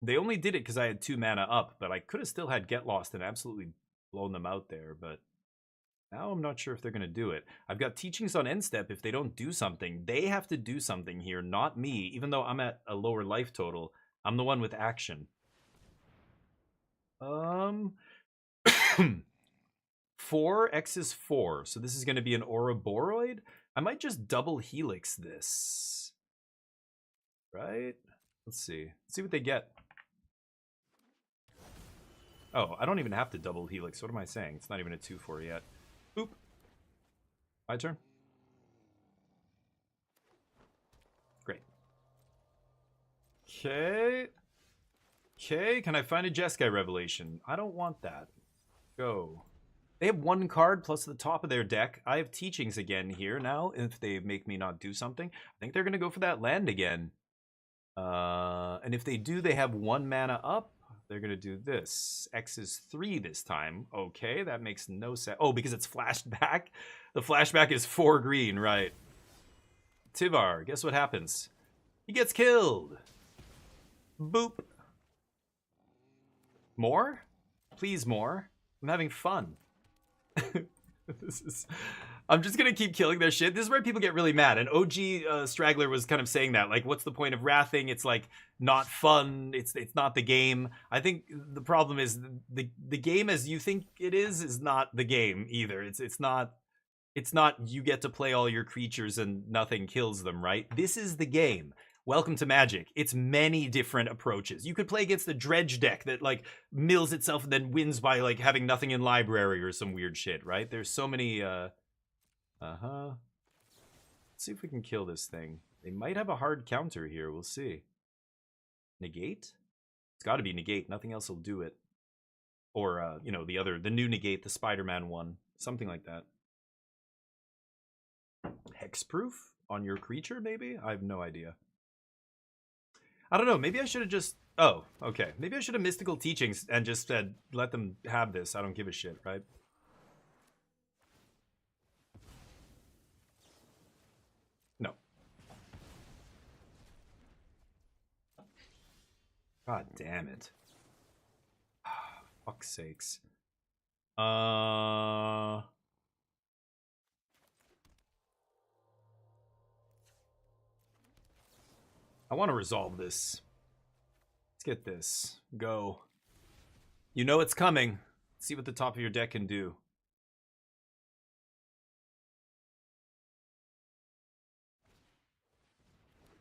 They only did it because I had 2 mana up, but I could have still had Get Lost and absolutely blown them out there, but now I'm not sure if they're going to do it. I've got Teachings on end step. If they don't do something, they have to do something here, not me. Even though I'm at a lower life total, I'm the one with action. 4, X is 4, so this is going to be an Ouroboros. I might just double Helix this. Right? Let's see. Let's see what they get. Oh, I don't even have to double Helix. What am I saying? It's not even a 2/4 yet. Oop. My turn. Great. Okay. Okay, can I find a Jeskai Revelation? I don't want that. Go. They have one card plus the top of their deck. I have Teachings again here now. If they make me not do something, I think they're going to go for that land again. And if they do, they have 1 mana up. They're going to do this. X is 3 this time. Okay, that makes no sense. Oh, because it's flashed back? The flashback is 4 green, right. Tivar, guess what happens? He gets killed. Boop. More? Please more. I'm having fun. I'm just gonna keep killing their shit. This is where people get really mad. And OG Straggler was kind of saying that, like, what's the point of wrathing? It's like not fun. It's not the game. I think the problem is the game as you think it is not the game either. It's not you get to play all your creatures and nothing kills them, right? This is the game. Welcome to Magic. It's many different approaches. You could play against the Dredge deck that like mills itself and then wins by like having nothing in library or some weird shit, right? There's so many Let's see if we can kill this thing. They might have a hard counter here. We'll see. Negate? It's got to be negate. Nothing else will do it. Or you know, the new negate, the Spider-Man one, something like that. Hexproof on your creature, maybe? I have no idea. I don't know. Maybe I should have just... Oh, okay. Maybe I should have Mystical Teachings and just said, let them have this. I don't give a shit, right? No. God damn it. Fuck's sakes. I want to resolve this. Let's get this. Go. You know it's coming. See what the top of your deck can do.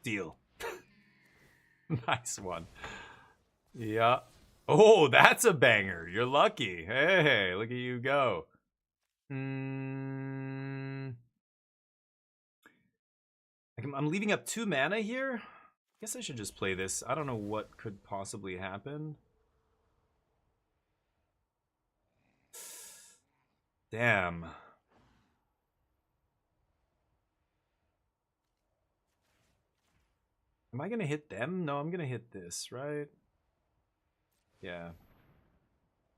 Deal. Nice one. Yeah. Oh, that's a banger. You're lucky. Hey, look at you go. I'm leaving up 2 mana here. I guess I should just play this. I don't know what could possibly happen. Damn. Am I gonna hit them? No, I'm gonna hit this, right? Yeah.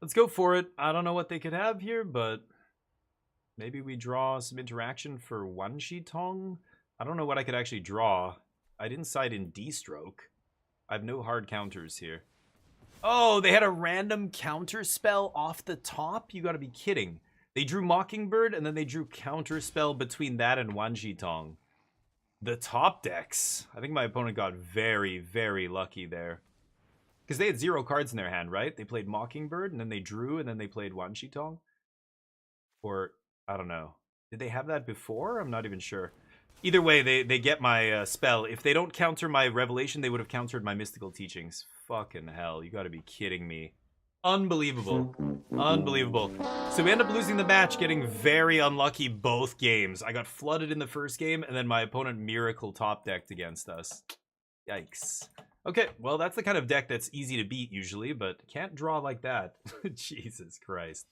Let's go for it. I don't know what they could have here, but maybe we draw some interaction for Wan Shi Tong. I don't know what I could actually draw. I didn't side in D-Stroke. I have no hard counters here. Oh, they had a random counter spell off the top? You gotta be kidding. They drew Mockingbird, and then they drew counter spell between that and Wan Shi Tong. The top decks. I think my opponent got very, very lucky there. Because they had 0 cards in their hand, right? They played Mockingbird, and then they drew, and then they played Wan Shi Tong. Or, I don't know. Did they have that before? I'm not even sure. Either way, they get my spell. If they don't counter my Revelation, they would have countered my Mystical Teachings. Fucking hell, you gotta be kidding me. Unbelievable. Unbelievable. So we end up losing the match, getting very unlucky both games. I got flooded in the first game, and then my opponent Miracle top decked against us. Yikes. Okay, well, that's the kind of deck that's easy to beat usually, but can't draw like that. Jesus Christ.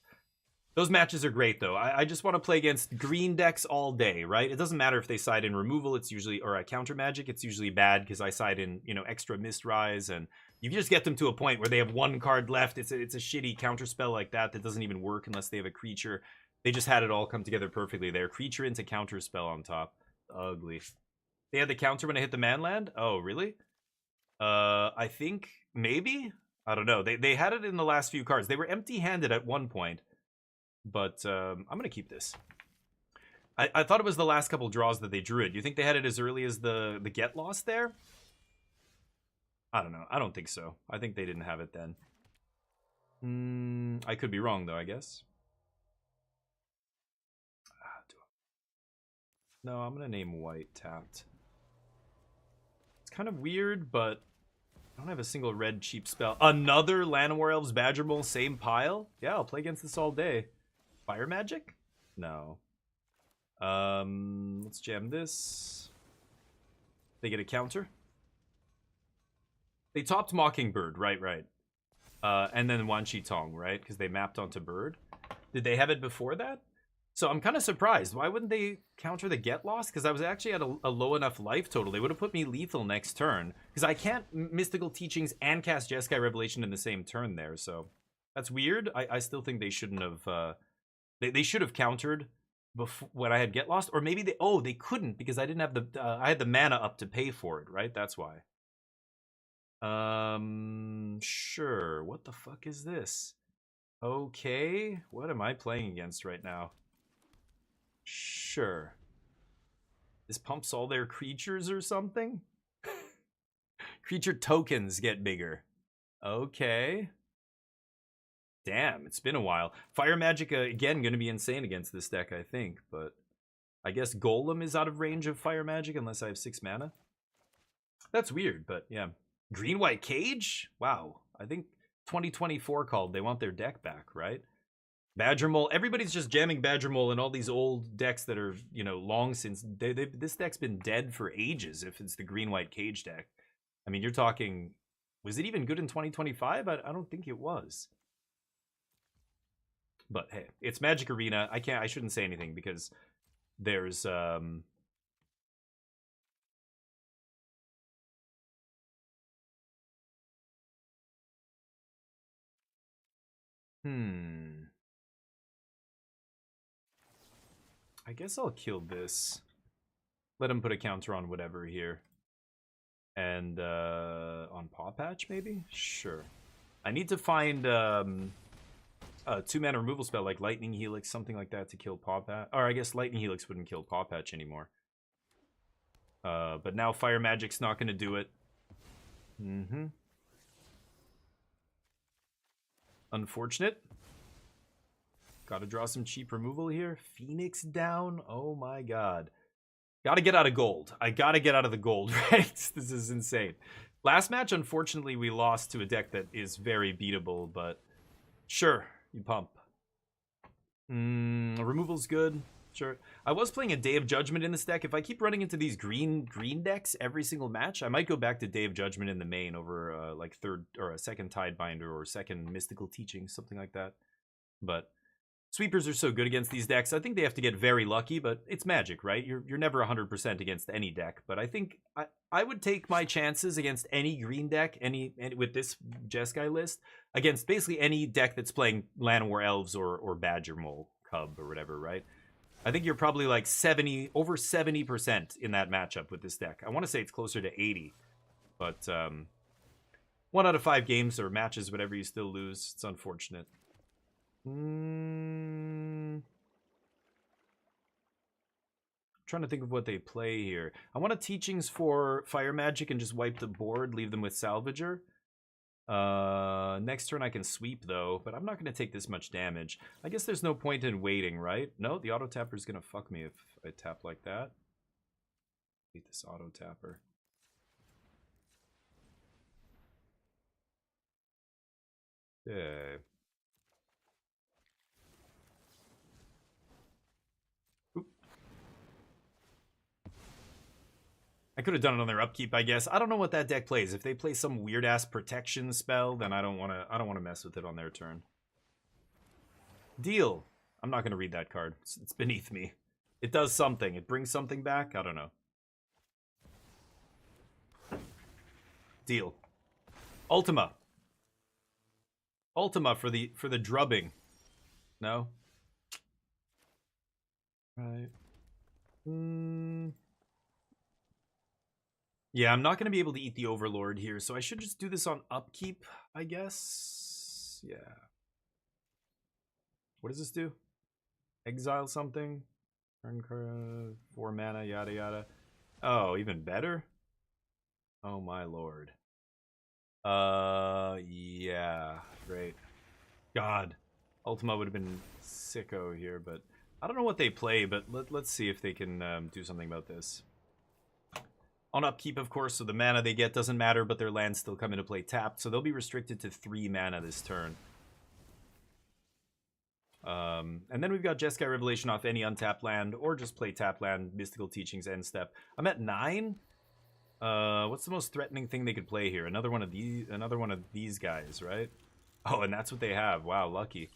Those matches are great, though. I just want to play against green decks all day, right? It doesn't matter if they side in removal, it's usually, or a counter magic, it's usually bad because I side in, you know, extra Mistrise, and you just get them to a point where they have 1 card left. It's a shitty counter spell like that doesn't even work unless they have a creature. They just had it all come together perfectly there. Creature into counter spell on top. Ugly. They had the counter when I hit the manland? Oh, really? I think maybe? I don't know. They had it in the last few cards. They were empty-handed at one point. But I'm going to keep this. I thought it was the last couple draws that they drew it. Do you think they had it as early as the get lost there? I don't know. I don't think so. I think they didn't have it then. I could be wrong, though, I guess. No, I'm going to name white tapped. It's kind of weird, but I don't have a single red cheap spell. Another Llanowar Elves Badger Mole, same pile? Yeah, I'll play against this all day. Fire magic? No. Let's jam this. They get a counter. They topped Mockingbird, right. And then Wan Shi Tong, right? Because they mapped onto Bird. Did they have it before that? So I'm kind of surprised. Why wouldn't they counter the get lost? Because I was actually at a low enough life total. They would have put me lethal next turn. Because I can't Mystical Teachings and cast Jeskai Revelation in the same turn there. So that's weird. I still think they shouldn't have... They should have countered before when I had get lost. Or maybe they couldn't because I didn't have the... I had the mana up to pay for it, right? That's why. Sure. What the fuck is this? Okay. What am I playing against right now? Sure. This pumps all their creatures or something? Creature tokens get bigger. Okay. Damn, it's been a while. Fire Magic, again, going to be insane against this deck, I think. But I guess Golem is out of range of Fire Magic unless I have 6 mana. That's weird, but yeah. Green-White Cage? Wow. I think 2024 called. They want their deck back, right? Badger Mole. Everybody's just jamming Badger Mole in all these old decks that are, you know, long since... this deck's been dead for ages if it's the Green-White Cage deck. I mean, you're talking... Was it even good in 2025? I don't think it was. But hey, it's Magic Arena. I shouldn't say anything because there's... I guess I'll kill this. Let him put a counter on whatever here. And on Paw Patch, maybe? Sure. I need to find a 2-mana removal spell like Lightning Helix, something like that to kill Paw Patch. Or I guess Lightning Helix wouldn't kill Paw Patch anymore. But now Fire Magic's not going to do it. Unfortunate. Gotta draw some cheap removal here. Phoenix down. Oh my god. Gotta get out of gold. I gotta get out of the gold, right? This is insane. Last match, unfortunately, we lost to a deck that is very beatable, but sure, you pump. Removal's good. Sure. I was playing a Day of Judgment in this deck. If I keep running into these green decks every single match, I might go back to Day of Judgment in the main over like third or a second Tidebinder or second Mystical Teaching, something like that. But sweepers are so good against these decks. I think they have to get very lucky, but it's Magic, right? You're never 100% against any deck. But I think I would take my chances against any green deck, any with this Jeskai list, against basically any deck that's playing Llanowar Elves or Badger Mole Cub or whatever, right? I think you're probably like over 70% in that matchup with this deck. I want to say it's closer to 80, but 1 out of 5 games or matches, whatever, you still lose. It's unfortunate. Trying to think of what they play here. I want a Teachings for Fire Magic and just wipe the board, leave them with Salvager. Next turn I can sweep though, but I'm not going to take this much damage. I guess there's no point in waiting, right? No, the auto tapper is going to fuck me if I tap like that. Hate this auto tapper. Yeah. I could have done it on their upkeep, I guess. I don't know what that deck plays. If they play some weird ass protection spell, then I don't want to mess with it on their turn. Deal. I'm not going to read that card. It's beneath me. It does something. It brings something back. I don't know. Deal. Ultima. Ultima for the drubbing. No. Right. Yeah, I'm not going to be able to eat the Overlord here, so I should just do this on upkeep, I guess. Yeah. What does this do? Exile something? Turn 4 mana, yada yada. Oh, even better? Oh my lord. Yeah, great. God. Ultima would have been sicko here, but I don't know what they play, but let's see if they can do something about this. On upkeep, of course, so the mana they get doesn't matter, but their lands still come into play tapped, so they'll be restricted to 3 mana this turn. And then we've got Jeskai Revelation off any untapped land, or just play tap land, Mystical Teachings, end step. I'm at 9. What's the most threatening thing they could play here? Another one of these guys, right? Oh, and that's what they have. Wow, lucky.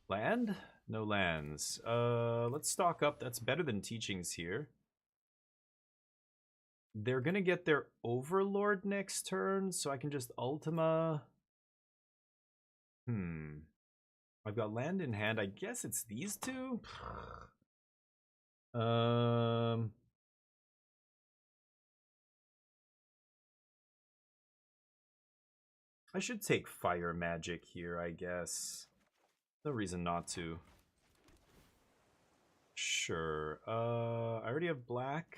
Land? No lands. Let's stock up. That's better than teachings here. They're gonna get their Overlord next turn, so I can just Ultima. I've got land in hand. I guess it's these two. I should take Fire Magic here, I guess. No reason not to. Sure. I already have black.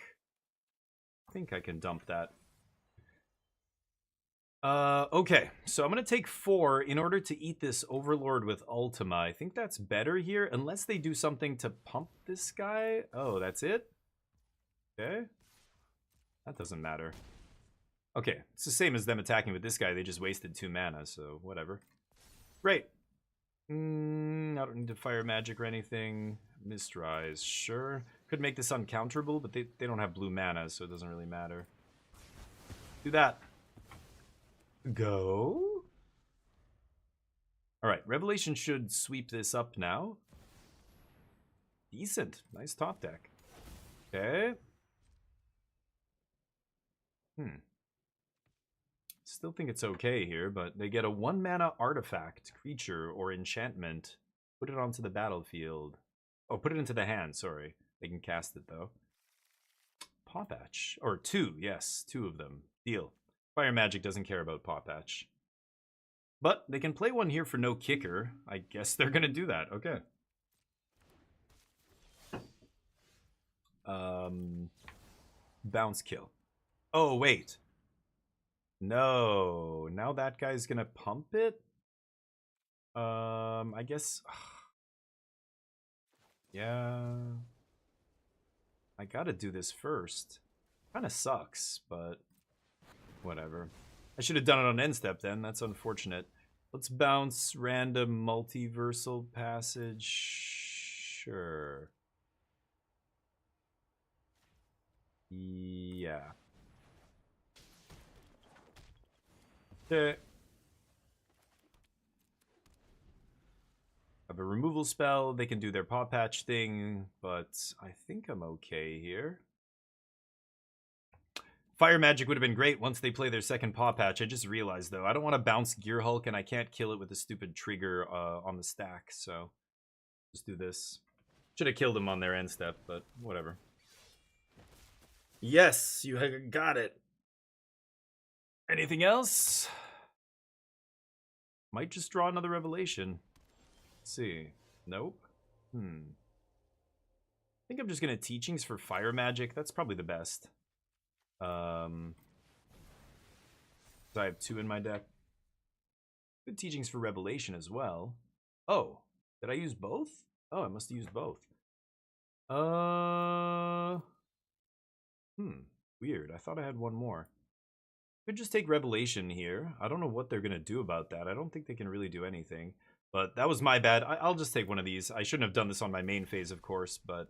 I think I can dump that. Okay. So I'm going to take 4 in order to eat this Overlord with Ultima. I think that's better here, unless they do something to pump this guy. Oh, that's it? Okay. That doesn't matter. Okay, it's the same as them attacking with this guy. They just wasted 2 mana, so whatever. Great. I don't need to Fire Magic or anything. Mistrise, sure. Could make this uncounterable, but they don't have blue mana, so it doesn't really matter. Do that. Go. Alright, Revelation should sweep this up now. Decent. Nice top deck. Okay. Still think it's okay here, but they get a 1-mana artifact, creature, or enchantment. Put it onto the battlefield. Oh, put it into the hand, sorry. They can cast it, though. Paw Patch. Or 2, yes. 2 of them. Deal. Fire Magic doesn't care about Paw Patch. But they can play one here for no kicker. I guess they're going to do that. Okay. Bounce kill. Oh, wait. No. Now that guy's going to pump it? I guess... Yeah... I gotta do this first. Kinda sucks, but... whatever. I should have done it on end step then. That's unfortunate. Let's bounce random multiversal passage. Sure. Yeah. Okay. Have a removal spell. They can do their Paw Patch thing, but I think I'm okay here. Fire Magic would have been great once they play their second Paw Patch. I just realized, though, I don't want to bounce Gear Hulk, and I can't kill it with a stupid trigger on the stack, so just do this. Should have killed him on their end step, but whatever. Yes, you got it. Anything else? Might just draw another Revelation. Let's see. Nope. I think I'm just gonna Teachings for Fire Magic. That's probably the best. I have 2 in my deck. Good Teachings for Revelation as well. Oh, did I use both? Oh, I must have used both. Weird. I thought I had one more. Could just take Revelation here. I don't know what they're gonna do about that. I don't think they can really do anything. But that was my bad. I'll just take one of these. I shouldn't have done this on my main phase, of course, but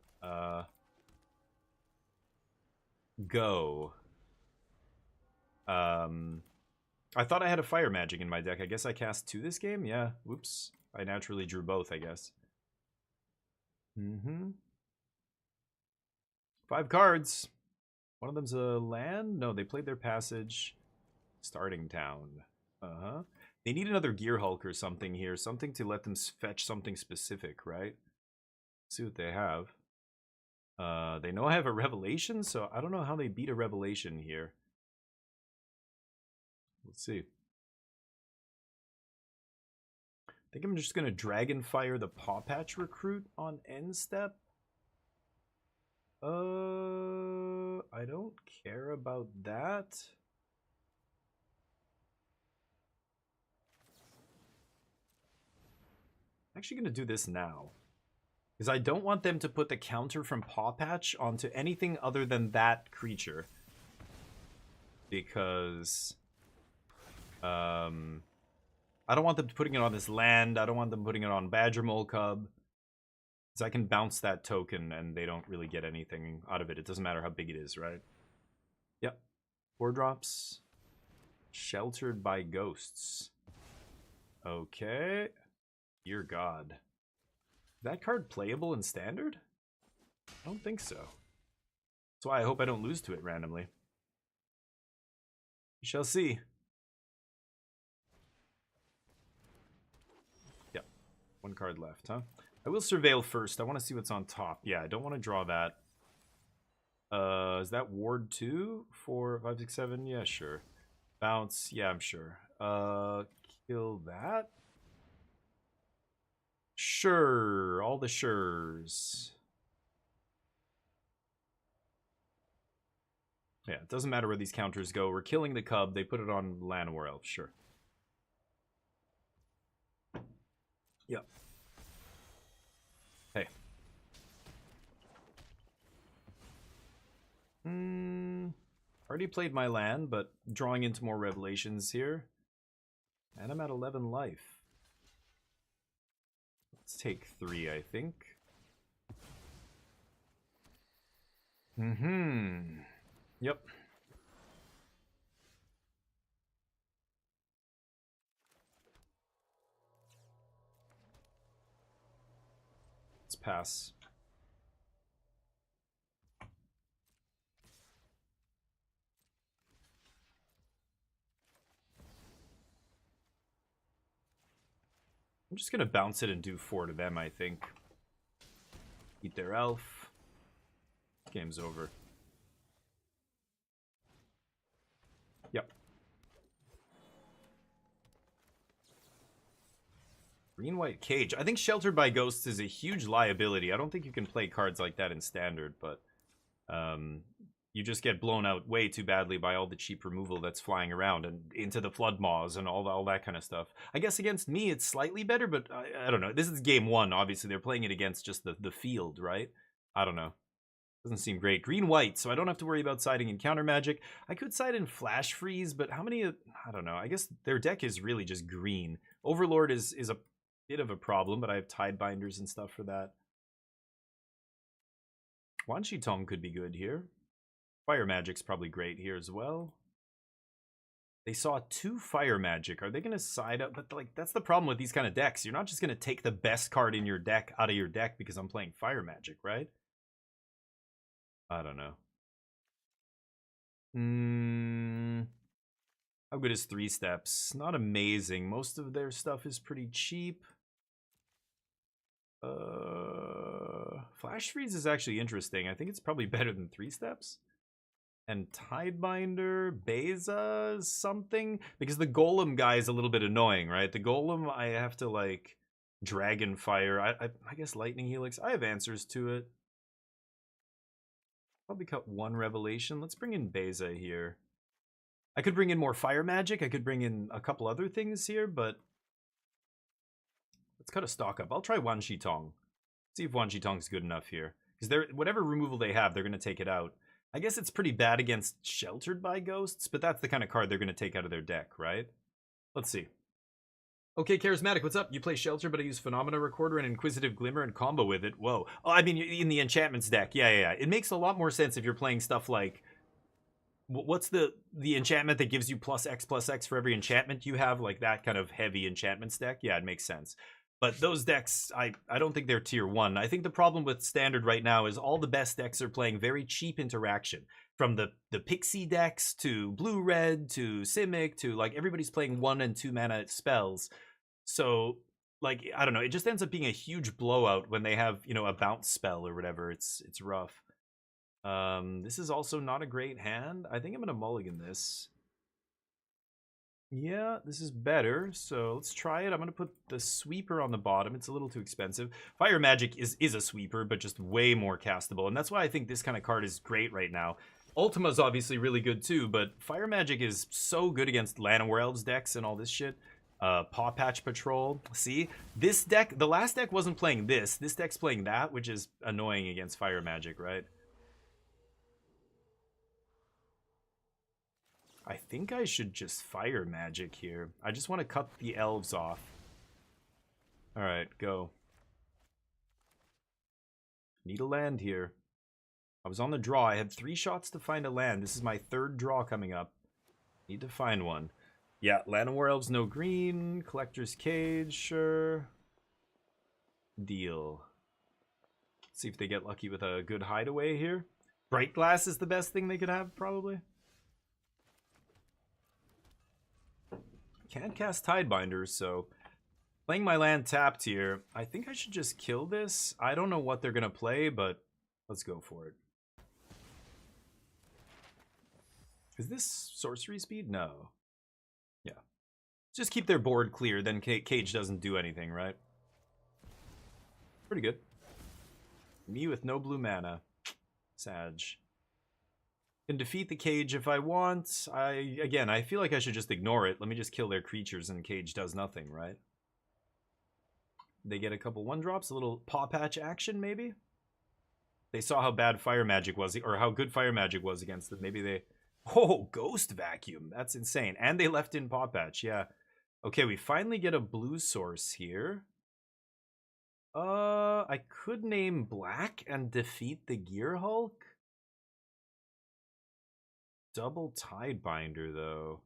go. I thought I had a Fire Magic in my deck. I guess I cast 2 this game? Yeah. Whoops. I naturally drew both, I guess. 5 cards. One of them's a land? No, they played their passage. Starting town. They need another Gear Hulk or something here. Something to let them fetch something specific, right? Let's see what they have. They know I have a Revelation, so I don't know how they beat a Revelation here. Let's see. I think I'm just going to Dragonfire the Paw Patch Recruit on end step. I don't care about that. I'm actually going to do this now. Because I don't want them to put the counter from Paw Patch onto anything other than that creature. Because... I don't want them putting it on this land. I don't want them putting it on Badger Mole Cub. Because I can bounce that token and they don't really get anything out of it. It doesn't matter how big it is, right? Yep. 4 drops. Sheltered by Ghosts. Okay. Dear God. Is that card playable in Standard? I don't think so. That's why I hope I don't lose to it randomly. We shall see. Yep. 1 card left, huh? I will surveil first. I want to see what's on top. Yeah, I don't want to draw that. Is that Ward 2? 4, 5, 6, 7? Yeah, sure. Bounce. Yeah, I'm sure. Kill that? Sure. All the sures. Yeah, it doesn't matter where these counters go. We're killing the cub. They put it on Llanowar Elf. Sure. Yep. Hey. Already played my land, but drawing into more revelations here. And I'm at 11 life. Let's take 3, I think. Yep. Let's pass. I'm just gonna bounce it and do 4 to them, I think. Eat their elf. Game's over. Yep. Green-white cage. I think Sheltered by Ghosts is a huge liability. I don't think you can play cards like that in Standard, but you just get blown out way too badly by all the cheap removal that's flying around and into the Flood Maws and all that kind of stuff. I guess against me it's slightly better, but I don't know. This is game 1, obviously. They're playing it against just the field, right? I don't know. Doesn't seem great. Green-white, so I don't have to worry about siding in counter magic. I could side in Flash Freeze, but how many... I don't know. I guess their deck is really just green. Overlord is a bit of a problem, but I have Tidebinders and stuff for that. Wan Shi Tong could be good here. Fire Magic's probably great here as well. They saw 2 Fire Magic. Are they going to side up? But like, that's the problem with these kind of decks. You're not just going to take the best card in your deck out of your deck because I'm playing Fire Magic, right? I don't know. How good is 3 steps? Not amazing. Most of their stuff is pretty cheap. Flash Freeze is actually interesting. I think it's probably better than 3 steps. And Tidebinder, Beza, something. Because the Golem guy is a little bit annoying, right? The Golem, I have to, like, Dragon Fire. I guess Lightning Helix. I have answers to it. Probably cut 1 Revelation. Let's bring in Beza here. I could bring in more Fire Magic. I could bring in a couple other things here, but... let's cut a stock up. I'll try Wan Shi Tong. See if Wan Shi Tong's good enough here. Because whatever removal they have, they're going to take it out. I guess it's pretty bad against Sheltered by Ghosts, but that's the kind of card they're going to take out of their deck, right? Let's see. Okay, Charismatic, what's up? You play Shelter, but I use Phenomena Recorder and Inquisitive Glimmer and combo with it. Whoa. Oh, I mean, in the enchantments deck. Yeah. It makes a lot more sense if you're playing stuff like... what's the enchantment that gives you +X for every enchantment you have? Like that kind of heavy enchantments deck? Yeah, it makes sense. But those decks, I don't think they're tier 1. I think the problem with Standard right now is all the best decks are playing very cheap interaction. From the Pixie decks to Blue-Red to Simic to, like, everybody's playing 1 and 2 mana spells. So, like, I don't know, it just ends up being a huge blowout when they have, you know, a bounce spell or whatever. It's rough. This is also not a great hand. I think I'm going to mulligan this. Yeah, this is better, so let's try it. I'm going to put the sweeper on the bottom. It's a little too expensive. Fire Magic is a sweeper, but just way more castable, and that's why I think this kind of card is great right now. Ultima's obviously really good too, but Fire Magic is so good against Llanowar Elves decks and all this shit. Paw Patch Patrol. See? This deck, the last deck wasn't playing this. This deck's playing that, which is annoying against Fire Magic, right? I think I should just Fire Magic here. I just want to cut the elves off. Alright, go. Need a land here. I was on the draw. I had 3 shots to find a land. This is my 3rd draw coming up. Need to find one. Yeah, Llanowar Elves, no green. Collector's Cage, sure. Deal. Let's see if they get lucky with a good hideaway here. Bright Glass is the best thing they could have, probably. Can't cast Tidebinders, so playing my land tapped here. I think I should just kill this. I don't know what they're going to play, but let's go for it. Is this sorcery speed? No. Yeah. Just keep their board clear, then Cage doesn't do anything, right? Pretty good. Me with no blue mana. Sag. Can defeat the Cage if I want. Again, I feel like I should just ignore it. Let me just kill their creatures and Cage does nothing, right? They get a couple 1-drops, a little paw patch action, maybe? They saw how bad Fire Magic was, or how good Fire Magic was against it. Maybe they... Oh, Ghost Vacuum. That's insane. And they left in paw patch, yeah. Okay, we finally get a blue source here. I could name black and defeat the Gear Hulk. Double Tidebinder, though.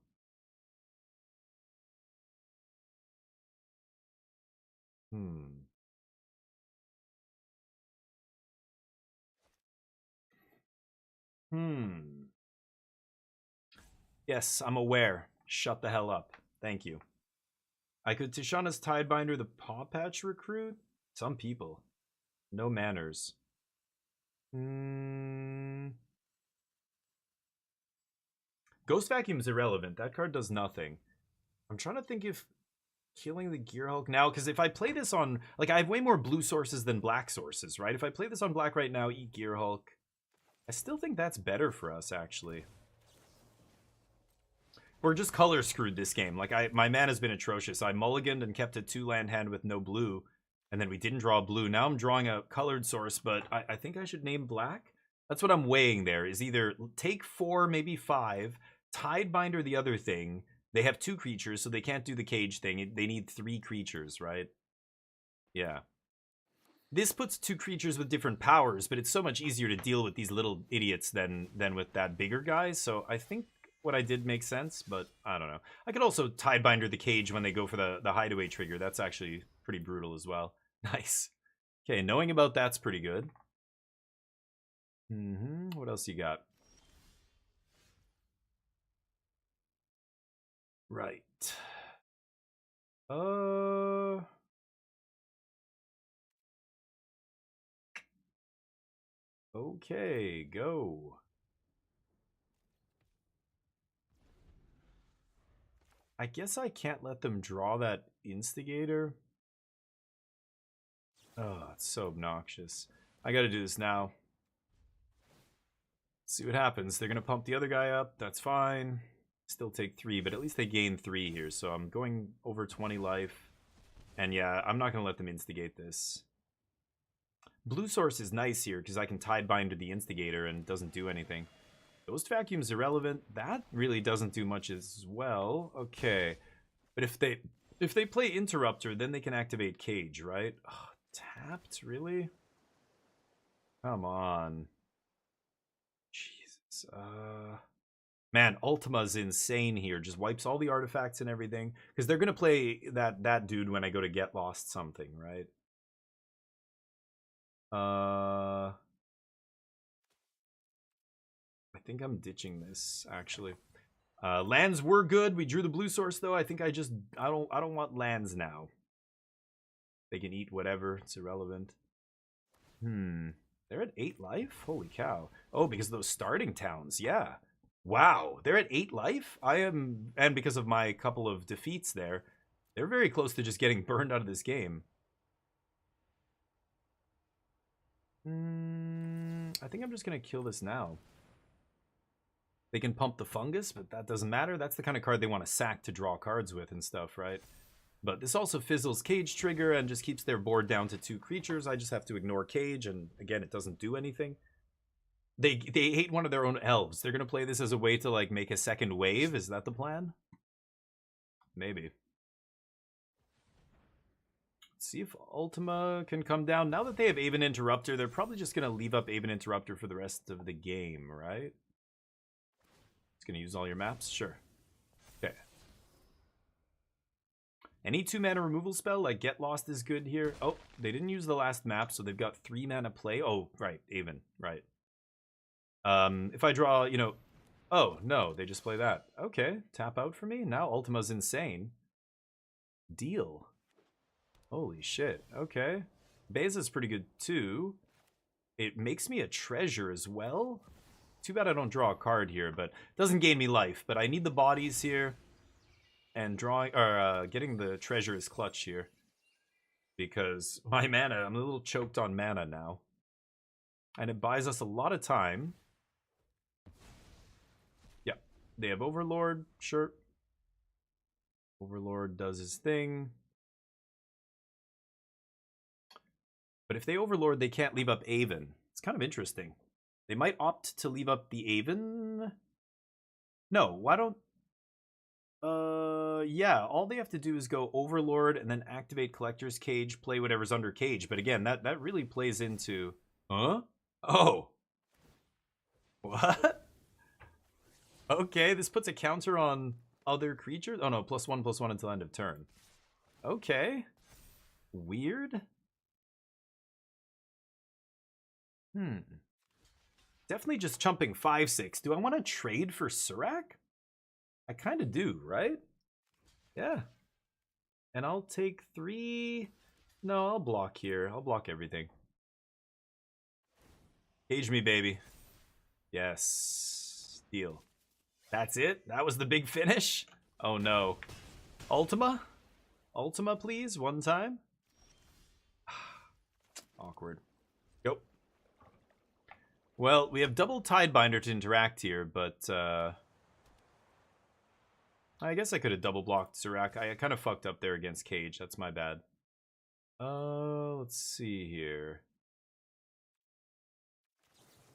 Yes, I'm aware. Shut the hell up. Thank you. I could Tishana's Tidebinder the Paw Patch recruit? Some people. No manners. Ghost Vacuum's irrelevant. That card does nothing. I'm trying to think if killing the Gear Hulk now, because if I play this on... Like, I have way more blue sources than black sources, right? If I play this on black right now, eat Gear Hulk, I still think that's better for us, actually. We're just color screwed this game. Like, my mana's been atrocious. I mulliganed and kept a 2-land hand with no blue, and then we didn't draw blue. Now I'm drawing a colored source, but I think I should name black. That's what I'm weighing there, is either take 4, maybe 5, Tidebinder the other thing. They have 2 creatures, so they can't do the Cage thing. They need 3 creatures, right? Yeah. This puts 2 creatures with different powers, but it's so much easier to deal with these little idiots than with that bigger guy, so I think what I did makes sense, but I don't know. I could also Tidebinder the Cage when they go for the hideaway trigger. That's actually pretty brutal as well. Nice. Okay, knowing about that's pretty good. What else you got? Right. Okay, go. I guess I can't let them draw that Instigator. Oh, it's so obnoxious. I gotta do this now. See what happens. They're gonna pump the other guy up. That's fine. Still take 3, but at least they gain 3 here. So I'm going over 20 life. And yeah, I'm not gonna let them instigate this. Blue source is nice here because I can Tidebinder the Instigator and it doesn't do anything. Ghost Vacuum's irrelevant. That really doesn't do much as well. Okay. But if they play Interrupter, then they can activate Cage, right? Ugh, tapped? Really? Come on. Jesus. Man, Ultima's insane here. Just wipes all the artifacts and everything. Because they're going to play that dude when I go to Get Lost something, right? I think I'm ditching this, actually. Lands were good. We drew the blue source, though. I think I don't want lands now. They can eat whatever. It's irrelevant. They're at 8 life? Holy cow. Oh, because of those starting towns. Yeah. Wow. They're at 8 life? And because of my couple of defeats there, they're very close to just getting burned out of this game. I think I'm just going to kill this now. They can pump the Fungus, but that doesn't matter. That's the kind of card they want to sack to draw cards with and stuff, right? But this also fizzles Cage trigger and just keeps their board down to 2 creatures. I just have to ignore Cage, and again, it doesn't do anything. They hate one of their own elves. They're going to play this as a way to, like, make a second wave. Is that the plan? Maybe. See if Ultima can come down. Now that they have Aven Interrupter, they're probably just going to leave up Aven Interrupter for the rest of the game, right? It's going to use all your maps? Sure. Okay. Any 2-mana removal spell, like Get Lost is good here. Oh, they didn't use the last map, so they've got 3 mana play. Oh, right, Aven, right. If I draw, you know... Oh, no, they just play that. Okay, tap out for me. Now Ultima's insane. Deal. Holy shit, okay. Beza's pretty good too. It makes me a treasure as well. Too bad I don't draw a card here, but it doesn't gain me life. But I need the bodies here. And drawing, or getting the treasure is clutch here. Because my mana, I'm a little choked on mana now. And it buys us a lot of time. Yeah, they have Overlord, sure. Overlord does his thing. But if they Overlord, they can't leave up Aven. It's kind of interesting. They might opt to leave up the Aven. No, why don't... yeah, all they have to do is go Overlord and then activate Collector's Cage, play whatever's under Cage. But again, that really plays into... Huh? Oh. What? Okay, this puts a counter on other creatures. Oh no, +1/+1 until end of turn. Okay. Weird. Definitely just chumping 5/6. Do I want to trade for Surak? I kind of do, right? Yeah. And I'll take 3. No, I'll block here. I'll block everything. Cage me, baby. Yes. Deal. That's it? That was the big finish? Oh no. Ultima? Ultima, please, one time. Awkward. Yep. Well, we have double Tidebinder to interact here, but I guess I could have double blocked Surak. I kind of fucked up there against Cage. That's my bad. Let's see here.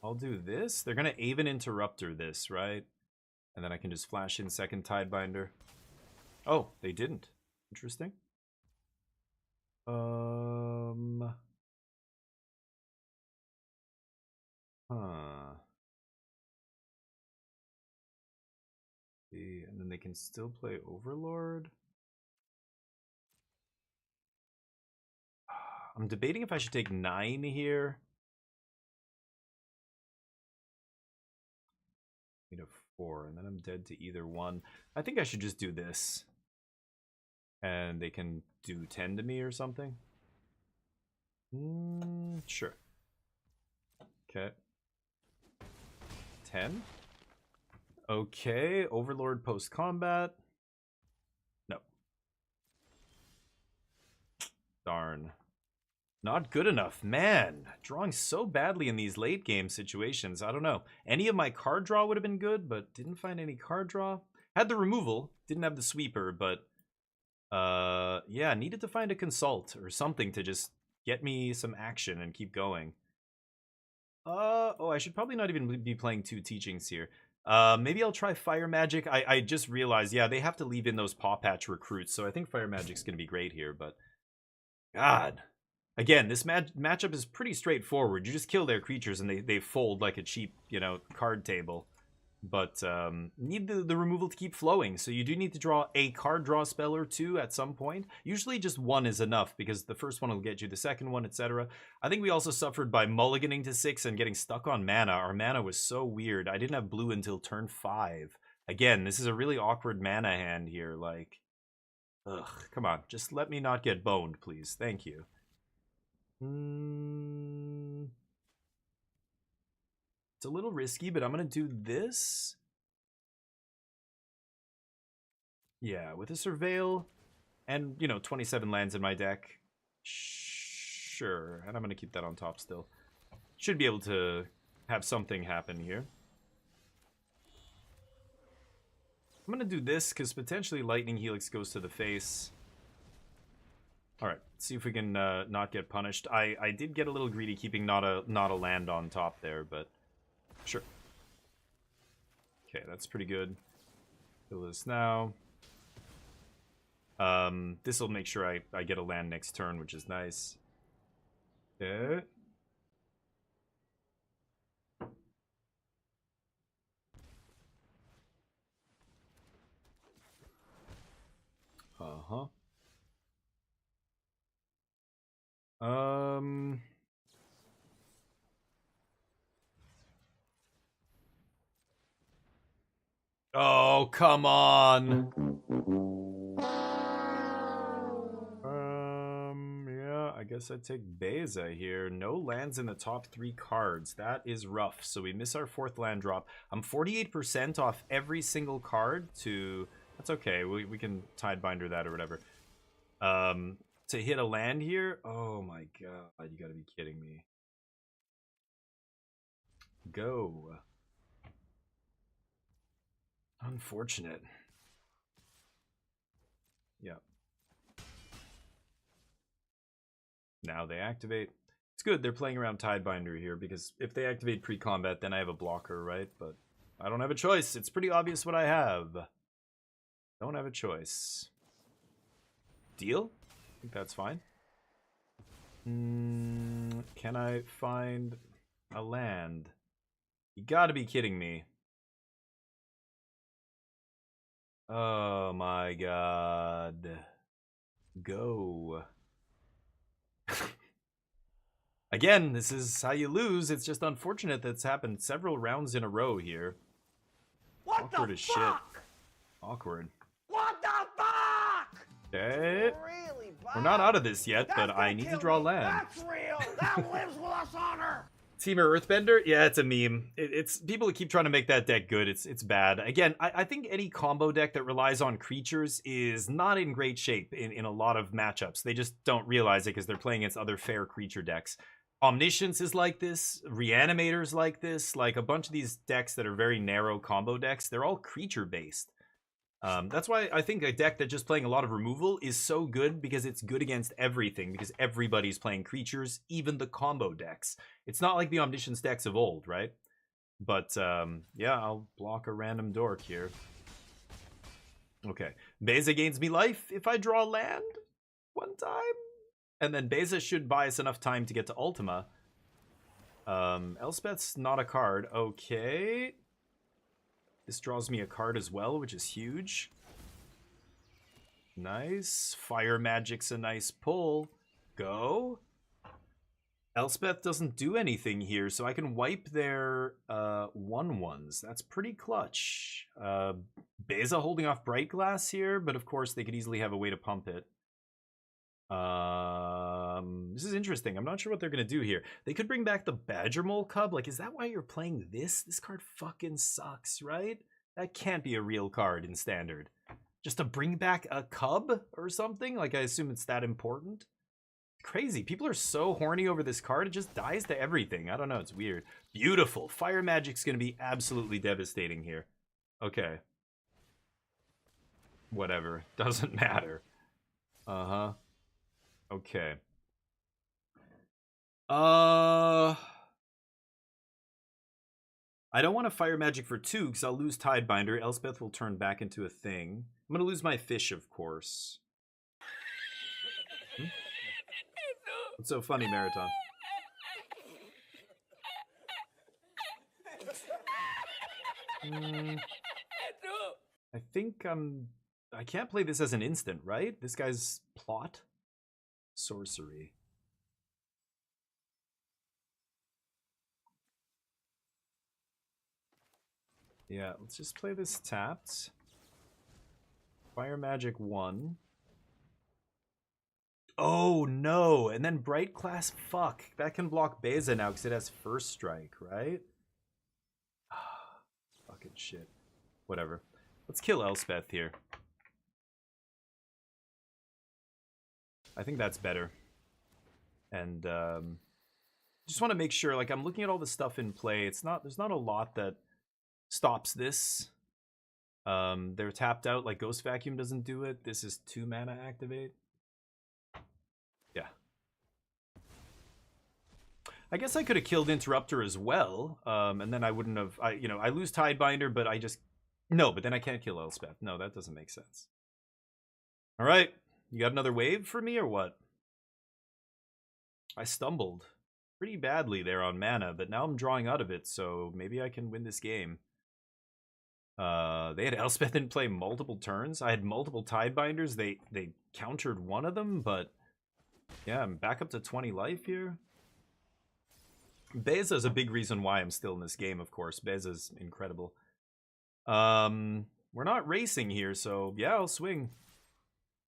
I'll do this. They're going to Aven Interrupter this, right? And then I can just flash in second Tidebinder. Oh, they didn't. Interesting. And then they can still play Overlord. I'm debating if I should take 9 here. Need a 4, and then I'm dead to either one. I think I should just do this. And they can do 10 to me or something. Sure. Okay. 10. Okay, Overlord post-combat. No. Darn. Not good enough. Man, drawing so badly in these late game situations. I don't know. Any of my card draw would have been good, but didn't find any card draw. Had the removal, didn't have the sweeper, but yeah, needed to find a consult or something to just get me some action and keep going. Oh, I should probably not even be playing 2 teachings here. Maybe I'll try Fire Magic. I just realized, yeah, they have to leave in those Paw Patch recruits, so I think Fire Magic's going to be great here, but... God. Again, this matchup is pretty straightforward. You just kill their creatures and they fold like a cheap, you know, card table. But need the removal to keep flowing, so you do need to draw a card draw spell or 2 at some point. Usually just 1 is enough, because the first one will get you the second one, etc. I think we also suffered by mulliganing to 6 and getting stuck on mana. Our mana was so weird. I didn't have blue until turn 5. Again, this is a really awkward mana hand here, like... Ugh, come on, just let me not get boned, please. Thank you. It's a little risky, but I'm going to do this. Yeah, with a Surveil and, you know, 27 lands in my deck. Sure, and I'm going to keep that on top still. Should be able to have something happen here. I'm going to do this because potentially Lightning Helix goes to the face. Alright, see if we can not get punished. I did get a little greedy keeping not a land on top there, but... Sure. Okay, that's pretty good. Kill this now. This will make sure I get a land next turn, which is nice. Okay. Uh-huh. Oh, come on. Yeah, I guess I'd take Beza here. No lands in the top 3 cards. That is rough. So we miss our 4th land drop. I'm 48% off every single card to... That's okay. We can Tidebinder that or whatever. To hit a land here? Oh my god, you gotta be kidding me. Go. Unfortunate. Yep. Now they activate. It's good they're playing around Tidebinder here, because if they activate pre-combat, then I have a blocker, right? But I don't have a choice. It's pretty obvious what I have. Don't have a choice. Deal? I think that's fine. Can I find a land? You gotta be kidding me. Oh my god. Go. Again, this is how you lose. It's just unfortunate that's happened several rounds in a row here. What Awkward the as shit. fuck? Awkward. What the fuck? Okay. Really We're not out of this yet, That's but gonna I need to kill draw me. land. That's real. That lives with us on Earth. Teamer Earthbender? Yeah, it's a meme. It's people keep trying to make that deck good. It's bad. Again, I think any combo deck that relies on creatures is not in great shape in a lot of matchups. They just don't realize it because they're playing against other fair creature decks. Omniscience is like this. Reanimator's like this. Like a bunch of these decks that are very narrow combo decks, they're all creature-based. That's why I think a deck that just playing a lot of removal is so good, because it's good against everything, because everybody's playing creatures, even the combo decks. It's not like the Omniscience decks of old, right? But yeah, I'll block a random dork here. Okay. Beza gains me life if I draw land one time. And then Beza should buy us enough time to get to Ultima. Elspeth's not a card. Okay. This draws me a card as well, which is huge. Nice. Fire Magic's a nice pull. Go. Elspeth doesn't do anything here, so I can wipe their 1/1s. That's pretty clutch. Beza holding off Bright Glass here, but of course they could easily have a way to pump it. This is interesting. I'm not sure what they're going to do here. They could bring back the Badger Mole Cub. Like, is that why you're playing this? This card fucking sucks, right? That can't be a real card in Standard. Just to bring back a cub or something? Like, I assume it's that important? Crazy. People are so horny over this card. It just dies to everything. I don't know. It's weird. Beautiful. Fire Magic's going to be absolutely devastating here. Okay. Whatever. Doesn't matter. Uh-huh. Okay. I don't want to Fire Magic for 2 because I'll lose Tidebinder. Elspeth will turn back into a thing. I'm going to lose my fish, of course. What's so funny, Marathon? I think I can't play this as an instant, right? This guy's plot? Sorcery. Yeah, let's just play this tapped. Fire Magic 1. Oh no! And then Bright Glass, fuck. That can block Beza now because it has first strike, right? Fucking shit. Whatever. Let's kill Elspeth here. I think that's better. And just want to make sure, like, I'm looking at all the stuff in play. There's not a lot that stops this. They're tapped out, like Ghost Vacuum doesn't do it. This is 2 mana activate. Yeah. I guess I could have killed Interrupter as well, and then I wouldn't have. I lose Tidebinder, but I just no. But then I can't kill Elspeth. No, that doesn't make sense. All right. You got another wave for me or what? I stumbled pretty badly there on mana, but now I'm drawing out of it, so maybe I can win this game. They had Elspeth in play multiple turns. I had multiple Tidebinders. They countered one of them, but yeah, I'm back up to 20 life here. Beza's a big reason why I'm still in this game, of course. Beza's incredible. We're not racing here, so yeah, I'll swing.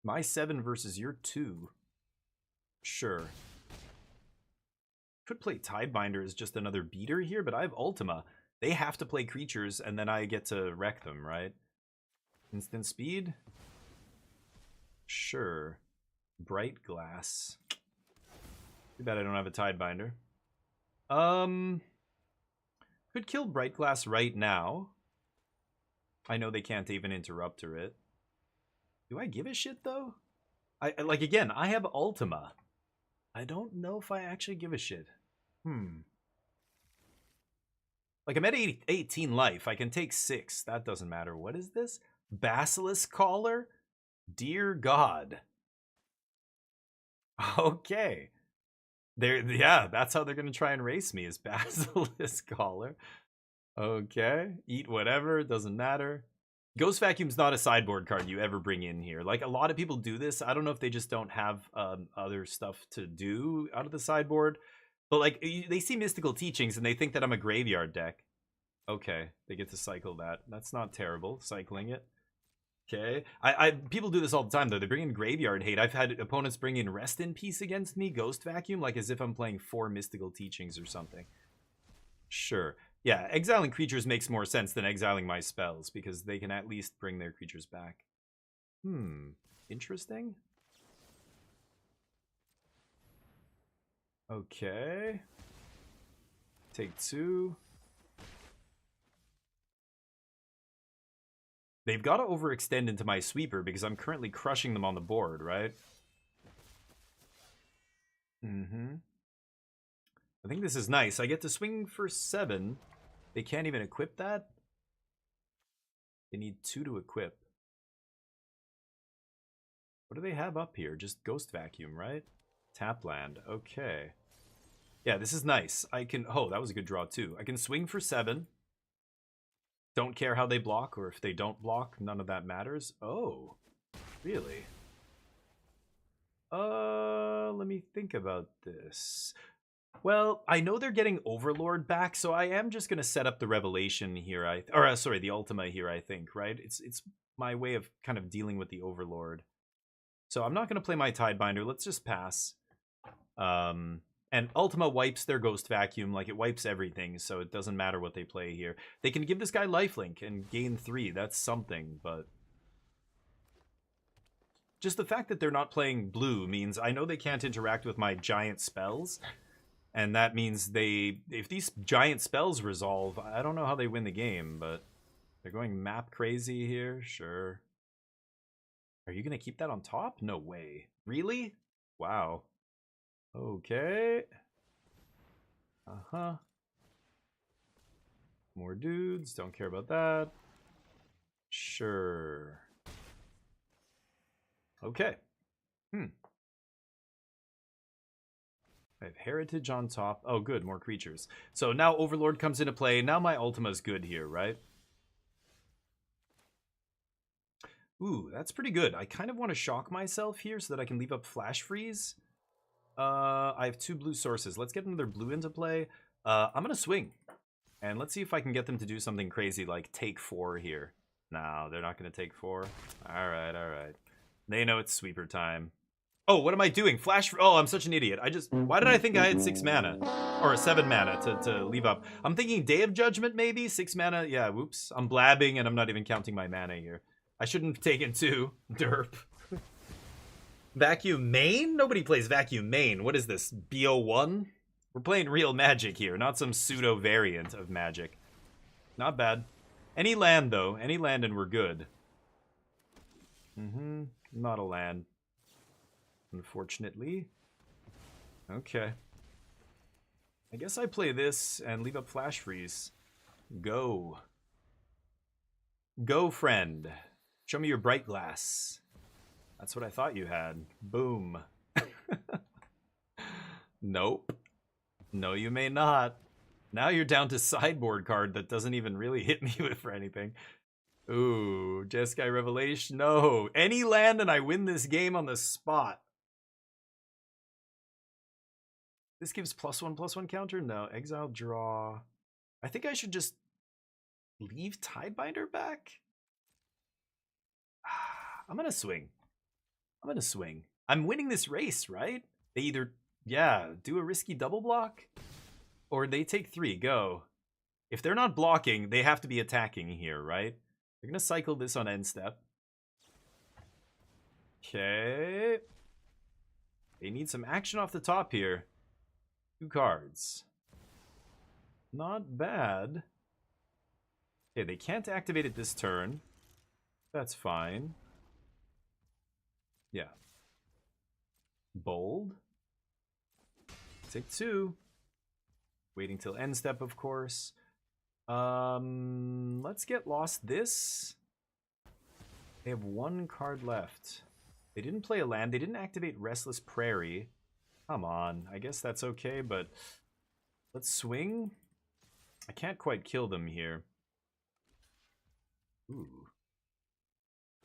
My 7 versus your 2. Sure. Could play Tidebinder as just another beater here, but I have Ultima. They have to play creatures, and then I get to wreck them, right? Instant speed? Sure. Bright Glass. Too bad I don't have a Tidebinder. Could kill Bright Glass right now. I know they can't even interrupter it. Do I give a shit, though? Like, again, I have Ultima. I don't know if I actually give a shit. Like, I'm at 18 life. I can take 6. That doesn't matter. What is this? Basilisk Caller? Dear God. Okay. Yeah, that's how they're going to try and race me, is Basilisk Caller. Okay. Eat whatever. Doesn't matter. Ghost Vacuum's not a sideboard card you ever bring in here. Like, a lot of people do this. I don't know if they just don't have other stuff to do out of the sideboard. But, like, they see Mystical Teachings and they think that I'm a graveyard deck. Okay, they get to cycle that. That's not terrible, cycling it. Okay. People do this all the time, though. They bring in Graveyard Hate. I've had opponents bring in Rest in Peace against me, Ghost Vacuum, like as if I'm playing 4 Mystical Teachings or something. Sure. Yeah, exiling creatures makes more sense than exiling my spells, because they can at least bring their creatures back. Interesting. Okay. Take 2. They've got to overextend into my sweeper because I'm currently crushing them on the board, right? I think this is nice. I get to swing for 7. They can't even equip that. They need 2 to equip. What do they have up here? Just Ghost Vacuum, right? Tap land. Okay. Yeah, this is nice. I can... Oh, that was a good draw, too. I can swing for 7. Don't care how they block, or if they don't block, none of that matters. Oh, really? Let me think about this. Well, I know they're getting Overlord back, so I am just going to set up the Revelation here. Sorry, the Ultima here, I think, right? It's my way of kind of dealing with the Overlord. So I'm not going to play my Tidebinder. Let's just pass. And Ultima wipes their Ghost Vacuum, like it wipes everything, so it doesn't matter what they play here. They can give this guy lifelink and gain 3, that's something, but... Just the fact that they're not playing blue means I know they can't interact with my giant spells, and that means if these giant spells resolve, I don't know how they win the game, but they're going map crazy here, sure. Are you gonna keep that on top? No way. Really? Wow. Okay. More dudes. Don't care about that. Sure. Okay. I have Heritage on top. Oh, good. More creatures. So now Overlord comes into play. Now my Ultima's good here, right? Ooh, that's pretty good. I kind of want to shock myself here so that I can leave up Flash Freeze. I have 2 blue sources. Let's get another blue into play. I'm going to swing. And let's see if I can get them to do something crazy like take 4 here. No, they're not going to take 4. Alright, alright. They know it's sweeper time. Oh, what am I doing? Oh, I'm such an idiot. Why did I think I had 6 mana? Or 7 mana to leave up? I'm thinking Day of Judgment maybe? 6 mana? Yeah, whoops. I'm blabbing and I'm not even counting my mana here. I shouldn't have taken 2. Derp. Vacuum main? Nobody plays Vacuum main. What is this? BO1? We're playing real Magic here, not some pseudo variant of Magic. Not bad. Any land, though. Any land and we're good. Not a land. Unfortunately. Okay. I guess I play this and leave up Flash Freeze. Go. Go, friend. Show me your Bright Glass. That's what I thought you had. Boom. Nope. No, you may not. Now you're down to sideboard card that doesn't even really hit me for anything. Ooh, Jeskai Revelation. No. Any land and I win this game on the spot. This gives +1/+1 counter? No. Exile, draw. I think I should just leave Tidebinder back. I'm gonna swing. I'm winning this race, right? They either, yeah, do a risky double block, or they take 3, go. If they're not blocking, they have to be attacking here, right? They're gonna cycle this on end step. Okay. They need some action off the top here. 2 cards. Not bad. Okay, they can't activate it this turn. That's fine. Yeah. Bold. Take 2. Waiting till end step, of course. Let's get Lost this. They have 1 card left. They didn't play a land. They didn't activate Restless Prairie. Come on. I guess that's okay, but let's swing. I can't quite kill them here. Ooh.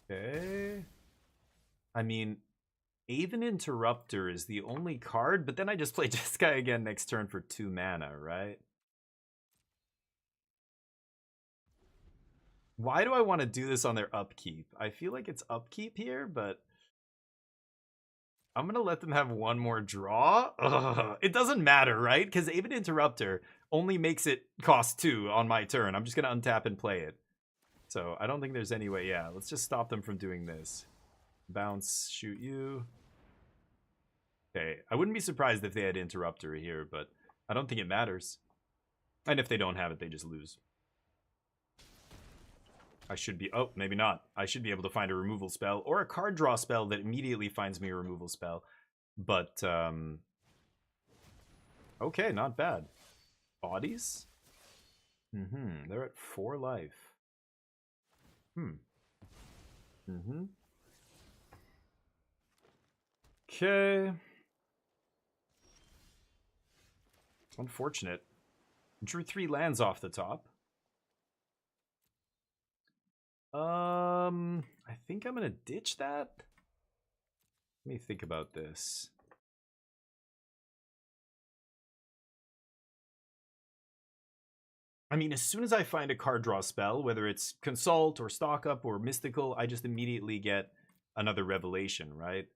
Okay. I mean, Aven Interrupter is the only card, but then I just play Jeskai again next turn for 2 mana, right? Why do I want to do this on their upkeep? I feel like it's upkeep here, but I'm going to let them have 1 more draw. Ugh. It doesn't matter, right? Because Aven Interrupter only makes it cost 2 on my turn. I'm just going to untap and play it. So I don't think there's any way. Yeah, let's just stop them from doing this. Bounce, shoot you. Okay, I wouldn't be surprised if they had Interrupter here, but I don't think it matters. And if they don't have it, they just lose. I should be... Oh, maybe not. I should be able to find a removal spell or a card draw spell that immediately finds me a removal spell. But, okay, not bad. Bodies? They're at 4 life. Okay. Unfortunate. Drew 3 lands off the top. I think I'm gonna ditch that. Let me think about this. I mean, as soon as I find a card draw spell, whether it's Consult or Stock Up or Mystical, I just immediately get another Revelation, right?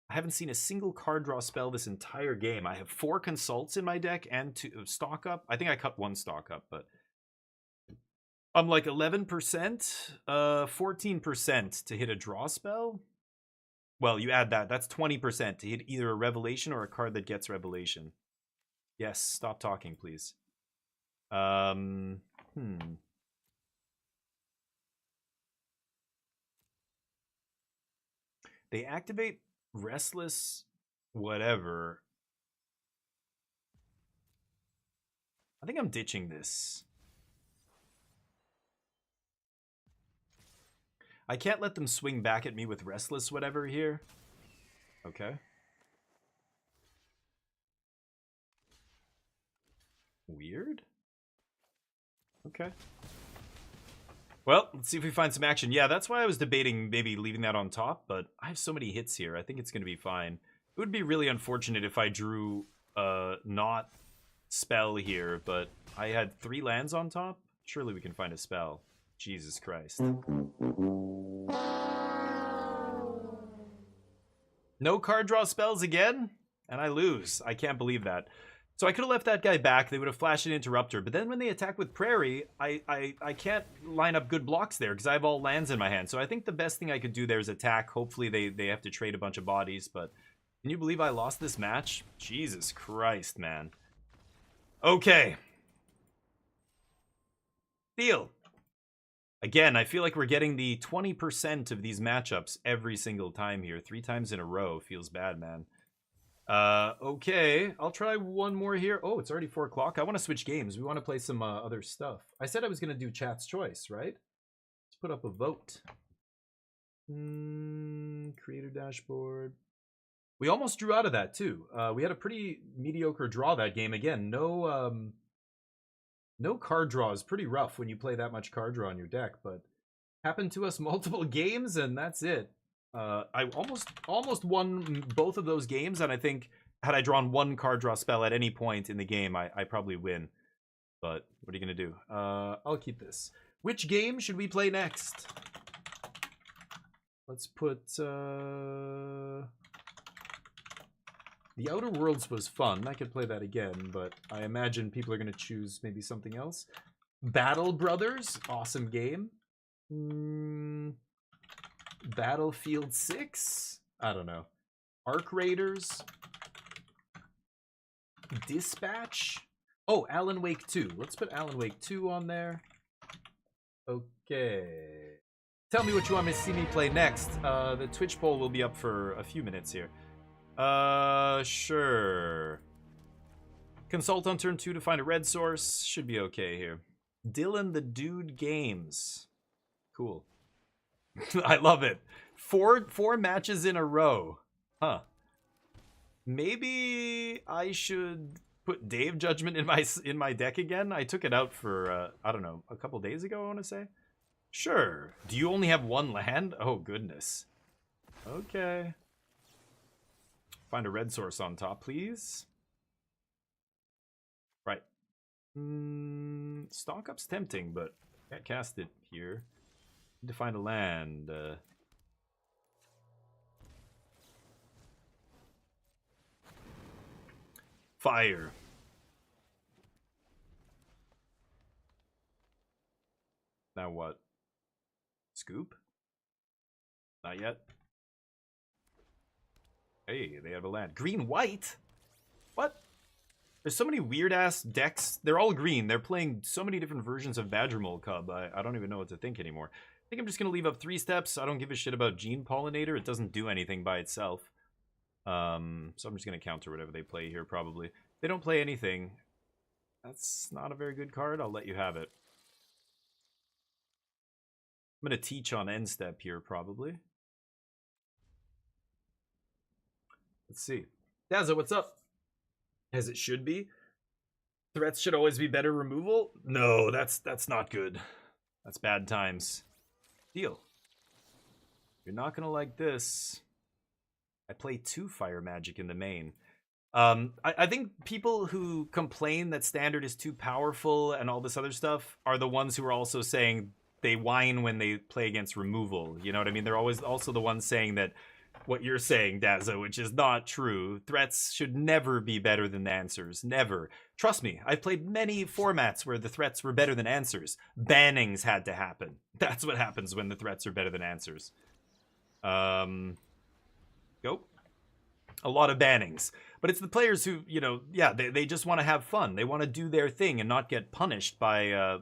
I haven't seen a single card draw spell this entire game. I have 4 Consults in my deck and 2 Stock Up. I think I cut 1 Stock Up, but I'm like 11%, 14% to hit a draw spell. Well, you add that. That's 20% to hit either a Revelation or a card that gets Revelation. Yes, stop talking, please. They activate Restless whatever. I think I'm ditching this. I can't let them swing back at me with Restless whatever here. Okay. Weird. Okay. Well, let's see if we find some action. Yeah, that's why I was debating maybe leaving that on top, but I have so many hits here. I think it's going to be fine. It would be really unfortunate if I drew not spell here, but I had 3 lands on top. Surely we can find a spell. Jesus Christ. No card draw spells again? And I lose. I can't believe that. So I could have left that guy back. They would have flashed an Interrupter. But then when they attack with Prairie, I can't line up good blocks there because I have all lands in my hand. So I think the best thing I could do there is attack. Hopefully they have to trade a bunch of bodies. But can you believe I lost this match? Jesus Christ, man. Okay. Deal. Again, I feel like we're getting the 20% of these matchups every single time here. 3 times in a row. Feels bad, man. Okay, I'll try one more here. Oh, it's already 4 o'clock. I want to switch games. We want to play some other stuff. I said I was going to do Chat's Choice, right? Let's put up a vote. creator dashboard. We almost drew out of that too. We had a pretty mediocre draw that game. Again, no card draw is pretty rough when you play that much card draw on your deck, but happened to us multiple games, and that's it. I almost won both of those games, and I think had I drawn one card draw spell at any point in the game, I probably win. But what are you gonna do? I'll keep this. Which game should we play next? Let's put The Outer Worlds was fun. I could play that again, but I imagine people are gonna choose maybe something else. Battle Brothers, awesome game. Battlefield 6? I don't know. Arc Raiders? Dispatch? Oh, Alan Wake 2. Let's put Alan Wake 2 on there. Okay. Tell me what you want me to see me play next. The Twitch poll will be up for a few minutes here. Sure. Consult on turn 2 to find a red source. Should be okay here. Dylan the Dude Games. Cool. I love it. Four matches in a row. Huh. Maybe I should put Dave Judgment in my deck again. I took it out for I don't know, a couple days ago, I want to say. Sure. Do you only have one land? Oh goodness. Okay. Find a red source on top, please. Right. Stalk Up's tempting, but can't cast it here. Need to find a land. Fire. Now what? Scoop? Not yet. Hey, they have a land. Green-white? What? There's so many weird-ass decks. They're all green. They're playing so many different versions of Badgermole Cub. I don't even know what to think anymore. I think I'm just going to leave up 3 steps. I don't give a shit about Gene Pollinator. It doesn't do anything by itself. So I'm just going to counter whatever they play here, probably. If they don't play anything, that's not a very good card. I'll let you have it. I'm going to teach on end step here, probably. Let's see. Dazza, what's up? As it should be. Threats should always be better removal? No, that's not good. That's bad times. Deal. You're not going to like this. I play 2 fire magic in the main. I think people who complain that standard is too powerful and all this other stuff are the ones who are also saying they whine when they play against removal. You know what I mean? They're always also the ones saying that what you're saying, Dazza, which is not true. Threats should never be better than the answers. Never. Trust me, I've played many formats where the threats were better than answers. Bannings had to happen. That's what happens when the threats are better than answers. Go. A lot of bannings. But it's the players who, you know, yeah, they just want to have fun. They want to do their thing and not get punished by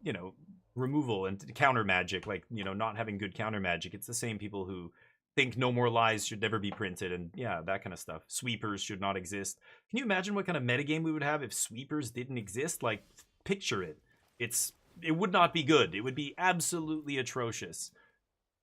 you know, removal and counter magic, like, you know, not having good counter magic. It's the same people who think No More Lies should never be printed and yeah, that kind of stuff. Sweepers should not exist. Can you imagine what kind of metagame we would have if sweepers didn't exist? Like, picture it. It would not be good. It would be absolutely atrocious.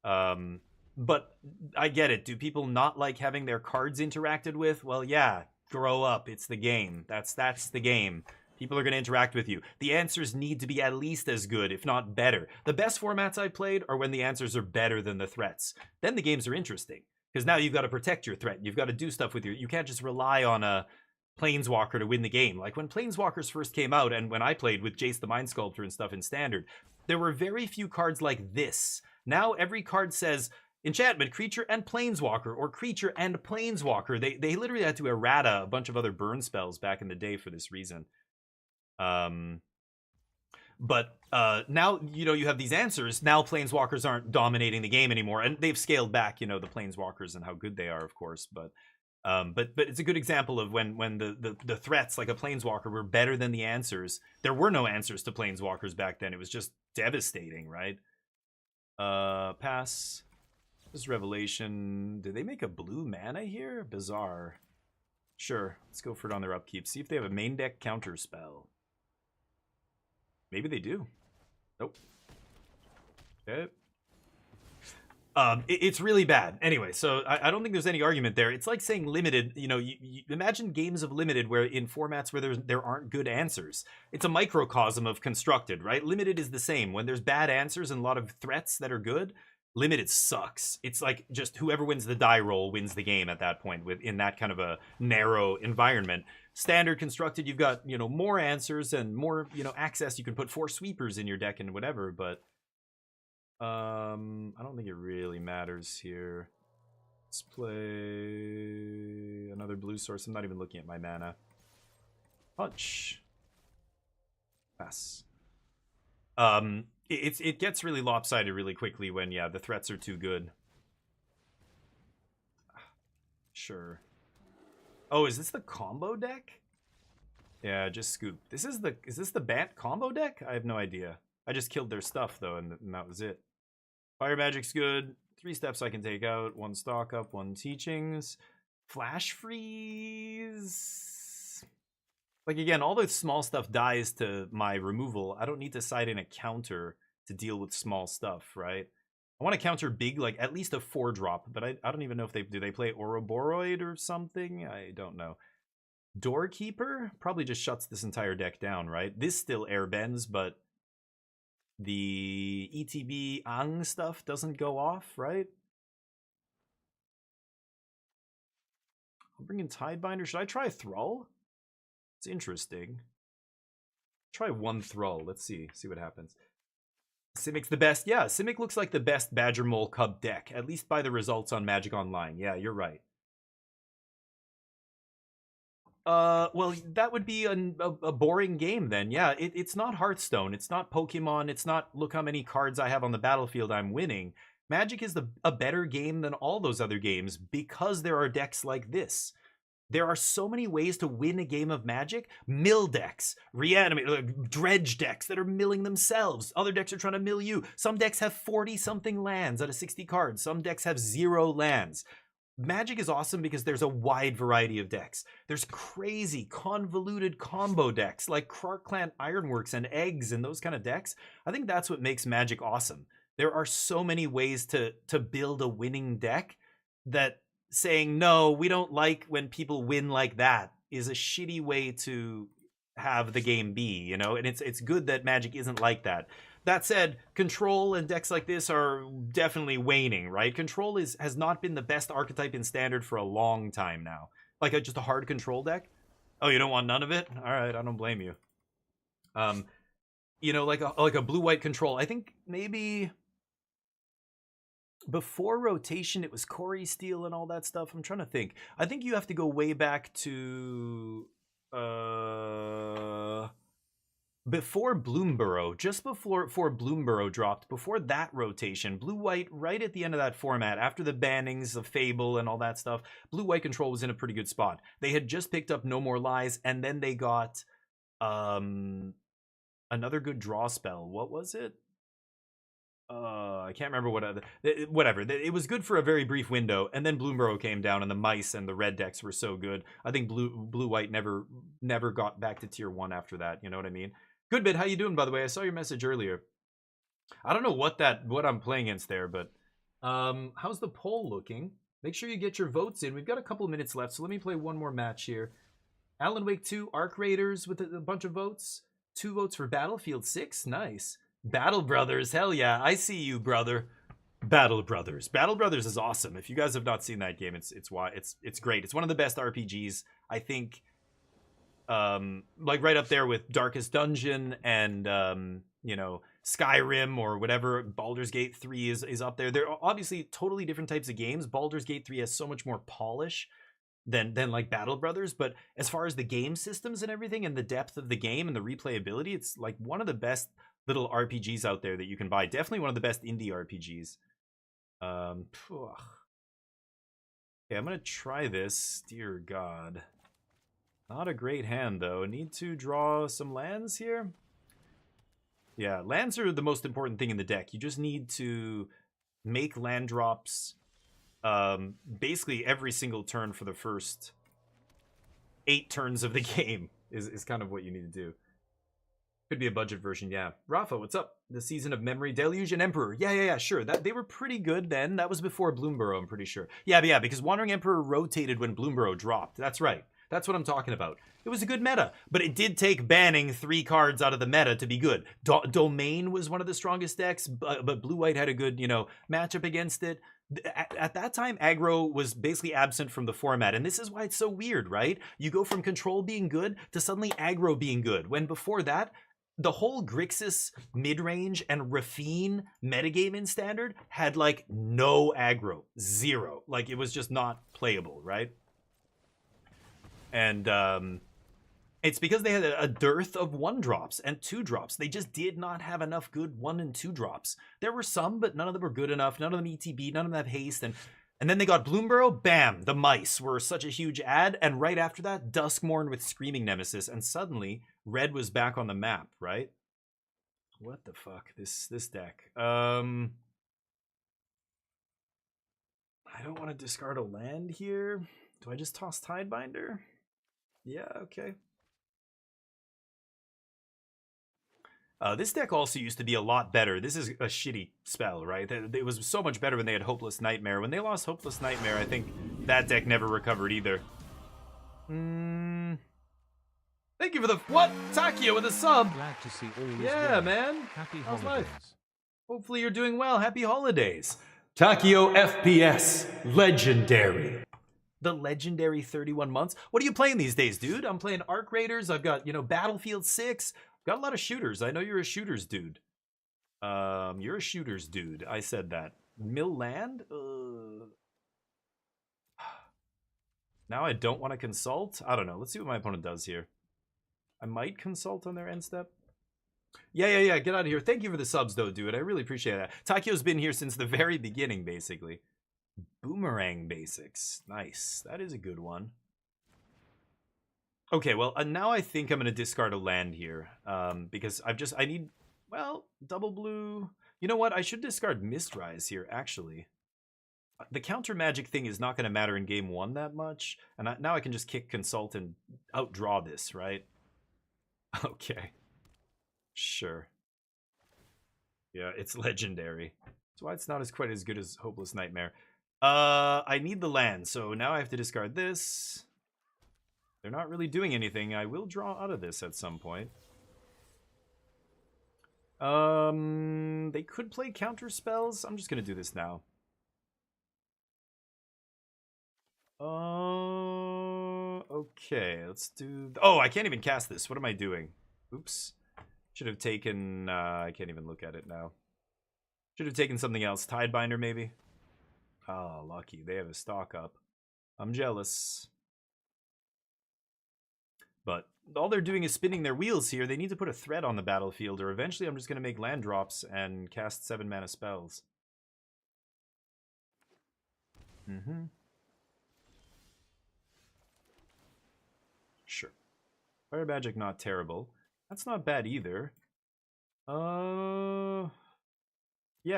But I get it. Do people not like having their cards interacted with? Well, yeah, grow up. It's the game. That's the game. People are going to interact with you. The answers need to be at least as good, if not better. The best formats I've played are when the answers are better than the threats. Then the games are interesting. Because now you've got to protect your threat. You've got to do stuff with you can't just rely on a Planeswalker to win the game. Like when Planeswalkers first came out, and when I played with Jace the Mind Sculptor and stuff in Standard, there were very few cards like this. Now every card says enchantment, creature, and Planeswalker, or creature and Planeswalker. They literally had to errata a bunch of other burn spells back in the day for this reason. But now, you know, you have these answers. Now Planeswalkers aren't dominating the game anymore, and they've scaled back, you know, the Planeswalkers and how good they are, of course. But it's a good example of when the threats, like a Planeswalker, were better than the answers. There were no answers to Planeswalkers back then. It was just devastating, right? Pass. This is Revelation. Did they make a blue mana here? Bizarre. Sure, let's go for it on their upkeep. See if they have a main deck counter spell. Maybe they do. Nope. Okay. It's really bad. Anyway, so I don't think there's any argument there. It's like saying limited. You know, you imagine games of limited where in formats where there aren't good answers. It's a microcosm of constructed, right? Limited is the same. When there's bad answers and a lot of threats that are good, limited sucks. It's like just whoever wins the die roll wins the game at that point in that kind of a narrow environment. Standard constructed, you've got, you know, more answers and more, you know, access. You can put 4 sweepers in your deck and whatever, but I don't think it really matters here. Let's play another blue source. I'm not even looking at my mana. Punch. Pass. It gets really lopsided really quickly when, yeah, the threats are too good. Sure. Oh, is this the combo deck? Yeah, just scoop. Is this the Bant combo deck? I have no idea. I just killed their stuff though, and that was it. Fire Magic's good. 3 steps I can take out. 1 stock up, 1 teachings. Flash freeze. Like again, all the small stuff dies to my removal. I don't need to side in a counter to deal with small stuff, right? I want to counter big, like at least a 4-drop, but I don't even know if do they play Ouroboros or something? I don't know. Doorkeeper probably just shuts this entire deck down, right? This still airbends, but the ETB Ang stuff doesn't go off, right? I'm bringing Tidebinder. Should I try Thrall? It's interesting. Try 1 Thrall. Let's see what happens. Simic's the best. Yeah, Simic looks like the best Badger Mole Cub deck, at least by the results on Magic Online. Yeah, you're right. Well, that would be a boring game then. Yeah, it's not Hearthstone. It's not Pokemon. It's not look how many cards I have on the battlefield I'm winning. Magic is a better game than all those other games because there are decks like this. There are so many ways to win a game of Magic. Mill decks, reanimate, dredge decks that are milling themselves. Other decks are trying to mill you. Some decks have 40-something lands out of 60 cards. Some decks have 0 lands. Magic is awesome because there's a wide variety of decks. There's crazy, convoluted combo decks like Krark Clan Ironworks and Eggs and those kind of decks. I think that's what makes Magic awesome. There are so many ways to build a winning deck that saying, no, we don't like when people win like that is a shitty way to have the game be, you know? And it's good that Magic isn't like that. That said, Control and decks like this are definitely waning, right? Control has not been the best archetype in Standard for a long time now. Like just a hard Control deck? Oh, you don't want none of it? All right, I don't blame you. You know, like a blue-white Control. I think maybe before rotation, it was Corey Steel and all that stuff. I'm trying to think. I think you have to go way back to before Bloomborough, just before Bloomborough dropped, before that rotation, blue-white, right at the end of that format, after the bannings of Fable and all that stuff, blue-white Control was in a pretty good spot. They had just picked up No More Lies, and then they got another good draw spell. What was it? I can't remember whatever. It was good for a very brief window, and then Bloomborough came down, and the mice and the red decks were so good. I think blue-white never got back to tier 1 after that. You know what I mean? Good bit. How you doing, by the way? I saw your message earlier. I don't know what I'm playing against there, but how's the poll looking? Make sure you get your votes in. We've got a couple minutes left, so let me play one more match here. Alan Wake 2, Arc Raiders with a bunch of votes. 2 votes for Battlefield 6. Nice. Battle Brothers, hell yeah. I see you, brother. Battle Brothers. Battle Brothers is awesome. If you guys have not seen that game, it's great. It's one of the best RPGs, I think. Like right up there with Darkest Dungeon and you know, Skyrim or whatever. Baldur's Gate 3 is up there. They're obviously totally different types of games. Baldur's Gate 3 has so much more polish than like Battle Brothers, but as far as the game systems and everything and the depth of the game and the replayability, it's like one of the best little RPGs out there that you can buy. Definitely one of the best indie RPGs. Okay, I'm gonna try this. Dear God. Not a great hand, though. Need to draw some lands here? Yeah, lands are the most important thing in the deck. You just need to make land drops basically every single turn for the first 8 turns of the game is kind of what you need to do. Could be a budget version, yeah. Rafa, what's up? The Season of Memory, Deluge, and Emperor. Yeah, sure. They were pretty good then. That was before Bloomborough, I'm pretty sure. Yeah, because Wandering Emperor rotated when Bloomborough dropped. That's right. That's what I'm talking about. It was a good meta, but it did take banning 3 cards out of the meta to be good. Domain was one of the strongest decks, but Blue-White had a good, matchup against it. At that time, aggro was basically absent from the format, and this is why it's so weird, right? You go from control being good to suddenly aggro being good, when before that, the whole Grixis mid-range and Rafine metagame in Standard had, like, no aggro. 0. Like, it was just not playable, right? And, it's because they had a dearth of 1-drops and 2-drops. They just did not have enough good 1 and 2-drops. There were some, but none of them were good enough. None of them ETB, none of them have haste. And then they got Bloomborough, bam! The mice were such a huge ad. And right after that, Duskmourn with Screaming Nemesis. And suddenly, Red was back on the map, right? What the fuck? This deck. I don't want to discard a land here. Do I just toss Tidebinder? Yeah, okay. This deck also used to be a lot better. This is a shitty spell, right? It was so much better when they had Hopeless Nightmare. When they lost Hopeless Nightmare, I think that deck never recovered either. Thank you for the... What? Takio with a sub! Glad to see all Yeah, man. Happy How's holidays. life? Hopefully you're doing well. Happy holidays. Takio FPS. Legendary. The legendary 31 months. What are you playing these days, dude? I'm playing Arc Raiders. I've got, Battlefield 6. Got a lot of shooters. I know you're a shooters dude. You're a shooters dude. I said that. Mill Land? Now I don't want to consult? I don't know. Let's see what my opponent does here. I might consult on their end step. Yeah. Get out of here. Thank you for the subs, though, dude. I really appreciate that. Takio's been here since the very beginning, basically. Boomerang Basics. Nice. That is a good one. Okay, well, now I think I'm going to discard a land here. Because I need, well, double blue. You know what? I should discard Mistrise here, actually. The counter magic thing is not going to matter in game 1 that much. And now I can just kick Consult and outdraw this, right? Okay. Sure. Yeah, it's legendary. That's why it's not as quite as good as Hopeless Nightmare. I need the land, so now I have to discard this. They're not really doing anything. I will draw out of this at some point. They could play counter spells. I'm just gonna do this now. Okay, let's do... Oh, I can't even cast this. What am I doing? Oops. Should have taken... I can't even look at it now. Should have taken something else. Tidebinder, maybe? Oh, lucky. They have a stock up. I'm jealous. But all they're doing is spinning their wheels here. They need to put a threat on the battlefield, or eventually I'm just going to make land drops and cast 7-mana spells. Sure. Fire Magic, not terrible. That's not bad either. Yeah,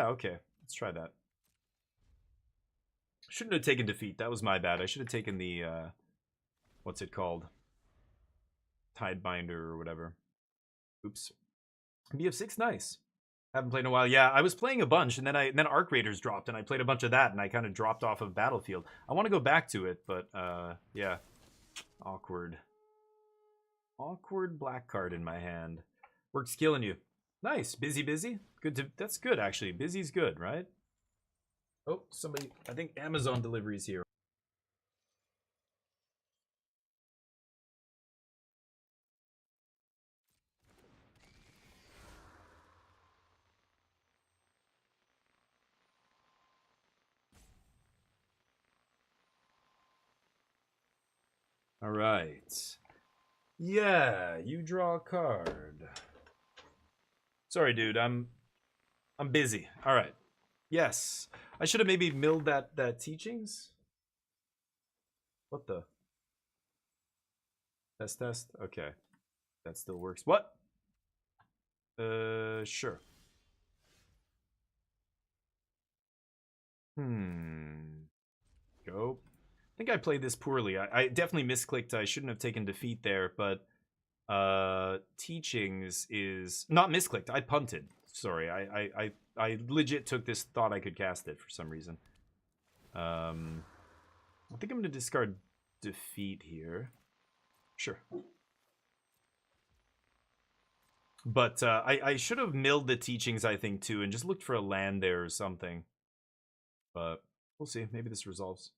okay. Let's try that. Shouldn't have taken Defeat. That was my bad. I should have taken the, what's it called? Tidebinder or whatever. Oops. BF6, nice. Haven't played in a while. Yeah, I was playing a bunch, and then Arc Raiders dropped, and I played a bunch of that, and I kind of dropped off of Battlefield. I want to go back to it, but, yeah. Awkward. Awkward black card in my hand. Work's killing you. Nice. Busy. Good to... That's good, actually. Busy's good, right? Oh, somebody... I think Amazon delivery's here. All right. Yeah, you draw a card. Sorry, dude. I'm busy. All right. Yes. I should have maybe milled that teachings. What the? Test. Okay. That still works. What? Sure. Go. I think I played this poorly. I definitely misclicked. I shouldn't have taken Defeat there, but Teachings is not misclicked. I punted. Sorry, I legit took this, thought I could cast it for some reason. I think I'm gonna discard defeat here. Sure. But I should have milled the teachings, I think, too, and just looked for a land there or something. But we'll see. Maybe this resolves.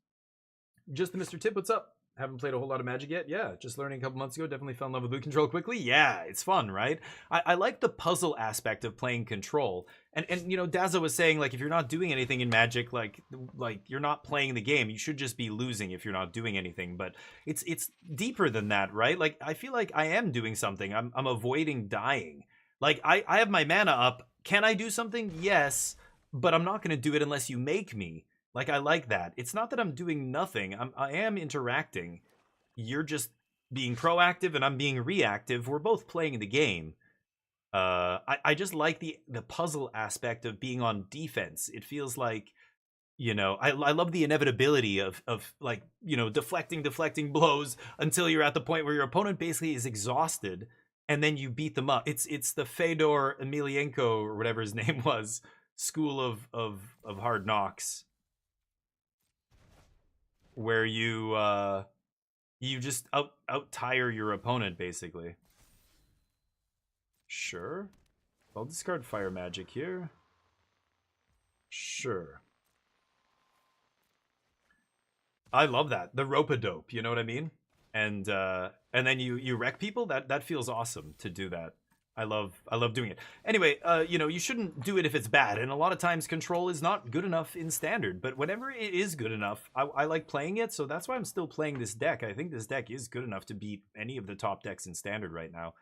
Just the Mr. Tip, what's up? Haven't played a whole lot of Magic yet? Yeah, just learning a couple months ago. Definitely fell in love with loot control quickly. Yeah, it's fun, right? I like the puzzle aspect of playing control. And you know, Dazza was saying, like, if you're not doing anything in Magic, like you're not playing the game. You should just be losing if you're not doing anything. But it's deeper than that, right? Like, I feel like I am doing something. I'm avoiding dying. Like, I have my mana up. Can I do something? Yes, but I'm not going to do it unless you make me. Like, I like that. It's not that I'm doing nothing. I am interacting. You're just being proactive and I'm being reactive. We're both playing the game. I just like the puzzle aspect of being on defense. It feels like, you know, I love the inevitability of like, you know, deflecting blows until you're at the point where your opponent basically is exhausted and then you beat them up. It's the Fedor Emelianenko or whatever his name was, school of hard knocks, where you just out tire your opponent basically. Sure. I'll discard fire magic here. Sure. I love that. The rope-a-dope, you know what I mean? And then you wreck people. That feels awesome to do that. I love doing it. Anyway, you know, you shouldn't do it if it's bad, and a lot of times control is not good enough in standard, but whenever it is good enough, I like playing it, so that's why I'm still playing this deck. I think this deck is good enough to beat any of the top decks in standard right now.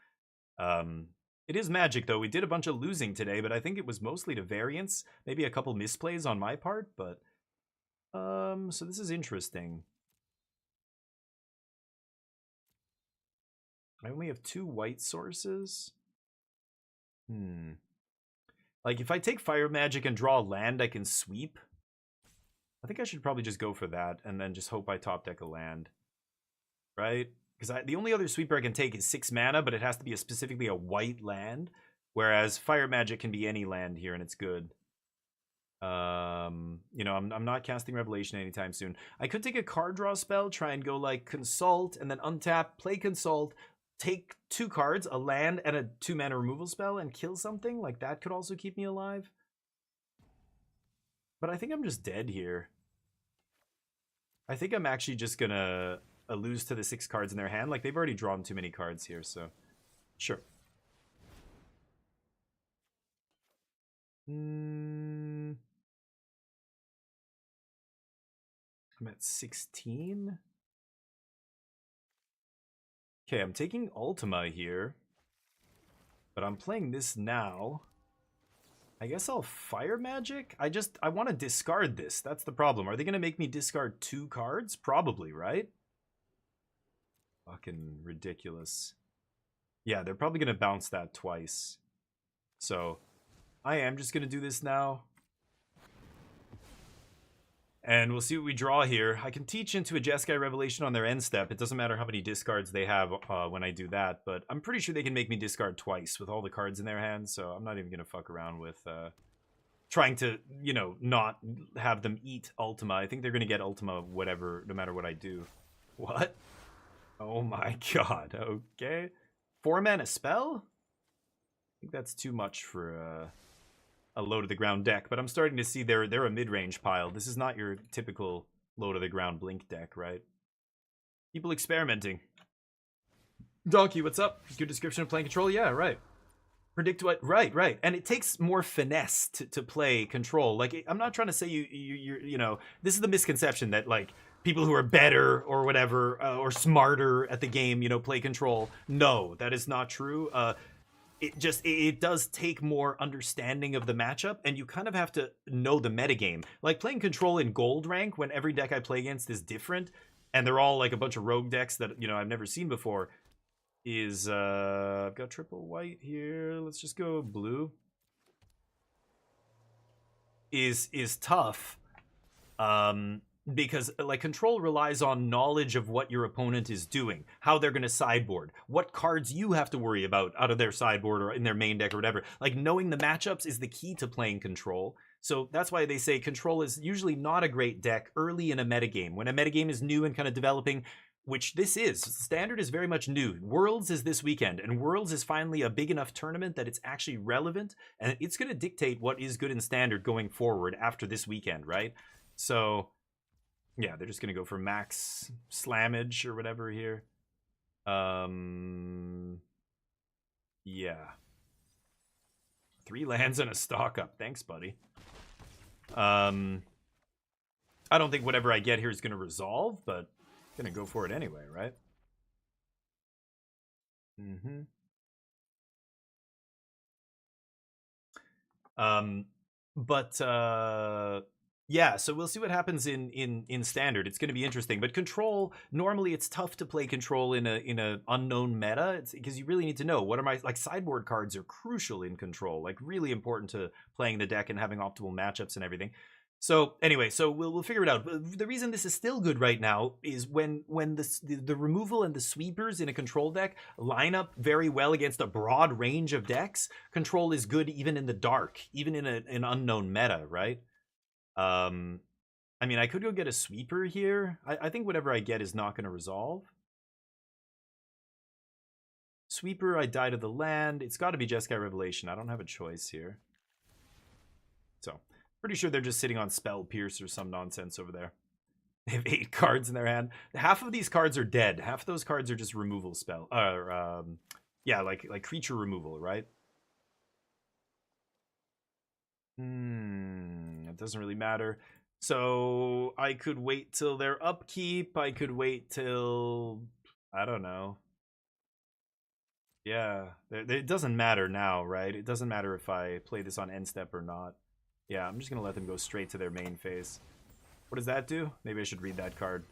It is Magic, though. We did a bunch of losing today, but I think it was mostly to variance, maybe a couple misplays on my part, but so this is interesting. I only have 2 white sources. Like, if I take fire magic and draw a land, I can sweep. I think I should probably just go for that and then just hope I top deck a land. Right? Because the only other sweeper I can take is 6 mana, but it has to be specifically a white land. Whereas fire magic can be any land here and it's good. You know, I'm not casting Revelation anytime soon. I could take a card draw spell, try and go like Consult, and then untap, play Consult, take 2 cards, a land and a 2-mana removal spell, and kill something. Like, that could also keep me alive. But I think I'm just dead here. I think I'm actually just gonna lose to the 6 cards in their hand. Like, they've already drawn too many cards here, so sure. I'm at 16. Okay, I'm taking Ultima here, but I'm playing this now. I guess I'll fire magic? I want to discard this. That's the problem. Are they going to make me discard 2 cards? Probably, right? Fucking ridiculous. Yeah, they're probably going to bounce that twice. So, I am just going to do this now. And we'll see what we draw here. I can teach into a Jeskai Revelation on their end step. It doesn't matter how many discards they have when I do that, but I'm pretty sure they can make me discard twice with all the cards in their hands, so I'm not even going to fuck around with trying to, you know, not have them eat Ultima. I think they're going to get Ultima whatever, no matter what I do. What? Oh my god, okay. 4-mana spell? I think that's too much for a low to the ground deck, but I'm starting to see they're a mid-range pile. This is not your typical low to the ground blink deck, right? People experimenting. Donkey, what's up? Good description of playing control. Yeah, right. Predict what? Right. And it takes more finesse to play control. Like, I'm not trying to say you know, this is the misconception that like people who are better or whatever or smarter at the game, you know, play control. No, that is not true. It does take more understanding of the matchup, and you kind of have to know the metagame. Like, playing control in gold rank, when every deck I play against is different, and they're all like a bunch of rogue decks that, you know, I've never seen before, is, I've got triple white here, let's just go blue, is tough. because like control relies on knowledge of what your opponent is doing, how they're going to sideboard, what cards you have to worry about out of their sideboard or in their main deck or whatever. Like knowing the matchups is the key to playing control. So that's why they say control is usually not a great deck early in a metagame. When a metagame is new and kind of developing, which this is. Standard is very much new. Worlds is this weekend, and Worlds is finally a big enough tournament that it's actually relevant, and it's going to dictate what is good in Standard going forward after this weekend, right? So, yeah, they're just going to go for max slammage or whatever here. Yeah. 3 lands and a stock up. Thanks, buddy. I don't think whatever I get here is going to resolve, but gonna go for it anyway, right? Yeah, so we'll see what happens in Standard. It's going to be interesting, but control, normally it's tough to play control in a unknown meta. It's because you really need to know what are my, like, sideboard cards are crucial in control, like really important to playing the deck and having optimal matchups and everything. So anyway, so we'll figure it out. The reason this is still good right now is when the removal and the sweepers in a control deck line up very well against a broad range of decks. Control is good even in the dark, even in an unknown meta, right? I mean, I could go get a sweeper here. I think whatever I get is not going to resolve. Sweeper, I die to the land. It's got to be Jeskai Revelation. I don't have a choice here. So, pretty sure they're just sitting on Spell Pierce or some nonsense over there. They have 8 cards in their hand. Half of these cards are dead. Half of those cards are just removal spell. Yeah, like creature removal, right? It doesn't really matter. So I could wait till their upkeep. I could wait till, I don't know. Yeah, it doesn't matter now, right? It doesn't matter if I play this on end step or not. Yeah, I'm just gonna let them go straight to their main phase. What does that do? Maybe I should read that card.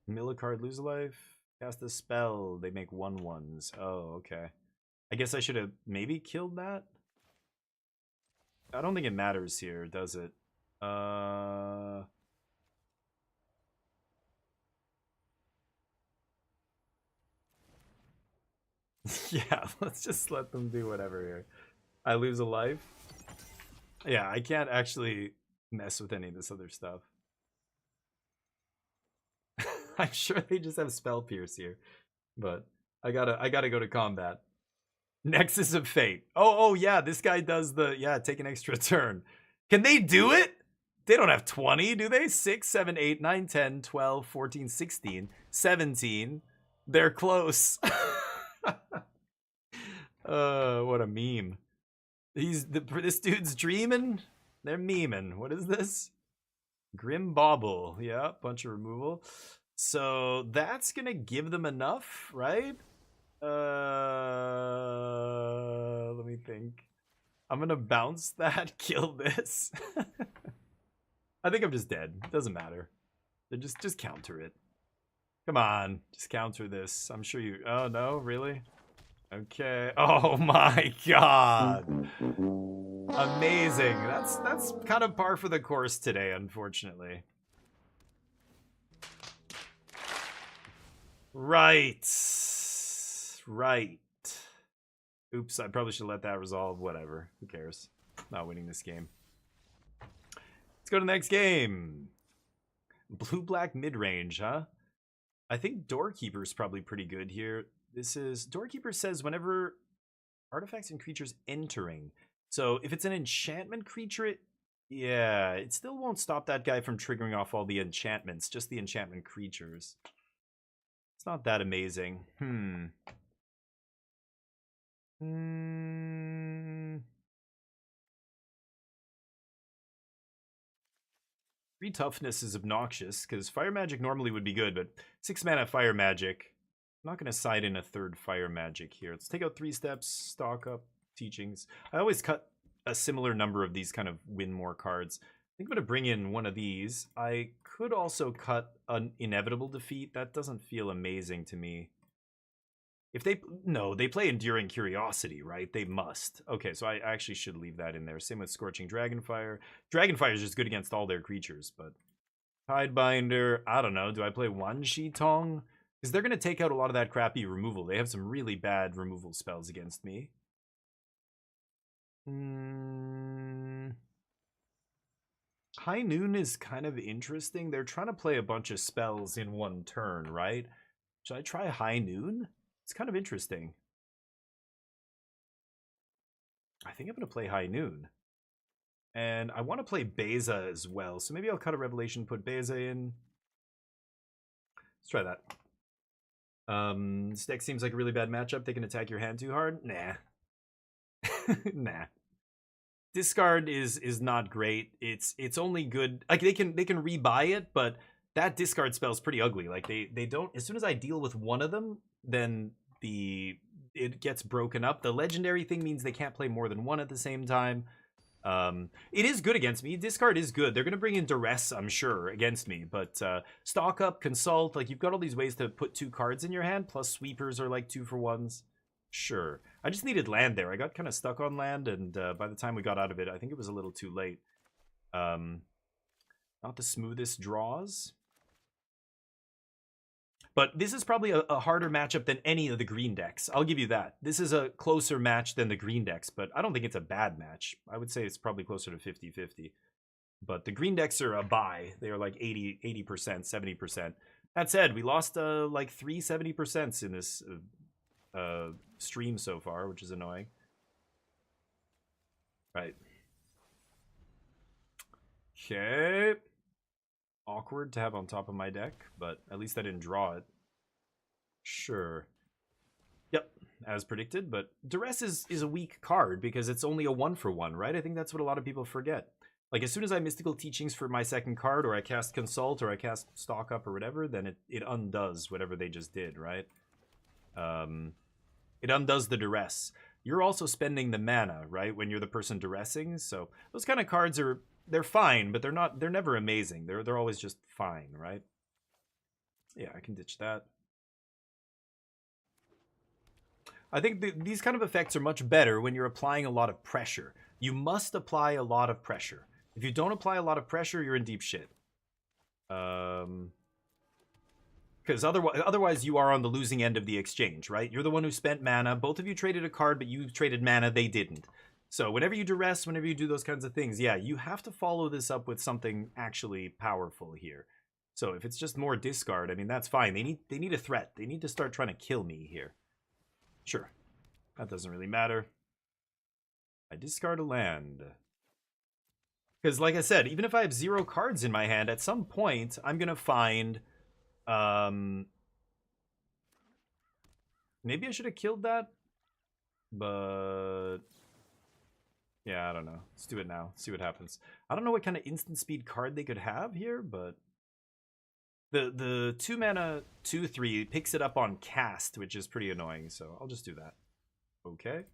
Mill a card, lose a life. Cast a spell. They make 1/1s. Oh, okay. I guess I should have maybe killed that. I don't think it matters here, does it? Yeah, let's just let them do whatever here. I lose a life. Yeah, I can't actually mess with any of this other stuff. I'm sure they just have Spell Pierce here, but I gotta go to combat. Nexus of Fate. Oh yeah, this guy does the, yeah, take an extra turn. Can they do it? They don't have 20, do they? 6, 7, 8, 9, 10, 12, 14, 16, 17. They're close. What a meme. This dude's dreaming. They're memeing. What is this? Grim Bauble. Yeah, bunch of removal. So that's gonna give them enough, right? Let me think. I'm gonna bounce that, kill this. I think I'm just dead. Doesn't matter. Just counter it. Come on, just counter this. I'm sure you. Oh no, really? Okay. Oh my god. Amazing. That's kind of par for the course today, unfortunately. Right. Right. Oops, I probably should let that resolve. Whatever. Who cares? Not winning this game. Let's go to the next game. Blue-black mid-range, huh? I think Doorkeeper's probably pretty good here. This is... Doorkeeper says whenever artifacts and creatures entering. So if it's an enchantment creature, yeah, it still won't stop that guy from triggering off all the enchantments. Just the enchantment creatures. It's not that amazing. 3 toughness is obnoxious, because fire magic normally would be good, but 6 mana fire magic. I'm not going to side in a 3rd fire magic here. Let's take out 3 steps, stock up, teachings. I always cut a similar number of these kind of win more cards. I think I'm going to bring in one of these. I could also cut an inevitable defeat. That doesn't feel amazing to me. If they... No, they play Enduring Curiosity, right? They must. Okay, so I actually should leave that in there. Same with Scorching Dragonfire. Dragonfire is just good against all their creatures, but Tidebinder, I don't know. Do I play Wan Shi Tong? Because they're going to take out a lot of that crappy removal. They have some really bad removal spells against me. High Noon is kind of interesting. They're trying to play a bunch of spells in one turn, right? Should I try High Noon? It's kind of interesting. I think I'm going to play High Noon. And I want to play Beza as well. So maybe I'll cut a Revelation, put Beza in. Let's try that. This deck seems like a really bad matchup. They can attack your hand too hard. Nah. Nah. Discard is not great. It's only good. Like they can rebuy it, but that discard spell is pretty ugly. Like they don't. As soon as I deal with one of them, then it gets broken up. The legendary thing means they can't play more than one at the same time. It is good against me. Discard is good. They're gonna bring in Duress, I'm sure, against me. But stock up, consult. Like you've got all these ways to put 2 cards in your hand. Plus sweepers are like 2-for-1s. Sure. I just needed land there. I got kind of stuck on land, and by the time we got out of it, I think it was a little too late. Not the smoothest draws. But this is probably a harder matchup than any of the green decks. I'll give you that. This is a closer match than the green decks, but I don't think it's a bad match. I would say it's probably closer to 50-50. But the green decks are a buy. They are like 80%, 70%. That said, we lost like 3 70% in this stream so far, which is annoying. Right. Okay. Awkward to have on top of my deck, but at least I didn't draw it. Sure. Yep, as predicted, but Duress is a weak card because it's only a 1-for-1, right? I think that's what a lot of people forget. Like, as soon as I Mystical Teachings for my second card, or I cast Consult, or I cast Stock Up, or whatever, then it undoes whatever they just did, right? It undoes the Duress. You're also spending the mana, right, when you're the person duressing, so those kind of cards are... They're fine, but they're never amazing. They're always just fine, right? Yeah, I can ditch that. I think these kind of effects are much better when you're applying a lot of pressure. You must apply a lot of pressure. If you don't apply a lot of pressure, you're in deep shit. Because otherwise you are on the losing end of the exchange, right? You're the one who spent mana. Both of you traded a card, but you traded mana, they didn't. So whenever you duress, whenever you do those kinds of things, yeah, you have to follow this up with something actually powerful here. So if it's just more discard, I mean, that's fine. They need a threat. They need to start trying to kill me here. Sure. That doesn't really matter. I discard a land. Because like I said, even if I have 0 cards in my hand, at some point, I'm going to find... maybe I should have killed that. But... yeah, I don't know. Let's do it now. See what happens. I don't know what kind of instant speed card they could have here, but the 2-mana 2/3 picks it up on cast, which is pretty annoying, so I'll just do that. Okay.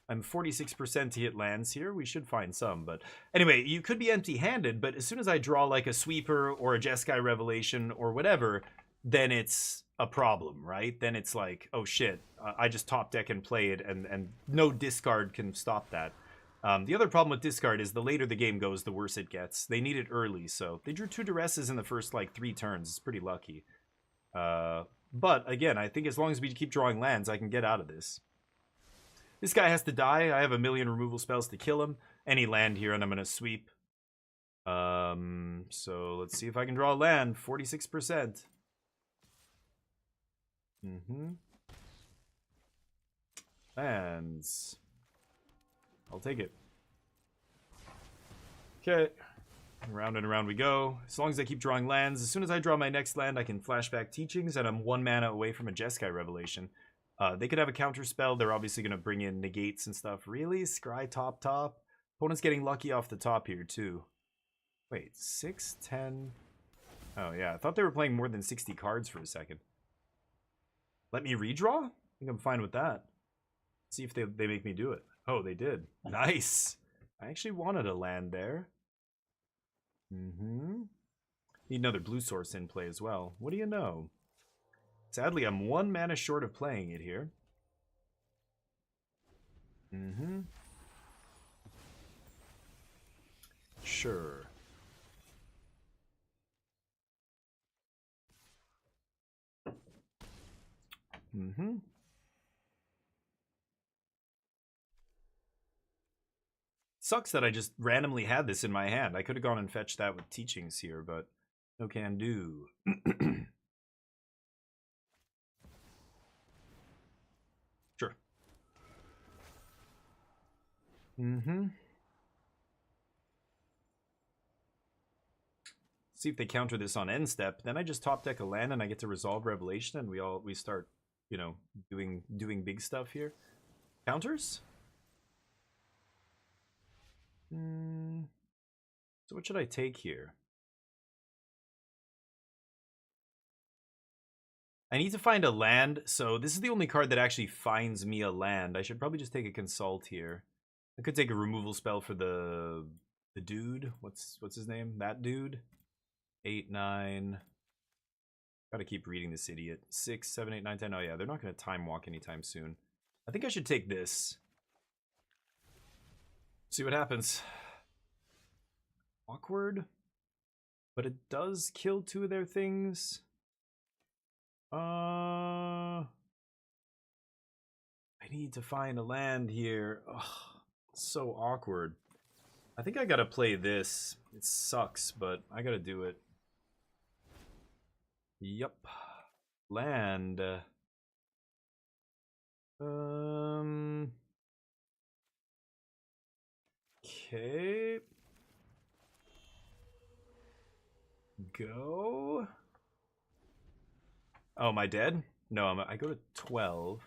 I'm 46% to hit lands here. We should find some, but anyway, you could be empty-handed, but as soon as I draw like a sweeper or a Jeskai Revelation or whatever, then it's a problem, right? Then it's like, oh shit, I just top deck and play it, and no discard can stop that. The other problem with discard is the later the game goes, the worse it gets. They need it early, so they drew 2 Duresses in the first, like, 3 turns. It's pretty lucky. But, again, I think as long as we keep drawing lands, I can get out of this. This guy has to die. I have a million removal spells to kill him. Any land here, and I'm going to sweep. So let's see if I can draw a land. 46%. Lands. I'll take it. Okay. Round and around we go. As long as I keep drawing lands, as soon as I draw my next land, I can flashback Teachings, and I'm 1 mana away from a Jeskai Revelation. They could have a counter spell. They're obviously going to bring in negates and stuff. Really? Scry top? Opponent's getting lucky off the top here, too. Wait, 6, 10... oh, yeah. I thought they were playing more than 60 cards for a second. Let me redraw? I think I'm fine with that. See if they make me do it. Oh, they did. Nice. I actually wanted a land there. Need another blue source in play as well. What do you know? Sadly, I'm 1 mana short of playing it here. Sure. Mm-hmm. Sucks that I just randomly had this in my hand. I could have gone and fetched that with teachings here, but no can do. Sure. Mm-hmm. See if they counter this on end step. Then I just top deck a land and I get to resolve Revelation, and we start, you know, doing big stuff here. Counters? So what should I take here? I need to find a land, so this is the only card that actually finds me a land. I should probably just take a consult here. I could take a removal spell for the dude. What's his name? That dude. 8, 9. Gotta keep reading this idiot. 6, 7, 8, 9, 10. Oh yeah, they're not gonna time walk anytime soon. I think I should take this. See what happens. Awkward. But it does kill 2 of their things. I need to find a land here. Ugh, so awkward. I think I gotta play this. It sucks, but I gotta do it. Yup. Land. Okay. Go. Oh, am I dead? No, I go to 12.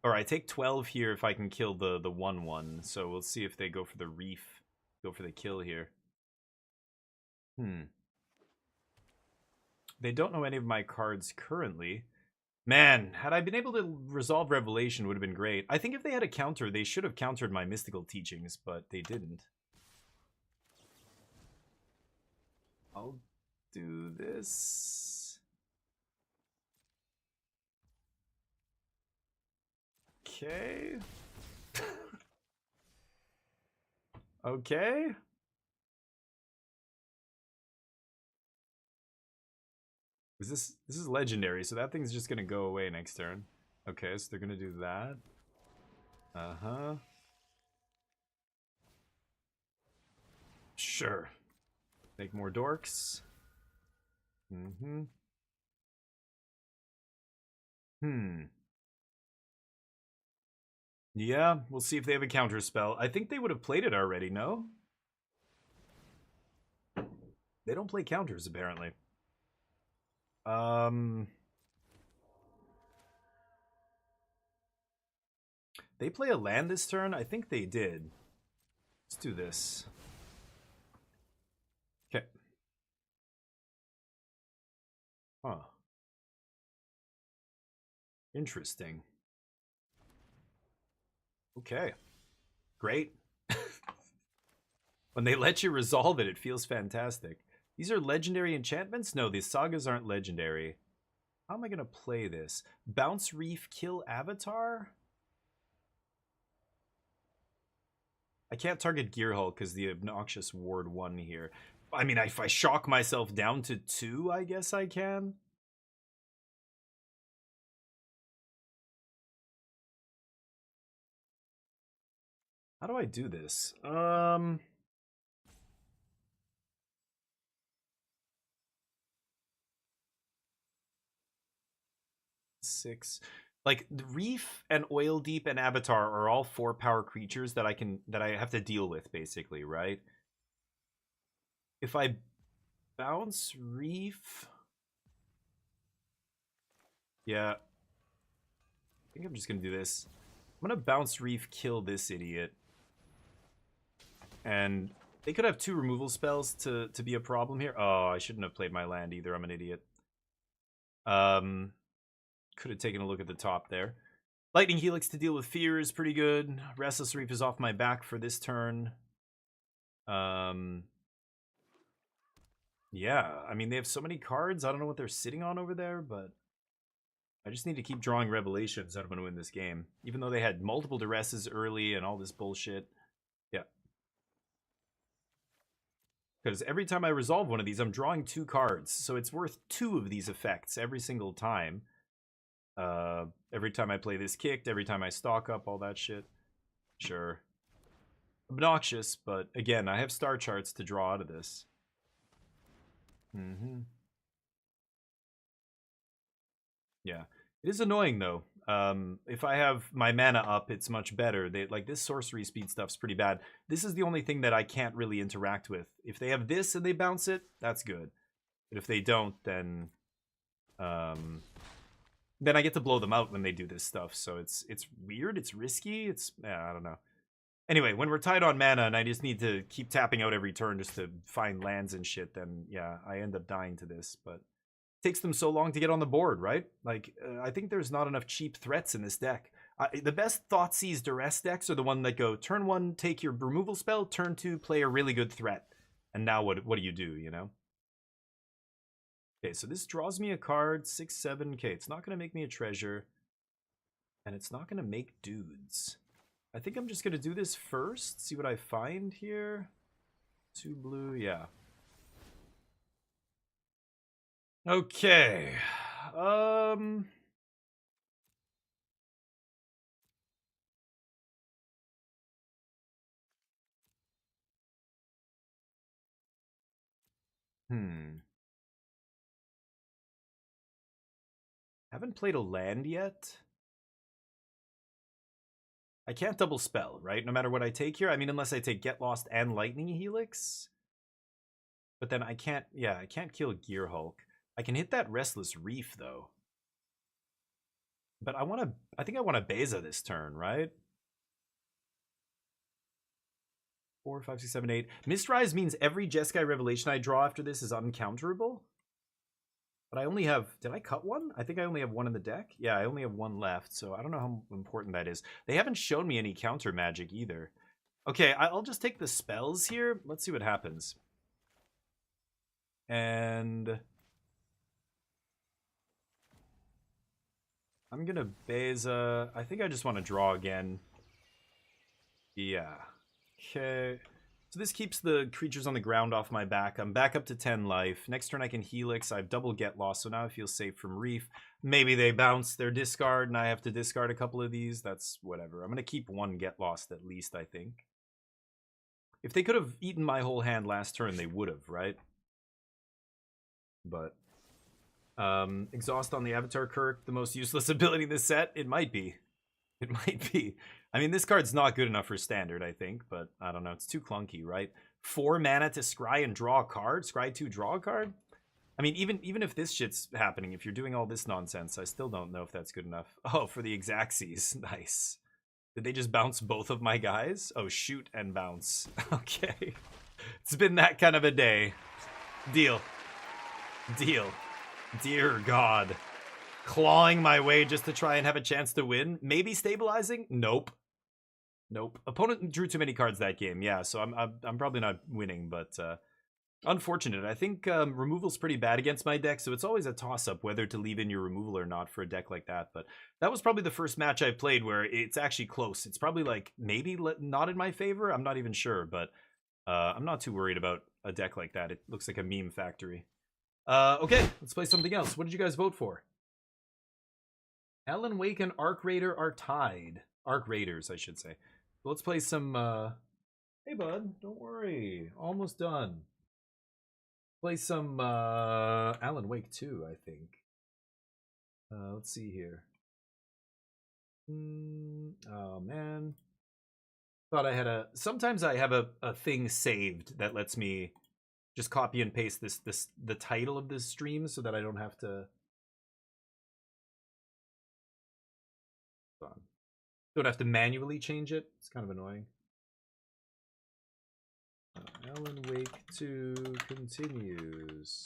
Or I take 12 here if I can kill the 1/1. So we'll see if they go for the reef. Go for the kill here. They don't know any of my cards currently. Man, had I been able to resolve Revelation, would have been great. I think if they had a counter, they should have countered my mystical teachings, but they didn't. I'll do this. Okay. Okay. This is legendary, so that thing's just gonna go away next turn. Okay, so they're gonna do that. Uh-huh. Sure. Make more dorks. Yeah, we'll see if they have a counter spell. I think they would have played it already, no? They don't play counters, apparently. They play a land this turn? I think they did. Let's do this. Okay. Huh. Interesting. Okay. Great. When they let you resolve it, it feels fantastic. These are legendary enchantments? No, these sagas aren't legendary. How am I going to play this? Bounce Reef, kill Avatar? I can't target Gearhulk because the obnoxious Ward 1 here. I mean, if I shock myself down to 2, I guess I can. How do I do this? 6. Like, the Reef and Oil Deep and Avatar are all 4-power creatures that I have to deal with, basically, right? If I bounce Reef, yeah, I think I'm just gonna do this. I'm gonna bounce Reef, kill this idiot, and they could have 2 removal spells to be a problem here. Oh, I shouldn't have played my land either. I'm an idiot. Could have taken a look at the top there. Lightning Helix to deal with fear is pretty good. Restless Reef is off my back for this turn. Yeah, I mean, they have so many cards. I don't know what they're sitting on over there, but I just need to keep drawing Revelations out of going to win this game. Even though they had multiple duresses early and all this bullshit. Yeah. Because every time I resolve one of these, I'm drawing 2 cards. So it's worth 2 of these effects every single time. Every time I play this kicked, every time I stock up, all that shit. Sure. Obnoxious, but again, I have star charts to draw out of this. Yeah. It is annoying, though. If I have my mana up, it's much better. Like, this sorcery speed stuff's pretty bad. This is the only thing that I can't really interact with. If they have this and they bounce it, that's good. But if they don't, then I get to blow them out when they do this stuff. So it's weird, it's risky, I don't know. Anyway, when we're tight on mana and I just need to keep tapping out every turn just to find lands and shit, then yeah, I end up dying to this, but it takes them so long to get on the board, right? Like, I think there's not enough cheap threats in this deck. The best Thoughtseize Duress decks are the one that go, turn 1, take your removal spell, turn 2, play a really good threat. And now what do you do, you know? Okay, so this draws me a card, 6, 7. Okay, it's not going to make me a treasure. And it's not going to make dudes. I think I'm just going to do this first, see what I find here. 2 blue, yeah. Okay. Haven't played a land yet. I can't double spell, right? No matter what I take here. I mean, unless I take Get Lost and Lightning Helix. But then I can't, yeah, I can't kill Gear Hulk. I can hit that Restless Reef, though. But I think I want to Beza this turn, right? 4, 5, 6, 7, 8. Mistrise means every Jeskai Revelation I draw after this is uncounterable. But I only have... Did I cut one? I think I only have one in the deck. Yeah, I only have one left, so I don't know how important that is. They haven't shown me any counter magic either. Okay, I'll just take the spells here. Let's see what happens. And... I'm gonna Beza... I think I just want to draw again. Yeah. Okay. So this keeps the creatures on the ground off my back. I'm back up to 10 life. Next turn I can Helix. I have double Get Lost, so now I feel safe from Reef. Maybe they bounce their discard, and I have to discard a couple of these. That's whatever. I'm going to keep one Get Lost at least, I think. If they could have eaten my whole hand last turn, they would have, right? But... Exhaust on the Avatar Kirk, the most useless ability in this set? It might be. It might be. I mean, this card's not good enough for standard, I think, but I don't know. It's too clunky, right? 4 mana to scry and draw a card? Scry 2, draw a card? I mean, even if this shit's happening, if you're doing all this nonsense, I still don't know if that's good enough. Oh, for the Exaxes. Nice. Did they just bounce both of my guys? Oh, shoot and bounce. Okay. It's been that kind of a day. Deal. Deal. Dear God. Clawing my way just to try and have a chance to win. Maybe stabilizing? Nope. Nope. Opponent drew too many cards that game. Yeah, so I'm probably not winning, but unfortunate. I think removal's pretty bad against my deck, so it's always a toss-up whether to leave in your removal or not for a deck like that. But that was probably the first match I played where it's actually close. It's probably like maybe not in my favor. I'm not even sure, but I'm not too worried about a deck like that. It looks like a meme factory. Okay, let's play something else. What did you guys vote for? Alan Wake and Arc Raider are tied. Arc Raiders, I should say. Let's play some, Hey, bud, don't worry. Almost done. Play some, Alan Wake 2, I think. Let's see here. Oh, man. Thought I had a... Sometimes I have a thing saved that lets me just copy and paste the title of this stream so that I don't have to... Don't have to manually change it. It's kind of annoying. Alan Wake 2 continues.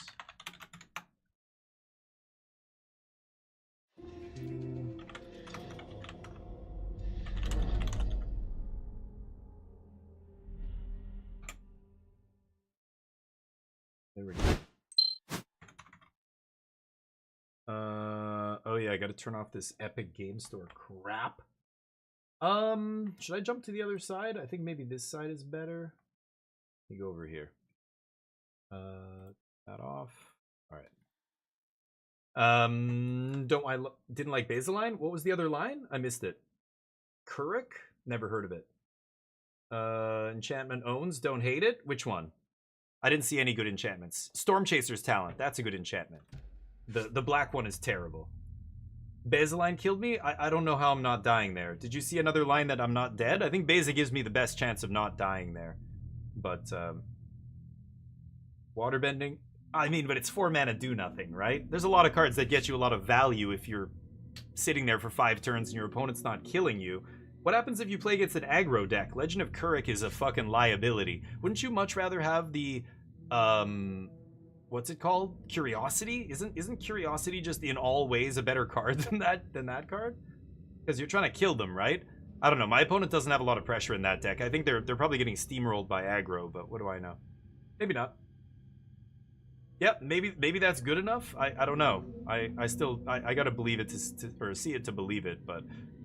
There we go. Oh yeah, I gotta turn off this Epic Game Store crap. Should I jump to the other side? I think maybe this side is better. Let me go over here. That off. Alright. Didn't like Baseline? What was the other line? I missed it. Kurik? Never heard of it. Enchantment owns, don't hate it. Which one? I didn't see any good enchantments. Storm Chaser's Talent, that's a good enchantment. The black one is terrible. Baseline killed me? I don't know how I'm not dying there. Did you see another line that I'm not dead? I think Beza gives me the best chance of not dying there. But, Waterbending? I mean, but it's 4 mana do nothing, right? There's a lot of cards that get you a lot of value if you're sitting there for 5 turns and your opponent's not killing you. What happens if you play against an aggro deck? Legend of Kurik is a fucking liability. Wouldn't you much rather have the, what's it called? Curiosity? Isn't Curiosity just in all ways a better card than that card? Because you're trying to kill them, right? I don't know. My opponent doesn't have a lot of pressure in that deck. I think they're probably getting steamrolled by aggro, but what do I know? Maybe not. Yep, maybe that's good enough. I don't know. I still gotta believe it or see it to believe it, but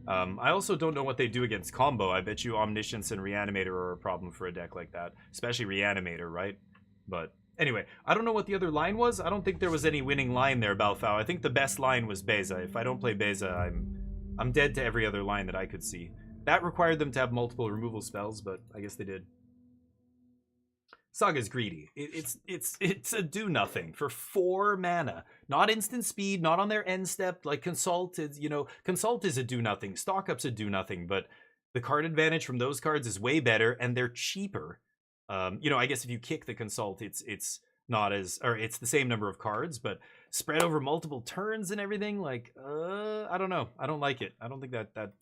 I also don't know what they do against combo. I bet you Omniscience and Reanimator are a problem for a deck like that, especially Reanimator, right? But anyway, I don't know what the other line was. I don't think there was any winning line there, Balfao. I think the best line was Beza. If I don't play Beza, I'm dead to every other line that I could see. That required them to have multiple removal spells, but I guess they did. Saga's greedy. It's a do nothing for 4 mana. Not instant speed, not on their end step. Like Consult is, Consult is a do nothing. Stock Up's a do nothing, but the card advantage from those cards is way better and they're cheaper. I guess if you kick the Consult, it's not as, or it's the same number of cards, but spread over multiple turns and everything, like, I don't know. I don't like it. I don't think that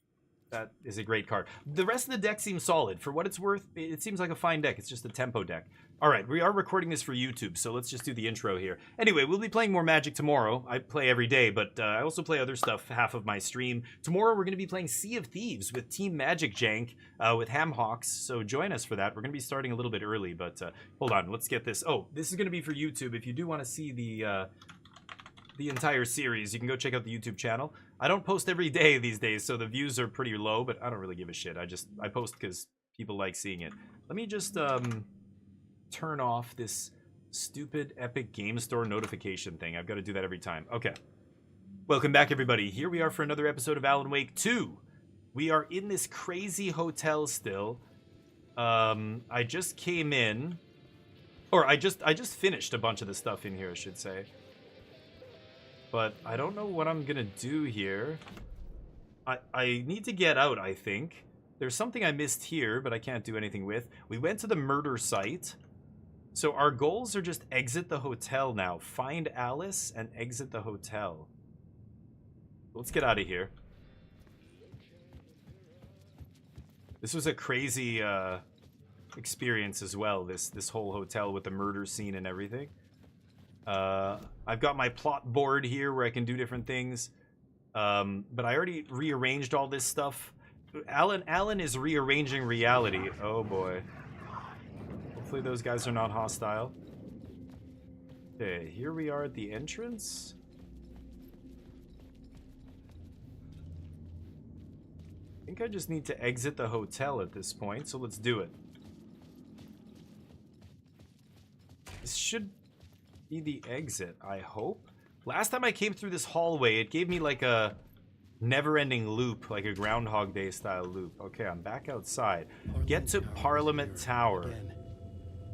is a great card. The rest of the deck seems solid. For what it's worth, it seems like a fine deck. It's just a tempo deck. All right, we are recording this for YouTube, so let's just do the intro here. Anyway, we'll be playing more Magic tomorrow. I play every day, but I also play other stuff half of my stream. Tomorrow, we're going to be playing Sea of Thieves with Team Magic Jank with Hamhawks, so join us for that. We're going to be starting a little bit early, but hold on. Let's get this. Oh, this is going to be for YouTube. If you do want to see the entire series, you can go check out the YouTube channel. I don't post every day these days, so the views are pretty low, but I don't really give a shit. I post because people like seeing it. Let me just turn off this stupid Epic Game Store notification thing. I've got to do that every time. Okay. Welcome back, everybody. Here we are for another episode of Alan Wake 2. We are in this crazy hotel still. I just came in, or I just finished a bunch of the stuff in here, I should say. But I don't know what I'm gonna do here. I need to get out, I think. There's something I missed here, but I can't do anything with. We went to the murder site. So our goals are just exit the hotel now. Find Alice and exit the hotel. Let's get out of here. This was a crazy experience as well, this whole hotel with the murder scene and everything. I've got my plot board here where I can do different things. But I already rearranged all this stuff. Alan is rearranging reality. Oh boy. Hopefully those guys are not hostile. Okay, here we are at the entrance. I think I just need to exit the hotel at this point, so let's do it. This should be the exit, I hope. Last time I came through this hallway, it gave me like a never-ending loop, like a Groundhog Day style loop. Okay, I'm back outside. Get to Parliament Tower.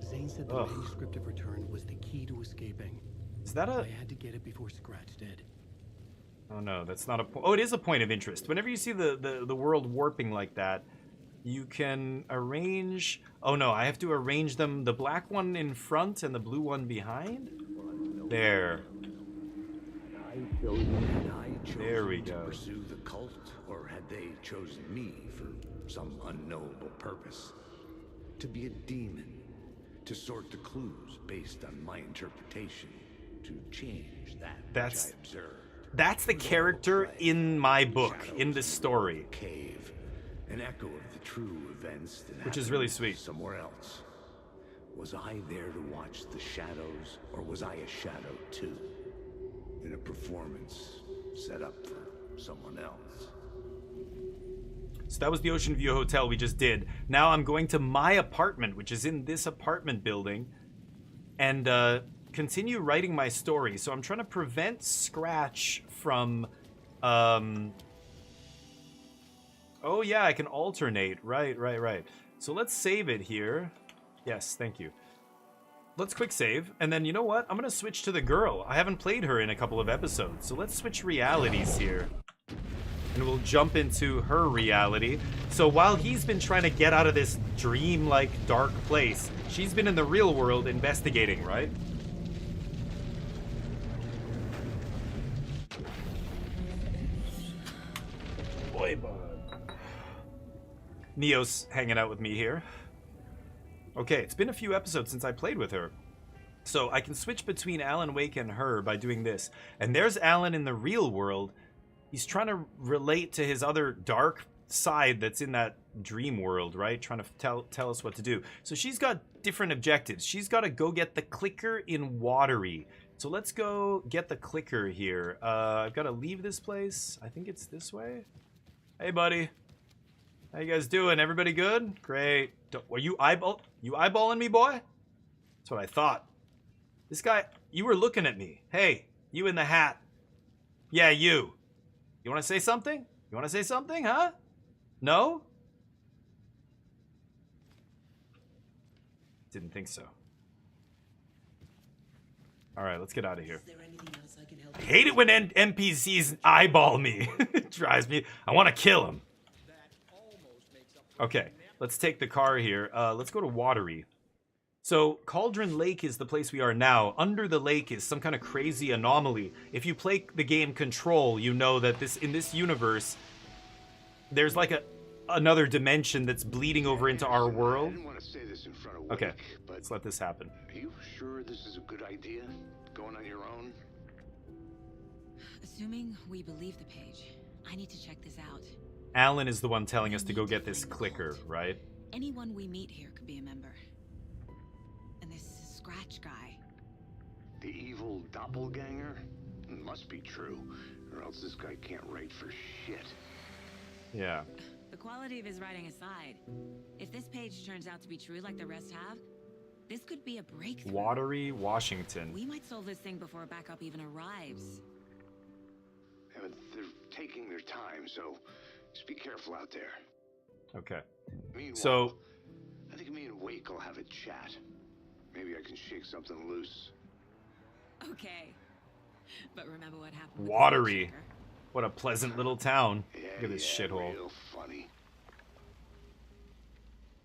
Zane said the manuscript of return was the key to escaping. Is that a... I had to get it before Scratch did. Oh no, that's not a point. Oh, it is a point of interest. Whenever you see the world warping like that, you can arrange... Oh no, I have to arrange them. The black one in front and the blue one behind? There. There we go. To pursue the cult, or had they chosen me for some unknowable purpose? To be a demon, to sort the clues based on my interpretation, to change that which I observed. That's the character in my book, in this story. Cave, an echo of the true events that which is really sweet. Somewhere else. Was I there to watch the shadows, or was I a shadow too? In a performance set up for someone else. So that was the Ocean View Hotel we just did. Now I'm going to my apartment, which is in this apartment building. And continue writing my story. So I'm trying to prevent Scratch from... Oh yeah, I can alternate. Right. So let's save it here. Yes, thank you. Let's quick save, and then you know what? I'm gonna switch to the girl. I haven't played her in a couple of episodes, so let's switch realities here. And we'll jump into her reality. So while he's been trying to get out of this dream-like dark place, she's been in the real world investigating, right? Boy, bud. Neo's hanging out with me here. Okay, it's been a few episodes since I played with her. So I can switch between Alan Wake and her by doing this. And there's Alan in the real world. He's trying to relate to his other dark side that's in that dream world, right? Trying to tell us what to do. So she's got different objectives. She's got to go get the clicker in Watery. So let's go get the clicker here. I've got to leave this place. I think it's this way. Hey, buddy. How you guys doing? Everybody good? Great. Were you eyeballing me, boy? That's what I thought. This guy, you were looking at me. Hey, you in the hat. Yeah, you. You want to say something? You want to say something, huh? No? Didn't think so. All right, let's get out of here. I hate it when NPCs eyeball me. It drives me. I want to kill him. Okay, let's take the car here. Let's go to Watery. So, Cauldron Lake is the place we are now. Under the lake is some kind of crazy anomaly. If you play the game Control, you know that in this universe, there's like another dimension that's bleeding over into our world. I didn't want to say this in front of Okay, Wake, but let's let this happen. are you sure this is a good idea? Going on your own? Assuming we believe the page, I need to check this out. Alan is the one telling us to go get this clicker, right? Anyone we meet here could be a member. And this Scratch guy. The evil doppelganger? It must be true, or else this guy can't write for shit. Yeah. The quality of his writing aside, if this page turns out to be true like the rest have, this could be a breakthrough. Watery, Washington. We might solve this thing before backup even arrives. Yeah, but they're taking their time, so just be careful out there. Okay. Meanwhile, So, I think me and Wake will have a chat. Maybe I can shake something loose. Okay. But remember what happened with the Watery. Shaker? What a pleasant little town. Yeah, Look at this shithole. Real funny.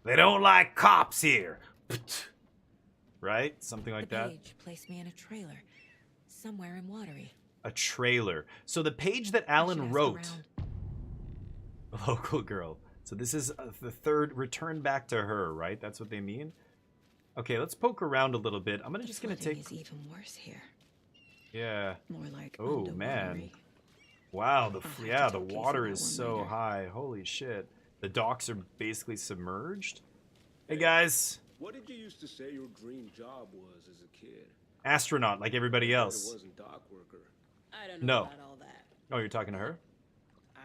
They don't like cops here. Right? Something like The that. page placed me in a trailer, somewhere in Watery. A trailer. So the page that Alan wrote. A local girl. So this is the third return back to her, right? That's what they mean? Okay, let's poke around a little bit. I'm just gonna take... Is even worse here. Yeah. More like Oh, man. Wow, the water is so high. Holy shit. The docks are basically submerged. Hey, guys. What did you used to say your dream job was as a kid? Astronaut, like everybody It else. wasn't dock worker. I don't know No. about all that. Oh, you're talking to her?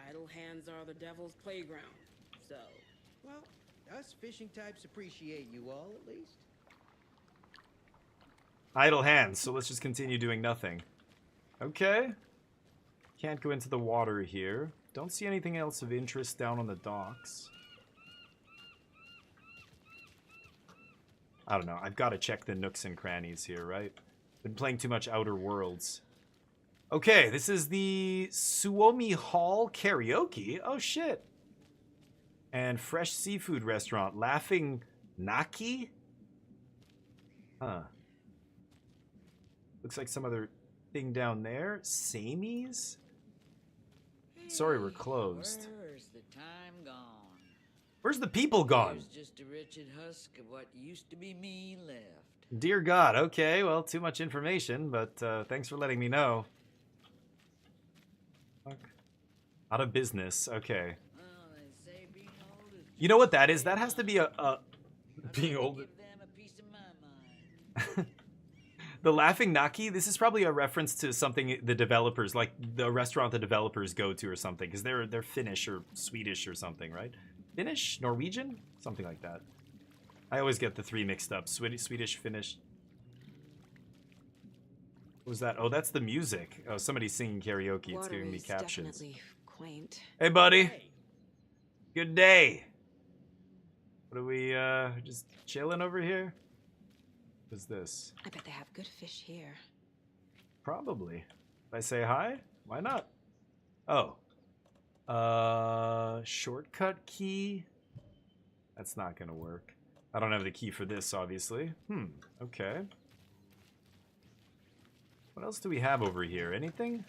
Idle hands are the devil's playground. So, Well, us fishing types appreciate you all, at least. Idle hands, so let's just continue doing nothing. Okay. Can't go into the water here. Don't see anything else of interest down on the docks. I don't know. I've got to check the nooks and crannies here, right? Been playing too much Outer Worlds. Okay, this is the Suomi Hall Karaoke. Oh, shit. And fresh seafood restaurant. Laughing Naki? Huh. Looks like some other thing down there. Samies? Sorry, we're closed. Where's the time gone? Where's the people gone? There's just a wretched husk of what used to be me left. Dear God, okay, well, too much information, but thanks for letting me know. Fuck. Out of business, okay. Well, they say being old is You know what that is? That has to be a being old. give them a piece of my mind. The Laughing Naki, this is probably a reference to something the developers, like the restaurant the developers go to or something, because they're Finnish or Swedish or something, right? Finnish? Norwegian? Something like that. I always get the three mixed up. Swedish, Finnish. What was that? Oh, that's the music. Oh, somebody's singing karaoke. It's giving me Watery's captions. definitely quaint. Hey, buddy. Good day. What are we, just chilling over here? What's this? I bet they have good fish here. Probably. If I say hi? Why not? Oh. Shortcut key? That's not gonna work. I don't have the key for this, obviously. Okay. What else do we have over here? Anything?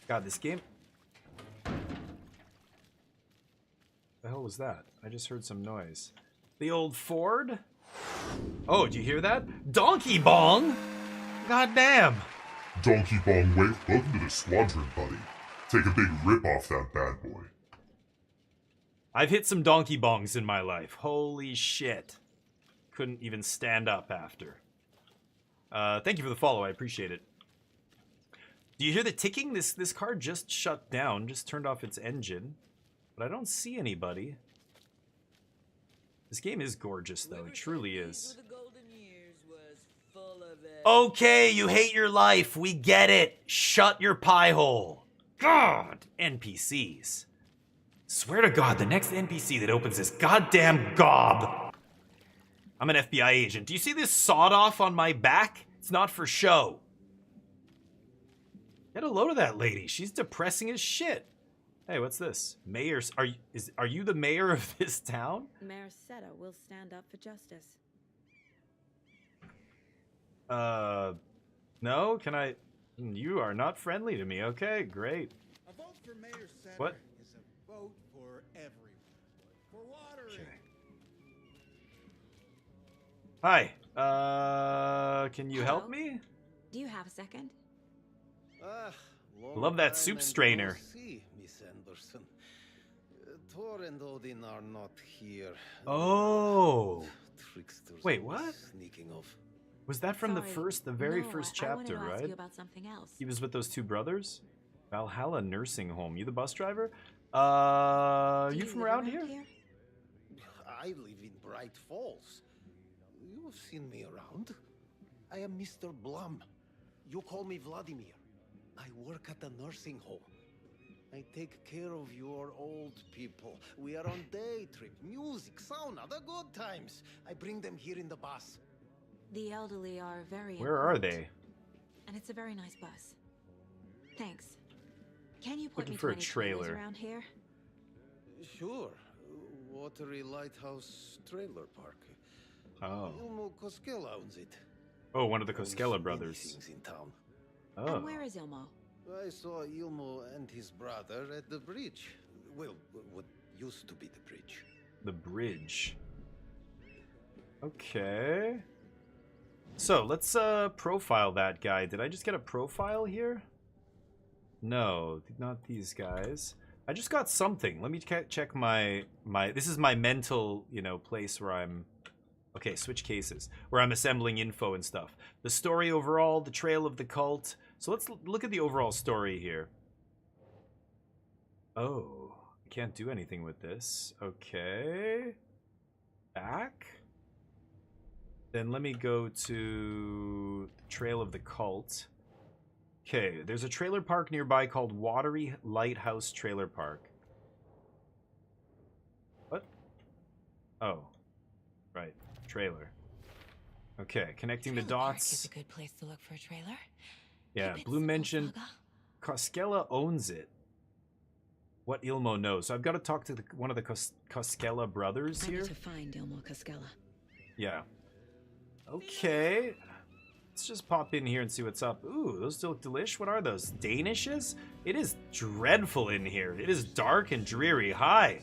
God, this game... The hell was that? I just heard some noise. The old Ford? Oh, do you hear that? Donkey Bong! God damn! Donkey Bong, welcome to the squadron, buddy. Take a big rip off that bad boy. I've hit some donkey bongs in my life. Holy shit. Couldn't even stand up after. Thank you for the follow, I appreciate it. Do you hear the ticking? This car just shut down, just turned off its engine. But I don't see anybody. This game is gorgeous, though. It truly is. Okay, you hate your life. We get it. Shut your pie hole. God, NPCs. Swear to God, the next NPC that opens this goddamn gob. I'm an FBI agent. Do you see this sawed off on my back? It's not for show. Get a load of that lady. She's depressing as shit. Hey, what's this? Mayor, are you the mayor of this town? Mayor Seta will stand up for justice. No? Can I? You are not friendly to me. Okay, great. A vote for Mayor Seta What? is a vote for everyone. For Watery. Hi. Can you help me? Do you have a second? Love that soup strainer. Miss Anderson. Thor and Odin are not here. Oh. Tricksters Wait, what? Sneaking off. Was that from Sorry. the very No, first I wanted chapter, to ask right? you about something else. He was with those two brothers? Valhalla Nursing Home. You the bus driver? Do you from around here? I live in Bright Falls. You've seen me around. I am Mr. Blum. You call me Vladimir. I work at the nursing home. I take care of your old people. We are on day trip, music, sauna, the good times. I bring them here in the bus. The elderly are very Where are important, they? And it's a very nice bus. Thanks. Can you point Looking me for to a any trailers trailer. around here? Sure. Watery Lighthouse Trailer Park. Oh. Ilmo Koskela owns it. Oh, one of the Owns Koskela many brothers. things in town. Oh. And where is Ilmo? I saw Ilmo and his brother at the bridge. Well, what used to be the bridge. The bridge. Okay. So, let's profile that guy. Did I just get a profile here? No, not these guys. I just got something. Let me check my this is my mental, place where I'm okay, switch cases. Where I'm assembling info and stuff. The story overall, the trail of the cult. So let's look at the overall story here. Oh, I can't do anything with this. Okay. Back. Then let me go to the Trail of the Cult. Okay, there's a trailer park nearby called Watery Lighthouse Trailer Park. What? Oh. Right, trailer. Okay, connecting the dots. It's a good place to look for a trailer. Yeah, Blue mentioned Koskela owns it. What Ilmo knows. So I've got to talk to one of the Koskela brothers I here. need to find Ilmo Koskela. Yeah. Okay. Let's just pop in here and see what's up. Ooh, those look delish. What are those? Danishes? It is dreadful in here. It is dark and dreary. Hi.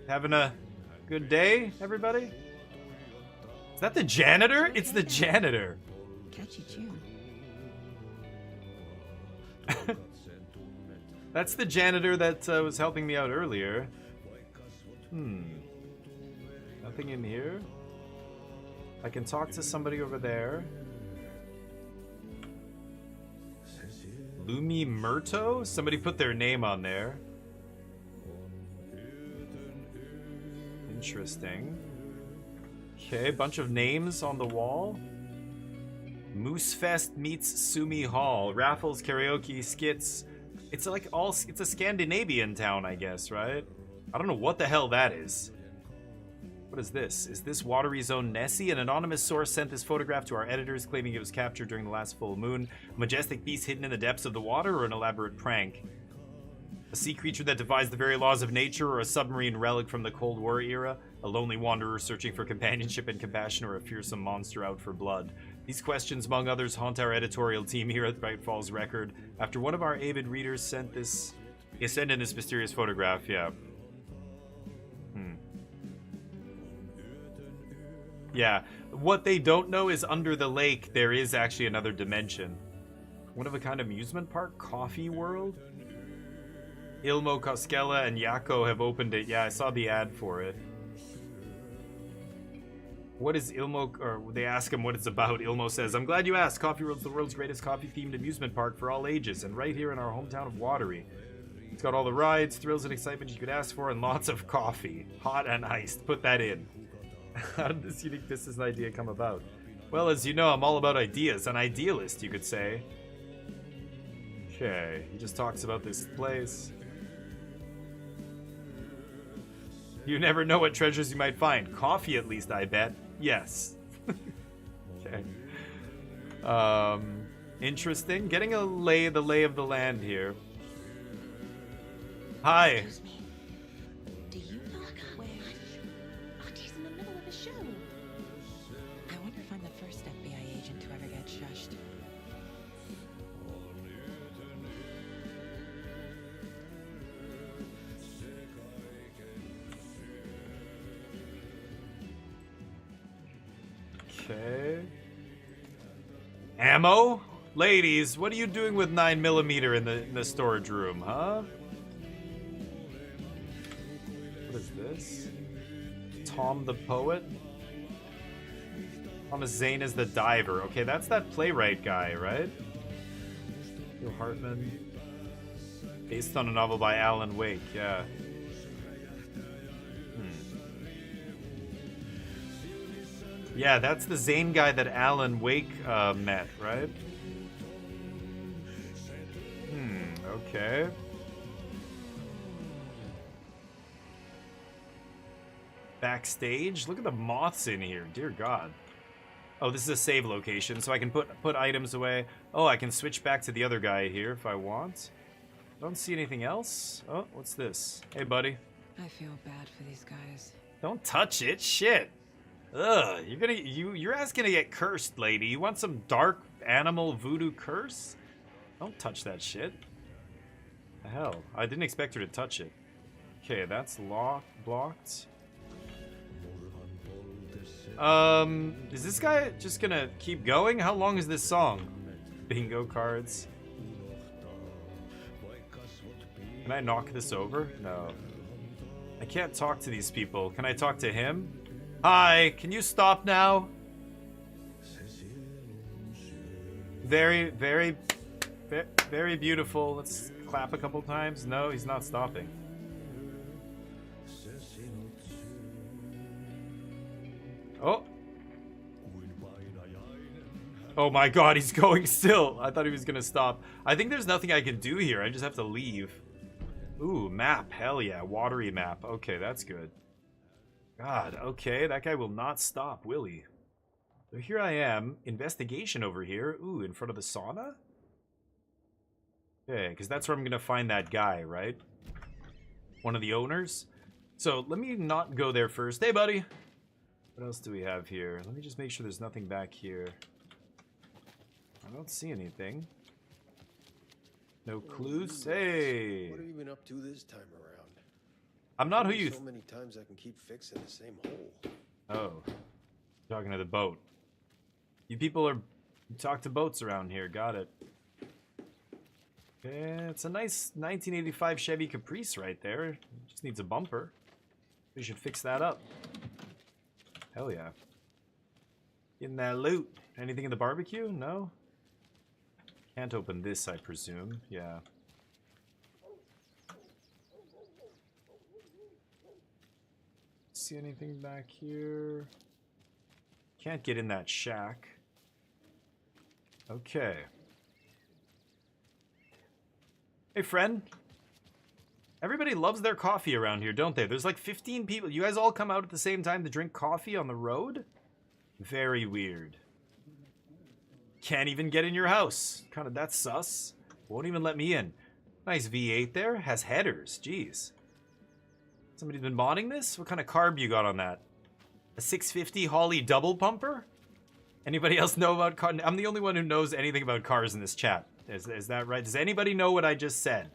Having a good day, everybody? Is that the janitor? Okay, It's the then. janitor. Catchy tune. That's the janitor that was helping me out earlier. Nothing in here. I can talk to somebody over there. Lumi Murto? Somebody put their name on there. Interesting. Okay, bunch of names on the wall. Moose Fest meets Sumi Hall. Raffles, karaoke, skits. It's like it's a Scandinavian town, I guess, right? I don't know what the hell that is. What is this? Is this Watery Zone Nessie? An anonymous source sent this photograph to our editors claiming it was captured during the last full moon. A majestic beast hidden in the depths of the water, or an elaborate prank? A sea creature that defies the very laws of nature, or a submarine relic from the Cold War era? A lonely wanderer searching for companionship and compassion, or a fearsome monster out for blood? These questions, among others, haunt our editorial team here at Bright Falls Record. After one of our avid readers sent in this mysterious photograph, yeah. Yeah, what they don't know is under the lake there is actually another dimension. One-of-a-kind amusement park? Coffee World? Ilmo, Koskela, and Yako have opened it. Yeah, I saw the ad for it. What is Ilmo, or they ask him what it's about. Ilmo says, I'm glad you asked. Coffee World's the world's greatest coffee-themed amusement park for all ages, and right here in our hometown of Watery. It's got all the rides, thrills, and excitement you could ask for, and lots of coffee. Hot and iced. Put that in. How did this unique business idea come about? Well, as you know, I'm all about ideas. An idealist, you could say. Okay, he just talks about this place. You never know what treasures you might find. Coffee, at least, I bet. Yes. Okay. Interesting. Getting the lay of the land here. Hi. Do you not wait? Auntie in the middle of a show. I wonder if I'm the first FBI agent to ever get shushed. Okay. Ammo? Ladies, what are you doing with 9mm in the storage room, huh? What is this? Tom the Poet? Thomas Zane is the diver. Okay, that's that playwright guy, right? Phil Hartman. Based on a novel by Alan Wake, yeah. Yeah, that's the Zane guy that Alan Wake met, right? Okay. Backstage? Look at the moths in here, dear God. Oh, this is a save location, so I can put items away. Oh, I can switch back to the other guy here if I want. Don't see anything else. Oh, what's this? Hey, buddy. I feel bad for these guys. Don't touch it, shit. Ugh, you're asking to get cursed, lady. You want some dark animal voodoo curse? Don't touch that shit. The hell? I didn't expect her to touch it. Okay, that's blocked. Is this guy just gonna keep going? How long is this song? Bingo cards. Can I knock this over? No. I can't talk to these people. Can I talk to him? Hi, can you stop now? Very, very, very beautiful. Let's clap a couple times. No, he's not stopping. Oh. Oh my God, he's going still. I thought he was gonna stop. I think there's nothing I can do here. I just have to leave. Ooh, map. Hell yeah, watery map. Okay, that's good. God, okay, that guy will not stop, will he? So here I am, investigation over here. Ooh, in front of the sauna? Okay, because that's where I'm going to find that guy, right? One of the owners? So let me not go there first. Hey, buddy! What else do we have here? Let me just make sure there's nothing back here. I don't see anything. No clues? Hey! What have you been up to this time around? I'm not who you... So many times I can keep fixing the same hole. Oh. Talking to the boat. You people are... You talk to boats around here. Got it. Okay, it's a nice 1985 Chevy Caprice right there. Just needs a bumper. We should fix that up. Hell yeah. Getting that loot. Anything in the barbecue? No? Can't open this, I presume. Yeah. See anything back here? Can't get in that shack. Okay. Hey, friend. Everybody loves their coffee around here, don't they? There's like 15 people. You guys all come out at the same time to drink coffee on the road? Very weird. Can't even get in your house. Kind of, that's sus. Won't even let me in. Nice V8 there. Has headers. Jeez. Somebody's been modding this? What kind of carb you got on that? A 650 Holly double pumper? Anybody else know about car? I'm the only one who knows anything about cars in this chat. Is that right? Does anybody know what I just said?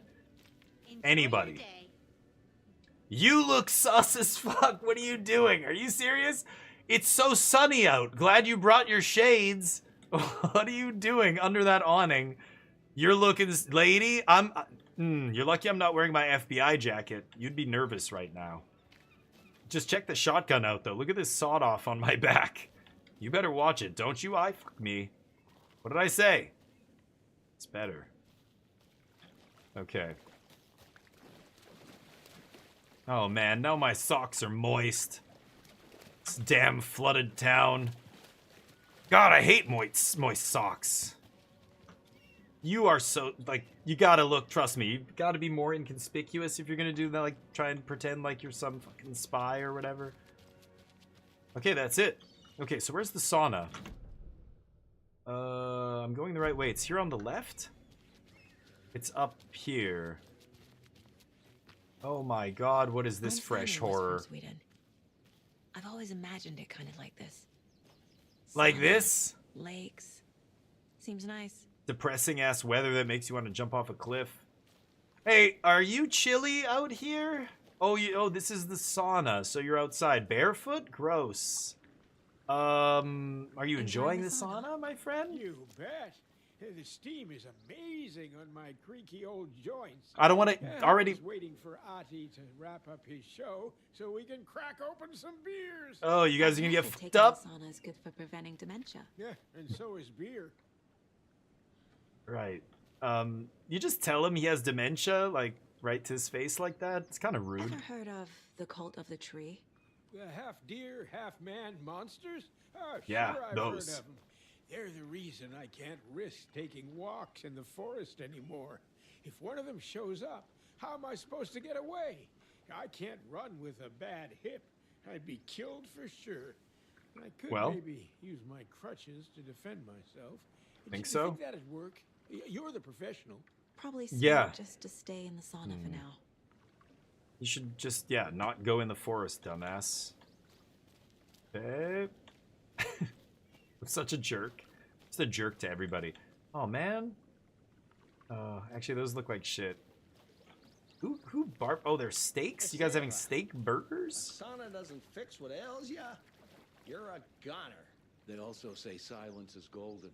Anybody? You look sus as fuck. What are you doing? Are you serious? It's so sunny out. Glad you brought your shades. What are you doing under that awning? You're looking, lady. You're lucky I'm not wearing my FBI jacket. You'd be nervous right now. Just check the shotgun out though. Look at this sawed off on my back. You better watch it, don't you? Fuck me. What did I say? It's better. Okay. Oh man, now my socks are moist. This damn flooded town. God, I hate moist socks. You are so, like, you gotta look, trust me, you gotta be more inconspicuous if you're gonna do that, like, try and pretend like you're some fucking spy or whatever. Okay, that's it. Okay, so where's the sauna? I'm going the right way. It's here on the left? It's up here. Oh my god, what is this fresh horror? Sweden. I've always imagined it kind of like this. Like this? Lakes. Seems nice. Depressing ass weather that makes you want to jump off a cliff. Hey, are you chilly out here? Oh, this is the sauna, so you're outside barefoot? Gross. Are you enjoying the sauna, my friend? You bet. The steam is amazing on my creaky old joints. I don't want to already. I was waiting for Ati to wrap up his show so we can crack open some beers. Oh, you guys are gonna get fucked Taking up? the sauna is good for preventing dementia. Yeah, and so is beer. Right. You just tell him he has dementia, like, right to his face like that? It's kind of rude. Ever heard of the Cult of the Tree? The half deer, half man monsters? Oh, Yeah, sure I've those. heard of them. They're the reason I can't risk taking walks in the forest anymore. If one of them shows up, how am I supposed to get away? I can't run with a bad hip. I'd be killed for sure. I could maybe use my crutches to defend myself. Think Do so? you think that'd work? You're the professional. Probably smart Yeah. just to stay in the sauna for now. You should just, not go in the forest, dumbass. Babe. I'm such a jerk. Just a jerk to everybody. Oh, man. Actually, those look like shit. Who barf? Oh, they're steaks? You guys having steak burgers? Sauna doesn't fix what ails ya. You're a goner. They also say silence is golden.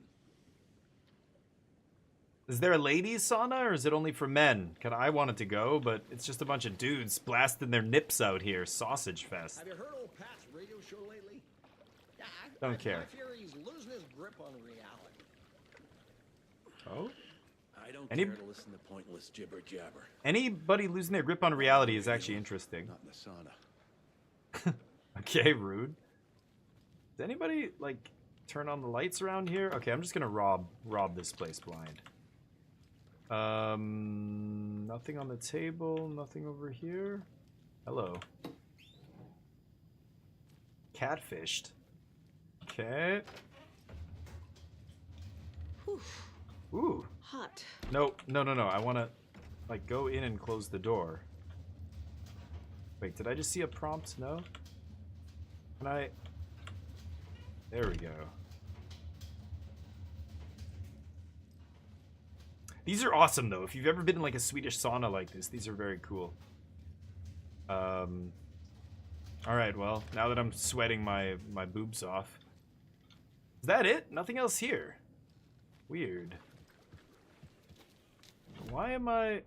Is there a ladies' sauna, or is it only for men? I wanted to go, but it's just a bunch of dudes blasting their nips out here. Sausage fest. Have you heard old Pat's radio show lately? Yeah, Don't care. I fear he's losing his grip on reality. Oh? I don't Any- care to listen to pointless jibber jabber. Anybody losing their grip on reality is actually interesting. Not in the sauna. Okay, rude. Does anybody, like, turn on the lights around here? Okay, I'm just gonna rob this place blind. Nothing on the table, nothing over here. Hello. Catfished. Okay. Ooh. Hot. No. I want to, like, go in and close the door. Wait, did I just see a prompt? No? Can I? There we go. These are awesome, though. If you've ever been in, like, a Swedish sauna like this, these are very cool. Alright, well, now that I'm sweating my boobs off. Is that it? Nothing else here. Weird. Why am I...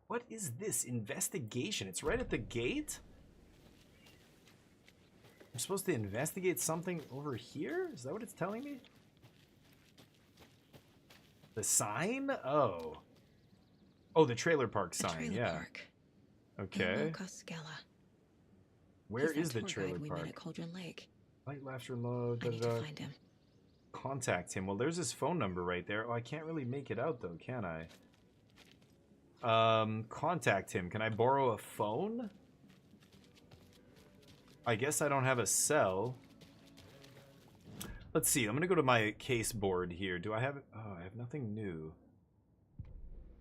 What is this? Investigation. It's right at the gate? I'm supposed to investigate something over here? Is that what it's telling me? The sign? Oh. Oh, the trailer park sign, yeah. Park. Okay. Koskela. Where He's is that the tour trailer guide we park? met at Cauldron Lake. Light, laughter, and love. I need to find him. contact him. Well, there's his phone number right there. Oh, I can't really make it out though, can I? Contact him. Can I borrow a phone? I guess I don't have a cell. Let's see. I'm gonna go to my case board here. Do I have? Oh, I have nothing new.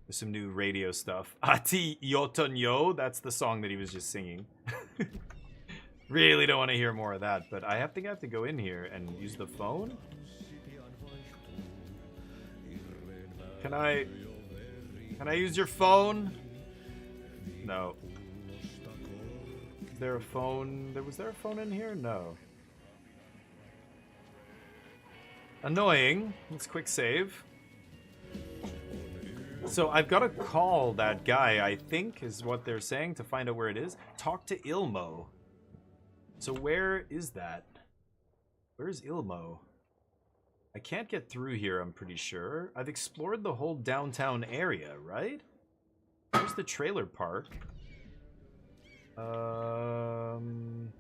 There's some new radio stuff. Ati Yotonyo. That's the song that he was just singing. Really don't want to hear more of that, but I think I have to go in here and use the phone. Can I use your phone? No. Is there a phone? Was there a phone in here? No. Annoying. Let's quick save. So I've got to call that guy, I think, is what they're saying, to find out where it is. Talk to Ilmo. So where is that? Where's Ilmo? I can't get through here, I'm pretty sure. I've explored the whole downtown area, right? Where's the trailer park? I'm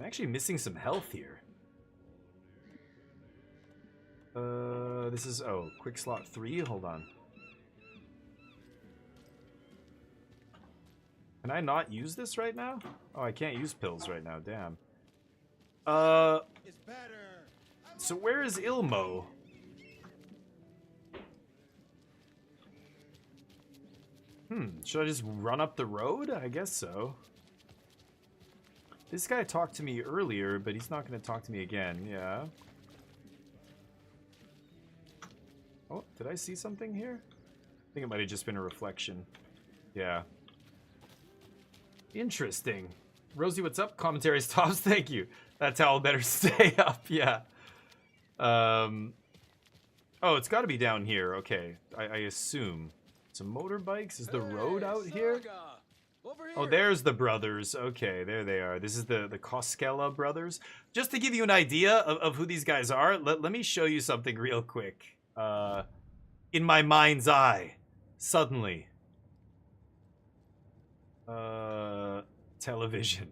actually missing some health here. This is, oh, quick slot 3, hold on. Can I not use this right now? Oh, I can't use pills right now, damn. So where is Ilmo? Should I just run up the road? I guess so. This guy talked to me earlier, but he's not going to talk to me again, yeah. Oh, did I see something here? I think it might have just been a reflection. Yeah. Interesting. Rosie, what's up? Commentary stops. Thank you. That's how I'll better stay up. Yeah. Oh, it's got to be down here. Okay. I assume. Some motorbikes? Is the road out here? Oh, there's the brothers. Okay, there they are. This is the Koskela brothers. Just to give you an idea of who these guys are, let me show you something real quick. In my mind's eye. Suddenly. Television.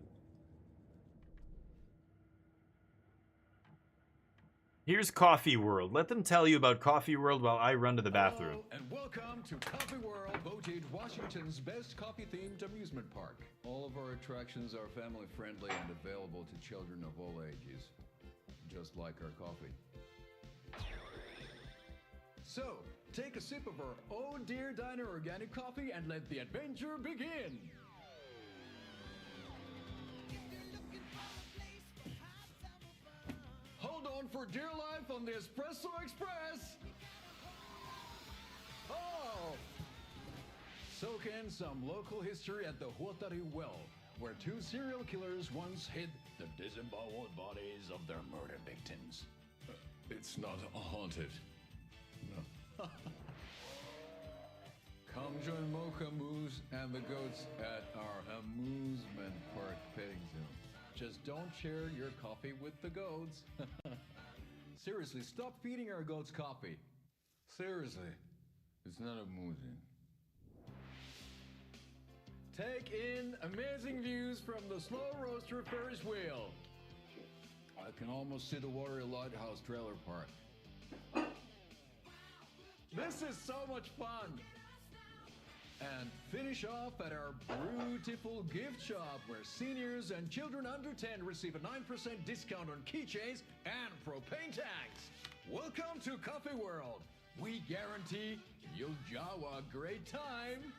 Here's Coffee World. Let them tell you about Coffee World while I run to the bathroom. Hello, and welcome to Coffee World, voted Washington's best coffee-themed amusement park. All of our attractions are family-friendly and available to children of all ages, just like our coffee. So, take a sip of our Oh Dear Diner organic coffee and let the adventure begin. Hold on for dear life on the Espresso Express. Oh! Soak in some local history at the Huotari Well, where 2 serial killers once hid the disemboweled bodies of their murder victims. It's not haunted. No. Come join Mocha Moose and the goats at our amusement park petting zoo. Just don't share your coffee with the goats. Seriously, stop feeding our goats coffee. Seriously, it's not amusing. Take in amazing views from the Slow Roaster Ferris wheel. I can almost see the Warrior Lighthouse trailer park. This is so much fun! And finish off at our beautiful gift shop where seniors and children under 10 receive a 9% discount on keychains and propane tanks. Welcome to Coffee World. We guarantee you'll have a great time.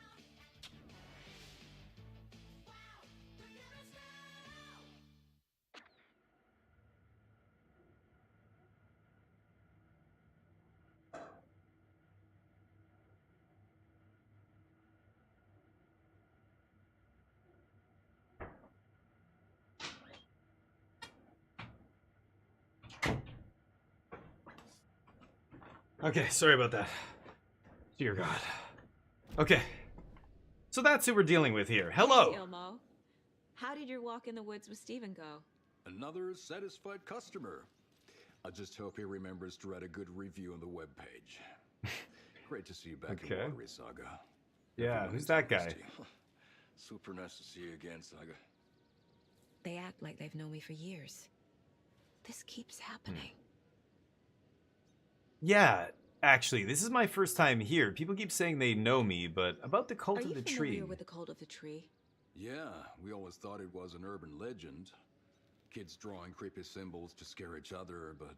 Okay, sorry about that. Dear God. Okay. So that's who we're dealing with here. Hello! Hey, Ilmo. How did your walk in the woods with Steven go? Another satisfied customer. I just hope he remembers to write a good review on the webpage. Great to see you back in Watery Saga. Yeah, who's that guy? Super nice to see you again, Saga. They act like they've known me for years. This keeps happening. Yeah, actually, this is my first time here. People keep saying they know me, but about the Cult Are of you the familiar Tree. with the Cult of the Tree? Yeah, we always thought it was an urban legend. Kids drawing creepy symbols to scare each other, but,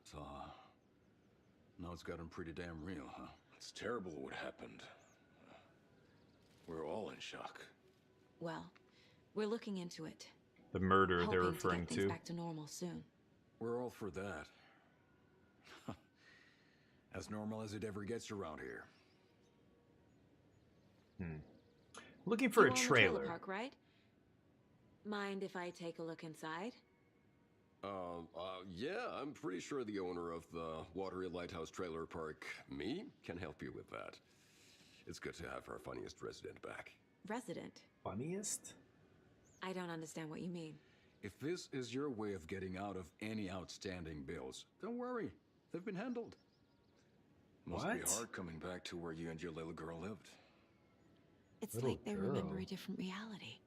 now it's gotten pretty damn real, huh? It's terrible what happened. We're all in shock. Well, we're looking into it. The murder they're Hoping referring to get things back to normal soon. We're all for that. As normal as it ever gets around here. Looking for You a own the trailer. park, right? Mind if I take a look inside? Yeah, I'm pretty sure the owner of the Watery Lighthouse Trailer Park, me, can help you with that. It's good to have our funniest resident back. Resident? Funniest? I don't understand what you mean. If this is your way of getting out of any outstanding bills, don't worry. They've been handled. Must What? be hard coming back to where you and your little girl lived. It's Little like they girl. remember a different reality.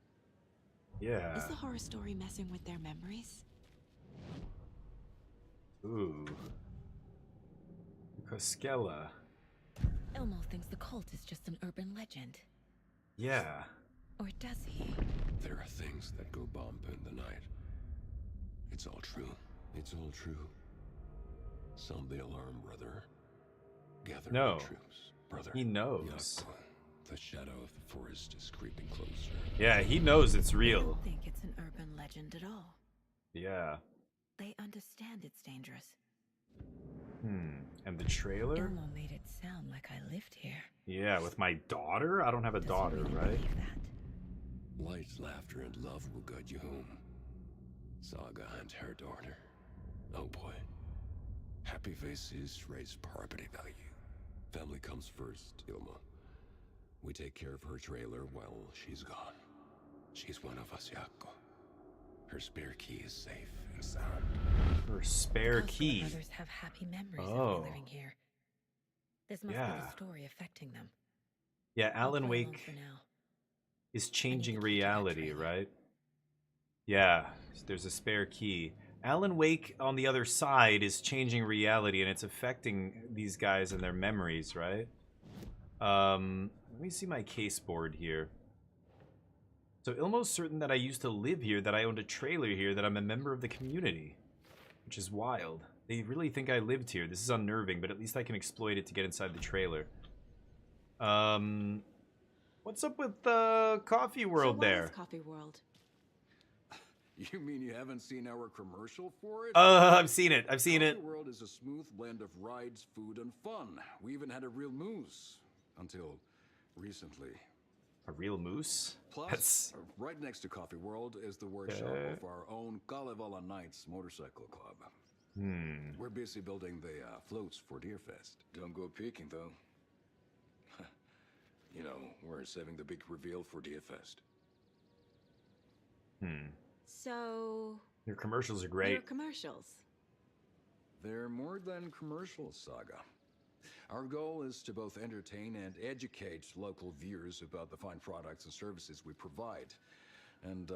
Yeah. Is the horror story messing with their memories? Ooh. Koskela. Elmo thinks the cult is just an urban legend. Yeah. Or does he? There are things that go bump in the night. It's all true. It's all true. Sound the alarm, brother. Gather No. the troops, brother. He knows. Yaku, the shadow of the forest is creeping closer. Yeah, he knows it's I real. don't think it's an urban legend at all. Yeah. They understand it's dangerous. And the trailer? Elmo made it sound like I lived here. Yeah, with my daughter? I don't have a Does he daughter, really right? believe that? Light, laughter, and love will guide you home. Saga and her daughter. Oh boy. Happy faces raise property value. Family comes first, Ilma. We take care of her trailer while she's gone. She's one of us, Yaku. Her spare key is safe and sound. Her spare Most of the key. brothers have happy memories Oh. of me living here. This must be Yeah. the story affecting them. Yeah, I'll Alan play along Wake for now. is changing reality, right? Yeah, there's a spare key. Alan Wake, on the other side, is changing reality, and it's affecting these guys and their memories, right? Let me see my case board here. So Ilmo's certain that I used to live here, that I owned a trailer here, that I'm a member of the community, which is wild. They really think I lived here. This is unnerving, but at least I can exploit it to get inside the trailer. What's up with Coffee World so there? What is Coffee World? You mean you haven't seen our commercial for it? I've seen it. I've seen it. Coffee World is a smooth blend of rides, food, and fun. We even had a real moose. Until recently. A real moose? Plus, That's... right next to Coffee World is the workshop Okay. of our own Kalevala Knights Motorcycle Club. We're busy building the floats for Deerfest. Don't go peeking, though. You know, we're saving the big reveal for DFest. So... Your commercials are Your great. commercials. They're more than commercials, Saga. Our goal is to both entertain and educate local viewers about the fine products and services we provide. And,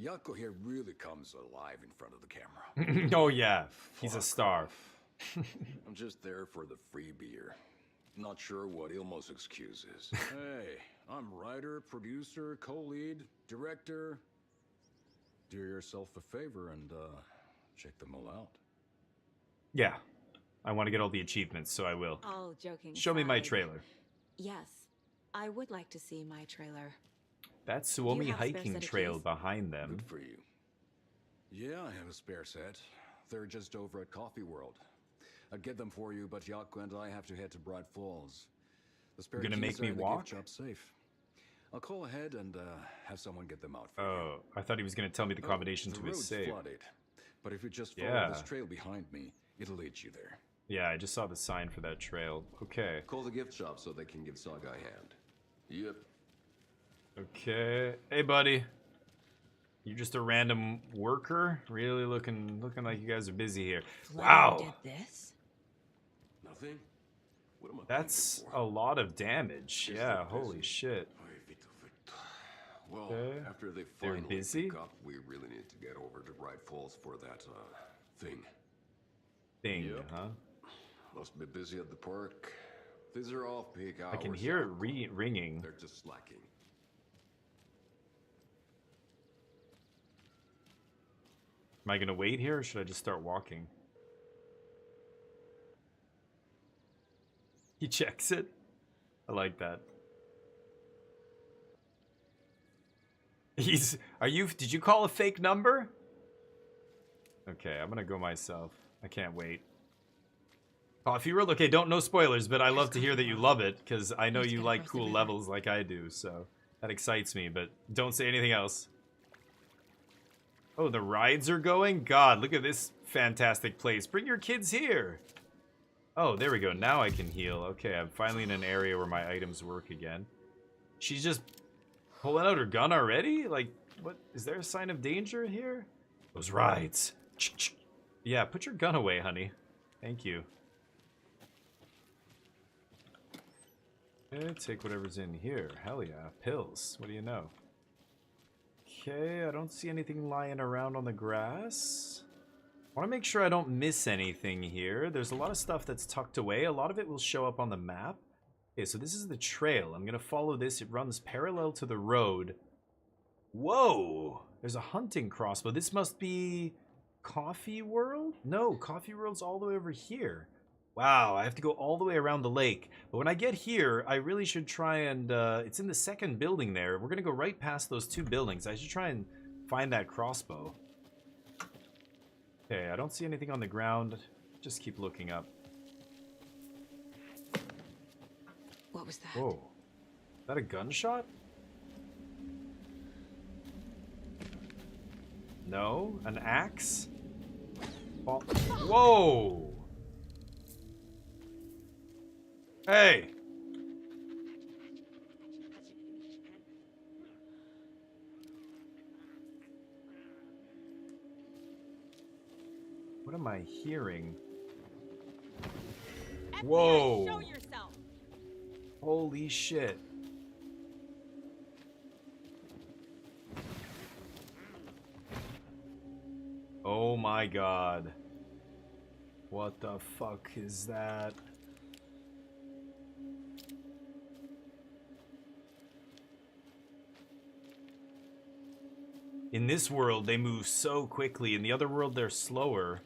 Yaku here really comes alive in front of the camera. Oh yeah, he's a star. I'm just there for the free beer. Not sure what Ilmo's excuse is. Hey, I'm writer, producer, co-lead, director. Do yourself a favor and, check them all out. Yeah, I want to get all the achievements, so I will. All joking Show me my aside, trailer. Yes, I would like to see my trailer. That Suomi have spare hiking set of trail keys? behind them. Good for you. Yeah, I have a spare set. They're just over at Coffee World. I'd get them for you, but Yaku and I have to head to Bright Falls. The spare You're gonna keys make me are in the walk? gift shop safe. I'll call ahead and have someone get them out for you. Oh, I thought he was going to tell me the combination The to his road's save. flooded, but if you just follow Yeah. this trail behind me, it'll lead you there. Yeah, I just saw the sign for that trail. Okay. Call the gift shop so they can give Saga a hand. Yep. Okay. Hey, buddy. You're just a random worker? Really looking like you guys are busy here. Wow. Did this? Nothing? What am I That's a lot of damage. Yeah, holy shit. Well, Okay. after they They're finally busy? pick up, we really need to get over to Bright Falls for that Thing. Thing, Yep. huh? Must be busy at the park. These are off-peak hours. I can hear it ringing. They're just slacking. Am I gonna wait here, or should I just start walking? He checks it. I like that. Did you call a fake number? Okay, I'm gonna go myself. I can't wait. Coffee World? Okay, no spoilers, but I love to hear that you love it, because I know you like cool levels like I do, so that excites me, but don't say anything else. Oh, the rides are going? God, look at this fantastic place. Bring your kids here. Oh, there we go. Now I can heal. Okay, I'm finally in an area where my items work again. She's just pulling out her gun already? Like, what? Is there a sign of danger here? Those rides. Yeah, put your gun away, honey. Thank you. Okay, take whatever's in here. Hell yeah. Pills. What do you know? Okay, I don't see anything lying around on the grass. I want to make sure I don't miss anything here. There's a lot of stuff that's tucked away. A lot of it will show up on the map. Okay, so this is the trail. I'm going to follow this. It runs parallel to the road. Whoa! There's a hunting crossbow. This must be Coffee World? No, Coffee World's all the way over here. Wow, I have to go all the way around the lake. But when I get here, I really should try and... it's in the second building there. We're going to go right past those two buildings. I should try and find that crossbow. Okay, I don't see anything on the ground. Just keep looking up. What was that? Whoa. Is that a gunshot? No? An axe? Oh. Whoa! Hey! What am I hearing? Whoa! Show yourself. Holy shit. Oh my god. What the fuck is that? In this world, they move so quickly. In the other world, they're slower.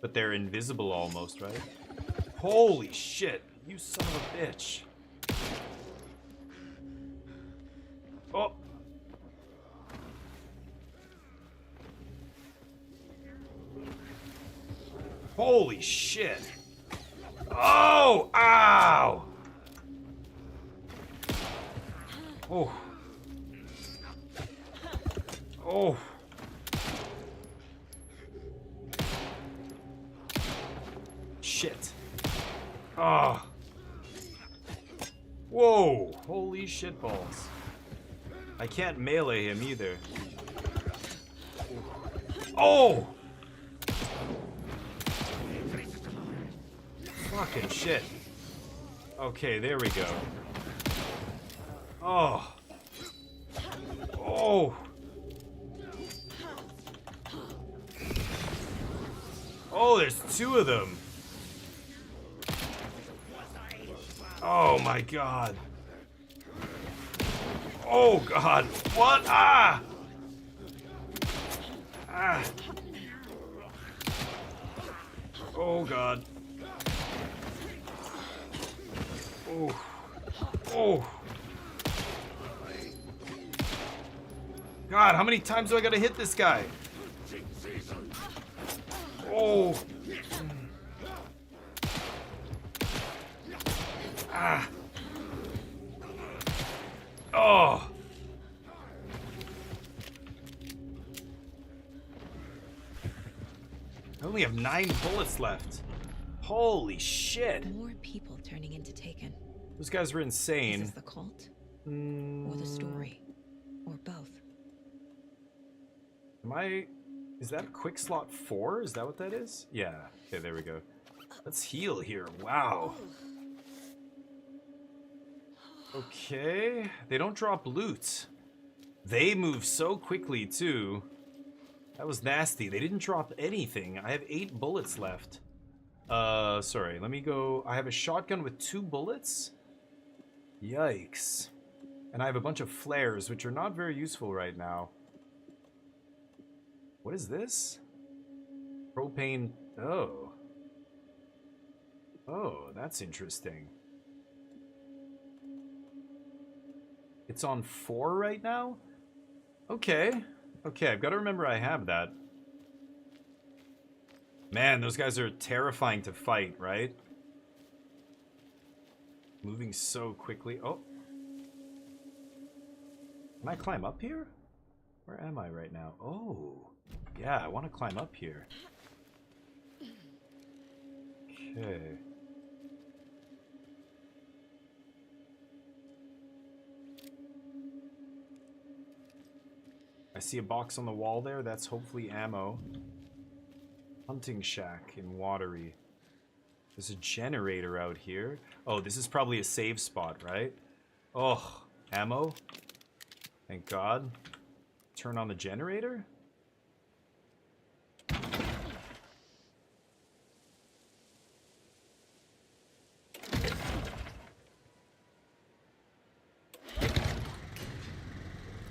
But they're invisible almost, right? Holy shit! You son of a bitch. Oh! Holy shit! Oh! Ow! Oh. Oh. Shit. Ah. Whoa. Holy shit balls. I can't melee him either. Oh! Fucking shit. Okay, there we go. Oh. Oh. Oh, there's two of them. Oh my god. Oh god. What? Ah! Ah. Oh god. Oh. Oh. God, how many times do I gotta hit this guy? Oh. Ah. Oh. I only have 9 bullets left. Holy shit. More people turning into Taken. Those guys were insane. Is this the cult? Or the story? Or both? Is that quick slot 4? Is that what that is? Yeah. Okay, there we go. Let's heal here. Wow. Okay. They don't drop loot. They move so quickly, too. That was nasty. They didn't drop anything. I have 8 bullets left. Sorry. Let me go. I have a shotgun with 2 bullets. Yikes. And I have a bunch of flares, which are not very useful right now. What is this? Propane. Oh. Oh, that's interesting. It's on 4 right now? Okay. Okay, I've got to remember I have that. Man, those guys are terrifying to fight, right? Moving so quickly. Oh. Can I climb up here? Where am I right now? Oh. Yeah, I want to climb up here. Okay. I see a box on the wall there. That's hopefully ammo. Hunting shack in Watery. There's a generator out here. Oh, this is probably a save spot, right? Oh, ammo. Thank God. Turn on the generator?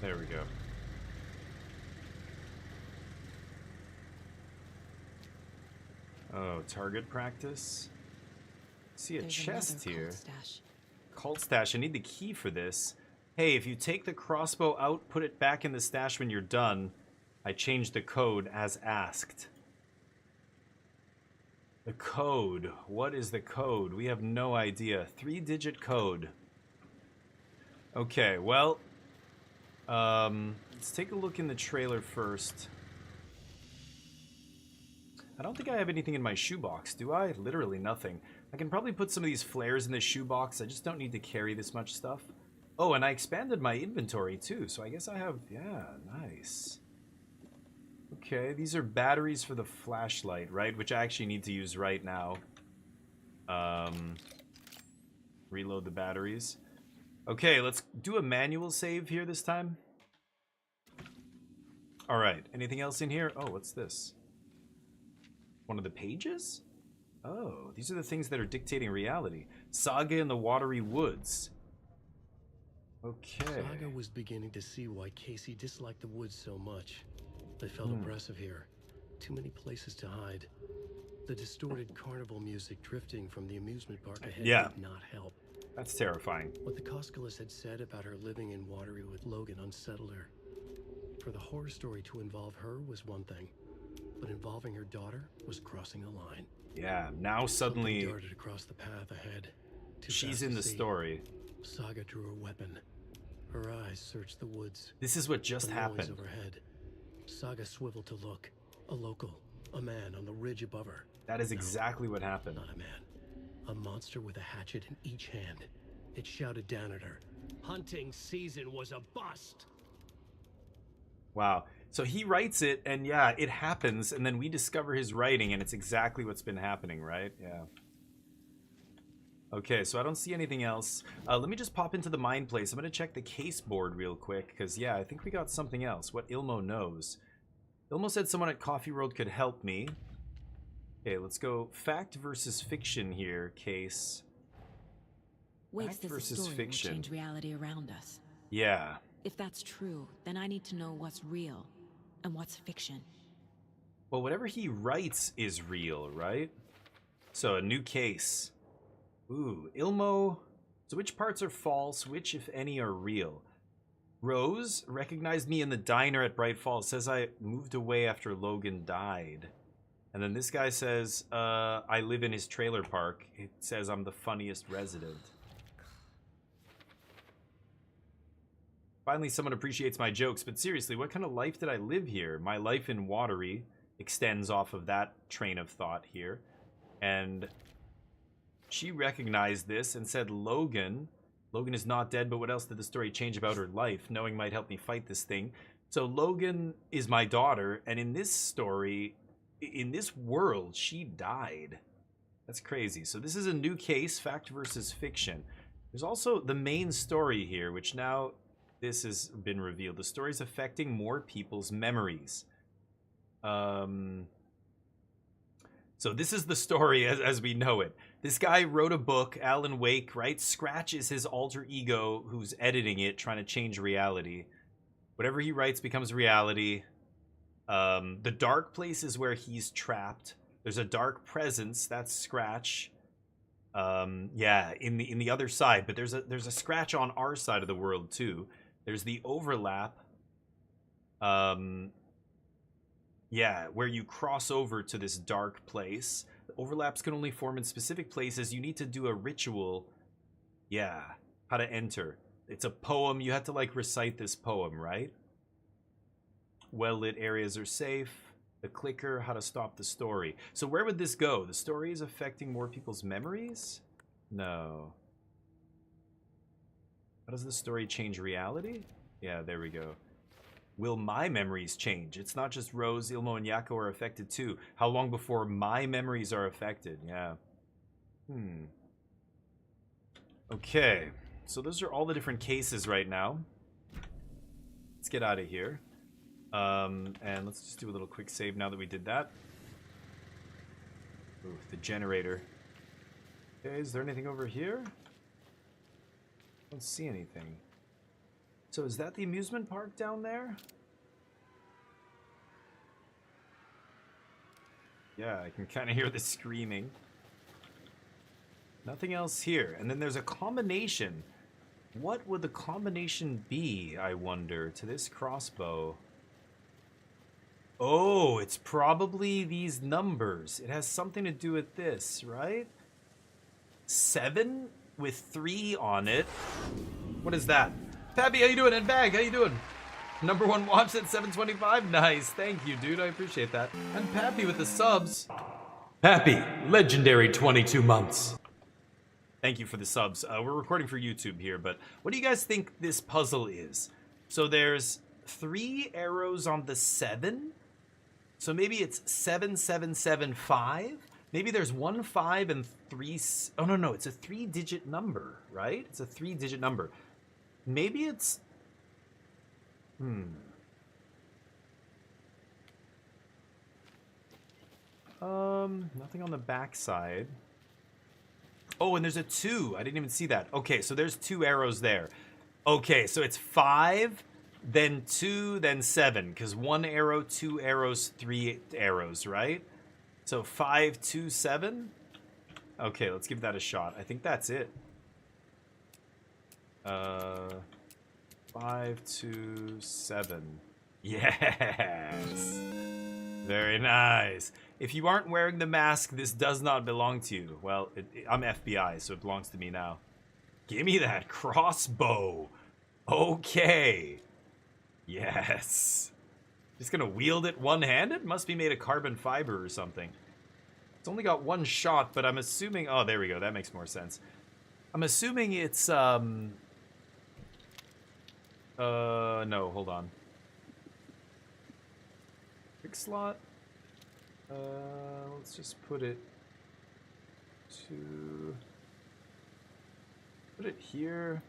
There we go. Oh, target practice. See a There's chest another here. cult stash. Cult stash. I need the key for this. Hey, if you take the crossbow out, put it back in the stash when you're done. I changed the code as asked. The code. What is the code? We have no idea. 3-digit code. Okay, well, let's take a look in the trailer first. I don't think I have anything in my shoebox, do I? Literally nothing. I can probably put some of these flares in the shoebox. I just don't need to carry this much stuff. Oh, and I expanded my inventory too, so I guess I have... Yeah, nice. Okay, these are batteries for the flashlight, right? Which I actually need to use right now. Reload the batteries. Okay, let's do a manual save here this time. Alright, anything else in here? Oh, what's this? One of the pages? Oh, these are the things that are dictating reality. Saga in the Watery Woods. Okay. Saga was beginning to see why Casey disliked the woods so much. They felt oppressive here. Too many places to hide. The distorted carnival music drifting from the amusement park ahead did not help. That's terrifying. What the Koskalas had said about her living in Watery with Logan unsettled her. For the horror story to involve her was one thing, but involving her daughter was crossing a line. Yeah, now suddenly Something darted across the path ahead. she's in the story. Saga drew her weapon. Her eyes searched the woods. This is what just The noise happened. overhead. Saga swiveled to look. A local, a man on the ridge above her. That is exactly what happened. Not a man. A monster with a hatchet in each hand. It shouted down at her. Hunting season was a bust. Wow. So he writes it, and yeah, it happens, and then we discover his writing, and it's exactly what's been happening, right? Yeah. Okay, so I don't see anything else. Let me just pop into the mine place. I'm going to check the case board real quick, because, yeah, I think we got something else. What Ilmo knows. Ilmo said someone at Coffee World could help me. Okay, let's go fact versus fiction here, case. Waits Fact as a versus story fiction. will change reality around us. Yeah. If that's true, then I need to know what's real and what's fiction. Well, whatever he writes is real, right? So, a new case. Ooh, Ilmo. So which parts are false? Which, if any, are real? Rose recognized me in the diner at Bright Falls. Says I moved away after Logan died. And then this guy says, I live in his trailer park. It says I'm the funniest resident. Finally, someone appreciates my jokes, but seriously, what kind of life did I live here? My life in Watery extends off of that train of thought here. And she recognized this and said, Logan is not dead, but what else did the story change about her life? Knowing might help me fight this thing. So Logan is my daughter, and in this story, in this world, she died. That's crazy. So this is a new case, fact versus fiction. There's also the main story here, which now this has been revealed. The story's affecting more people's memories. So this is the story as we know it. This guy wrote a book, Alan Wake, right? Scratch is his alter ego who's editing it, trying to change reality. Whatever he writes becomes reality. The dark place is where he's trapped. There's a dark presence, that's Scratch. Yeah, in the other side, but there's a Scratch on our side of the world too. There's the overlap. Yeah, where you cross over to this dark place. The overlaps can only form in specific places. You need to do a ritual. Yeah, how to enter. It's a poem. You have to like recite this poem, right? Well-lit areas are safe. The clicker, how to stop the story. So where would this go? The story is affecting more people's memories? No. How does the story change reality? Yeah, there we go. Will my memories change? It's not just Rose, Ilmo, and Yako are affected too. How long before my memories are affected? Yeah. Okay. So those are all the different cases right now. Let's get out of here. And let's just do a little quick save now that we did that. Ooh, the generator. Okay, is there anything over here? I don't see anything. So is that the amusement park down there? Yeah, I can kind of hear the screaming. Nothing else here. And then there's a combination. What would the combination be, I wonder, to this crossbow? Oh, it's probably these numbers. It has something to do with this, right? 7 with 3 on it. What is that? Pappy, how you doing? And Bag, how you doing? Number 1 watch at 725. Nice, thank you, dude. I appreciate that. And Pappy with the subs. Pappy, legendary 22 months. Thank you for the subs. We're recording for YouTube here, but what do you guys think this puzzle is? So there's 3 arrows on the 7. So maybe it's 7775. Maybe there's 1 5 and 3. Oh no, it's a 3-digit number, right? It's a 3-digit number. Maybe it's... Nothing on the back side. Oh, and there's a 2. I didn't even see that. Okay, so there's 2 arrows there. Okay, so it's 5, then 2, then 7. Because 1 arrow, 2 arrows, 3 arrows, right? So 5, 2, 7. Okay, let's give that a shot. I think that's it. 5, 2, 7. Yes! Very nice. If you aren't wearing the mask, this does not belong to you. Well, I'm FBI, so it belongs to me now. Give me that crossbow. Okay. Yes. Just gonna wield it one-handed? Must be made of carbon fiber or something. It's only got 1 shot, but I'm assuming... Oh, there we go. That makes more sense. I'm assuming it's, no, hold on. Quick slot. Let's just put it here.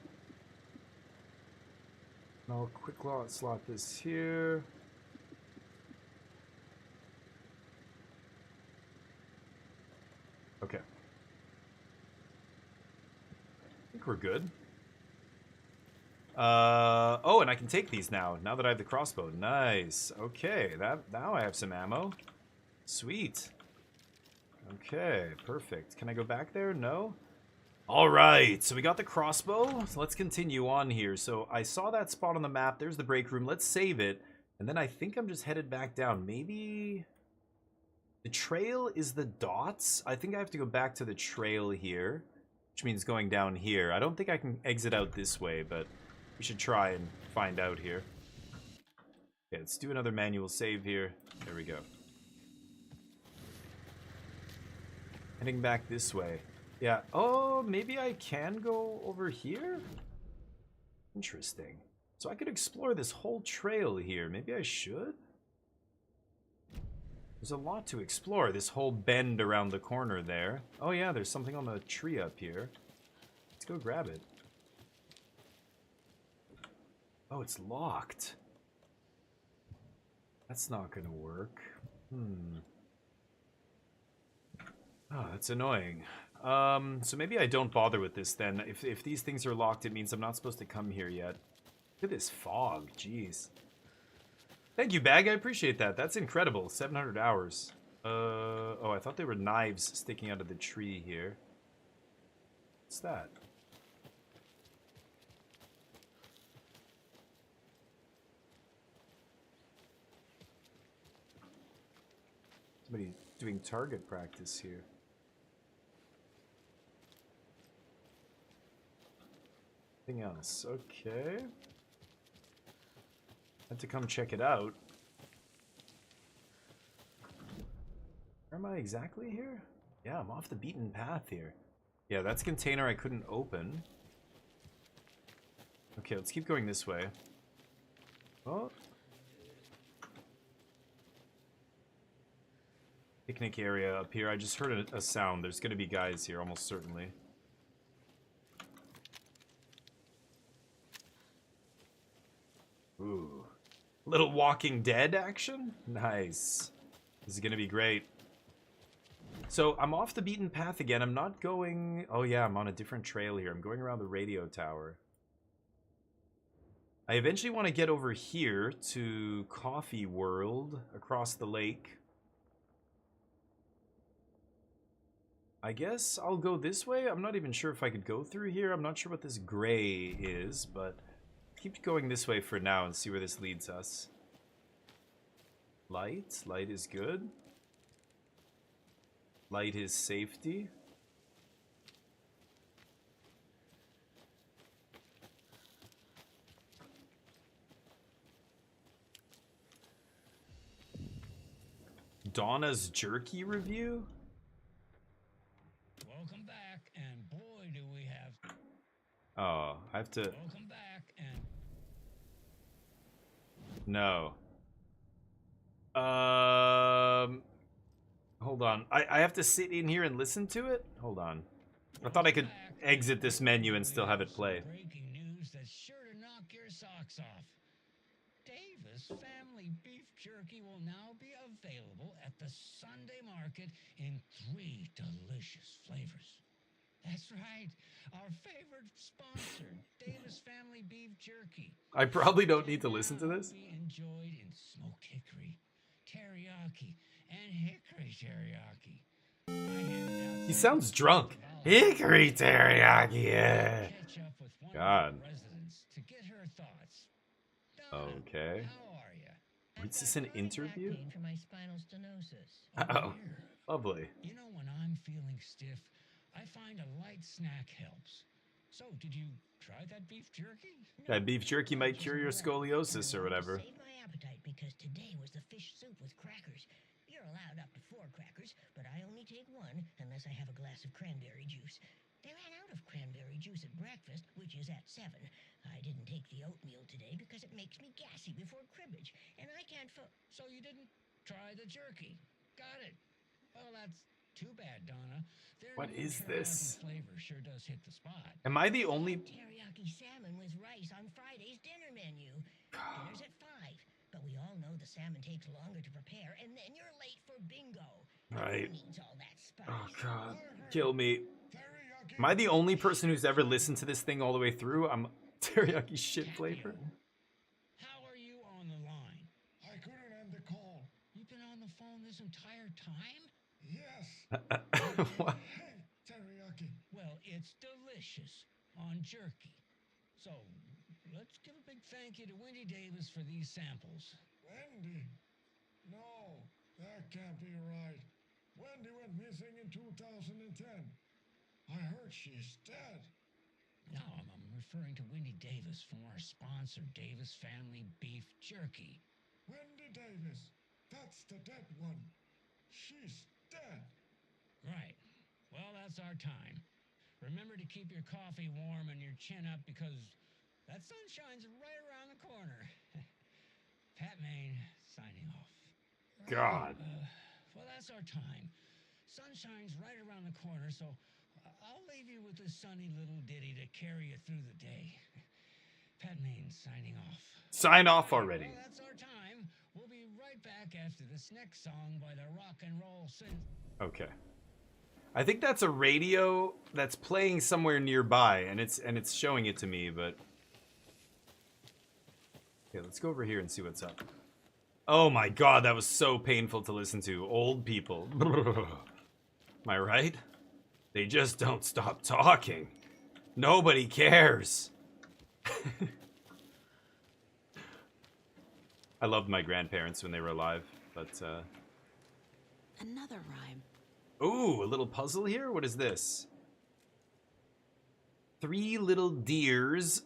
And I'll quick slot this here. Okay. I think we're good. Oh, and I can take these now that I have the crossbow. Nice. Okay, now I have some ammo. Sweet. Okay, perfect. Can I go back there? No? Alright, so we got the crossbow. So let's continue on here. So I saw that spot on the map. There's the break room. Let's save it. And then I think I'm just headed back down. Maybe... The trail is the dots. I think I have to go back to the trail here, which means going down here. I don't think I can exit out this way, but we should try and find out here. Okay, let's do another manual save here. There we go. Heading back this way. Yeah. Oh, maybe I can go over here? Interesting. So I could explore this whole trail here. Maybe I should? There's a lot to explore. This whole bend around the corner there. Oh yeah, there's something on the tree up here. Let's go grab it. Oh, it's locked. That's not gonna work. Oh, that's annoying. So maybe I don't bother with this then. If these things are locked, it means I'm not supposed to come here yet. Look at this fog, jeez. Thank you, Bag, I appreciate that. That's incredible, 700 hours. Oh, I thought they were knives sticking out of the tree here. What's that? Somebody doing target practice here. Anything else? Okay. Had to come check it out. Where am I exactly here? Yeah, I'm off the beaten path here. Yeah, that's a container I couldn't open. Okay, let's keep going this way. Oh. Picnic area up here. I just heard a sound. There's gonna be guys here, almost certainly. Ooh. Little Walking Dead action? Nice. This is gonna be great. So, I'm off the beaten path again. I'm not going... Oh yeah, I'm on a different trail here. I'm going around the radio tower. I eventually want to get over here to Coffee World across the lake. I guess I'll go this way. I'm not even sure if I could go through here. I'm not sure what this gray is, but keep going this way for now and see where this leads us. Light. Light is good. Light is safety. Donna's Jerky review? Welcome back, and boy, do we have... Oh, I have to... Welcome back, and... No. Hold on. I have to sit in here and listen to it? Hold on. I thought I could exit this menu and still have it play. Breaking news that's sure to knock your socks off. Davis Family Beef Jerky will now be available at the Sunday Market in 3 delicious flavors. That's right, our favorite sponsor, Davis Family Beef Jerky. I probably don't need to listen to this. Be enjoyed in smoked hickory, teriyaki, and hickory teriyaki. He sounds drunk. Hickory teriyaki, yeah. God. To get her thoughts. Okay. How are you? Is this an interview? For my spinal stenosis. Oh, lovely. You know, when I'm feeling stiff, I find a light snack helps. So, did you try that beef jerky? That beef jerky might cure your scoliosis or whatever. Saved my appetite because today was the fish soup with crackers. You're allowed up to 4 crackers, but I only take 1 unless I have a glass of cranberry juice. They ran out of cranberry juice at breakfast, which is at 7. I didn't take the oatmeal today because it makes me gassy before cribbage, and I can't So you didn't try the jerky. Got it. Well, that's too bad, Donna. What is this? Flavor sure does hit the spot. Am I the only... Teriyaki salmon with rice on Friday's dinner menu. Dinner's at 5, but we all know the salmon takes longer to prepare, and then you're late for bingo. Right. Who needs all that spice? Oh, God. Kill me. Am I the only person who's ever listened to this thing all the way through? I'm teriyaki shit flavor. How are you on the line? I couldn't end the call. You've been on the phone this entire time? Yes. What? Hey, teriyaki. Well, it's delicious on jerky. So, let's give a big thank you to Wendy Davis for these samples. Wendy? No, that can't be right. Wendy went missing in 2010. I heard she's dead. No, I'm referring to Wendy Davis from our sponsor, Davis Family Beef Jerky. Wendy Davis. That's the dead one. She's dead. Right. Well, that's our time. Remember to keep your coffee warm and your chin up because that sunshine's right around the corner. Pat Maine, signing off. God. Well, that's our time. Sunshine's right around the corner, so I'll leave you with this sunny little ditty to carry you through the day. Petmain signing off. Sign off already. Well, that's our time. We'll be right back after this next song by the rock and roll synth. Okay. I think that's a radio that's playing somewhere nearby, and it's showing it to me, but... Okay, let's go over here and see what's up. Oh my god, that was so painful to listen to. Old people. Am I right? They just don't stop talking. Nobody cares. I loved my grandparents when they were alive, but Another rhyme. Ooh, a little puzzle here? What is this? 3 little deers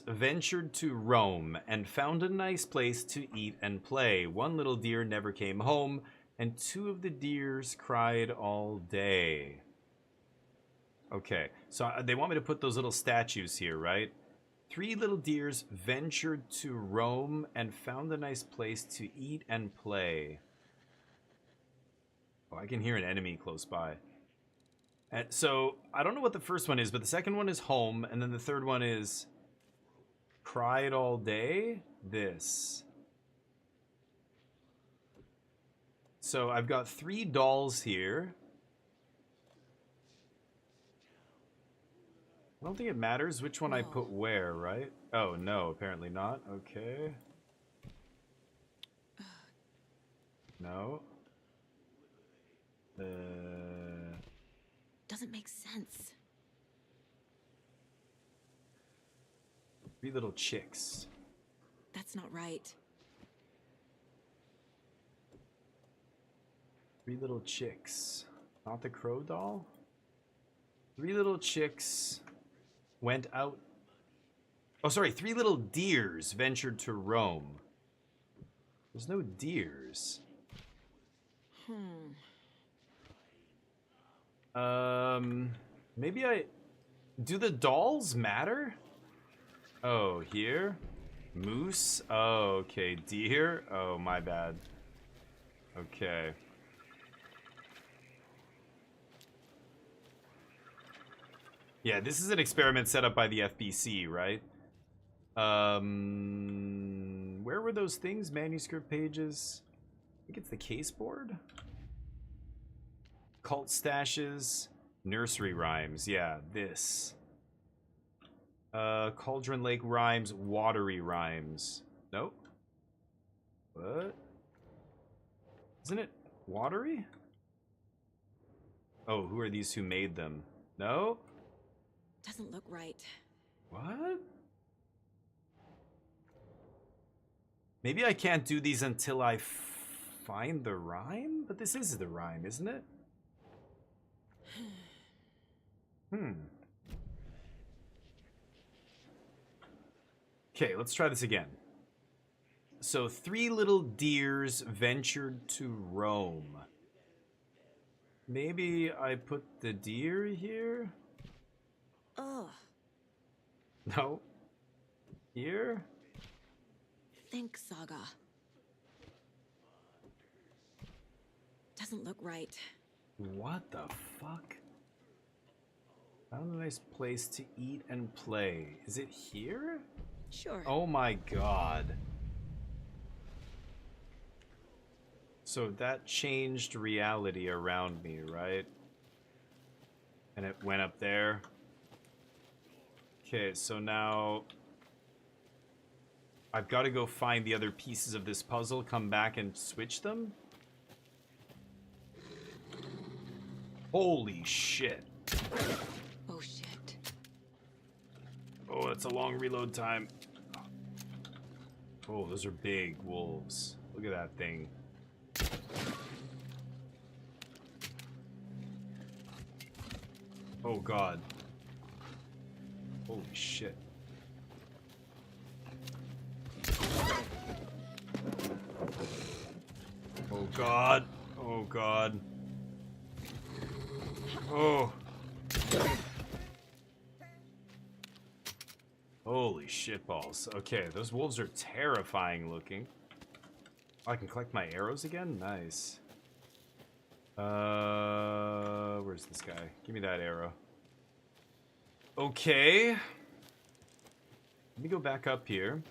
ventured to Rome and found a nice place to eat and play. 1 little deer never came home, and 2 of the deers cried all day. Okay, so they want me to put those little statues here, right? 3 little deers ventured to Rome and found a nice place to eat and play. Oh, I can hear an enemy close by. And so, I don't know what the first one is, but the second one is home, and then the third one is cried all day. This. So, I've got 3 dolls here. I don't think it matters which one I put where, right? Oh, no, apparently not. Okay. No. Doesn't make sense. 3 little chicks. That's not right. 3 little chicks. Not the crow doll? 3 little chicks went out. Oh, sorry. 3 little deers ventured to Rome. There's no deers. Maybe do the dolls matter? Oh, here? Moose? Oh, okay. Deer? Oh, my bad. Okay. Yeah, this is an experiment set up by the FBC, right? Where were those things? Manuscript pages? I think it's the case board? Cult stashes. Nursery rhymes. Yeah, this. Cauldron Lake rhymes. Watery rhymes. Nope. What? Isn't it watery? Oh, who are these who made them? No? Doesn't look right. What? Maybe I can't do these until I find the rhyme? But this is the rhyme, isn't it? Okay, let's try this again. So, 3 little deers ventured to Rome. Maybe I put the deer here? Ugh. No. Here? Think, Saga. Doesn't look right. What the fuck? Found a nice place to eat and play. Is it here? Sure. Oh my god. So that changed reality around me, right? And it went up there. Okay, so now I've got to go find the other pieces of this puzzle, come back and switch them? Holy shit. Oh shit. Oh, that's a long reload time. Oh, those are big wolves. Look at that thing. Oh god. Holy shit. Oh god. Oh god. Oh. Holy shitballs. Okay, those wolves are terrifying looking. Oh, I can collect my arrows again? Nice. Where's this guy? Give me that arrow. Okay. Let me go back up here.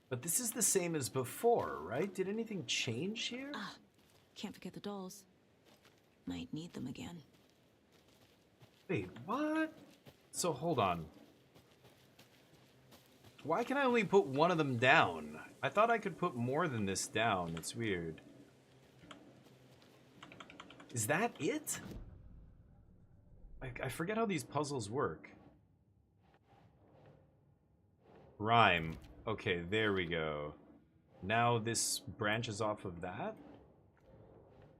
But this is the same as before, right? Did anything change here? Ah, can't forget the dolls. Might need them again. Wait, what? So hold on. Why can I only put one of them down? I thought I could put more than this down. It's weird. Is that it? I forget how these puzzles work. Rhyme. Okay, there we go. Now this branches off of that?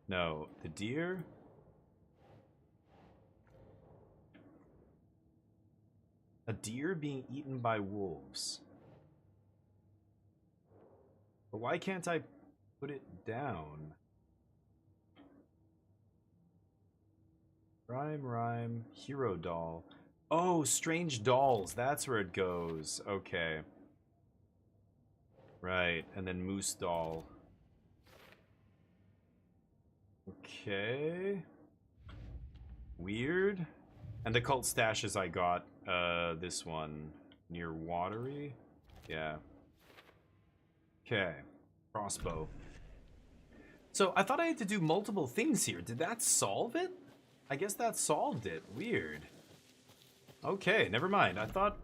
No, the deer? A deer being eaten by wolves. But why can't I put it down? Rhyme, hero doll. Oh, strange dolls. That's where it goes. Okay. Right, and then moose doll. Okay. Weird. And the cult stashes I got, this one, near Watery. Yeah. Okay. Crossbow. So, I thought I had to do multiple things here. Did that solve it? I guess that solved it. Weird. Okay, never mind. I thought...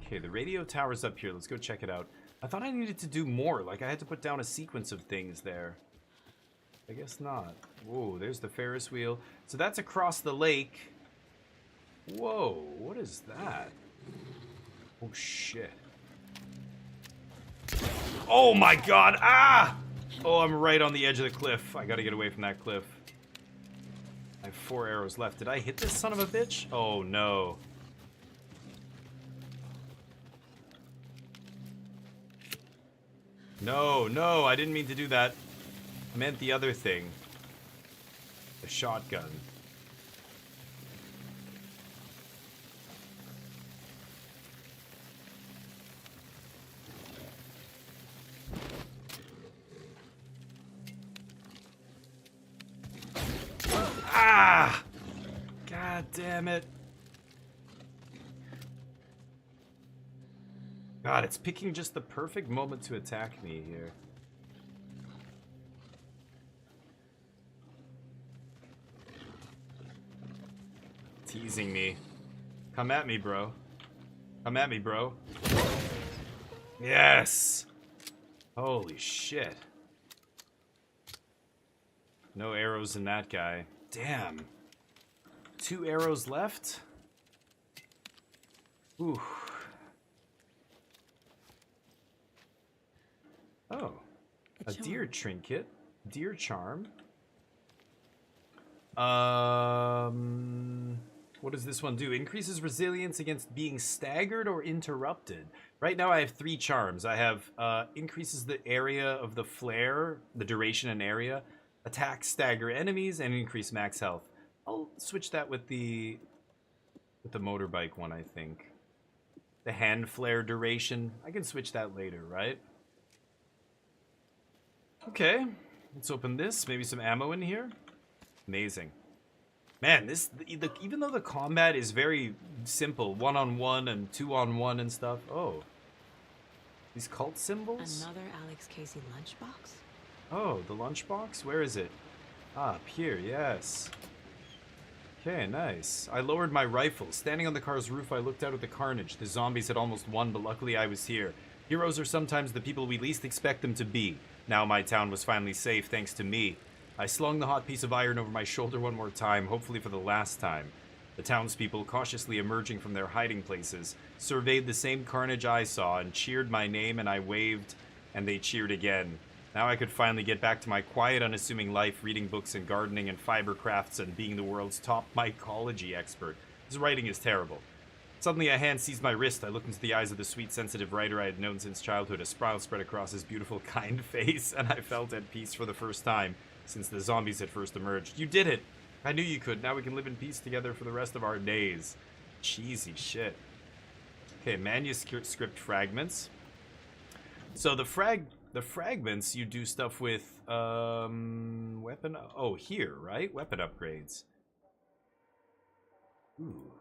Okay, the radio tower's up here. Let's go check it out. I thought I needed to do more. Like, I had to put down a sequence of things there. I guess not. Whoa, there's the Ferris wheel. So that's across the lake. Whoa, what is that? Oh, shit. Oh, my God. Ah! Oh, I'm right on the edge of the cliff. I gotta get away from that cliff. I have 4 arrows left. Did I hit this son of a bitch? Oh, no. No, no, I didn't mean to do that. I meant the other thing. The shotgun. Ah! God damn it. God, it's picking just the perfect moment to attack me here. Teasing me. Come at me, bro. Come at me, bro. Yes! Holy shit. No arrows in that guy. Damn. 2 arrows left? Ooh. Oh. A deer trinket. Deer charm. What does this one do? Increases resilience against being staggered or interrupted. Right now I have 3 charms. I have increases the area of the flare, the duration and area, attack stagger enemies, and increase max health. I'll switch that with the motorbike one, I think. The hand flare duration. I can switch that later, right? Okay. Let's open this. Maybe some ammo in here. Amazing. Man, even though the combat is very simple, 1-on-1 and 2-on-1 and stuff. Oh. These cult symbols? Another Alex Casey lunchbox? Oh, the lunchbox? Where is it? Ah, up here, yes. Okay, nice. I lowered my rifle. Standing on the car's roof, I looked out at the carnage. The zombies had almost won, but luckily I was here. Heroes are sometimes the people we least expect them to be. Now my town was finally safe, thanks to me. I slung the hot piece of iron over my shoulder one more time, hopefully for the last time. The townspeople, cautiously emerging from their hiding places, surveyed the same carnage I saw and cheered my name, and I waved, and they cheered again. Now I could finally get back to my quiet, unassuming life, reading books and gardening and fiber crafts and being the world's top mycology expert. His writing is terrible. Suddenly a hand seized my wrist. I looked into the eyes of the sweet, sensitive writer I had known since childhood. A smile spread across his beautiful, kind face, and I felt at peace for the first time since the zombies had first emerged. You did it! I knew you could. Now we can live in peace together for the rest of our days. Cheesy shit. Okay, manuscript fragments. So the fragments you do stuff with, weapon, oh, here, right? Weapon upgrades. Ooh.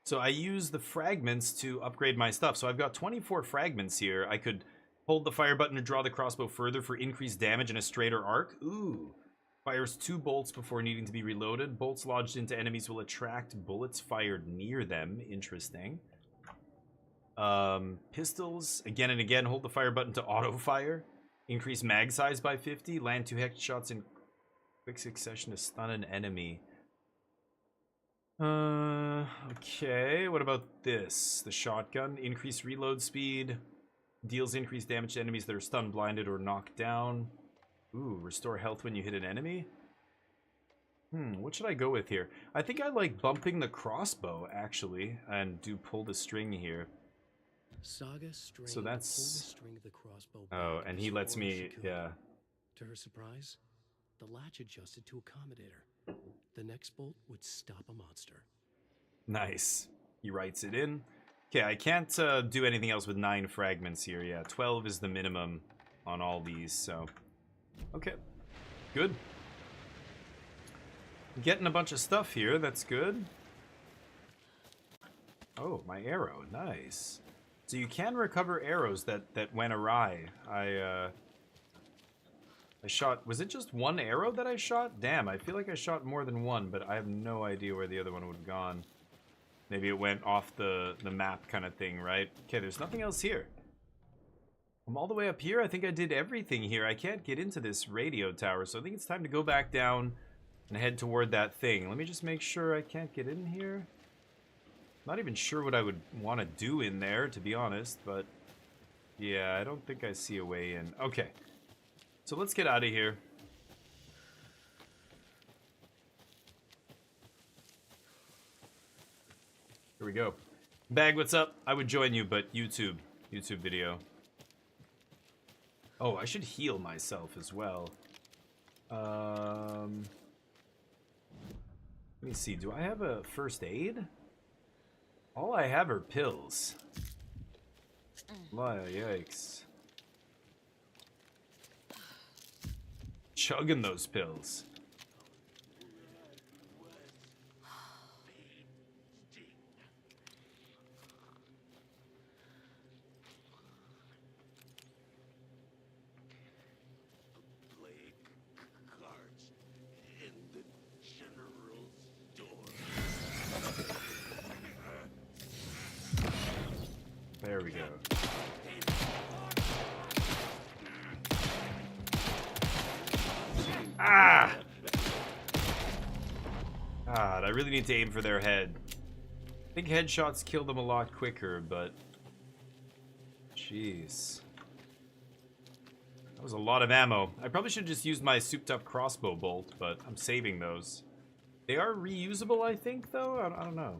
So I use the fragments to upgrade my stuff. So I've got 24 fragments here. I could hold the fire button to draw the crossbow further for increased damage and a straighter arc. Ooh. Fires 2 bolts before needing to be reloaded. Bolts lodged into enemies will attract bullets fired near them. Interesting. Pistols, again and again, hold the fire button to auto-fire. Increase mag size by 50. Land 2 headshots in quick succession to stun an enemy. Okay, what about this? The shotgun, increase reload speed, deals increased damage to enemies that are stunned, blinded, or knocked down. Ooh, restore health when you hit an enemy. What should I go with here? I think I like bumping the crossbow, actually, and do pull the string here. Saga string, So that's... pull the string of the crossbow Oh, back and as he lets far as me, you could. yeah. To her surprise, the latch adjusted to accommodate her. The next bolt would stop a monster. Nice. He writes it in. Okay, I can't do anything else with 9 fragments here. Yeah, 12 is the minimum on all these, so... Okay. Good. Getting a bunch of stuff here. That's good. Oh, my arrow. Nice. So you can recover arrows that went awry. I shot... Was it just one arrow that I shot? Damn, I feel like I shot more than one, but I have no idea where the other one would have gone. Maybe it went off the map kind of thing, right? Okay, there's nothing else here. I'm all the way up here. I think I did everything here. I can't get into this radio tower, so I think it's time to go back down and head toward that thing. Let me just make sure I can't get in here. Not even sure what I would want to do in there, to be honest, but yeah, I don't think I see a way in. Okay, so let's get out of here. Here we go. Bag, what's up? I would join you, but YouTube video. Oh, I should heal myself as well. Let me see. Do I have a first aid? All I have are pills. Yikes. Chugging those pills. There we go. Ah! God, I really need to aim for their head. I think headshots kill them a lot quicker, but... Jeez. That was a lot of ammo. I probably should have just used my souped-up crossbow bolt, but I'm saving those. They are reusable, I think, though? I don't know.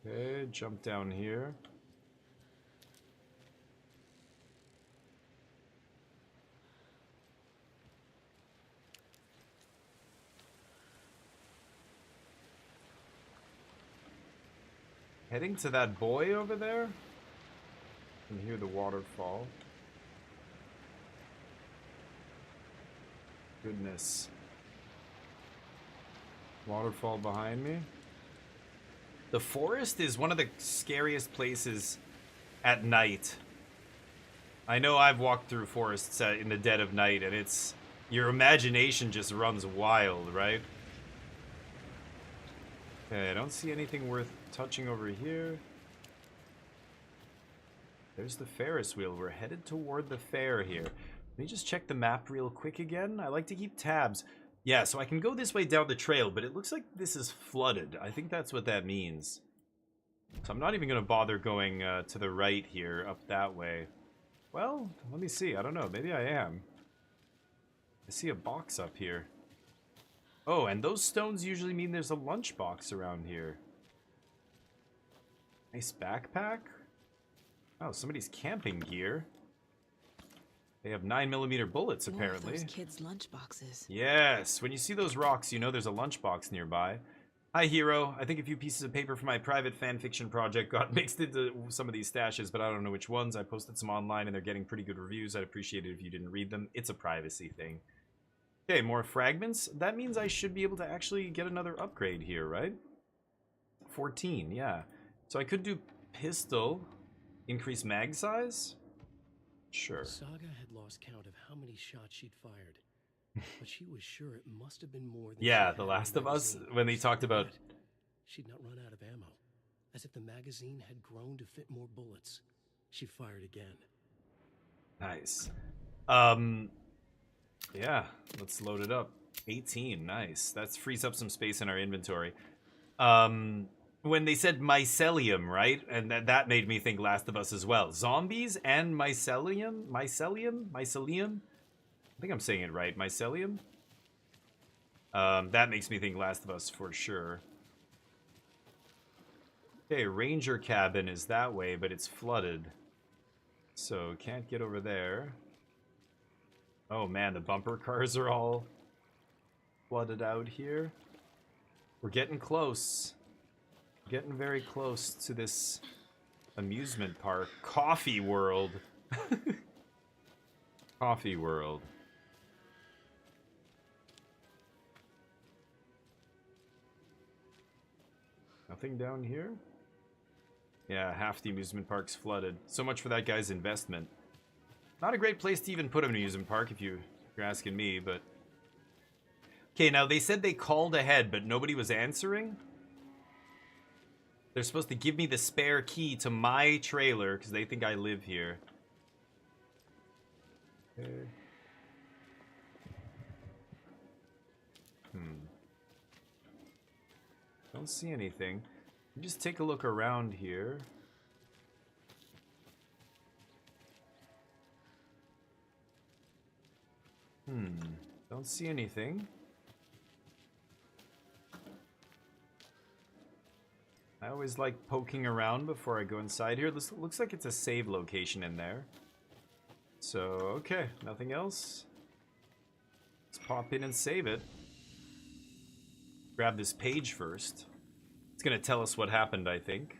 Okay, jump down here. Heading to that boy over there. You can hear the waterfall. Goodness. Waterfall behind me. The forest is one of the scariest places at night. I know I've walked through forests in the dead of night, and it's... Your imagination just runs wild, right? Okay, I don't see anything worth touching over here. There's the Ferris wheel. We're headed toward the fair here. Let me just check the map real quick again. I like to keep tabs. Yeah, so I can go this way down the trail, but it looks like this is flooded. I think that's what that means. So I'm not even going to bother going to the right here, up that way. Well, let me see. I don't know. Maybe I am. I see a box up here. Oh, and those stones usually mean there's a lunchbox around here. Nice backpack. Oh, somebody's camping gear. They have 9mm bullets, apparently. Those kids' lunchboxes. Yes, when you see those rocks, you know there's a lunchbox nearby. Hi, Hero. I think a few pieces of paper for my private fanfiction project got mixed into some of these stashes, but I don't know which ones. I posted some online, and they're getting pretty good reviews. I'd appreciate it if you didn't read them. It's a privacy thing. Okay, more fragments. That means I should be able to actually get another upgrade here, right? 14, yeah. So I could do pistol, increase mag size. Sure. Saga had lost count of how many shots she'd fired, but she was sure it must have been more than Yeah, she The had Last in the of Us, magazine. when they talked about... She'd not run out of ammo, as if the magazine had grown to fit more bullets. She fired again. Nice. Yeah, let's load it up. 18, nice. That frees up some space in our inventory. When they said mycelium, right? And that made me think Last of Us as well. Zombies and mycelium? Mycelium? I think I'm saying it right. Mycelium? That makes me think Last of Us for sure. Okay, Ranger cabin is that way, but it's flooded. So, can't get over there. Oh man, the bumper cars are all flooded out here. We're getting close. Getting very close to this amusement park. Coffee World. Coffee World. Nothing down here? Yeah, half the amusement park's flooded. So much for that guy's investment. Not a great place to even put an amusement park if you're asking me, but... Okay, now they said they called ahead, but nobody was answering? They're supposed to give me the spare key to my trailer, because they think I live here. Okay. Don't see anything. Just take a look around here. Don't see anything. I always like poking around before I go inside here. This looks like it's a save location in there. So, okay, nothing else. Let's pop in and save it. Grab this page first. It's gonna tell us what happened, I think.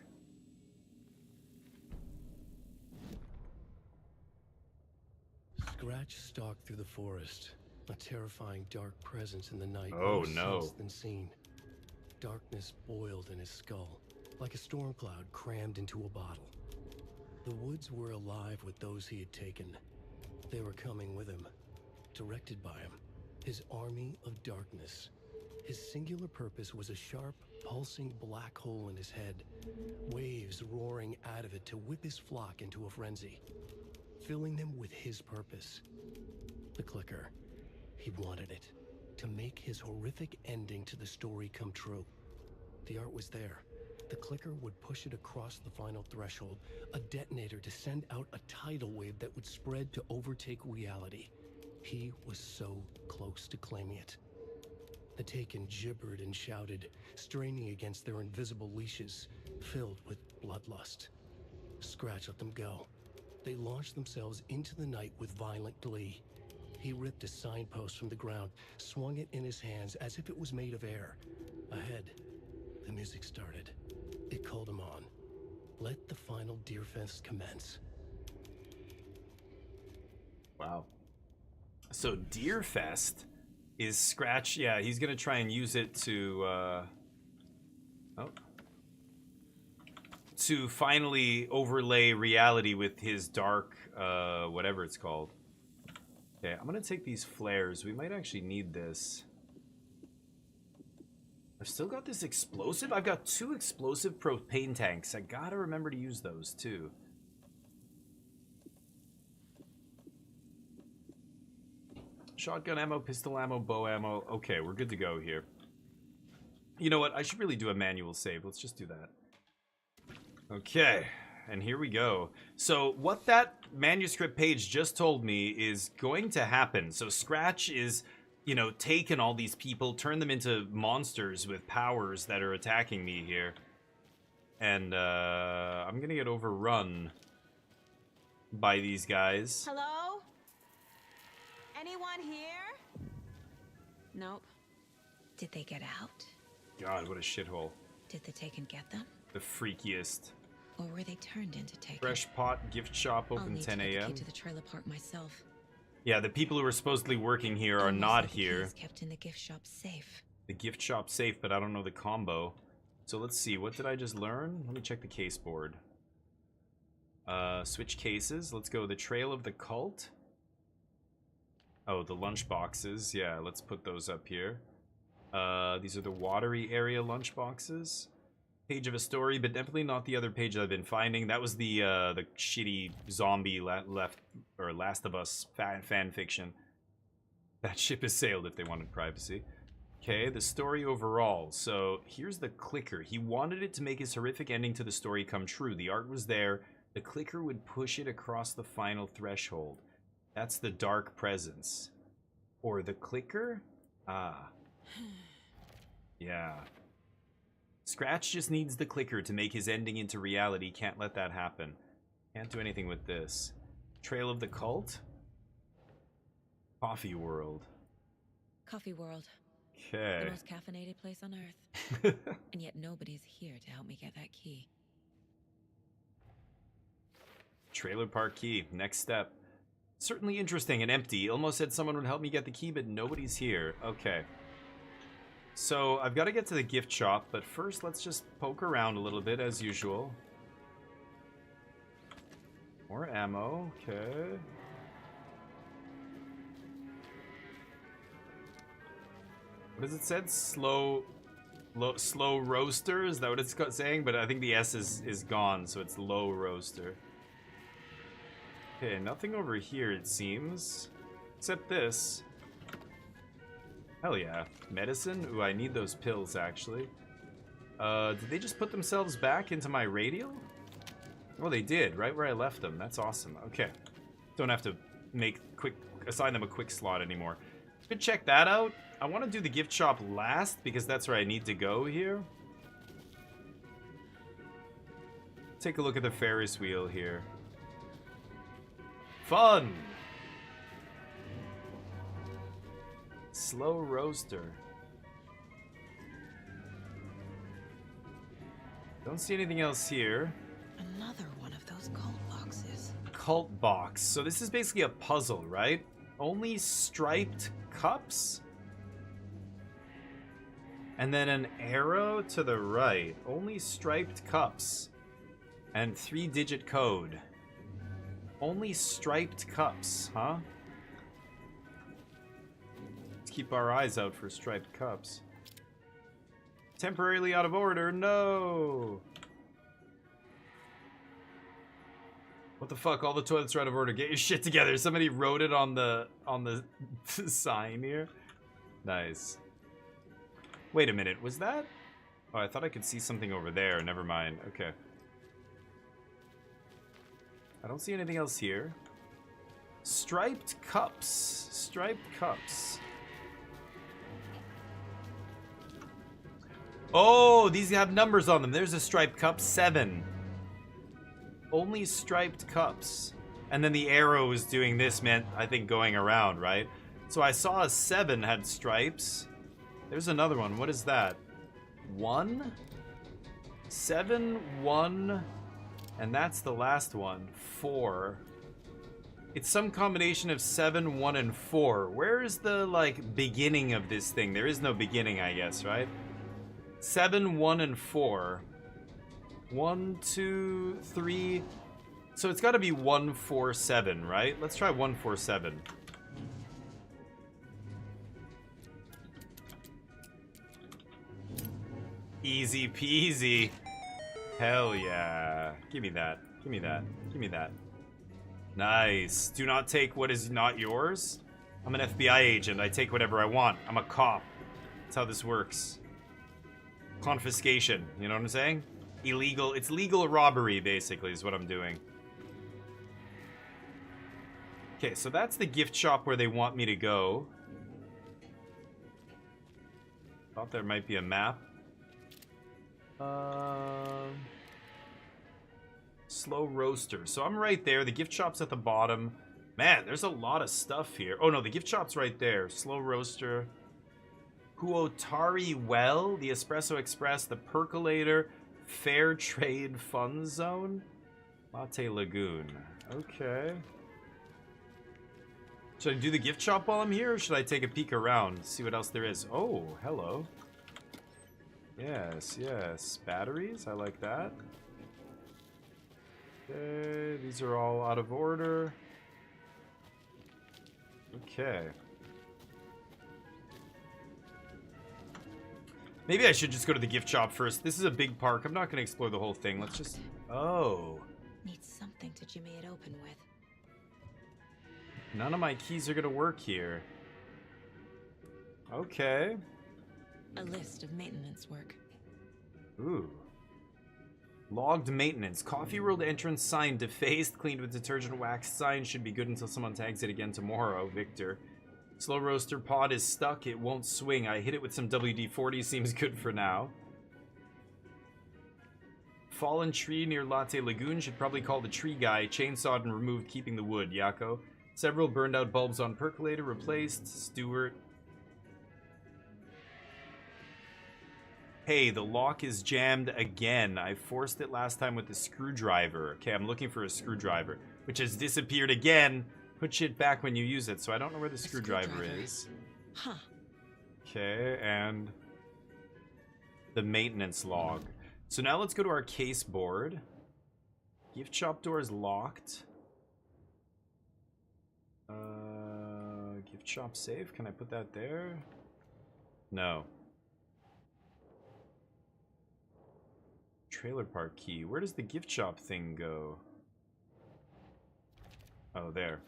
Scratch stalked through the forest, a terrifying dark presence in the night. Oh, more no. sensed than seen. Darkness boiled in his skull, like a storm cloud crammed into a bottle. The woods were alive with those he had taken. They were coming with him, directed by him, his army of darkness. His singular purpose was a sharp, pulsing black hole in his head, waves roaring out of it to whip his flock into a frenzy, filling them with his purpose. The clicker. He wanted it, to make his horrific ending to the story come true. The art was there. The clicker would push it across the final threshold, a detonator to send out a tidal wave that would spread to overtake reality. He was so close to claiming it. The Taken gibbered and shouted, straining against their invisible leashes, filled with bloodlust. Scratch let them go. They launched themselves into the night with violent glee. He ripped a signpost from the ground, swung it in his hands as if it was made of air. Ahead, the music started. It called him on. Let the final Deerfest commence. Wow. So Deerfest is Scratch. Yeah, he's gonna try and use it to to finally overlay reality with his dark whatever it's called. Okay, I'm gonna take these flares. We might actually need this. I've still got this explosive. I've got 2 explosive propane tanks. I gotta remember to use those too. Shotgun ammo, pistol ammo, bow ammo. Okay, we're good to go here. You know what? I should really do a manual save. Let's just do that. Okay, and here we go. So what that manuscript page just told me is going to happen. So Scratch is, you know, taking all these people, turn them into monsters with powers that are attacking me here. And I'm gonna get overrun by these guys. Hello? Anyone here? Nope. Did they get out? God, what a shithole. Did the Taken get them? The freakiest. Or were they turned into Taken? Fresh Pot gift shop I'll open need 10 to get the a.m. key to the trailer park myself. Yeah, the people who are supposedly working here are not here. Kept in the gift shop safe. The gift shop safe, but I don't know the combo. So let's see, what did I just learn? Let me check the case board. Switch cases. Let's go the Trail of the Cult. Oh, the lunch boxes. Yeah, let's put those up here. These are the watery area lunch boxes. Page of a story, but definitely not the other page that I've been finding. That was the shitty zombie Last of Us fan fiction. That ship has sailed if they wanted privacy. Okay, the story overall. So here's the clicker. He wanted it to make his horrific ending to the story come true. The art was there. The clicker would push it across the final threshold. That's the dark presence. Or the clicker? Ah. Yeah. Scratch just needs the clicker to make his ending into reality. Can't let that happen. Can't do anything with this. Trail of the Cult? Coffee World. Coffee World. Okay. The most caffeinated place on Earth. And yet nobody's here to help me get that key. Trailer park key. Next step. Certainly interesting and empty. Almost said someone would help me get the key, but nobody's here. Okay. So I've got to get to the gift shop, but first let's just poke around a little bit as usual. More ammo. Okay. What does it said? Slow roaster? Is that what it's saying? But I think the S is gone, so it's low roaster. Okay, nothing over here, it seems. Except this. Hell yeah. Medicine? Ooh, I need those pills, actually. Did they just put themselves back into my radial? Oh, they did, right where I left them. That's awesome. Okay. Don't have to assign them a quick slot anymore. Could check that out. I want to do the gift shop last, because that's where I need to go here. Take a look at the Ferris wheel here. Fun! Slow roaster. Don't see anything else here. Another one of those cult boxes. Cult box. So this is basically a puzzle, right? Only striped cups? And then an arrow to the right. Only striped cups. And 3-digit code. Only striped cups, huh? Let's keep our eyes out for striped cups. Temporarily out of order, no! What the fuck? All the toilets are out of order. Get your shit together. Somebody wrote it on the sign here. Nice. Wait a minute, was that? Oh, I thought I could see something over there. Never mind. Okay. I don't see anything else here. Striped cups. Striped cups. Oh, these have numbers on them. There's a striped cup. 7. Only striped cups. And then the arrow is doing this, meant, I think, going around, right? So I saw a 7 had stripes. There's another one. What is that? 1? 7, 1, and that's the last one. 4. It's some combination of 7, 1, and 4. Where is the, like, beginning of this thing? There is no beginning, I guess, right? 7, 1, and 4. 1, 2, 3. So it's got to be 1, 4, 7, right? Let's try 1, 4, 7. Easy peasy. Hell yeah. Give me that. Give me that. Give me that. Nice. Do not take what is not yours. I'm an FBI agent. I take whatever I want. I'm a cop. That's how this works. Confiscation. You know what I'm saying? Illegal. It's legal robbery, basically, is what I'm doing. Okay, so that's the gift shop where they want me to go. Thought there might be a map. Slow roaster. So I'm right there. The gift shop's at the bottom. Man, there's a lot of stuff here. Oh no, the gift shop's right there. Slow roaster. Huotari Well, the Espresso Express, the Percolator, Fair Trade Fun Zone, Latte Lagoon. Okay. Should I do the gift shop while I'm here, or should I take a peek around, see what else there is? Oh, hello. Yes, yes. Batteries, I like that. Okay, these are all out of order. Okay. Maybe I should just go to the gift shop first. This is a big park. I'm not going to explore the whole thing. Let's just... Oh. Need something to jimmy it open with. None of my keys are going to work here. Okay. A list of maintenance work. Ooh. Logged maintenance. Coffee World entrance sign defaced, cleaned with detergent wax. Sign should be good until someone tags it again tomorrow. Victor. Slow roaster pod is stuck. It won't swing. I hit it with some WD-40. Seems good for now. Fallen tree near Latte Lagoon. Should probably call the tree guy. Chainsawed and removed, keeping the wood. Yako. Several burned out bulbs on percolator. Replaced. Stewart. Hey, the lock is jammed again. I forced it last time with the screwdriver. Okay, I'm looking for a screwdriver, which has disappeared again. Put shit back when you use it, so I don't know where the screwdriver is. Huh. Okay, and the maintenance log. So now let's go to our case board. Gift shop door is locked. Gift shop safe. Can I put that there? No. Trailer park key. Where does the gift shop thing go? Oh, there.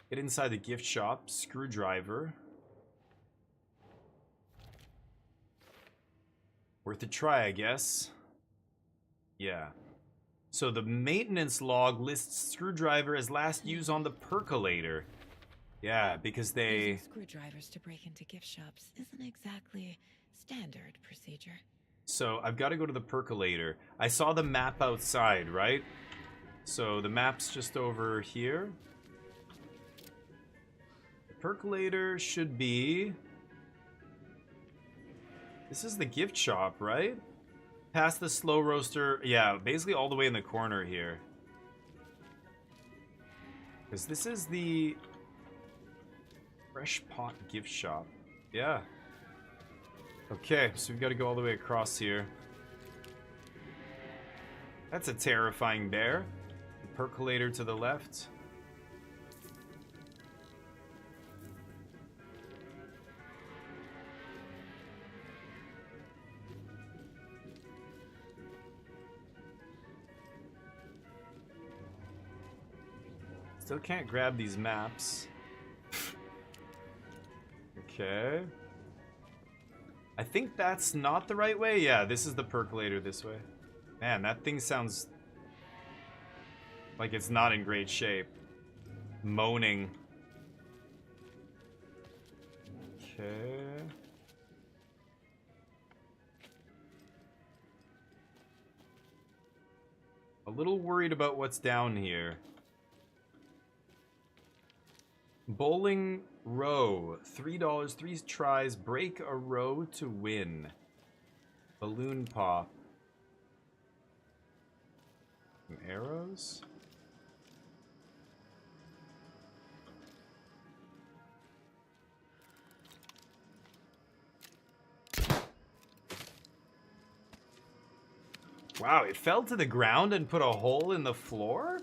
Get inside the gift shop. Screwdriver. Worth a try, I guess. Yeah. So the maintenance log lists screwdriver as last use on the percolator. Yeah, because they... Using screwdrivers to break into gift shops isn't exactly standard procedure. So I've got to go to the percolator. I saw the map outside, right? So the map's just over here. The percolator should be... This is the gift shop, right? Past the slow roaster. Yeah, basically all the way in the corner here. Because this is the Fresh Pot gift shop. Yeah. Okay, so we've got to go all the way across here. That's a terrifying bear. The percolator to the left. Still can't grab these maps. Okay. I think that's not the right way. Yeah, this is the percolator this way. Man, that thing sounds like it's not in great shape. Moaning. Okay. A little worried about what's down here. Bowling row, $3, 3 tries, break a row to win. Balloon pop. Some arrows. Wow, it fell to the ground and put a hole in the floor?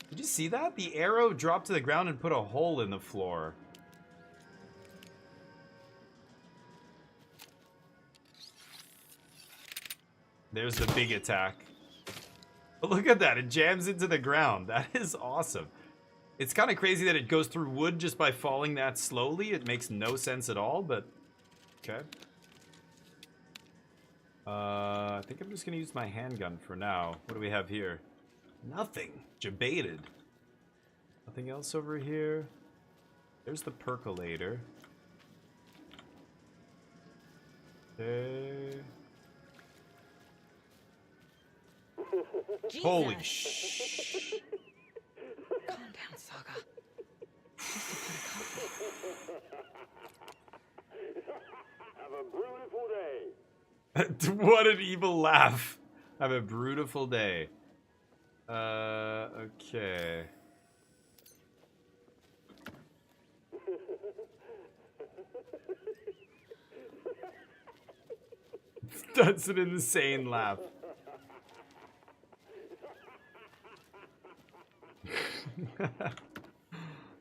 Did you see that? The arrow dropped to the ground and put a hole in the floor. There's the big attack. But look at that, it jams into the ground. That is awesome. It's kind of crazy that it goes through wood just by falling that slowly. It makes no sense at all, but okay. I think I'm just gonna use my handgun for now. What do we have here? Nothing. Jebaited. Nothing else over here. There's the percolator. Okay. Holy sh! Calm down, Saga. Have a beautiful day. What an evil laugh. Have a beautiful day. Okay. That's an insane laugh.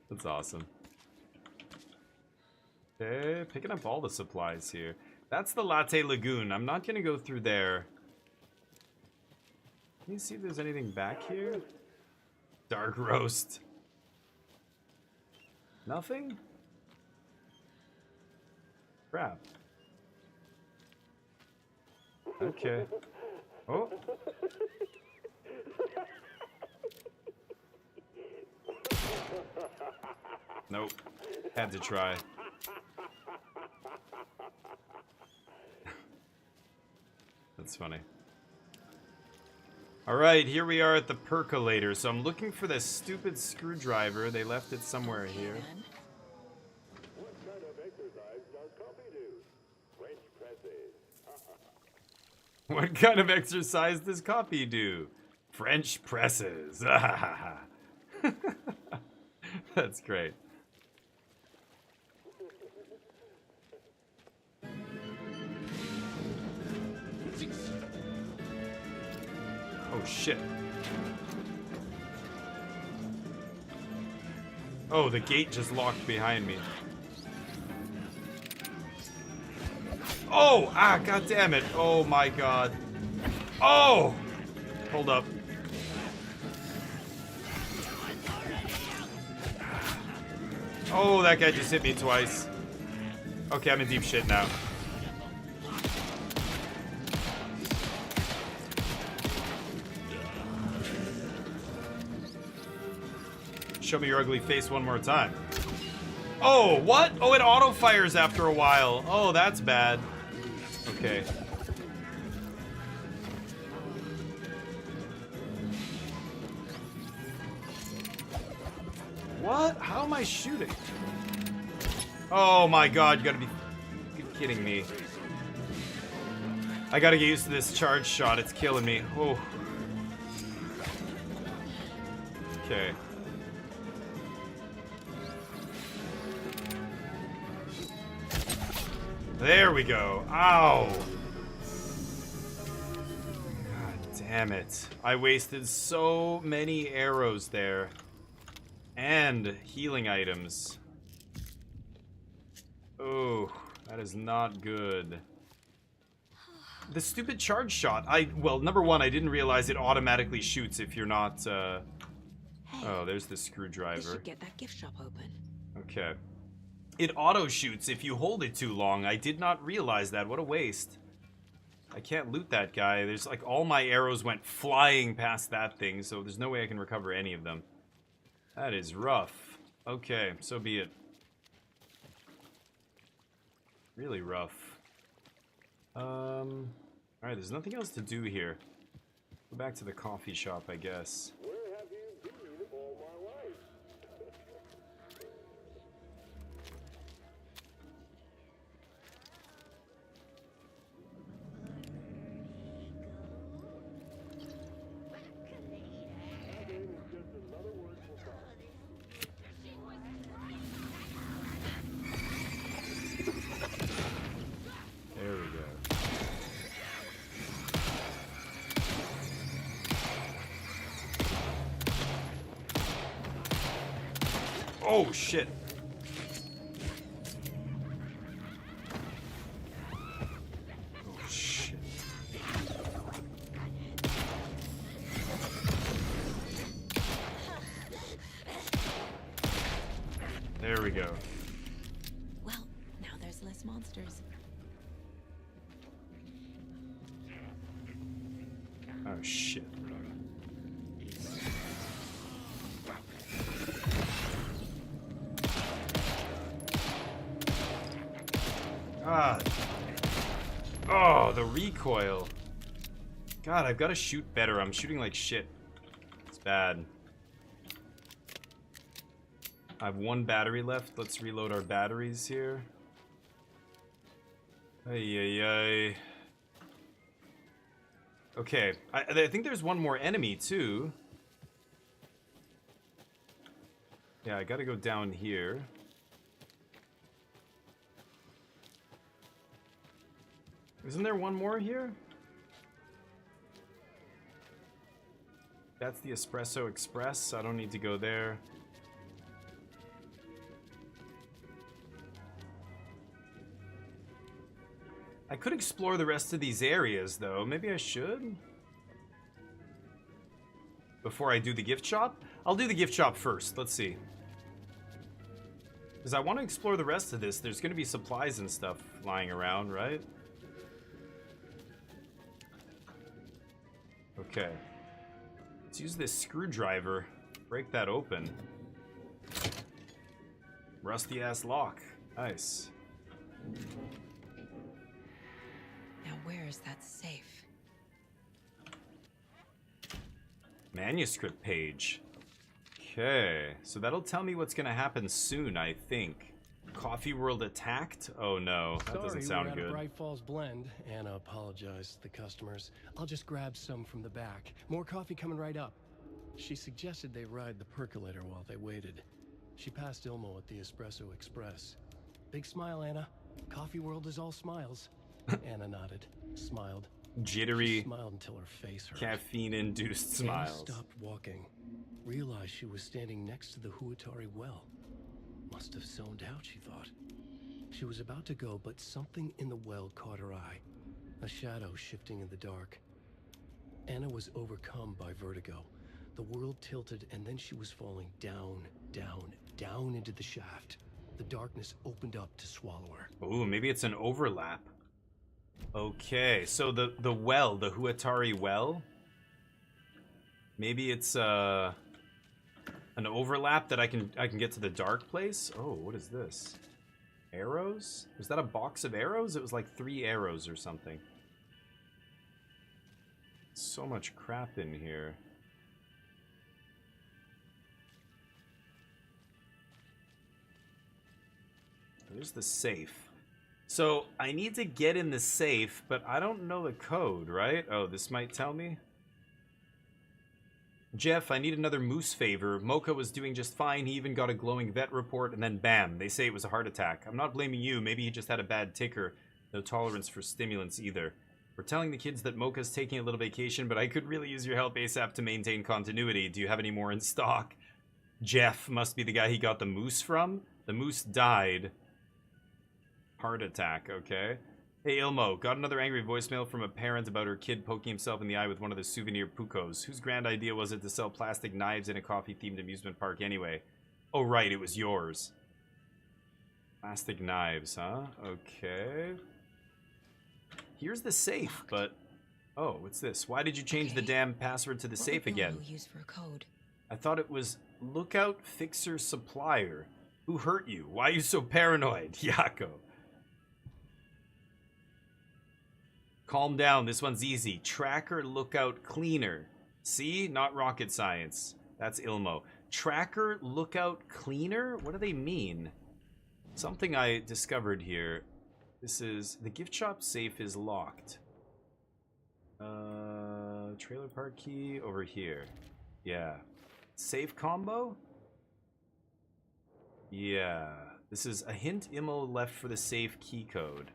That's awesome. Okay, picking up all the supplies here. That's the Latte Lagoon. I'm not gonna go through there. Can you see if there's anything back here? Dark roast. Nothing? Crap. Okay. Oh. Nope. Had to try. That's funny. Alright, here we are at the percolator. So I'm looking for this stupid screwdriver. They left it somewhere here. What kind of exercise does coffee do? French presses. What kind of exercise does Copy do? French presses. That's great. Oh shit. Oh, the gate just locked behind me. Oh! Ah, god damn it. Oh my god. Oh! Hold up. Oh, that guy just hit me twice. Okay, I'm in deep shit now. Show me your ugly face one more time. Oh, what? Oh, it auto-fires after a while. Oh, that's bad. Okay. What? How am I shooting? Oh my god, you gotta be kidding me. I gotta get used to this charge shot. It's killing me. Oh. Okay. There we go. Ow. God damn it. I wasted so many arrows there. And healing items. Oh, that is not good. The stupid charge shot. Well, number one, I didn't realize it automatically shoots if you're not, Hey, oh, there's the this screwdriver. should get that gift shop open. Okay. It auto-shoots if you hold it too long. I did not realize that. What a waste. I can't loot that guy. There's like all my arrows went flying past that thing, so there's no way I can recover any of them. That is rough. Okay, so be it. Really rough. Alright, there's nothing else to do here. Go back to the coffee shop, I guess. Where have you been all my life? There we go. Oh, shit. Oh, shit. There we go. Well, now there's less monsters. Oh, shit. Ah. Oh, the recoil. God, I've got to shoot better. I'm shooting like shit. It's bad. I have one battery left. Let's reload our batteries here. Ay, ay, ay. Okay, I think there's one more enemy, too. Yeah, I gotta go down here. Isn't there one more here? That's the Espresso Express. I don't need to go there. I could explore the rest of these areas, though. Maybe I should? Before I do the gift shop? I'll do the gift shop first. Let's see. Because I want to explore the rest of this. There's going to be supplies and stuff lying around, right? Okay. Let's use this screwdriver. Break that open. Rusty ass lock. Nice. Now where is that safe? Manuscript page. Okay, so that'll tell me what's gonna happen soon, I think. Coffee World attacked? Oh no, that doesn't sound we're good. At a Bright Falls blend. Anna apologized to the customers. I'll just grab some from the back. More coffee coming right up. She suggested they ride the percolator while they waited. She passed Ilmo at the Espresso Express. Big smile, Anna. Coffee World is all smiles. Anna nodded, smiled. Jittery, she smiled until her face hurt. caffeine-induced smiles. Anna stopped walking. Realized she was standing next to the Huatari well. Must have zoned out, she thought. She was about to go, but something in the well caught her eye. A shadow shifting in the dark. Anna was overcome by vertigo. The world tilted, and then she was falling down, down, down into the shaft. The darkness opened up to swallow her. Ooh, maybe it's an overlap. Okay, so the well, the Huatari well. Maybe it's an overlap that I can get to the dark place. Oh, what is this? Arrows? Was that a box of arrows? It was like 3 arrows or something. So much crap in here. There's the safe. So I need to get in the safe, but I don't know the code, right? Oh, this might tell me. Jeff, I need another moose favor. Mocha was doing just fine. He even got a glowing vet report, and then bam, they say it was a heart attack. I'm not blaming you. Maybe he just had a bad ticker. No tolerance for stimulants either. We're telling the kids that Mocha's taking a little vacation, but I could really use your help ASAP to maintain continuity. Do you have any more in stock? Jeff must be the guy he got the moose from. The moose died. Heart attack, okay. Hey Ilmo, got another angry voicemail from a parent about her kid poking himself in the eye with one of the souvenir Pucos. Whose grand idea was it to sell plastic knives in a coffee-themed amusement park anyway? Oh right, it was yours. Plastic knives, huh? Okay. Here's the safe, but... Oh, what's this? Why did you change the damn password to the safe again? Use for a code? I thought it was Lookout Fixer Supplier. Who hurt you? Why are you so paranoid? Yako. Calm down, this one's easy. Tracker, Lookout, Cleaner. See? Not rocket science. That's Ilmo. Tracker, Lookout, Cleaner? What do they mean? Something I discovered here. This is... The gift shop safe is locked. Trailer park key over here. Yeah. Safe combo? Yeah. This is a hint Ilmo left for the safe key code.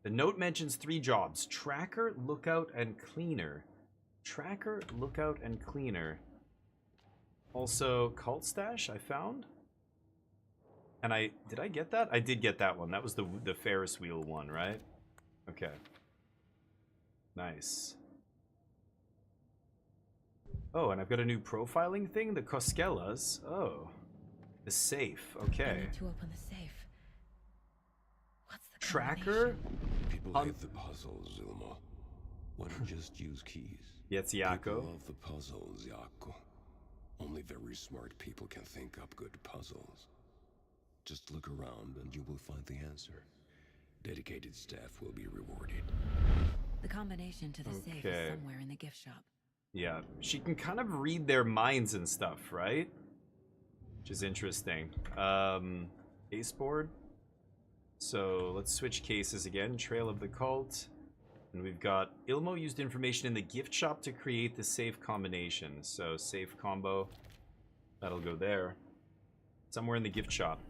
The note mentions 3 jobs. Tracker, Lookout, and Cleaner. Tracker, Lookout, and Cleaner. Also, Cult Stash I found. And did I get that? I did get that one. That was the Ferris wheel one, right? Okay. Nice. Oh, and I've got a new profiling thing. The Coskellas. Oh. The safe. Okay. I need to open the safe. What's the Tracker? People hate the puzzles, Ilmo. Why don't you just use keys? Yes, Yako. People love the puzzles, Yako. Only very smart people can think up good puzzles. Just look around and you will find the answer. Dedicated staff will be rewarded. The combination to the safe is somewhere in the gift shop. Yeah, she can kind of read their minds and stuff, right? Which is interesting. Case board. So let's switch cases again. Trail of the Cult. And we've got Ilmo used information in the gift shop to create the safe combination. So safe combo. That'll go there. Somewhere in the gift shop.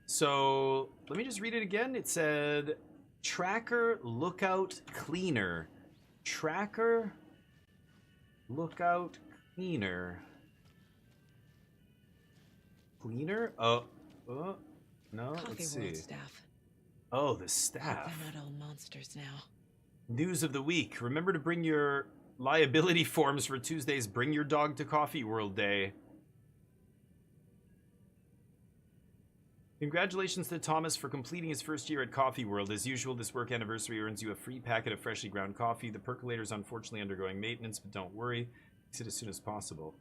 So let me just read it again. It said Tracker Lookout Cleaner. Tracker Lookout Cleaner. Cleaner? Oh, no, Coffee let's World see. staff. Oh, the Hope staff. they're not all monsters now. News of the week. Remember to bring your liability forms for Tuesday's Bring Your Dog to Coffee World Day. Congratulations to Thomas for completing his first year at Coffee World. As usual, this work anniversary earns you a free packet of freshly ground coffee. The percolator is unfortunately undergoing maintenance, but don't worry. Fix it as soon as possible.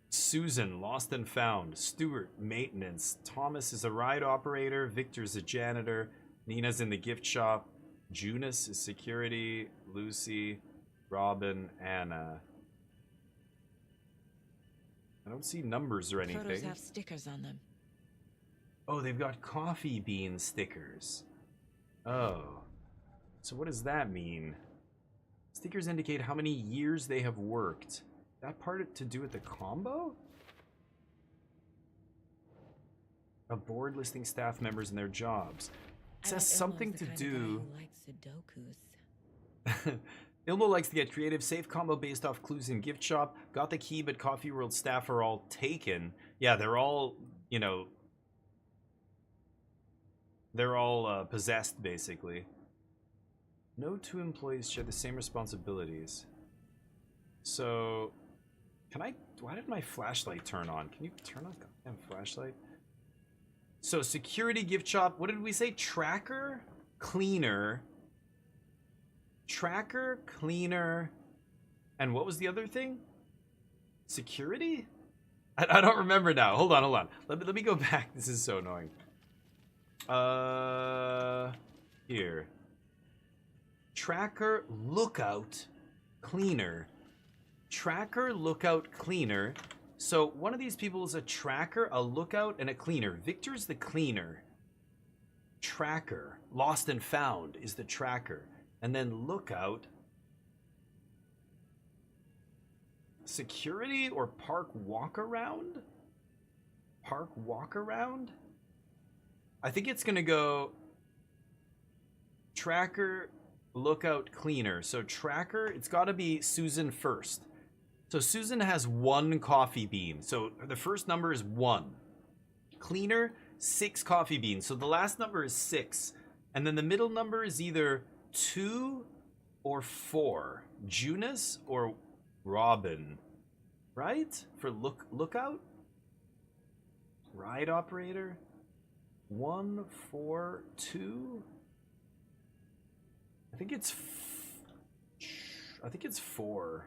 Susan, lost and found. Stuart, maintenance. Thomas is a ride operator. Victor's a janitor. Nina's in the gift shop. Junus is security. Lucy, Robin, Anna. I don't see numbers or anything. Photos have stickers on them. Oh, they've got coffee bean stickers. Oh. So what does that mean? Stickers indicate how many years they have worked. That part to do with the combo? A board listing staff members and their jobs. It says something to do. Ilmo likes to get creative. Safe combo based off clues in gift shop. Got the key, but Coffee World staff are all taken. Yeah, they're all, you know, they're all possessed, basically. No two employees share the same responsibilities. So, can I... Why did my flashlight turn on? Can you turn on the goddamn flashlight? So, security gift shop. What did we say? Tracker, cleaner. Tracker, cleaner. And what was the other thing? Security? I don't remember now. Hold on. Let me go back. This is so annoying. Here. Tracker, lookout, cleaner. Tracker, lookout, cleaner. So one of these people is a tracker, a lookout, and a cleaner. Victor's the cleaner. Tracker, lost and found, is the tracker. And then lookout. Security or park walk around? Park walk around? I think it's gonna go tracker, lookout, cleaner. So tracker, it's gotta be Susan first. So Susan has 1 coffee bean. So the first number is 1. Cleaner, 6 coffee beans. So the last number is 6. And then the middle number is either 2 or 4. Junus or Robin. Right? For lookout? Ride operator? 1, 4, 2. I think it's 4.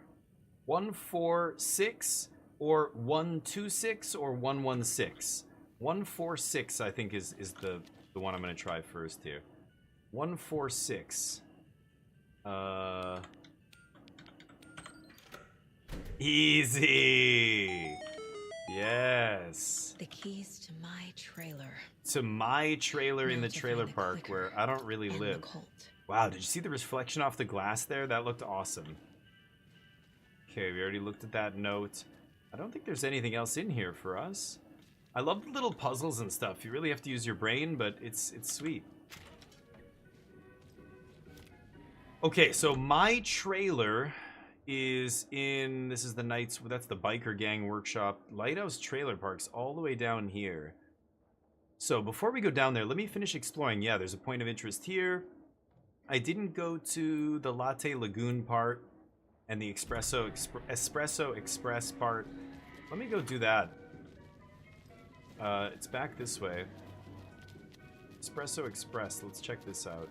1, 4, 6, or 1, 2, 6, or 1, 1, 6. 1, 4, 6, I think is the one I'm gonna try first here. 1, 4, 6. Easy. Yes. The keys to my trailer. To my trailer in the trailer park where I don't really live. Wow, did you see the reflection off the glass there? That looked awesome. Okay, we already looked at that note. I don't think there's anything else in here for us. I love the little puzzles and stuff. You really have to use your brain, but it's sweet. Okay, so my trailer is in, this is the Knights, that's the Biker Gang Workshop. Lighthouse Trailer Park's all the way down here. So before we go down there, let me finish exploring. Yeah, there's a point of interest here. I didn't go to the Latte Lagoon part and the Espresso Express part. Let me go do that. It's back this way. Espresso Express, let's check this out.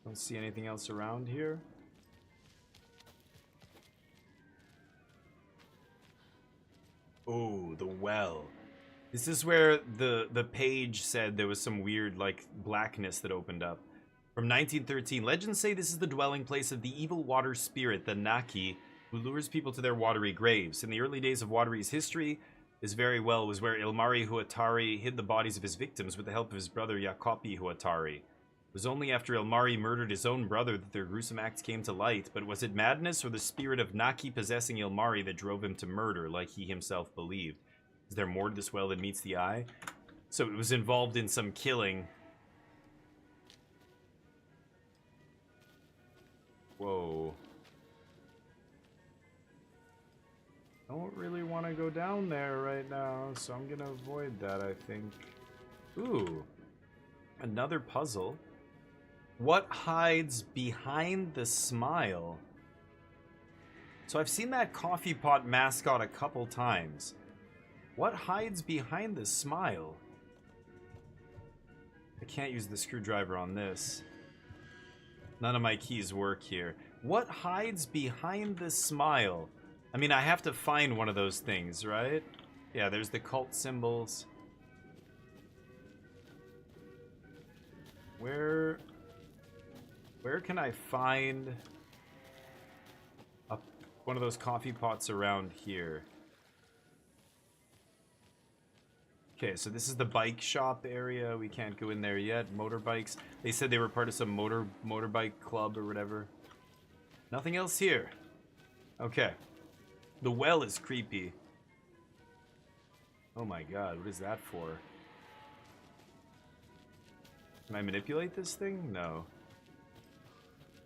Don't see anything else around here. Oh, the well. This is where the page said there was some weird, like, blackness that opened up. From 1913, legends say this is the dwelling place of the evil water spirit, the Naki, who lures people to their watery graves. In the early days of Watery's history, this very well was where Ilmari Huatari hid the bodies of his victims with the help of his brother Jacopi Huatari. It was only after Ilmari murdered his own brother that their gruesome acts came to light, but was it madness or the spirit of Naki possessing Ilmari that drove him to murder, like he himself believed? Is there more to this well than meets the eye? So it was involved in some killing. Whoa. Don't really want to go down there right now, so I'm gonna avoid that, I think. Ooh. Another puzzle. What hides behind the smile? So I've seen that coffee pot mascot a couple times. What hides behind the smile? I can't use the screwdriver on this. None of my keys work here. What hides behind the smile? I mean, I have to find one of those things, right? Yeah, there's the cult symbols. Where can I find one of those coffee pots around here? Okay, so this is the bike shop area. We can't go in there yet. Motorbikes. They said they were part of some motorbike club or whatever. Nothing else here. Okay. The well is creepy. Oh my god, what is that for? Can I manipulate this thing? No.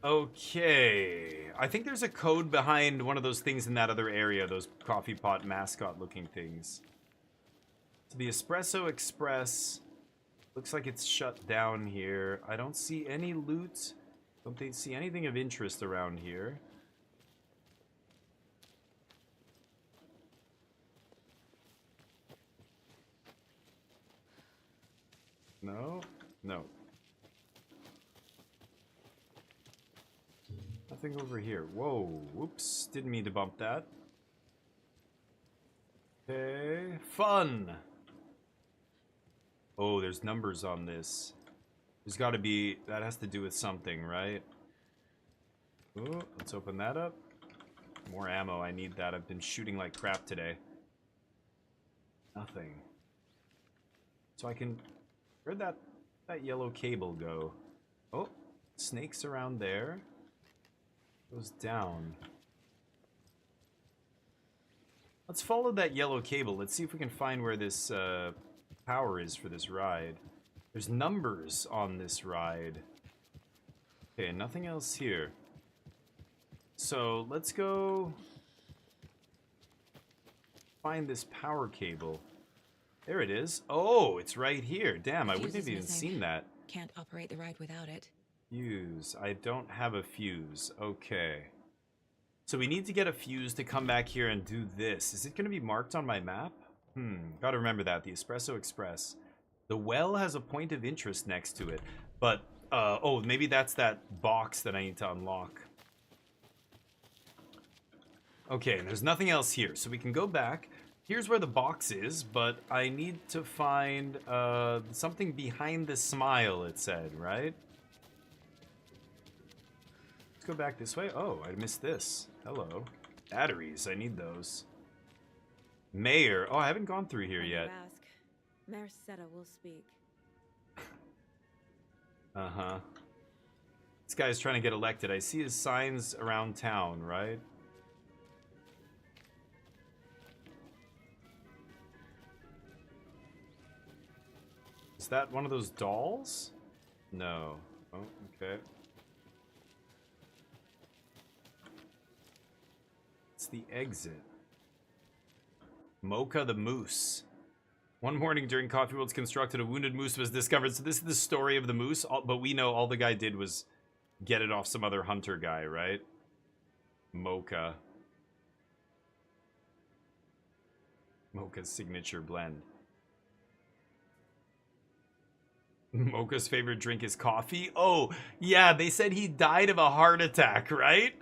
Okay. I think there's a code behind one of those things in that other area, those coffee pot mascot looking things. So the Espresso Express looks like it's shut down here. I don't see any loot. Don't see anything of interest around here. No? No. Nothing over here. Whoa. Whoops. Didn't mean to bump that. Okay. Fun! Oh, there's numbers on this. There's got to be... That has to do with something, right? Ooh, let's open that up. More ammo. I need that. I've been shooting like crap today. Nothing. So I can... Where'd that yellow cable go? Oh, snakes around there. Goes down. Let's follow that yellow cable. Let's see if we can find where this power is for this ride. There's numbers on this ride. Okay, nothing else here. So let's go find this power cable. There it is. Oh, it's right here. Damn, I wouldn't have even seen that. Can't operate the ride without it. Fuse. I don't have a fuse. Okay. So we need to get a fuse to come back here and do this. Is it going to be marked on my map? Gotta remember that. The Espresso Express. The well has a point of interest next to it. But, oh, maybe that's that box that I need to unlock. Okay, and there's nothing else here. So we can go back. Here's where the box is, but I need to find something behind the smile, it said, right? Let's go back this way. Oh, I missed this. Hello. Batteries, I need those. Mayor. Oh, I haven't gone through here yet. Ask. Mayor Seta will speak. Uh-huh. This guy's trying to get elected. I see his signs around town, right? Is that one of those dolls? No. Oh, okay. It's the exit. Mocha the moose. One morning during Coffee World's constructed, a wounded moose was discovered. So this is the story of the moose, but we know all the guy did was get it off some other hunter guy, right? Mocha. Mocha's signature blend. Mocha's favorite drink is coffee? Oh, yeah, they said he died of a heart attack, right?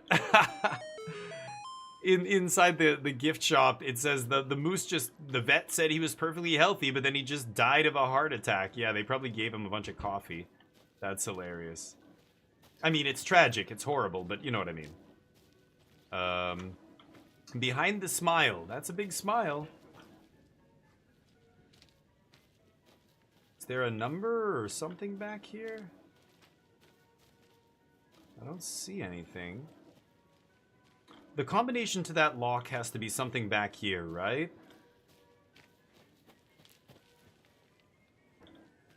Inside the gift shop, it says the moose just... The vet said he was perfectly healthy, but then he just died of a heart attack. Yeah, they probably gave him a bunch of coffee. That's hilarious. I mean, it's tragic. It's horrible, but you know what I mean. Behind the smile. That's a big smile. Is there a number or something back here? I don't see anything. The combination to that lock has to be something back here, right?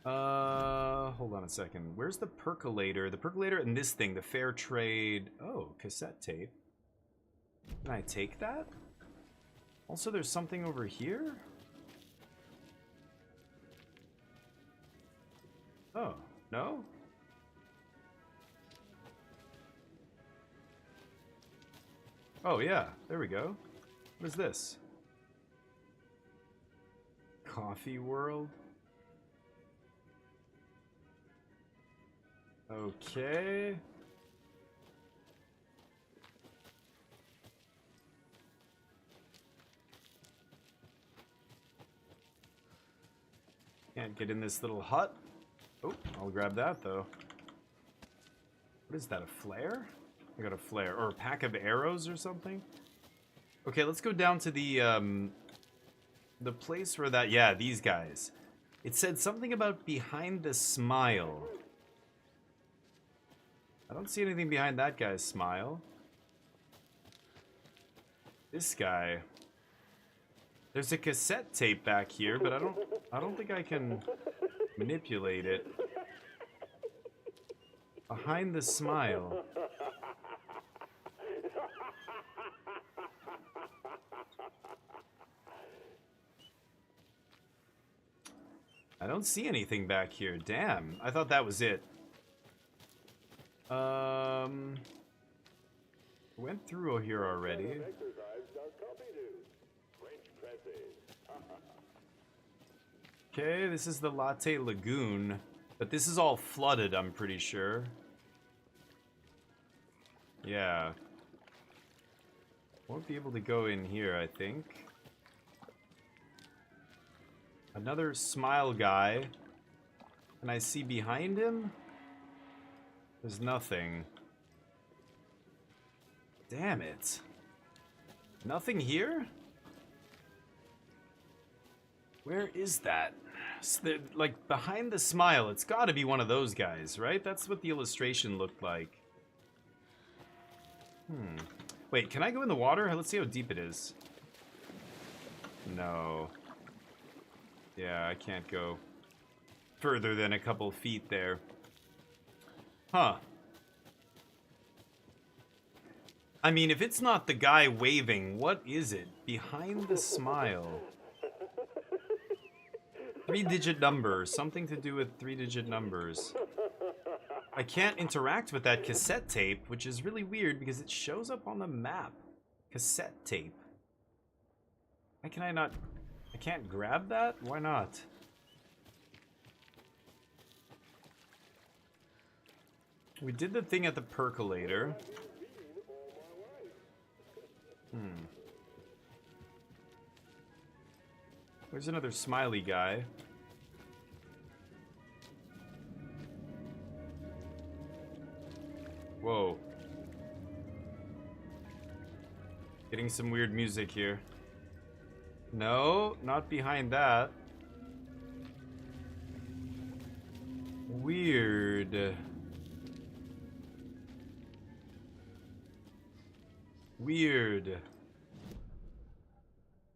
Hold on a second. Where's the percolator? The percolator and this thing, the fair trade. Oh, cassette tape. Can I take that? Also, there's something over here. Oh, no? Oh, yeah. There we go. What is this? Coffee World? Okay. Can't get in this little hut. Oh, I'll grab that though. What is that, a flare? I got a flare. Or a pack of arrows or something? Okay, let's go down to the place where that... Yeah, these guys. It said something about behind the smile. I don't see anything behind that guy's smile. This guy. There's a cassette tape back here, but I don't think I can manipulate it. Behind the smile. I don't see anything back here. Damn, I thought that was it. Went through here already. Okay, this is the Latte Lagoon, but this is all flooded, I'm pretty sure. Yeah. Won't be able to go in here, I think. Another smile guy. Can I see behind him? There's nothing. Damn it. Nothing here? Where is that? Like, behind the smile, it's gotta be one of those guys, right? That's what the illustration looked like. Wait, can I go in the water? Let's see how deep it is. No. Yeah, I can't go further than a couple feet there. Huh. I mean, if it's not the guy waving, what is it? Behind the smile. 3-digit number. Something to do with 3-digit numbers. I can't interact with that cassette tape, which is really weird because it shows up on the map. Cassette tape. Why can I not... I can't grab that? Why not? We did the thing at the percolator. There's another smiley guy. Whoa. Getting some weird music here. No, not behind that. Weird. Weird.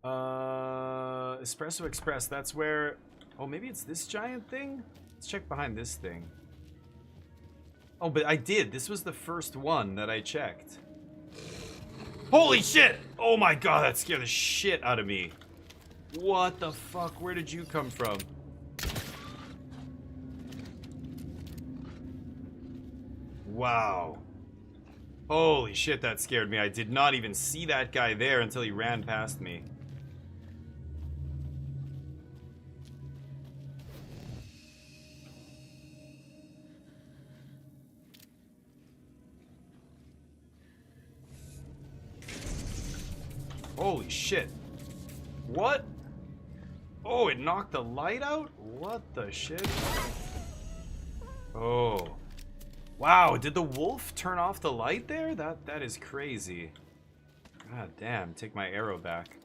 Espresso Express, that's where... Oh, maybe it's this giant thing? Let's check behind this thing. Oh, but I did. This was the first one that I checked. Holy shit! Oh my god, that scared the shit out of me. What the fuck? Where did you come from? Wow. Holy shit, that scared me. I did not even see that guy there until he ran past me. Holy shit. What? Oh, it knocked the light out? What the shit? Oh. Wow, did the wolf turn off the light there? That is crazy. God damn, take my arrow back.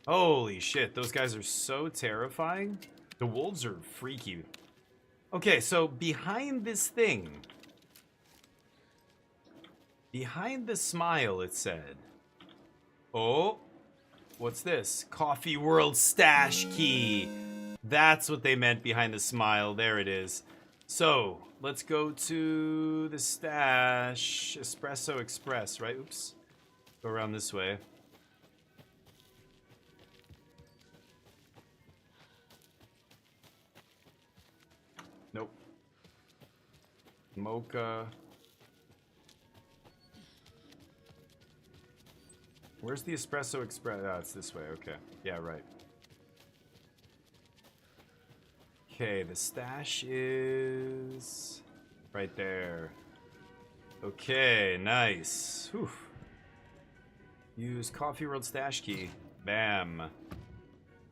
Holy shit, those guys are so terrifying. The wolves are freaky. Okay, so behind this thing. Behind the smile, it said. Oh, what's this? Coffee World stash key. That's what they meant behind the smile. There it is. So, let's go to the stash. Espresso Express, right? Oops. Go around this way. Nope. Mocha. Where's the Espresso Express? Oh, it's this way. Okay. Yeah, right. Okay, the stash is right there. Okay, nice. Whew. Use Coffee World stash key. Bam.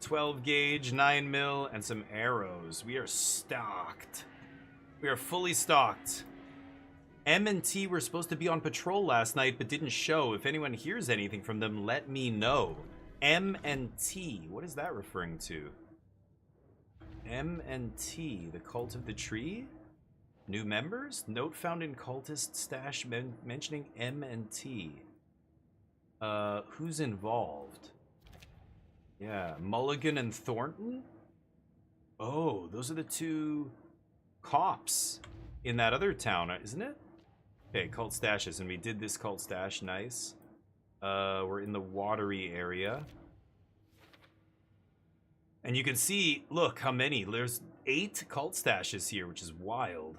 12 gauge, 9 mil, and some arrows. We are stocked. We are fully stocked. M and T were supposed to be on patrol last night, but didn't show. If anyone hears anything from them, let me know. M and T. What is that referring to? M and T. The Cult of the Tree? New members? Note found in cultist stash mentioning M and T. Who's involved? Yeah, Mulligan and Thornton? Oh, those are the two cops in that other town, isn't it? Okay, cult stashes, and we did this cult stash, nice. We're in the watery area. And you can see, look how many. There's 8 cult stashes here, which is wild.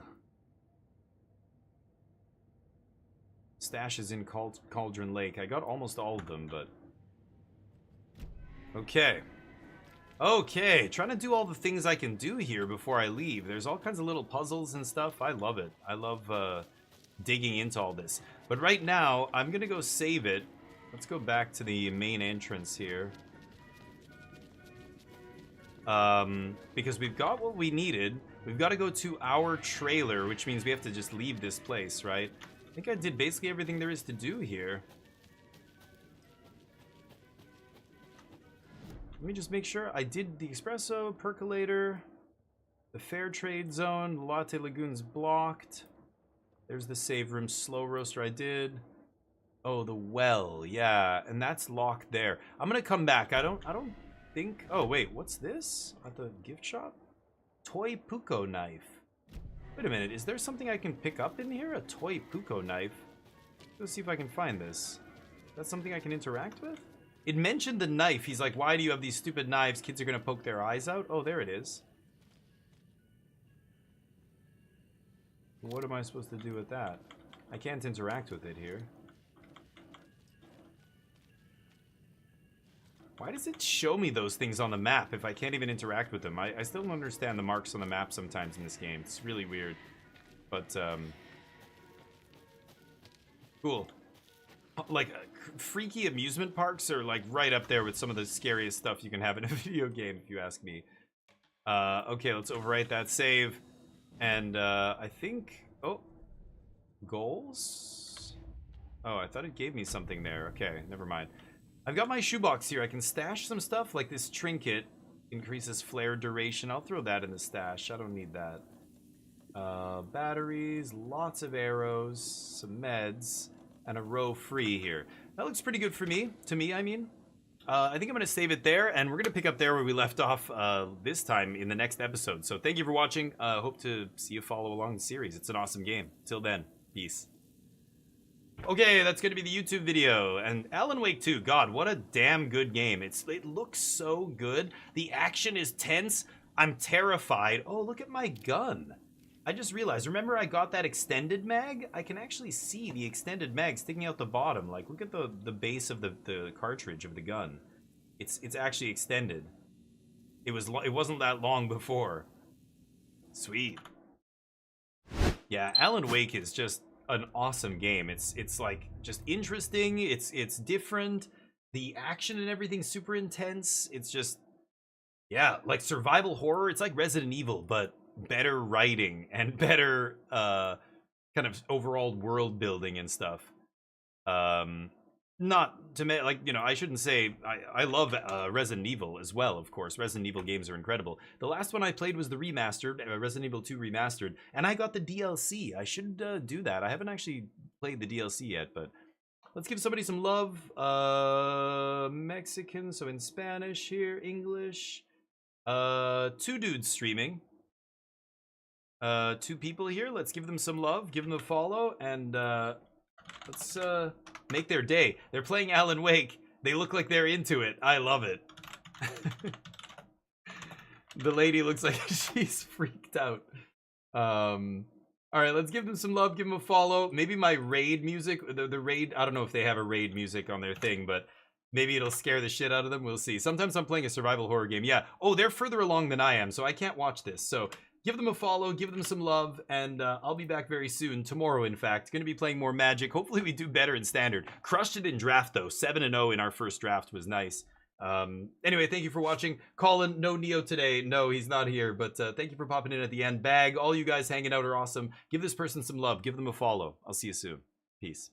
Stashes in Cauldron Lake. I got almost all of them, but... Okay. Okay, trying to do all the things I can do here before I leave. There's all kinds of little puzzles and stuff. I love it. I love digging into all this. But right now, I'm going to go save it. Let's go back to the main entrance here. Because we've got what we needed. We've got to go to our trailer, which means we have to just leave this place, right? I think I did basically everything there is to do here. Let me just make sure I did the espresso, percolator, the fair trade zone, the latte lagoon's blocked. There's the save room slow roaster I did. Oh, the well, yeah, and that's locked there. I'm gonna come back. I don't think. Oh wait, what's this at the gift shop? Toy Puko knife. Wait a minute, is there something I can pick up in here? A toy Puko knife. Let's see if I can find this. That's something I can interact with? It mentioned the knife. He's like, why do you have these stupid knives? Kids are gonna poke their eyes out. Oh, there it is. What am I supposed to do with that? I can't interact with it here. Why does it show me those things on the map if I can't even interact with them? I still don't understand the marks on the map sometimes in this game. It's really weird. But, cool. Like, freaky amusement parks are, like, right up there with some of the scariest stuff you can have in a video game, if you ask me. Okay, let's overwrite that save. And, I think... Oh. Goals? Oh, I thought it gave me something there. Okay, never mind. I've got my shoebox here. I can stash some stuff, like this trinket. Increases flare duration. I'll throw that in the stash. I don't need that. Batteries, lots of arrows, some meds, and a row free here. That looks pretty good for me. To me, I mean. I think I'm going to save it there, and we're going to pick up there where we left off this time in the next episode. So thank you for watching. Hope to see you follow along the series. It's an awesome game. Till then, peace. Okay, that's going to be the YouTube video. And Alan Wake 2, God, what a damn good game. It looks so good. The action is tense. I'm terrified. Oh, look at my gun. I just realized, remember I got that extended mag? I can actually see the extended mag sticking out the bottom. Like, look at the base of the cartridge of the gun. It's actually extended. It wasn't that long before. Sweet. Yeah, Alan Wake is just an awesome game. It's like just interesting. It's different. The action and everything's super intense. It's just, yeah, like survival horror. It's like Resident Evil, but better writing and better kind of overall world building and stuff. Not to me, like, you know, I shouldn't say I love Resident Evil as well, of course. Resident Evil games are incredible. The last one I played was the remastered, Resident Evil 2 remastered, and I got the DLC. I should do that. I haven't actually played the DLC yet, but let's give somebody some love. Mexican, so in Spanish here, English. Two dudes streaming. Two people here. Let's give them some love, give them a follow, and let's make their day. They're playing Alan Wake. They look like they're into it. I love it. The lady looks like she's freaked out. All right, let's give them some love, give them a follow. Maybe my raid music, the raid, I don't know if they have a raid music on their thing, but maybe it'll scare the shit out of them. We'll see. Sometimes I'm playing a survival horror game. Yeah. Oh, they're further along than I am, so I can't watch this. So give them a follow, give them some love, and I'll be back very soon. Tomorrow, in fact. Going to be playing more Magic. Hopefully we do better in Standard. Crushed it in Draft, though. 7-0 in our first draft was nice. Anyway, thank you for watching. Colin, no Neo today. No, he's not here, but thank you for popping in at the end. Bag, all you guys hanging out are awesome. Give this person some love. Give them a follow. I'll see you soon. Peace.